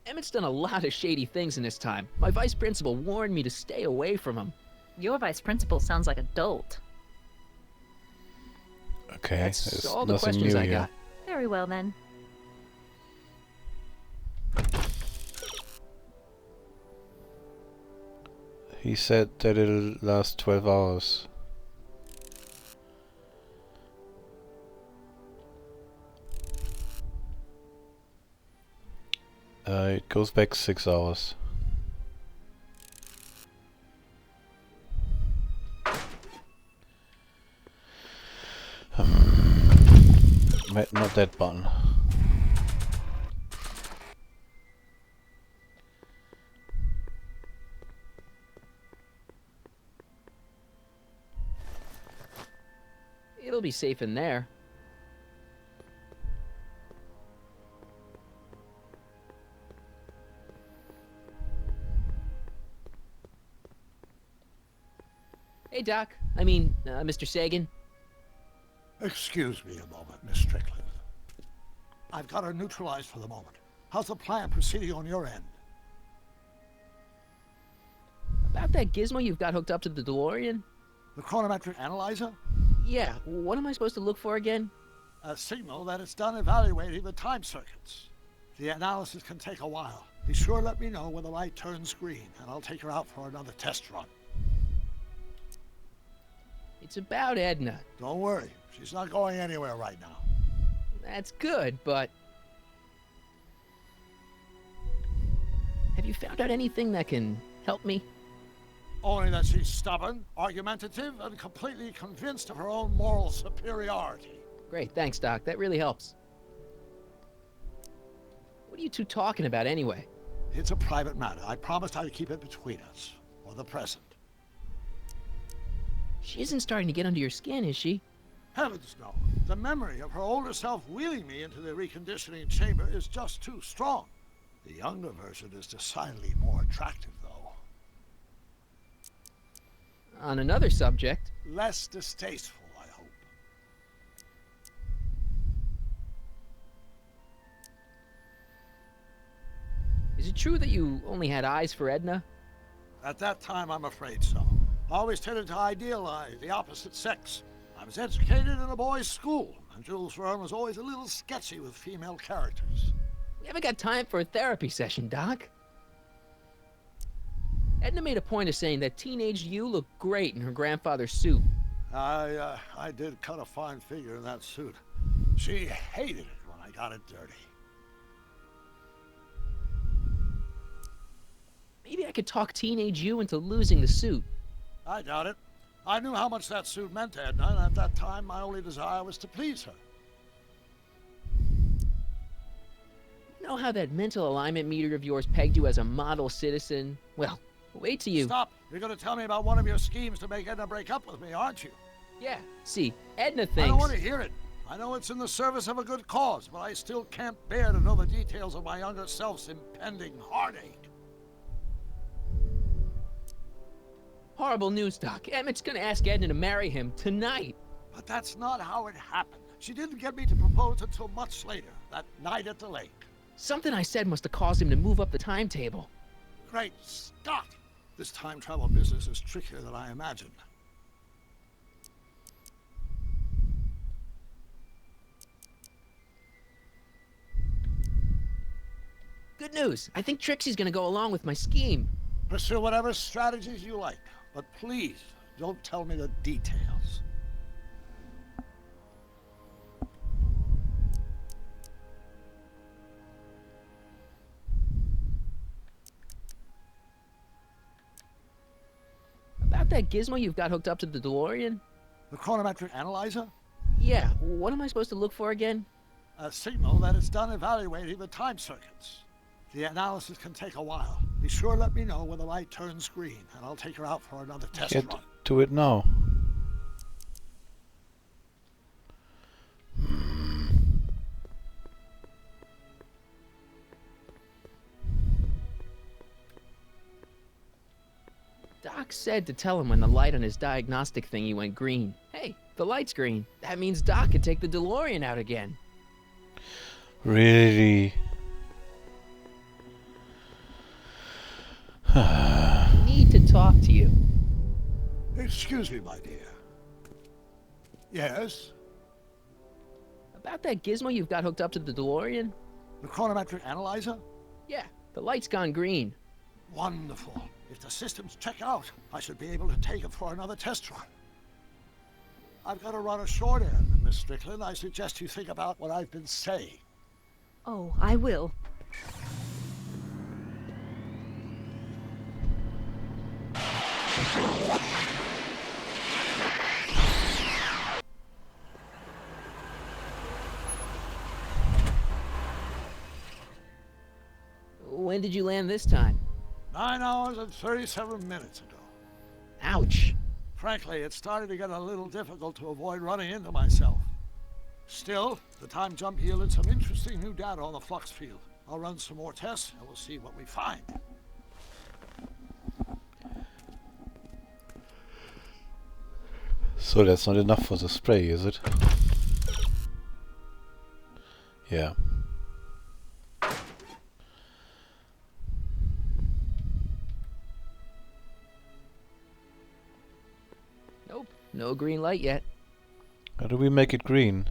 [SPEAKER 2] Emmett's done a lot of shady things in his time. My vice principal warned me to stay away from him.
[SPEAKER 20] Your vice principal sounds like a dolt.
[SPEAKER 1] Okay,
[SPEAKER 2] that's all the questions I got.
[SPEAKER 20] Very well then.
[SPEAKER 1] He said that it'll last 12 hours. It goes back 6 hours. Not that button.
[SPEAKER 2] It'll be safe in there. Hey, Doc. I mean, Mr. Sagan.
[SPEAKER 18] Excuse me a moment, Miss Strickland. I've got her neutralized for the moment. How's the plan proceeding on your end?
[SPEAKER 2] About that gizmo you've got hooked up to the DeLorean?
[SPEAKER 18] The chronometric analyzer?
[SPEAKER 2] Yeah, what am I supposed to look for again?
[SPEAKER 18] A signal that it's done evaluating the time circuits. The analysis can take a while. Be sure to let me know when the light turns green, and I'll take her out for another test run.
[SPEAKER 2] It's about Edna.
[SPEAKER 18] Don't worry. She's not going anywhere right now.
[SPEAKER 2] That's good, but... Have you found out anything that can help me?
[SPEAKER 18] Only that she's stubborn, argumentative, and completely convinced of her own moral superiority.
[SPEAKER 2] Great, thanks, Doc. That really helps. What are you two talking about anyway?
[SPEAKER 18] It's a private matter. I promised I'd keep it between us, for the present.
[SPEAKER 2] She isn't starting to get under your skin, is she?
[SPEAKER 18] Heavens no. The memory of her older self wheeling me into the reconditioning chamber is just too strong. The younger version is decidedly more attractive, though.
[SPEAKER 2] On another subject...
[SPEAKER 18] Less distasteful, I hope.
[SPEAKER 2] Is it true that you only had eyes for Edna?
[SPEAKER 18] At that time, I'm afraid so. I always tended to idealize the opposite sex. I was educated in a boys' school, and Jules Verne was always a little sketchy with female characters.
[SPEAKER 2] We haven't got time for a therapy session, Doc. Edna made a point of saying that teenage you looked great in her grandfather's suit.
[SPEAKER 18] I did cut a fine figure in that suit. She hated it when I got it dirty.
[SPEAKER 2] Maybe I could talk teenage you into losing the suit.
[SPEAKER 18] I doubt it. I knew how much that suit meant to Edna, and at that time my only desire was to please her.
[SPEAKER 2] You know how that mental alignment meter of yours pegged you as a model citizen? Well, wait till you...
[SPEAKER 18] Stop! You're going to tell me about one of your schemes to make Edna break up with me, aren't you?
[SPEAKER 2] Yeah, see, Edna thinks...
[SPEAKER 18] I don't want to hear it. I know it's in the service of a good cause, but I still can't bear to know the details of my younger self's impending heartache.
[SPEAKER 2] Horrible news, Doc. Emmett's gonna ask Edna to marry him tonight.
[SPEAKER 18] But that's not how it happened. She didn't get me to propose until much later, that night at the lake.
[SPEAKER 2] Something I said must have caused him to move up the timetable.
[SPEAKER 18] Great Scott! This time travel business is trickier than I imagined.
[SPEAKER 2] Good news. I think Trixie's gonna go along with my scheme.
[SPEAKER 18] Pursue whatever strategies you like, but please don't tell me the details.
[SPEAKER 2] About that gizmo you've got hooked up to the DeLorean?
[SPEAKER 18] The chronometric analyzer?
[SPEAKER 2] Yeah, what am I supposed to look for again?
[SPEAKER 18] A signal that it's done evaluating the time circuits. The analysis can take a while. Be sure to let me know when the light turns green, and I'll take her out for another test run.
[SPEAKER 1] Get to it now.
[SPEAKER 2] Doc said to tell him when the light on his diagnostic thingy went green. Hey, the light's green. That means Doc could take the DeLorean out again.
[SPEAKER 1] Really?
[SPEAKER 2] I need to talk to you.
[SPEAKER 18] Excuse me, my dear. Yes?
[SPEAKER 2] About that gizmo you've got hooked up to the DeLorean?
[SPEAKER 18] The chronometric analyzer?
[SPEAKER 2] Yeah, the light's gone green.
[SPEAKER 18] Wonderful. If the systems check out, I should be able to take it for another test run. I've got to run a short end, Miss Strickland. I suggest you think about what I've been saying.
[SPEAKER 20] Oh, I will.
[SPEAKER 2] When did you land this time?
[SPEAKER 18] 9 hours and 37 minutes ago.
[SPEAKER 2] Ouch.
[SPEAKER 18] Frankly, it started to get a little difficult to avoid running into myself. Still, the time jump yielded some interesting new data on the flux field. I'll run some more tests and we'll see what we find.
[SPEAKER 1] So that's not enough for the spray, is it? Yeah.
[SPEAKER 2] Nope, no green light yet.
[SPEAKER 1] How do we make it green?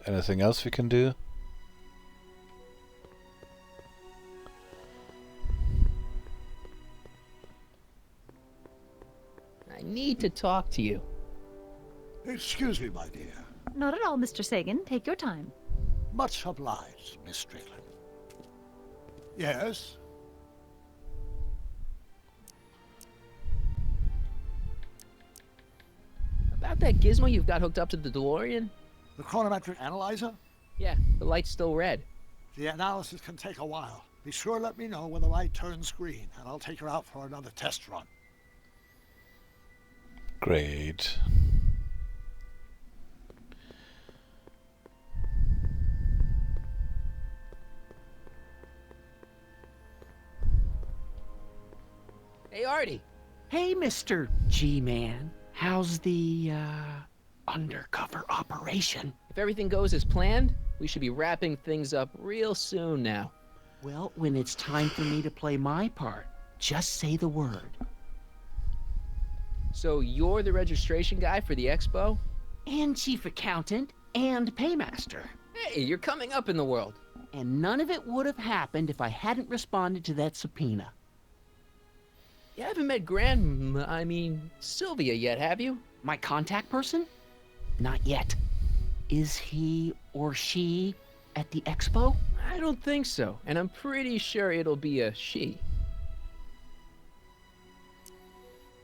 [SPEAKER 1] Anything else we can do?
[SPEAKER 2] to talk to you.
[SPEAKER 18] Excuse me, my dear.
[SPEAKER 20] Not at all, Mr. Sagan. Take your time.
[SPEAKER 18] Much obliged, Miss Strickland. Yes?
[SPEAKER 2] About that gizmo you've got hooked up to the DeLorean?
[SPEAKER 18] The chronometric analyzer?
[SPEAKER 2] Yeah, the light's still red.
[SPEAKER 18] The analysis can take a while. Be sure to let me know when the light turns green, and I'll take her out for another test run.
[SPEAKER 1] Great.
[SPEAKER 2] Hey, Artie.
[SPEAKER 6] Hey, Mr. G-Man. How's the, undercover operation?
[SPEAKER 2] If everything goes as planned, we should be wrapping things up real soon now.
[SPEAKER 6] Well, when it's time for me to play my part, just say the word.
[SPEAKER 2] So you're the registration guy for the expo?
[SPEAKER 6] And chief accountant, and paymaster.
[SPEAKER 2] Hey, you're coming up in the world.
[SPEAKER 6] And none of it would have happened if I hadn't responded to that subpoena.
[SPEAKER 2] You haven't met Sylvia yet, have you?
[SPEAKER 6] My contact person? Not yet. Is he or she at the expo?
[SPEAKER 2] I don't think so, and I'm pretty sure it'll be a she.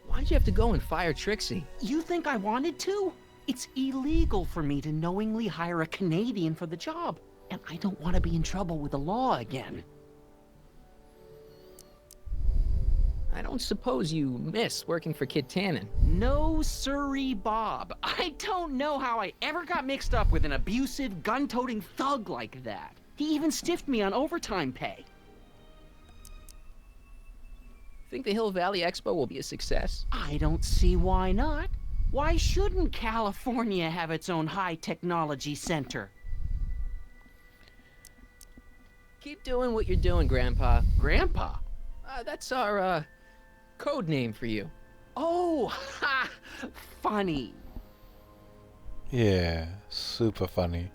[SPEAKER 2] Why'd you have to go and fire Trixie?
[SPEAKER 6] You think I wanted to? It's illegal for me to knowingly hire a Canadian for the job, and I don't want to be in trouble with the law again.
[SPEAKER 2] I don't suppose you miss working for Kit Tannen.
[SPEAKER 6] No siree, Bob. I don't know how I ever got mixed up with an abusive, gun-toting thug like that. He even stiffed me on overtime pay.
[SPEAKER 2] Think the Hill Valley Expo will be a success?
[SPEAKER 6] I don't see why not. Why shouldn't California have its own high-technology center?
[SPEAKER 2] Keep doing what you're doing, Grandpa.
[SPEAKER 6] Grandpa?
[SPEAKER 2] That's our, code name for you.
[SPEAKER 6] Oh, ha! Funny.
[SPEAKER 1] Yeah, super funny.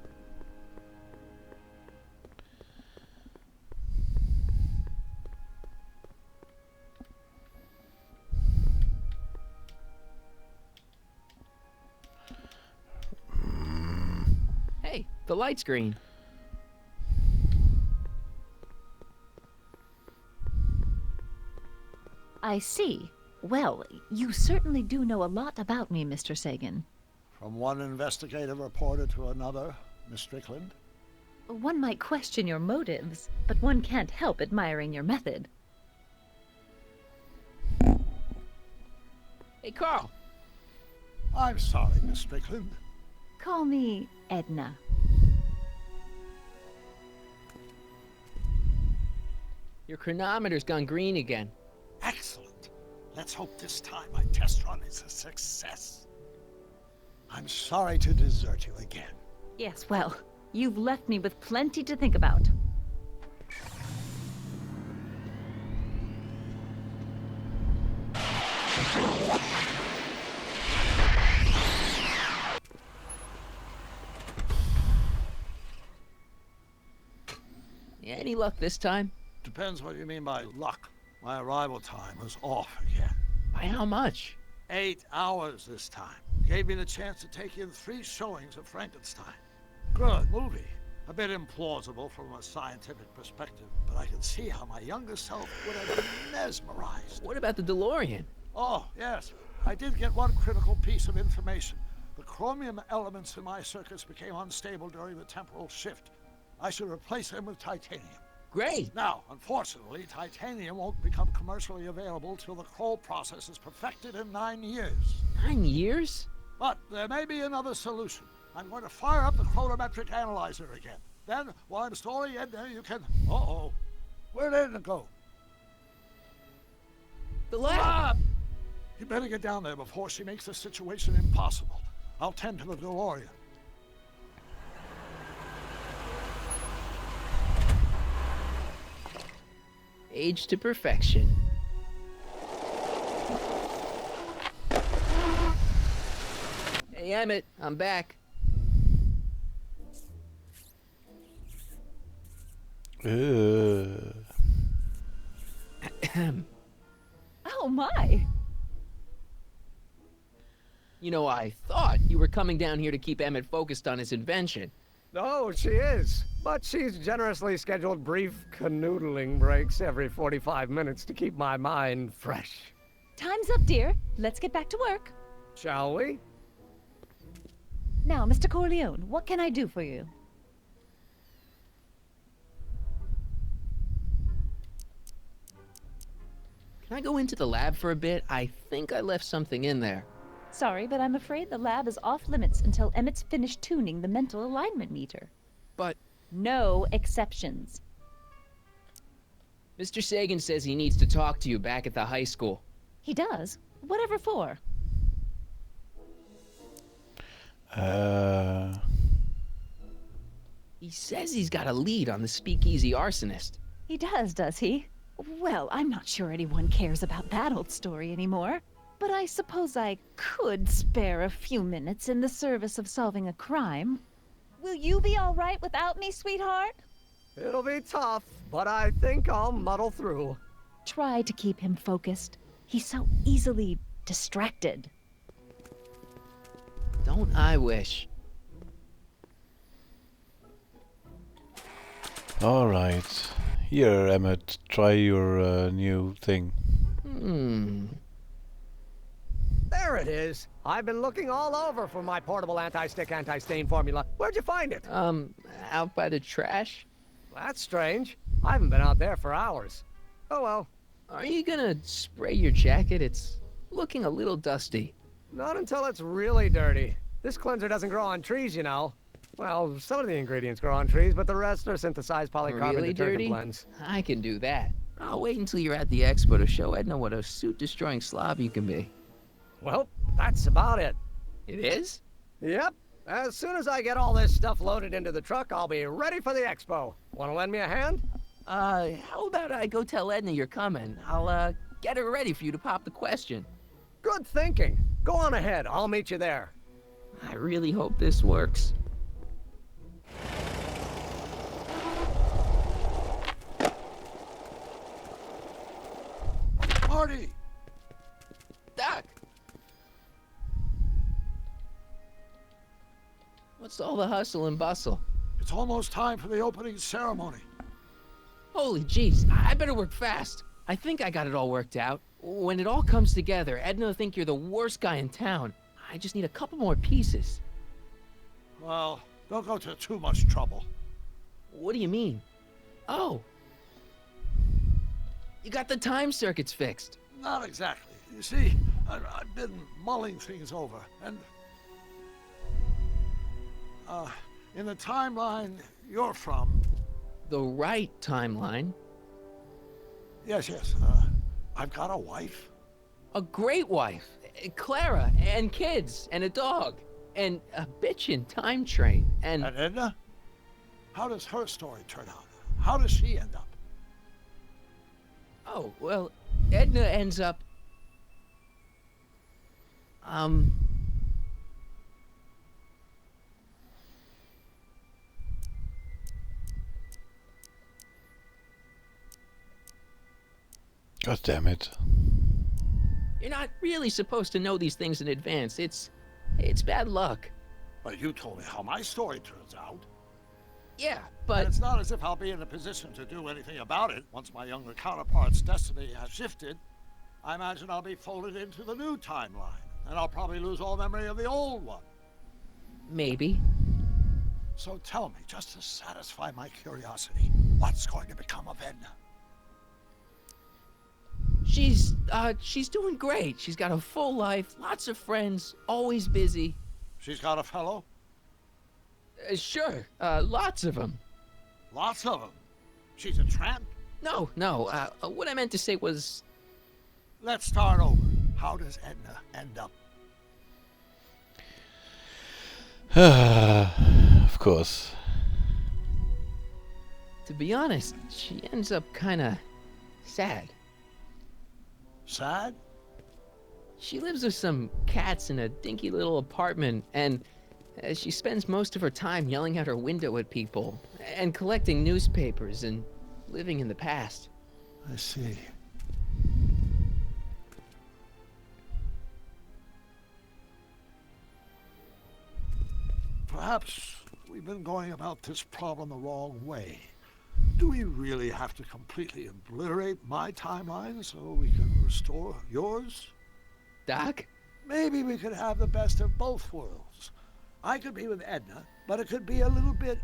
[SPEAKER 2] Hey, the light's green.
[SPEAKER 20] I see. Well, you certainly do know a lot about me, Mr. Sagan.
[SPEAKER 18] From one investigative reporter to another, Miss Strickland.
[SPEAKER 20] One might question your motives, but one can't help admiring your method.
[SPEAKER 2] Hey, Carl.
[SPEAKER 18] I'm sorry, Miss Strickland.
[SPEAKER 20] Call me Edna.
[SPEAKER 2] Your chronometer's gone green again.
[SPEAKER 18] Excellent. Let's hope this time my test run is a success. I'm sorry to desert you again.
[SPEAKER 20] Yes, well, you've left me with plenty to think about.
[SPEAKER 2] Any luck this time?
[SPEAKER 18] Depends what you mean by luck. My arrival time was off again.
[SPEAKER 2] By how much?
[SPEAKER 18] 8 hours this time. Gave me the chance to take in 3 showings of Frankenstein. Good movie. A bit implausible from a scientific perspective, but I can see how my younger self would have been mesmerized.
[SPEAKER 2] What about the DeLorean?
[SPEAKER 18] Oh, yes. I did get one critical piece of information. The chromium elements in my circuits became unstable during the temporal shift. I should replace them with titanium.
[SPEAKER 2] Great.
[SPEAKER 18] Now, unfortunately, titanium won't become commercially available till the Kroll process is perfected in 9 years.
[SPEAKER 2] 9 years?
[SPEAKER 18] But there may be another solution. I'm going to fire up the chronometric analyzer again. Then, while I'm stalling in there, you can... Uh-oh. Where did it go?
[SPEAKER 2] The lab!
[SPEAKER 18] You better get down there before she makes the situation impossible. I'll tend to the DeLorean.
[SPEAKER 2] Age to perfection. Hey, Emmett, I'm back.
[SPEAKER 20] Oh my!
[SPEAKER 2] You know, I thought you were coming down here to keep Emmett focused on his invention.
[SPEAKER 19] Oh, she is. But she's generously scheduled brief canoodling breaks every 45 minutes to keep my mind fresh.
[SPEAKER 20] Time's up, dear. Let's get back to work.
[SPEAKER 19] Shall we?
[SPEAKER 20] Now, Mr. Corleone, what can I do for you?
[SPEAKER 2] Can I go into the lab for a bit? I think I left something in there.
[SPEAKER 20] Sorry, but I'm afraid the lab is off limits until Emmett's finished tuning the mental alignment meter.
[SPEAKER 2] But...
[SPEAKER 20] No exceptions.
[SPEAKER 2] Mr. Sagan says he needs to talk to you back at the high school.
[SPEAKER 20] He does? Whatever for?
[SPEAKER 2] He says he's got a lead on the speakeasy arsonist.
[SPEAKER 20] He does he? Well, I'm not sure anyone cares about that old story anymore. But I suppose I could spare a few minutes in the service of solving a crime. Will you be all right without me, sweetheart?
[SPEAKER 19] It'll be tough, but I think I'll muddle through.
[SPEAKER 20] Try to keep him focused. He's so easily distracted.
[SPEAKER 2] Don't I wish?
[SPEAKER 1] Alright. Here, Emmett, try your new thing.
[SPEAKER 19] There it is. I've been looking all over for my portable anti-stick, anti-stain formula. Where'd you find it?
[SPEAKER 2] Out by the trash.
[SPEAKER 19] That's strange. I haven't been out there for hours. Oh well.
[SPEAKER 2] Are you gonna spray your jacket? It's looking a little dusty.
[SPEAKER 19] Not until it's really dirty. This cleanser doesn't grow on trees, you know. Well, some of the ingredients grow on trees, but the rest are synthesized polycarbonate
[SPEAKER 2] Really
[SPEAKER 19] detergent
[SPEAKER 2] dirty?
[SPEAKER 19] blends.
[SPEAKER 2] I can do that. I'll wait until you're at the expo to show Edna what a suit-destroying slob you can be.
[SPEAKER 19] Well, that's about it.
[SPEAKER 2] It is?
[SPEAKER 19] Yep. As soon as I get all this stuff loaded into the truck, I'll be ready for the expo. Want to lend me a hand?
[SPEAKER 2] How about I go tell Edna you're coming? I'll, get her ready for you to pop the question.
[SPEAKER 19] Good thinking. Go on ahead. I'll meet you there.
[SPEAKER 2] I really hope this works.
[SPEAKER 18] Marty!
[SPEAKER 2] Doc! What's all the hustle and bustle?
[SPEAKER 18] It's almost time for the opening ceremony.
[SPEAKER 2] Holy jeez, I better work fast. I think I got it all worked out. When it all comes together, Edna will think you're the worst guy in town. I just need a couple more pieces.
[SPEAKER 18] Well, don't go to too much trouble.
[SPEAKER 2] What do you mean? Oh. You got the time circuits fixed.
[SPEAKER 18] Not exactly. You see, I've been mulling things over, and... in the timeline you're from...
[SPEAKER 2] The right timeline?
[SPEAKER 18] Yes. I've got a wife.
[SPEAKER 2] A great wife. Clara, and kids, and a dog, and a bitchin' time train, and...
[SPEAKER 18] And Edna? How does her story turn out? How does she end up?
[SPEAKER 2] Oh, well, Edna ends up...
[SPEAKER 1] God damn it.
[SPEAKER 2] You're not really supposed to know these things in advance. It's bad luck.
[SPEAKER 18] But you told me how my story turns out.
[SPEAKER 2] Yeah, but...
[SPEAKER 18] And it's not as if I'll be in a position to do anything about it once my younger counterpart's destiny has shifted. I imagine I'll be folded into the new timeline, and I'll probably lose all memory of the old one.
[SPEAKER 2] Maybe.
[SPEAKER 18] So tell me, just to satisfy my curiosity, what's going to become of Edna?
[SPEAKER 2] She's doing great. She's got a full life, lots of friends, always busy.
[SPEAKER 18] She's got a fellow?
[SPEAKER 2] Sure, lots of them.
[SPEAKER 18] Lots of them? She's a tramp?
[SPEAKER 2] No, what I meant to say was...
[SPEAKER 18] Let's start over. How does Edna end up?
[SPEAKER 1] Of course.
[SPEAKER 2] To be honest, she ends up kinda sad.
[SPEAKER 18] Sad?
[SPEAKER 2] She lives with some cats in a dinky little apartment, and she spends most of her time yelling out her window at people, and collecting newspapers, and living in the past.
[SPEAKER 18] I see. Perhaps we've been going about this problem the wrong way. Do we really have to completely obliterate my timeline so we can restore yours?
[SPEAKER 2] Doc?
[SPEAKER 18] Maybe we could have the best of both worlds. I could be with Edna, but it could be a little bit,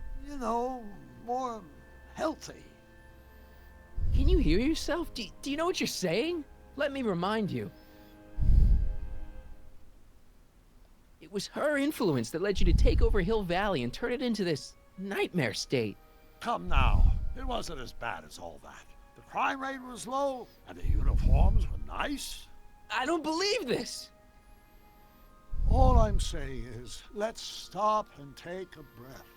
[SPEAKER 18] more healthy.
[SPEAKER 2] Can you hear yourself? Do you know what you're saying? Let me remind you. It was her influence that led you to take over Hill Valley and turn it into this nightmare state.
[SPEAKER 18] Come now, it wasn't as bad as all that. The crime rate was low, and the uniforms were nice.
[SPEAKER 2] I don't believe this!
[SPEAKER 18] All I'm saying is, let's stop and take a breath.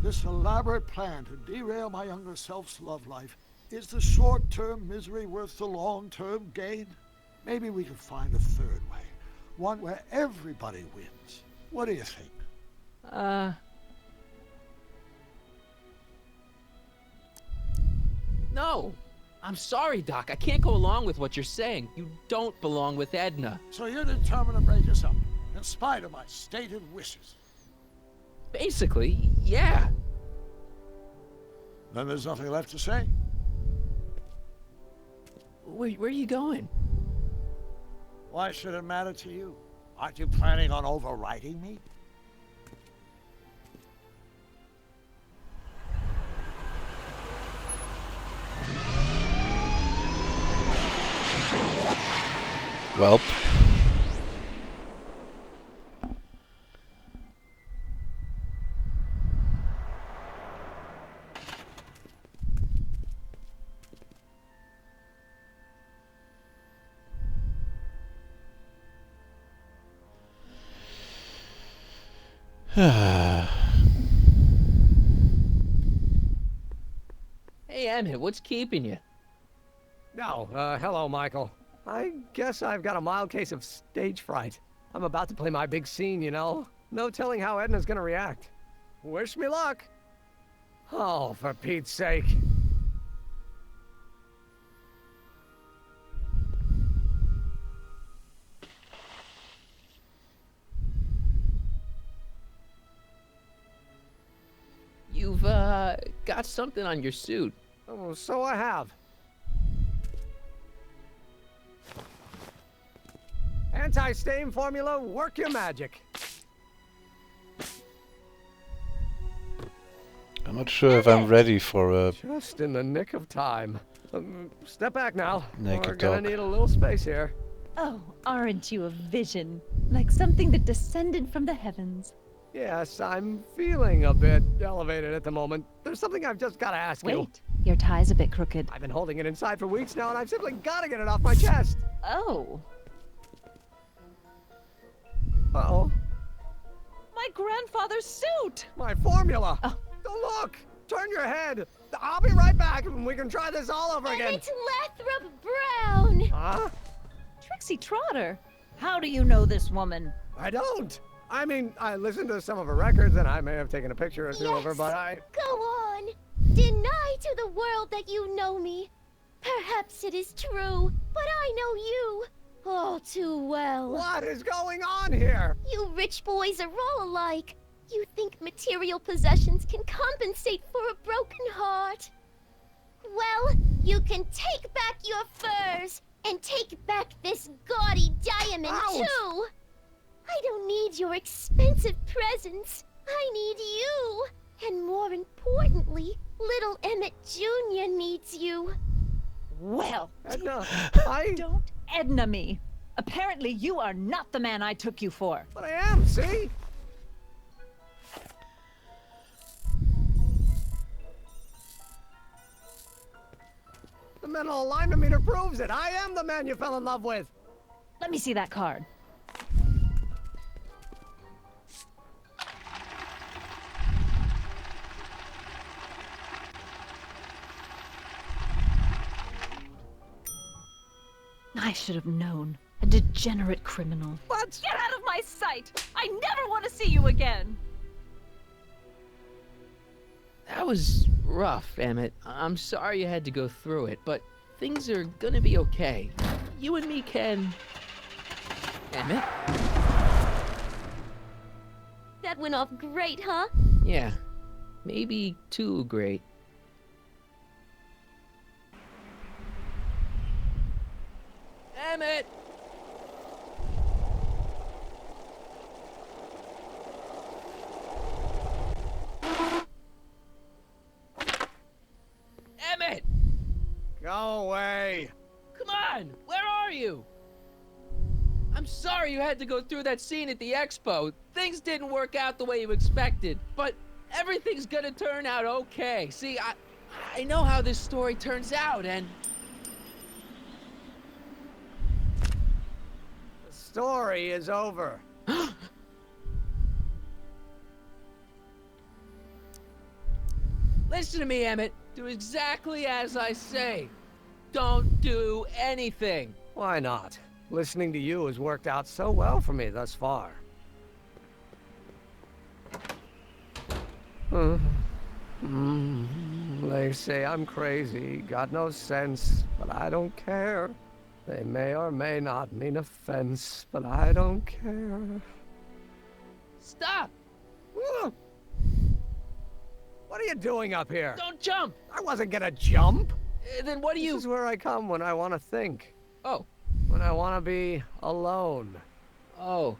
[SPEAKER 18] This elaborate plan to derail my younger self's love life, is the short-term misery worth the long-term gain? Maybe we could find a third way. One where everybody wins. What do you think?
[SPEAKER 2] No! I'm sorry, Doc. I can't go along with what you're saying. You don't belong with Edna.
[SPEAKER 18] So you're determined to break us up, in spite of my stated wishes?
[SPEAKER 2] Basically, yeah.
[SPEAKER 18] Then there's nothing left to say.
[SPEAKER 2] Where are you going?
[SPEAKER 18] Why should it matter to you? Aren't you planning on overriding me?
[SPEAKER 1] Welp.
[SPEAKER 2] Hey, Emmett, what's keeping you?
[SPEAKER 19] No, hello, Michael. I guess I've got a mild case of stage fright. I'm about to play my big scene, No telling how Edna's gonna react. Wish me luck. Oh, for Pete's sake.
[SPEAKER 2] You've, got something on your suit.
[SPEAKER 19] Oh, so I have. Anti-stain formula, work your magic.
[SPEAKER 1] I'm not sure if I'm ready for a...
[SPEAKER 19] Just in the nick of time. Step back now.
[SPEAKER 1] Naked
[SPEAKER 19] We're gonna
[SPEAKER 1] dog.
[SPEAKER 19] need a little space here.
[SPEAKER 20] Oh, aren't you a vision? Like something that descended from the heavens.
[SPEAKER 19] Yes, I'm feeling a bit elevated at the moment. There's something I've just got to ask you.
[SPEAKER 20] Wait, your tie's a bit crooked.
[SPEAKER 19] I've been holding it inside for weeks now, and I've simply got to get it off my chest.
[SPEAKER 20] Oh.
[SPEAKER 19] Uh-oh.
[SPEAKER 20] My grandfather's suit!
[SPEAKER 19] My formula! Oh. Look! Turn your head! I'll be right back, and we can try this all over again.
[SPEAKER 12] It's Lathrop Brown!
[SPEAKER 19] Huh?
[SPEAKER 20] Trixie Trotter! How do you know this woman?
[SPEAKER 19] I don't! I mean, I listened to some of her records, and I may have taken a picture or two of her, but I...
[SPEAKER 12] Go on! Deny to the world that you know me. Perhaps it is true, but I know you all too well.
[SPEAKER 19] What is going on here?
[SPEAKER 12] You rich boys are all alike. You think material possessions can compensate for a broken heart. Well, you can take back your furs, and take back this gaudy diamond, too! I don't need your expensive presents. I need you. And more importantly, little Emmett Jr. needs you.
[SPEAKER 20] Well,
[SPEAKER 19] Edna,
[SPEAKER 20] Don't Edna me. Apparently you are not the man I took you for.
[SPEAKER 19] But I am, see? The mental alignment meter proves it. I am the man you fell in love with.
[SPEAKER 20] Let me see that card. I should have known. A degenerate criminal.
[SPEAKER 19] What?
[SPEAKER 20] Get out of my sight! I never want to see you again!
[SPEAKER 2] That was rough, Emmett. I'm sorry you had to go through it, but things are gonna be okay. You and me can... Emmett?
[SPEAKER 12] That went off great, huh?
[SPEAKER 2] Yeah, maybe too great. Emmett! Emmett!
[SPEAKER 19] Go away!
[SPEAKER 2] Come on! Where are you? I'm sorry you had to go through that scene at the expo. Things didn't work out the way you expected, but everything's gonna turn out okay. See, I know how this story turns out, and...
[SPEAKER 19] The story is over.
[SPEAKER 2] Listen to me, Emmett. Do exactly as I say. Don't do anything.
[SPEAKER 19] Why not? Listening to you has worked out so well for me thus far. They say I'm crazy, got no sense, but I don't care. They may or may not mean offense, but I don't care.
[SPEAKER 2] Stop!
[SPEAKER 19] What are you doing up here?
[SPEAKER 2] Don't jump!
[SPEAKER 19] I wasn't gonna jump!
[SPEAKER 2] Then what do you...
[SPEAKER 19] This is where I come when I want to think.
[SPEAKER 2] Oh.
[SPEAKER 19] When I want to be alone.
[SPEAKER 2] Oh.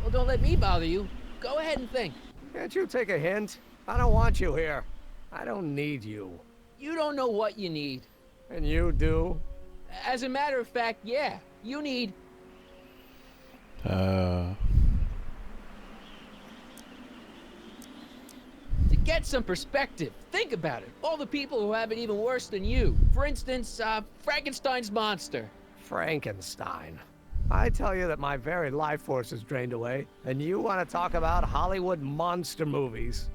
[SPEAKER 2] Well, don't let me bother you. Go ahead and think.
[SPEAKER 19] Can't you take a hint? I don't want you here. I don't need you.
[SPEAKER 2] You don't know what you need.
[SPEAKER 19] And you do?
[SPEAKER 2] As a matter of fact, yeah. You need... To get some perspective, think about it. All the people who have it even worse than you. For instance, Frankenstein's monster.
[SPEAKER 19] Frankenstein. I tell you that my very life force is drained away, and you want to talk about Hollywood monster movies.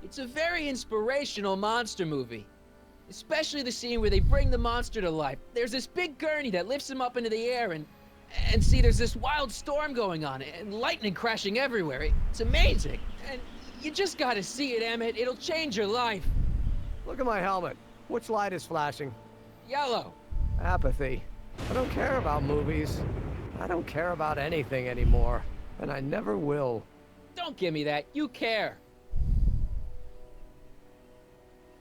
[SPEAKER 2] It's a very inspirational monster movie. Especially the scene where they bring the monster to life. There's this big gurney that lifts him up into the air, and see, there's this wild storm going on, and lightning crashing everywhere. It's amazing. And you just gotta see it, Emmett. It'll change your life.
[SPEAKER 19] Look at my helmet. Which light is flashing?
[SPEAKER 2] Yellow.
[SPEAKER 19] Apathy. I don't care about movies. I don't care about anything anymore. And I never will.
[SPEAKER 2] Don't give me that. You care.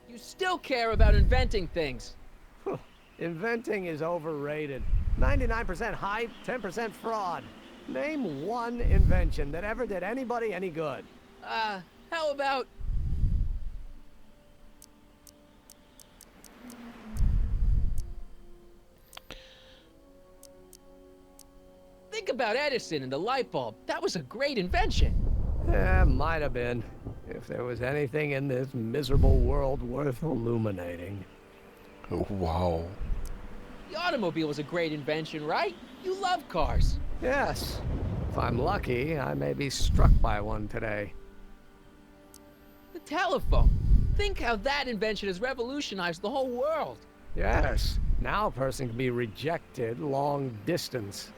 [SPEAKER 2] You still care about inventing things.
[SPEAKER 19] Inventing is overrated. 99% hype, 10% fraud. Name one invention that ever did anybody any good.
[SPEAKER 2] How about... Think about Edison and the light bulb. That was a great invention.
[SPEAKER 19] Yeah, might have been. If there was anything in this miserable world worth illuminating.
[SPEAKER 1] Oh, wow.
[SPEAKER 2] The automobile was a great invention, right? You love cars.
[SPEAKER 19] Yes. If I'm lucky, I may be struck by one today.
[SPEAKER 2] The telephone. Think how that invention has revolutionized the whole world.
[SPEAKER 19] Yes. Now a person can be rejected long distance.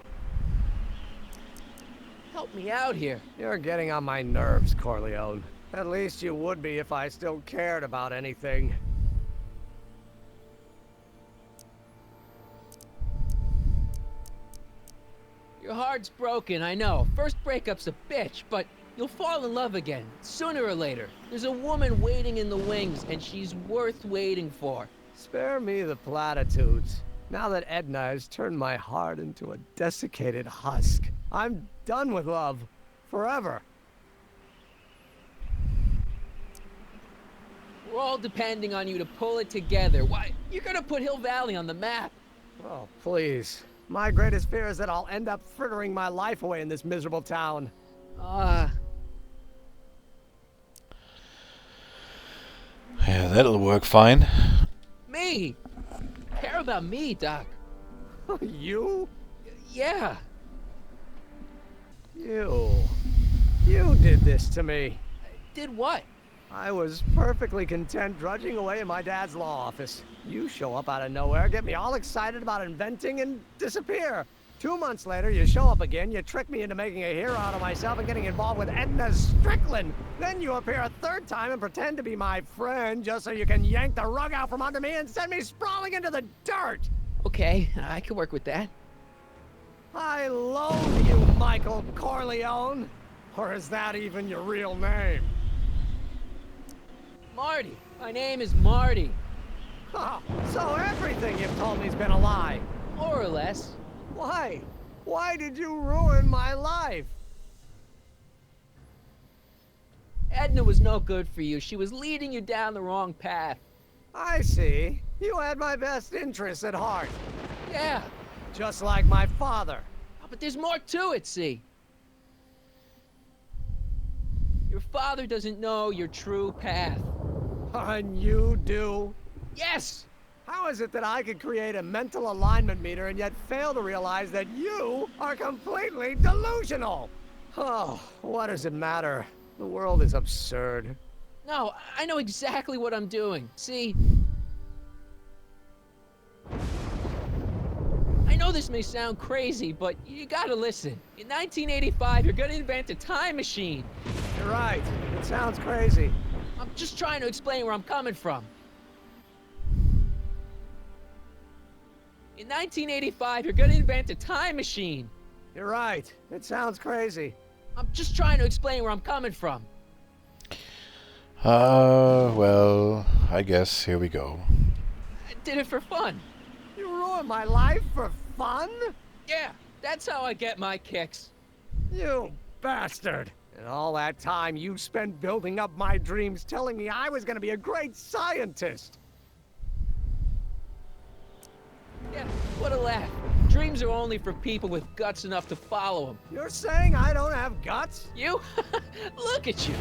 [SPEAKER 2] Help me out here.
[SPEAKER 19] You're getting on my nerves, Corleone. At least you would be if I still cared about anything.
[SPEAKER 2] Your heart's broken, I know. First breakup's a bitch, but you'll fall in love again, sooner or later. There's a woman waiting in the wings, and she's worth waiting for.
[SPEAKER 19] Spare me the platitudes. Now that Edna has turned my heart into a desiccated husk, I'm done with love. Forever.
[SPEAKER 2] We're all depending on you to pull it together. Why, you're gonna put Hill Valley on the map.
[SPEAKER 19] Oh, please. My greatest fear is that I'll end up frittering my life away in this miserable town.
[SPEAKER 1] Yeah, that'll work fine.
[SPEAKER 2] Me? Care about me, Doc.
[SPEAKER 19] You?
[SPEAKER 2] Yeah.
[SPEAKER 19] You did this to me.
[SPEAKER 2] Did what?
[SPEAKER 19] I was perfectly content drudging away in my dad's law office. You show up out of nowhere, get me all excited about inventing, and disappear. 2 months later, you show up again, you trick me into making a hero out of myself and getting involved with Edna Strickland. Then you appear a third time and pretend to be my friend just so you can yank the rug out from under me and send me sprawling into the dirt.
[SPEAKER 2] Okay, I can work with that.
[SPEAKER 19] I loathe you, Michael Corleone. Or is that even your real name?
[SPEAKER 2] Marty. My name is Marty.
[SPEAKER 19] Oh, so everything you've told me's been a lie.
[SPEAKER 2] More or less.
[SPEAKER 19] Why? Why did you ruin my life?
[SPEAKER 2] Edna was no good for you. She was leading you down the wrong path.
[SPEAKER 19] I see. You had my best interests at heart.
[SPEAKER 2] Yeah.
[SPEAKER 19] Just like my father.
[SPEAKER 2] Oh, but there's more to it, see? Your father doesn't know your true path.
[SPEAKER 19] And you do?
[SPEAKER 2] Yes!
[SPEAKER 19] How is it that I could create a mental alignment meter and yet fail to realize that you are completely delusional? Oh, what does it matter? The world is absurd.
[SPEAKER 2] No, I know exactly what I'm doing. See? I know this may sound crazy, but you gotta listen. In 1985, you're gonna invent a time machine.
[SPEAKER 19] You're right. It sounds crazy.
[SPEAKER 2] I'm just trying to explain where I'm coming from. In 1985, you're gonna invent a time machine.
[SPEAKER 19] You're right. It sounds crazy.
[SPEAKER 2] I'm just trying to explain where I'm coming from.
[SPEAKER 1] Well, I guess here we go.
[SPEAKER 2] I did it for fun.
[SPEAKER 19] You ruined my life for fun?
[SPEAKER 2] Yeah, that's how I get my kicks.
[SPEAKER 19] You bastard. And all that time you spent building up my dreams, telling me I was gonna be a great scientist.
[SPEAKER 2] Yeah, what a laugh. Dreams are only for people with guts enough to follow them.
[SPEAKER 19] You're saying I don't have guts?
[SPEAKER 2] You? Look at you.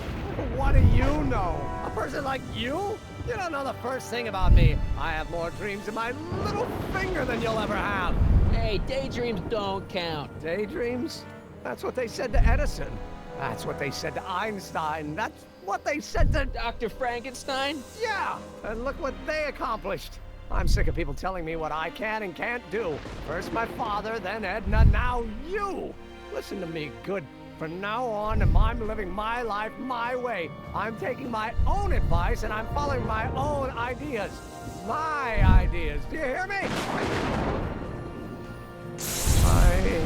[SPEAKER 19] What do you know? A person like you? You don't know the first thing about me. I have more dreams in my little finger than you'll ever have.
[SPEAKER 2] Hey, daydreams don't count.
[SPEAKER 19] Daydreams? That's what they said to Edison. That's what they said to Einstein. That's what they said to
[SPEAKER 2] Dr. Frankenstein?
[SPEAKER 19] Yeah, and look what they accomplished. I'm sick of people telling me what I can and can't do. First my father, then Edna, now you. Listen to me, good. From now on, I'm living my life my way. I'm taking my own advice and I'm following my own ideas. My ideas. Do you hear me? My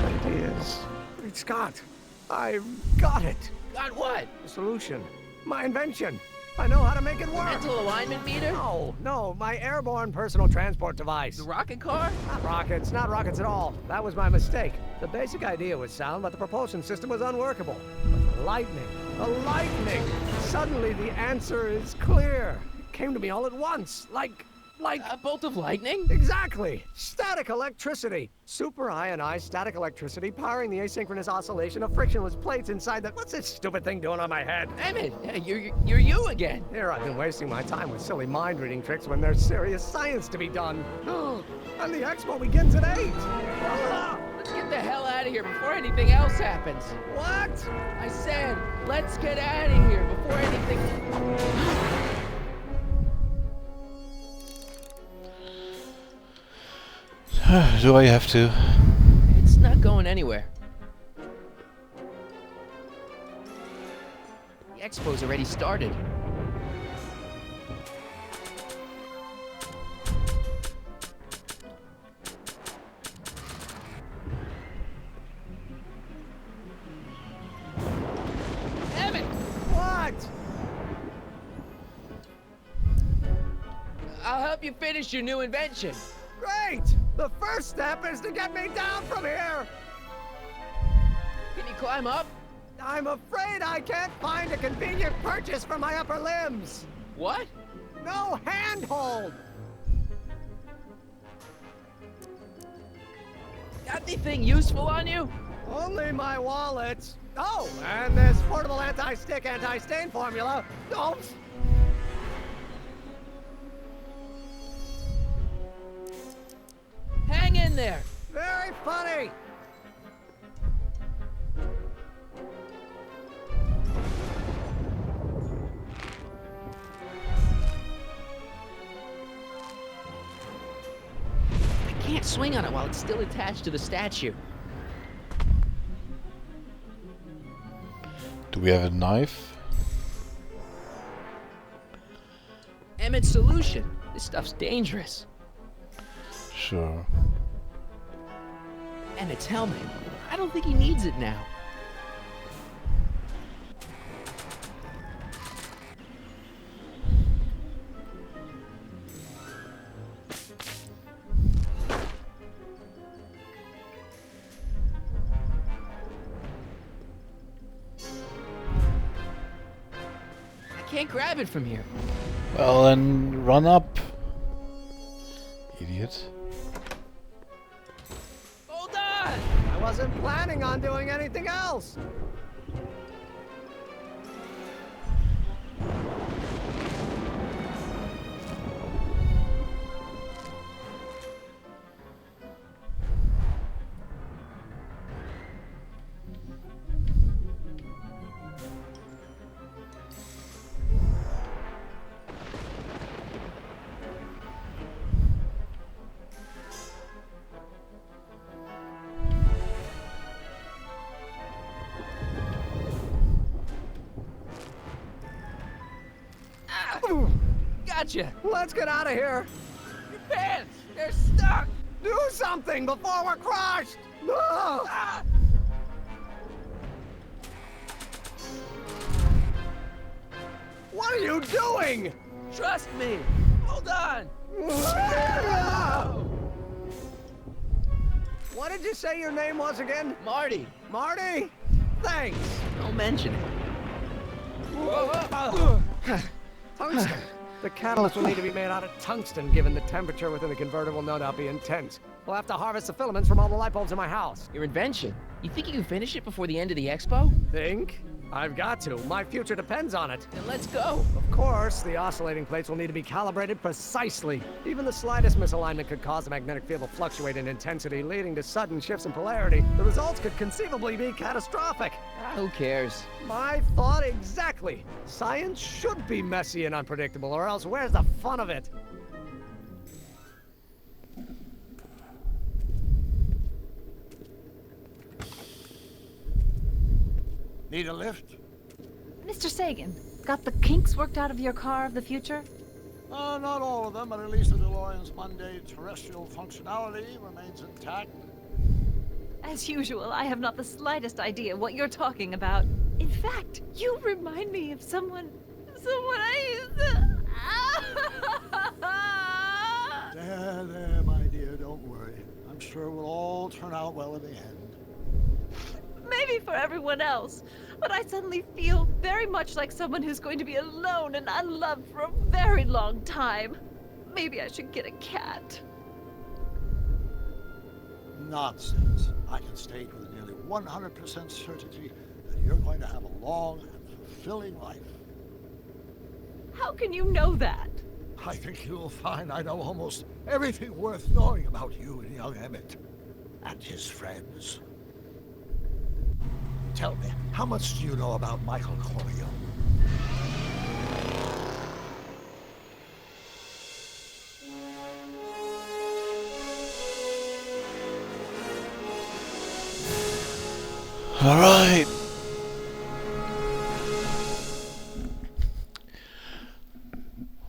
[SPEAKER 19] ideas. Great Scott. I've got it.
[SPEAKER 2] Got what?
[SPEAKER 19] The solution. My invention. I know how to make it work.
[SPEAKER 2] Mental alignment meter?
[SPEAKER 19] No, my airborne personal transport device.
[SPEAKER 2] The rocket car?
[SPEAKER 19] Not rockets at all. That was my mistake. The basic idea was sound, but the propulsion system was unworkable. But the lightning. Suddenly the answer is clear. It came to me all at once, like
[SPEAKER 2] a bolt of lightning?
[SPEAKER 19] Exactly. Static electricity. Super ionized static electricity powering the asynchronous oscillation of frictionless plates inside the... What's this stupid thing doing on my head?
[SPEAKER 2] Emmett, you're you again.
[SPEAKER 19] Here I've been wasting my time with silly mind-reading tricks when there's serious science to be done. And the expo begins at 8.
[SPEAKER 2] Let's get the hell out of here before anything else happens.
[SPEAKER 19] What?
[SPEAKER 2] I said, let's get out of here before anything...
[SPEAKER 1] Do I have to?
[SPEAKER 2] It's not going anywhere. The expo's already started. Emmett!
[SPEAKER 19] What?
[SPEAKER 2] I'll help you finish your new invention.
[SPEAKER 19] Great! The first step is to get me down from here!
[SPEAKER 2] Can you climb up?
[SPEAKER 19] I'm afraid I can't find a convenient purchase for my upper limbs.
[SPEAKER 2] What?
[SPEAKER 19] No handhold!
[SPEAKER 2] Got anything useful on you?
[SPEAKER 19] Only my wallet. Oh, and this portable anti-stick, anti-stain formula. Oops!
[SPEAKER 2] Hang in there.
[SPEAKER 19] Very funny.
[SPEAKER 2] I can't swing on it while it's still attached to the statue.
[SPEAKER 1] Do we have a knife?
[SPEAKER 2] Emmett's solution. This stuff's dangerous.
[SPEAKER 1] Sure.
[SPEAKER 2] And its helmet. I don't think he needs it now. I can't grab it from here.
[SPEAKER 1] Well, then run up. Idiot.
[SPEAKER 19] Hold on! I wasn't planning on doing anything else.
[SPEAKER 2] Gotcha!
[SPEAKER 19] Let's get out of here!
[SPEAKER 2] Your pants! They're stuck!
[SPEAKER 19] Do something before we're crushed! Ah! What are you doing?
[SPEAKER 2] Trust me! Hold on!
[SPEAKER 19] What did you say your name was again?
[SPEAKER 2] Marty!
[SPEAKER 19] Marty? Thanks!
[SPEAKER 2] Don't mention it.
[SPEAKER 19] Tungsten. The catalyst will need to be made out of tungsten, given the temperature within the converter will no doubt be intense. We'll have to harvest the filaments from all the light bulbs in my house.
[SPEAKER 2] Your invention. You think you can finish it before the end of the expo?
[SPEAKER 19] Think? I've got to. My future depends on it.
[SPEAKER 2] Then let's go.
[SPEAKER 19] Of course, the oscillating plates will need to be calibrated precisely. Even the slightest misalignment could cause the magnetic field to fluctuate in intensity, leading to sudden shifts in polarity. The results could conceivably be catastrophic.
[SPEAKER 2] Who cares?
[SPEAKER 19] My thought exactly. Science should be messy and unpredictable, or else where's the fun of it?
[SPEAKER 18] Need a lift?
[SPEAKER 20] Mr. Sagan, got the kinks worked out of your car of the future?
[SPEAKER 18] Not all of them, but at least the DeLorean's mundane terrestrial functionality remains intact.
[SPEAKER 20] As usual, I have not the slightest idea what you're talking about. In fact, you remind me of someone I used to...
[SPEAKER 18] There, my dear, don't worry. I'm sure we'll all turn out well in the end.
[SPEAKER 20] Maybe for everyone else, but I suddenly feel very much like someone who's going to be alone and unloved for a very long time. Maybe I should get a cat.
[SPEAKER 18] Nonsense. I can state with nearly 100% certainty that you're going to have a long and fulfilling life.
[SPEAKER 20] How can you know that?
[SPEAKER 18] I think you'll find I know almost everything worth knowing about you and young Emmett and his friends. Tell me, how much do you know about Michael Corleone?
[SPEAKER 1] All right.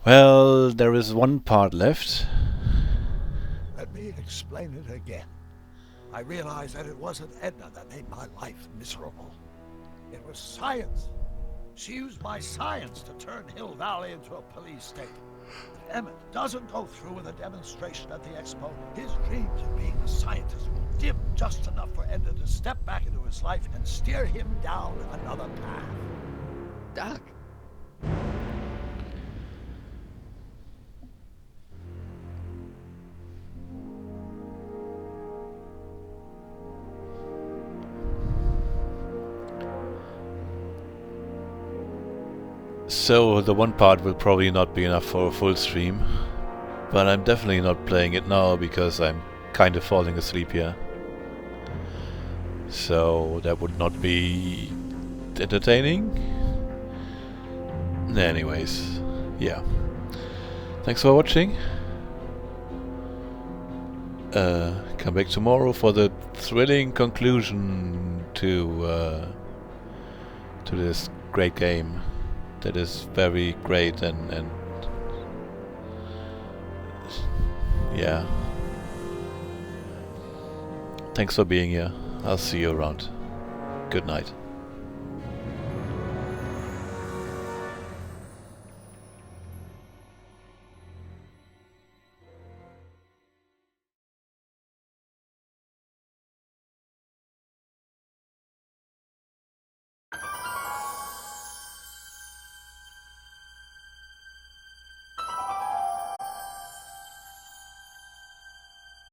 [SPEAKER 1] Well, there is one part left.
[SPEAKER 18] Let me explain it again. I realized that it wasn't Edna that made my life miserable. It was science. She used my science to turn Hill Valley into a police state. If Emmett doesn't go through with a demonstration at the expo, his dreams of being a scientist will dim just enough for Edna to step back into his life and steer him down another path.
[SPEAKER 2] Doc.
[SPEAKER 1] So the one part will probably not be enough for a full stream, but I'm definitely not playing it now because I'm kind of falling asleep here. So that would not be entertaining. Anyways, yeah. Thanks for watching. Come back tomorrow for the thrilling conclusion to this great game. That is very great and yeah. Thanks for being here. I'll see you around. Good night.